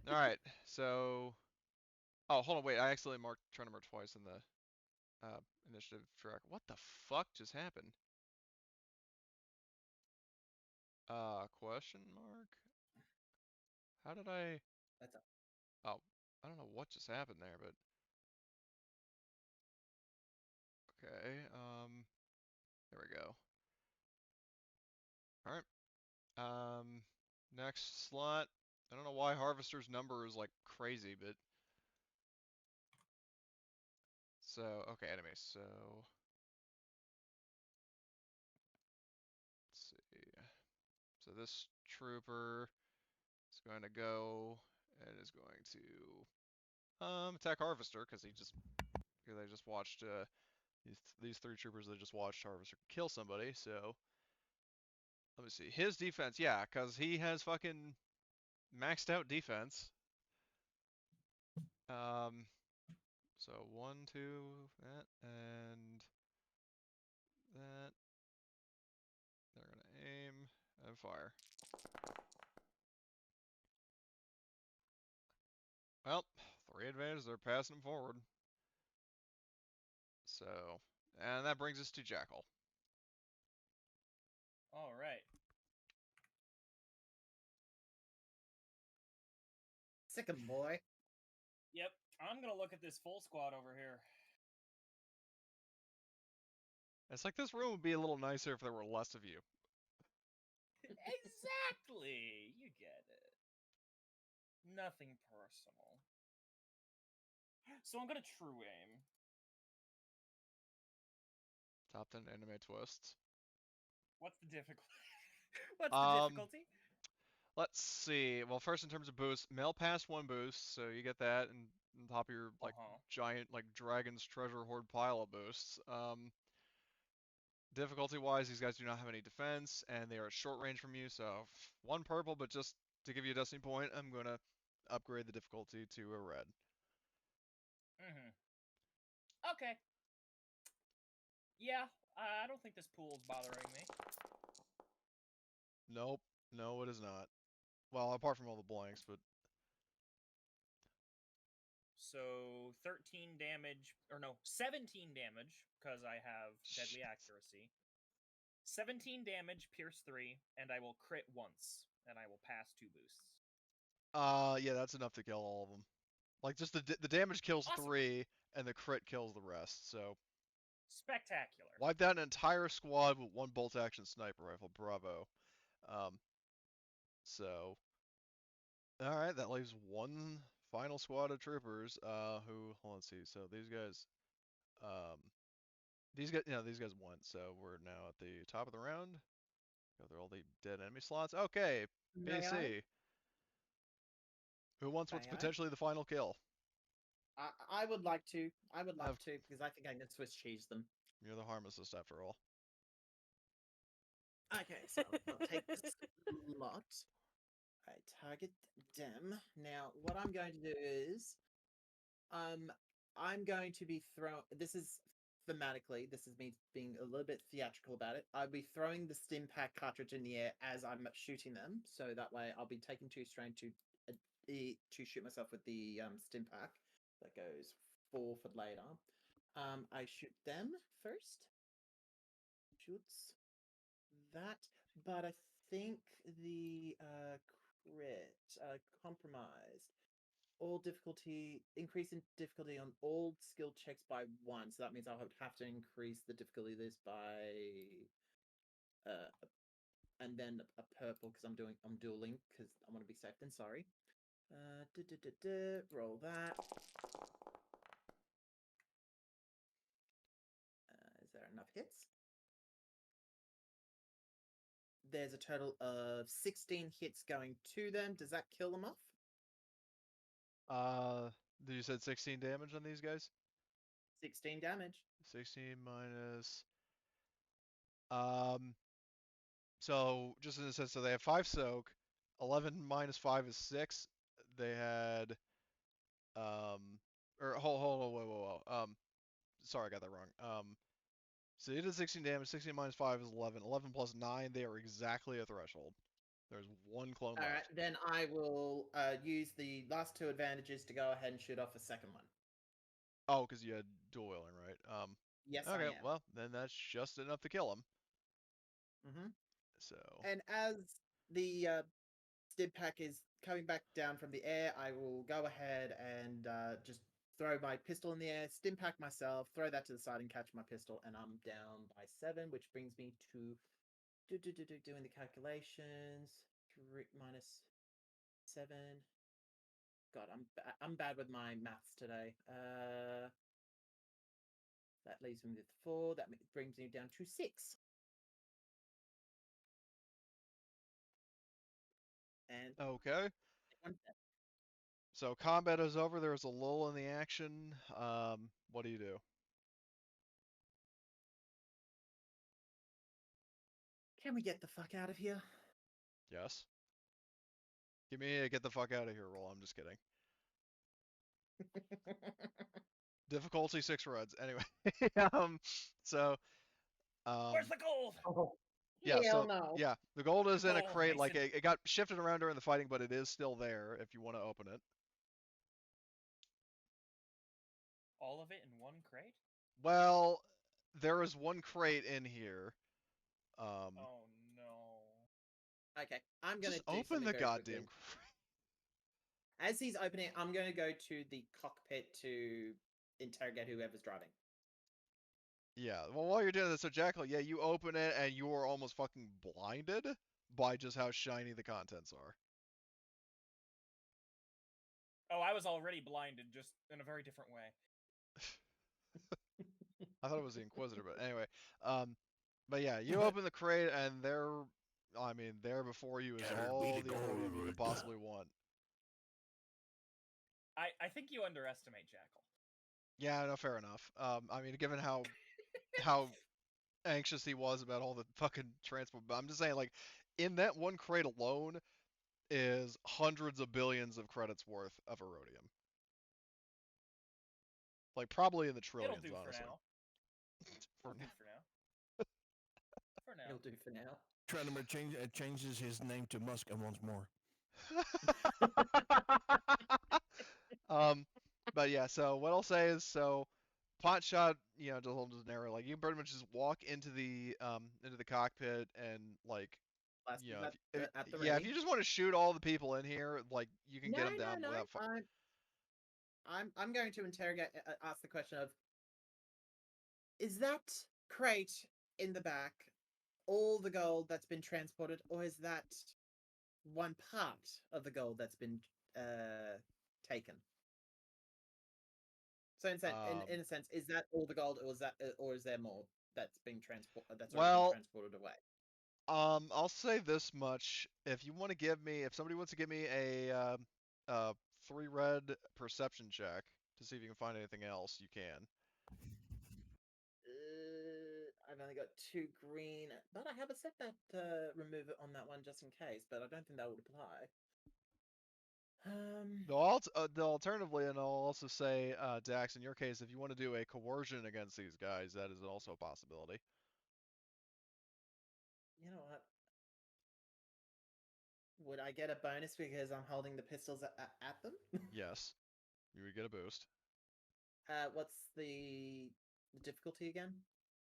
right. So, oh, hold on, wait. I accidentally marked turn number twice in the initiative track. What the fuck just happened? Question mark? How did I? That's up. Oh, I don't know what just happened there, but okay. There we go. All right. Next slot. I don't know why Harvester's number is like crazy, but so okay, enemy. So let's see. So this trooper is going to go and is going to attack Harvester because they just watched these 3 troopers that just watched Harvester kill somebody. So let me see his defense. Yeah, because he has fucking maxed out defense. So 1, 2, that, and that. They're gonna aim and fire. Well, 3 advantage. They're passing them forward. So, and that brings us to Jackal. All right. Sick 'em, boy. Yep. I'm gonna look at this full squad over here. It's like this room would be a little nicer if there were less of you. Exactly. You get it. Nothing personal. So I'm gonna true aim. Top 10 anime twists. What's the difficulty? What's the difficulty? Let's see. Well, first in terms of boost, Mail Pass 1 boost, so you get that and on top of your like giant like Dragon's Treasure Hoard pile of boosts. Difficulty wise, these guys do not have any defense and they are at short range from you, so 1 purple, but just to give you a destiny point, I'm gonna upgrade the difficulty to a red. Okay. Yeah, I don't think this pool is bothering me. Nope. No, it is not. Well, apart from all the blanks, but So 13 damage, or no, 17 damage, because I have deadly accuracy. 17 damage, pierce 3, and I will crit once, and I will pass 2 boosts. yeah, that's enough to kill all of them. Like, just the damage kills Awesome. 3, and the crit kills the rest, so... Spectacular. Wipe out an entire squad with 1 bolt-action sniper rifle, bravo. So, all right, that leaves one final squad of troopers. Who? Let's see. So um, these guys won. So we're now at the top of the round. Go through all the dead enemy slots. Okay, May I? BC. Who wants what's May I? potentially the final kill? I would like to. I would love Of- to because I think I can Swiss cheese them. You're the pharmacist after all. Okay, so I'll take this lot. I target them. Now, what I'm going to do is, I'm going to be This is thematically. This is me being a little bit theatrical about it. I'll be throwing the stim pack cartridge in the air as I'm shooting them, so that way I'll be taking 2 strain to shoot myself with the stim pack. That goes 4 for later. I shoot them first. Shoots that, but I think the crit compromised. All difficulty increase in difficulty on all skill checks by 1, so that means I'll have to increase the difficulty of this by and then a purple because I'm dueling because I want to be safe than sorry. Roll that. Is there enough hits? There's a total of 16 hits going to them. Does that kill them off? You said 16 damage on these guys? 16 damage. 16 minus. Um, so just in a sense, so they have 5 soak. 11 minus 5 is 6. They had, or hold on, whoa. Sorry, I got that wrong. So it is 16 damage. 16 minus 5 is 11. 11 plus 9, they are exactly a threshold. There's one clone All left. right, then I will use the last 2 advantages to go ahead and shoot off a second one. Oh, because you had dual wielding, right? Yes, Okay, I am. well, then that's just enough to kill him. Mm-hmm. So. And as the stim pack is coming back down from the air, I will go ahead and just throw my pistol in the air, stim pack myself, throw that to the side and catch my pistol, and I'm down by 7, which brings me to doing the calculations. 3 minus 7. God, I'm bad with my maths today. That leaves me with 4. That brings me down to 6. And Okay. one death. So combat is over. There's a lull in the action. What do you do? Can we get the fuck out of here? Yes. Give me a get the fuck out of here roll. I'm just kidding. Difficulty 6 runs. Anyway. so. Where's the gold? Oh, Yeah. hell So no. yeah, the gold is in a Gold, crate. Like Mason. it got shifted around during the fighting, but it is still there if you want to open it. All of it in one crate? Well, there is one crate in here. Oh no. Okay, I'm gonna Just do open something the very goddamn quickly. crate. As he's opening, I'm gonna go to the cockpit to interrogate whoever's driving. Yeah, well, while you're doing this, so Jackal, yeah, you open it and you are almost fucking blinded by just how shiny the contents are. Oh, I was already blinded, just in a very different way. I thought it was the Inquisitor, but anyway. But yeah, you open the crate and there before you is Gathered all me the the Aurodium you gold. could possibly want. I think you underestimate Jackal. Yeah, no, fair enough. Given how anxious he was about all the fucking transport, but I'm just saying, like, in that one crate alone is hundreds of billions of credits worth of Aurodium. Like, probably in the trillions, It'll do for honestly. now. For It'll do now. for now. For now. He'll do for now. Tranimer changes his name to Musk once more. But yeah, so what I'll say is, so pot shot, just a little narrow. Like you pretty much just walk into the cockpit and like, Blasters at the yeah, if ready. you just want to shoot all the people in here, like you can No, get them down no. without. I'm going to ask the question of: is that crate in the back all the gold that's been transported, or is that one part of the gold that's been taken. So in a sense, is that all the gold, or is there more that's being transported? That's already been transported away. I'll say this much: if somebody wants to give me a 3 red perception check to see if you can find anything else, you can. I've only got 2 green, but I have a set that remove it on that one just in case. But I don't think that would apply. Alternatively, and I'll also say, Dax, in your case, if you want to do a coercion against these guys, that is also a possibility. You know what? Would I get a bonus because I'm holding the pistols at them? Yes, you would get a boost. What's the difficulty again?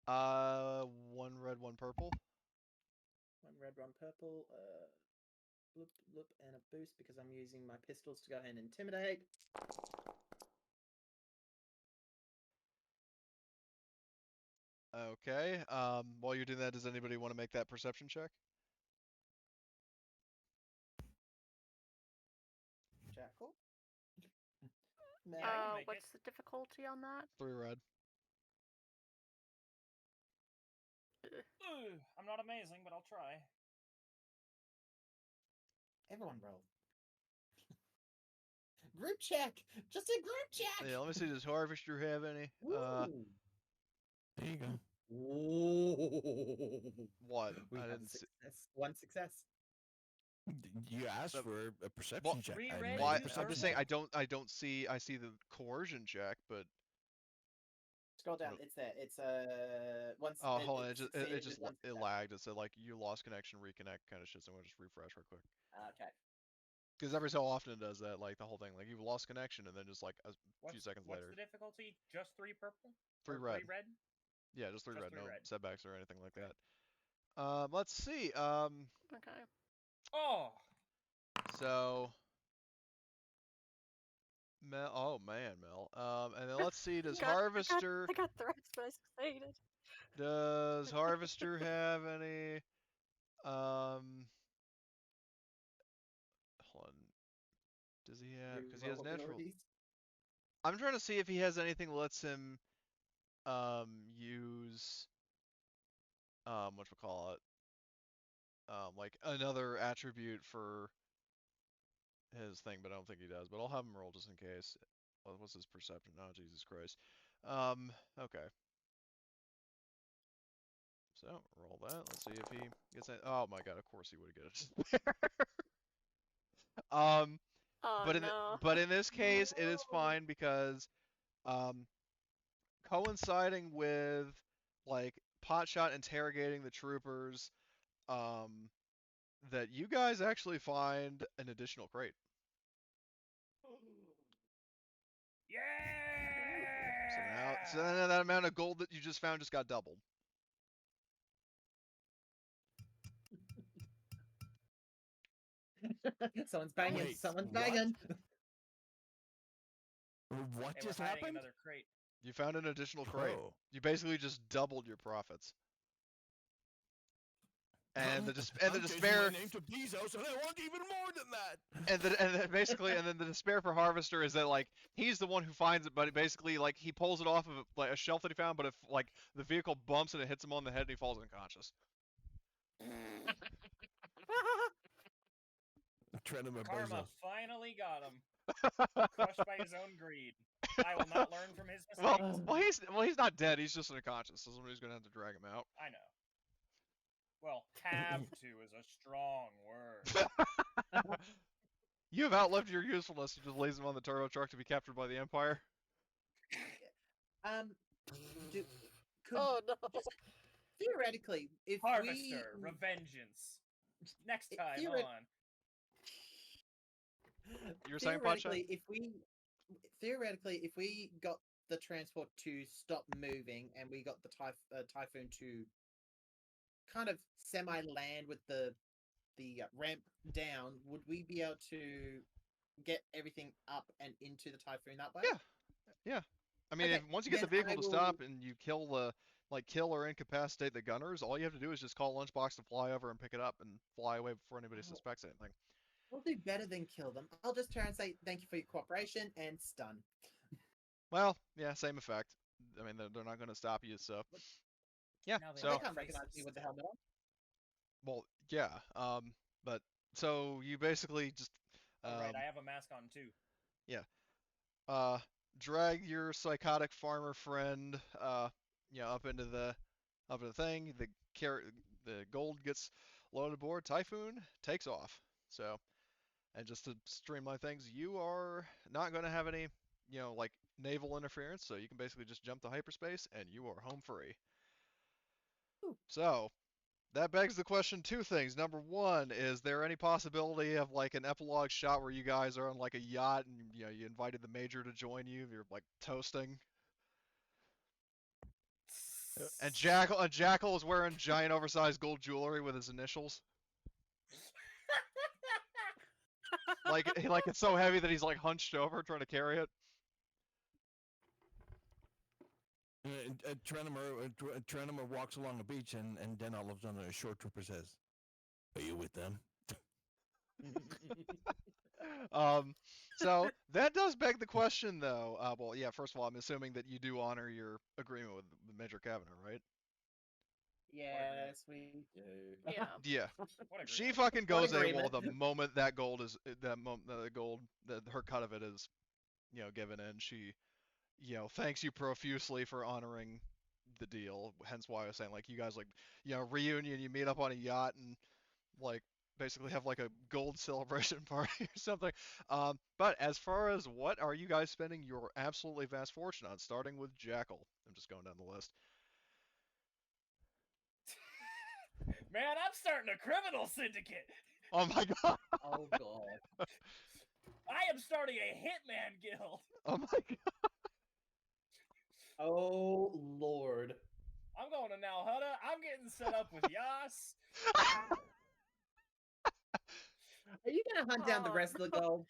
1 red, 1 purple. 1 red, 1 purple. Bloop, bloop, and a boost because I'm using my pistols to go ahead and intimidate. Okay. While you're doing that, does anybody want to make that perception check? Jackal. What's the difficulty on that? 3 red. I'm not amazing, but I'll try. Everyone roll. Group check! Just a group check! Yeah, let me see, does Harvester have any? There you go. What? We I have didn't a see. success. 1 success. You asked for a perception check. 3 I red, made Well, a two I'm perception just saying, check. I don't see. I see the coercion check, but Scroll down. It's there. It's once. oh, hold on, it succeeded just with 1 it success. lagged. It said like you lost connection, reconnect kind of shit. So I'm gonna just refresh real quick. Okay. Because every so often it does that, like the whole thing, like you've lost connection, and then just like a few seconds What's later, the difficulty? Just 3 purple? 3 Or red. 3 red? Yeah, just 3 Just red. 3 No red. setbacks or anything like that. Let's see. Okay. Oh! So Mel. Oh man, Mel. And then let's see. Does Harvester? I got threats, but I succeeded. Does Harvester have any? Hold on. Does he have? Because he has Reroll natural. abilities. I'm trying to see if he has anything that lets him use whatchamacallit, like another attribute for his thing, but I don't think he does. But I'll have him roll just in case. What's his perception? Oh, Jesus Christ. Okay. So roll that. Let's see if he gets it. Oh my God! Of course he would get it. Oh no. But in this case, it is fine because coinciding with like Potshot interrogating the troopers, that you guys actually find an additional crate. Yeah! So now that amount of gold that you just found just got doubled. Someone's banging. Wait, Someone's what? banging. What Hey, just we're hiding happened? another crate. You found an additional crate. Oh. You basically just doubled your profits. And the I'm changing despair. my name to Bezos, and I want even more than that. And then the despair for Harvester is that like he's the one who finds it, but basically like he pulls it off of like a shelf that he found, but if like the vehicle bumps and it hits him on the head and he falls unconscious. Tread him a Karma bozo. finally got him. Crushed by his own greed. I will not learn from his mistakes. Well, he's not dead. He's just unconscious. So somebody's gonna have to drag him out. I know. Well, have to is a strong word. You have outlived your usefulness. You just lays him on the turbo truck to be captured by the Empire. Could, Oh no. just theoretically, if Harvester, we Revengeance. Next time Theoret- on. You were saying, Potshot? Theoretically, if we got the transport to stop moving and we got the typhoon to kind of semi-land with the ramp down, would we be able to get everything up and into the typhoon that way? Yeah. I mean, Okay, once you get the then vehicle I to will- stop and you kill the like kill or incapacitate the gunners, all you have to do is just call Lunchbox to fly over and pick it up and fly away before anybody Oh. suspects anything. We'll do better than kill them. I'll just turn and say thank you for your cooperation and stun. Well, yeah, same effect. I mean, they're not going to stop you, so yeah. Now they So They have can't faces. recognize me with the helmet on. well, yeah. But so you basically just Oh, right, I have a mask on too. uh drag your psychotic farmer friend up into the thing. The gold gets loaded aboard. Typhoon takes off. So, and just to streamline things, you are not going to have any like naval interference, so you can basically just jump to hyperspace and you are home free. Ooh. So that begs the question, two things. Number one, is there any possibility of like an epilogue shot where you guys are on like a yacht and you invited the major to join you? You're like toasting. And Jackal is wearing giant oversized gold jewelry with his initials. Like it's so heavy that he's like hunched over trying to carry it. Trenimer walks along the beach, and then all of a sudden a short trooper says, "Are you with them?" So that does beg the question, though. Well, yeah. First of all, I'm assuming that you do honor your agreement with Major Kavano, right? Yes, we do. Yeah. Yeah. What She agreement? fucking goes AWOL agreement? the moment that gold is that the gold that her cut of it is, given in. She, thanks you profusely for honoring the deal. Hence why I was saying like you guys like, reunion. You meet up on a yacht and like basically have like a gold celebration party or something. But as far as what are you guys spending your absolutely vast fortune on, starting with Jackal? I'm just going down the list. Man, I'm starting a criminal syndicate. Oh my god. Oh god. I am starting a hitman guild. Oh my god. Oh lord. I'm going to Nalhutta. I'm getting set up with Yas. Are you gonna hunt down the Oh, rest of the gold?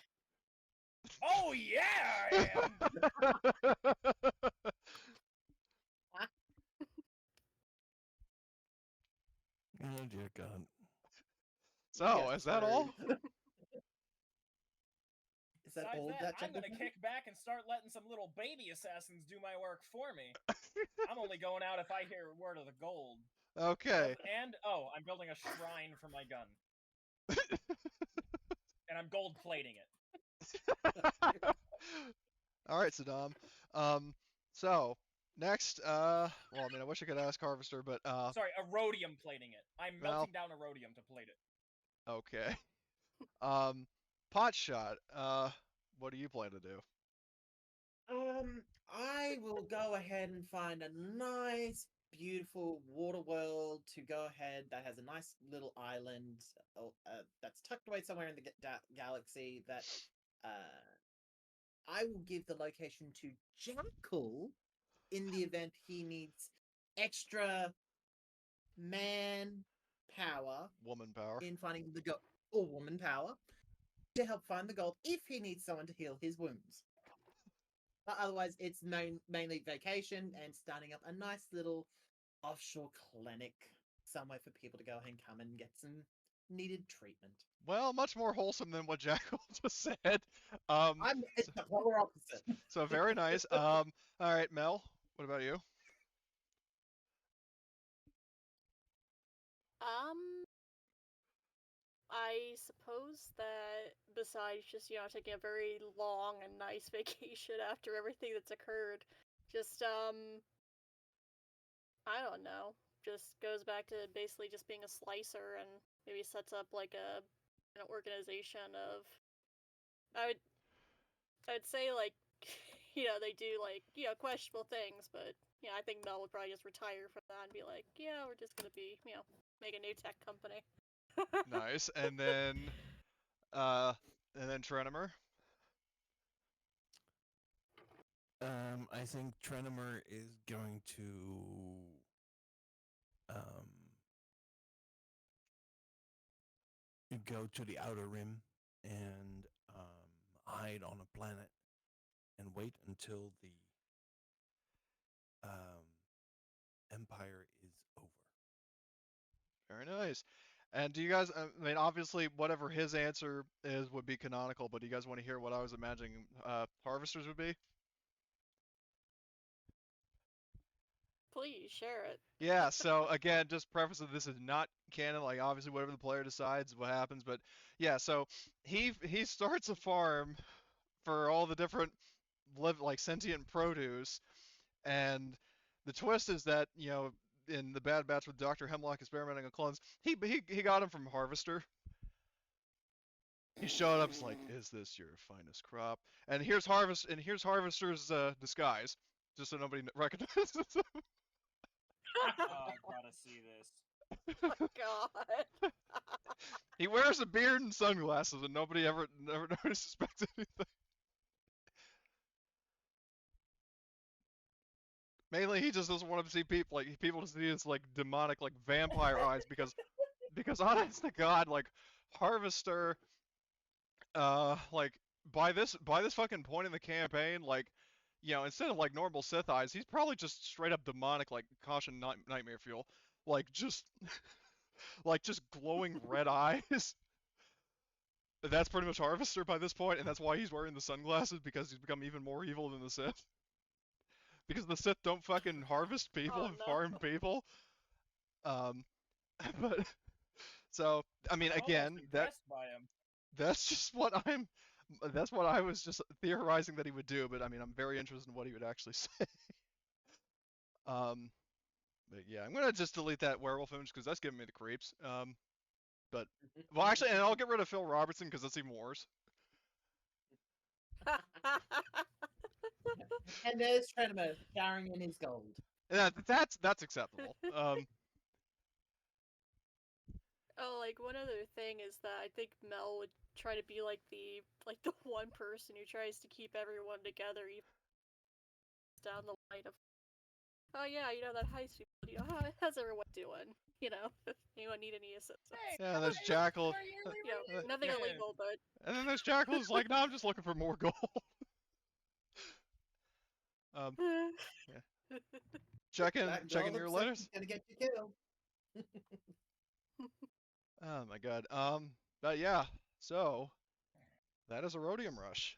Oh yeah, I am. Oh dear God. So, Yes, is that all? Is that Besides all that, that I'm Jackal gonna can do? kick back and start letting some little baby assassins do my work for me. I'm only going out if I hear word of the gold. Okay. And I'm building a shrine for my gun. And I'm gold plating it. All right, Saddam. So next, well, I mean, I wish I could ask Harvester, but Sorry, Aurodium plating it. I'm well- melting down Aurodium to plate it. okay. Potshot. What do you plan to do? I will go ahead and find a nice, beautiful water world to go ahead that has a nice little island that's tucked away somewhere in the galaxy that I will give the location to Jackal in the event he needs extra man power Woman power. in finding the gold, or woman power, to help find the gold if he needs someone to heal his wounds. But otherwise, it's mainly vacation and starting up a nice little offshore clinic somewhere for people to go and come and get some needed treatment. Well, much more wholesome than what Jackal just said. It's the polar opposite. So very nice. All right, Mel. What about you? I suppose that besides just, taking a very long and nice vacation after everything that's occurred, just, I don't know, just goes back to basically just being a slicer and maybe sets up like an organization of, I would say like, they do like, questionable things, but I think Mel would probably just retire from that and be like, yeah, we're just gonna be, make a new tech company. Nice. And then Trenimer. I think Trenimer is going to go to the outer rim and hide on a planet and wait until the Empire Very nice. And do you guys? I mean, obviously, whatever his answer is would be canonical. But do you guys want to hear what I was imagining harvesters would be? Please share it. Yeah, so again, just preface that this is not canon. Like, obviously, whatever the player decides, what happens. But yeah, so he starts a farm for all the different like sentient produce, and the twist is that in the Bad Batch with Dr. Hemlock experimenting on clones, he got him from Harvester. He showed up, like, is this your finest crop? And here's Harvester's disguise, just so nobody recognizes him. Oh, gotta see this. Oh God. He wears a beard and sunglasses, and nobody ever suspects anything. Mainly, he just doesn't want to see people to see his like demonic like vampire eyes because honest to God, like Harvester, like by this fucking point in the campaign, like instead of like normal Sith eyes, he's probably just straight up demonic, like caution nightmare fuel, like just like just glowing red eyes. That's pretty much Harvester by this point, and that's why he's wearing the sunglasses, because he's become even more evil than the Sith. Because the Sith don't fucking harvest people and farm people. But so I mean, I'm again, almost impressed by him. that's just what I was just theorizing that he would do. But I mean, I'm very interested in what he would actually say. But yeah, I'm gonna just delete that werewolf image because that's giving me the creeps. But well, actually, and I'll get rid of Phil Robertson because that's even worse. And there's Trenimer showering in his gold. That's acceptable. Oh, like one other thing is that I think Mel would try to be like the one person who tries to keep everyone together, even down the line of, oh yeah, that heist people, how's everyone doing? Anyone need any assistance? Yeah, there's Jackal. Nothing illegal, but. And then there's Jackal who's like, no, I'm just looking for more gold. Yeah. Check in your letters. Gonna get you killed. Oh my God. But yeah. So that is Aurodium Rush.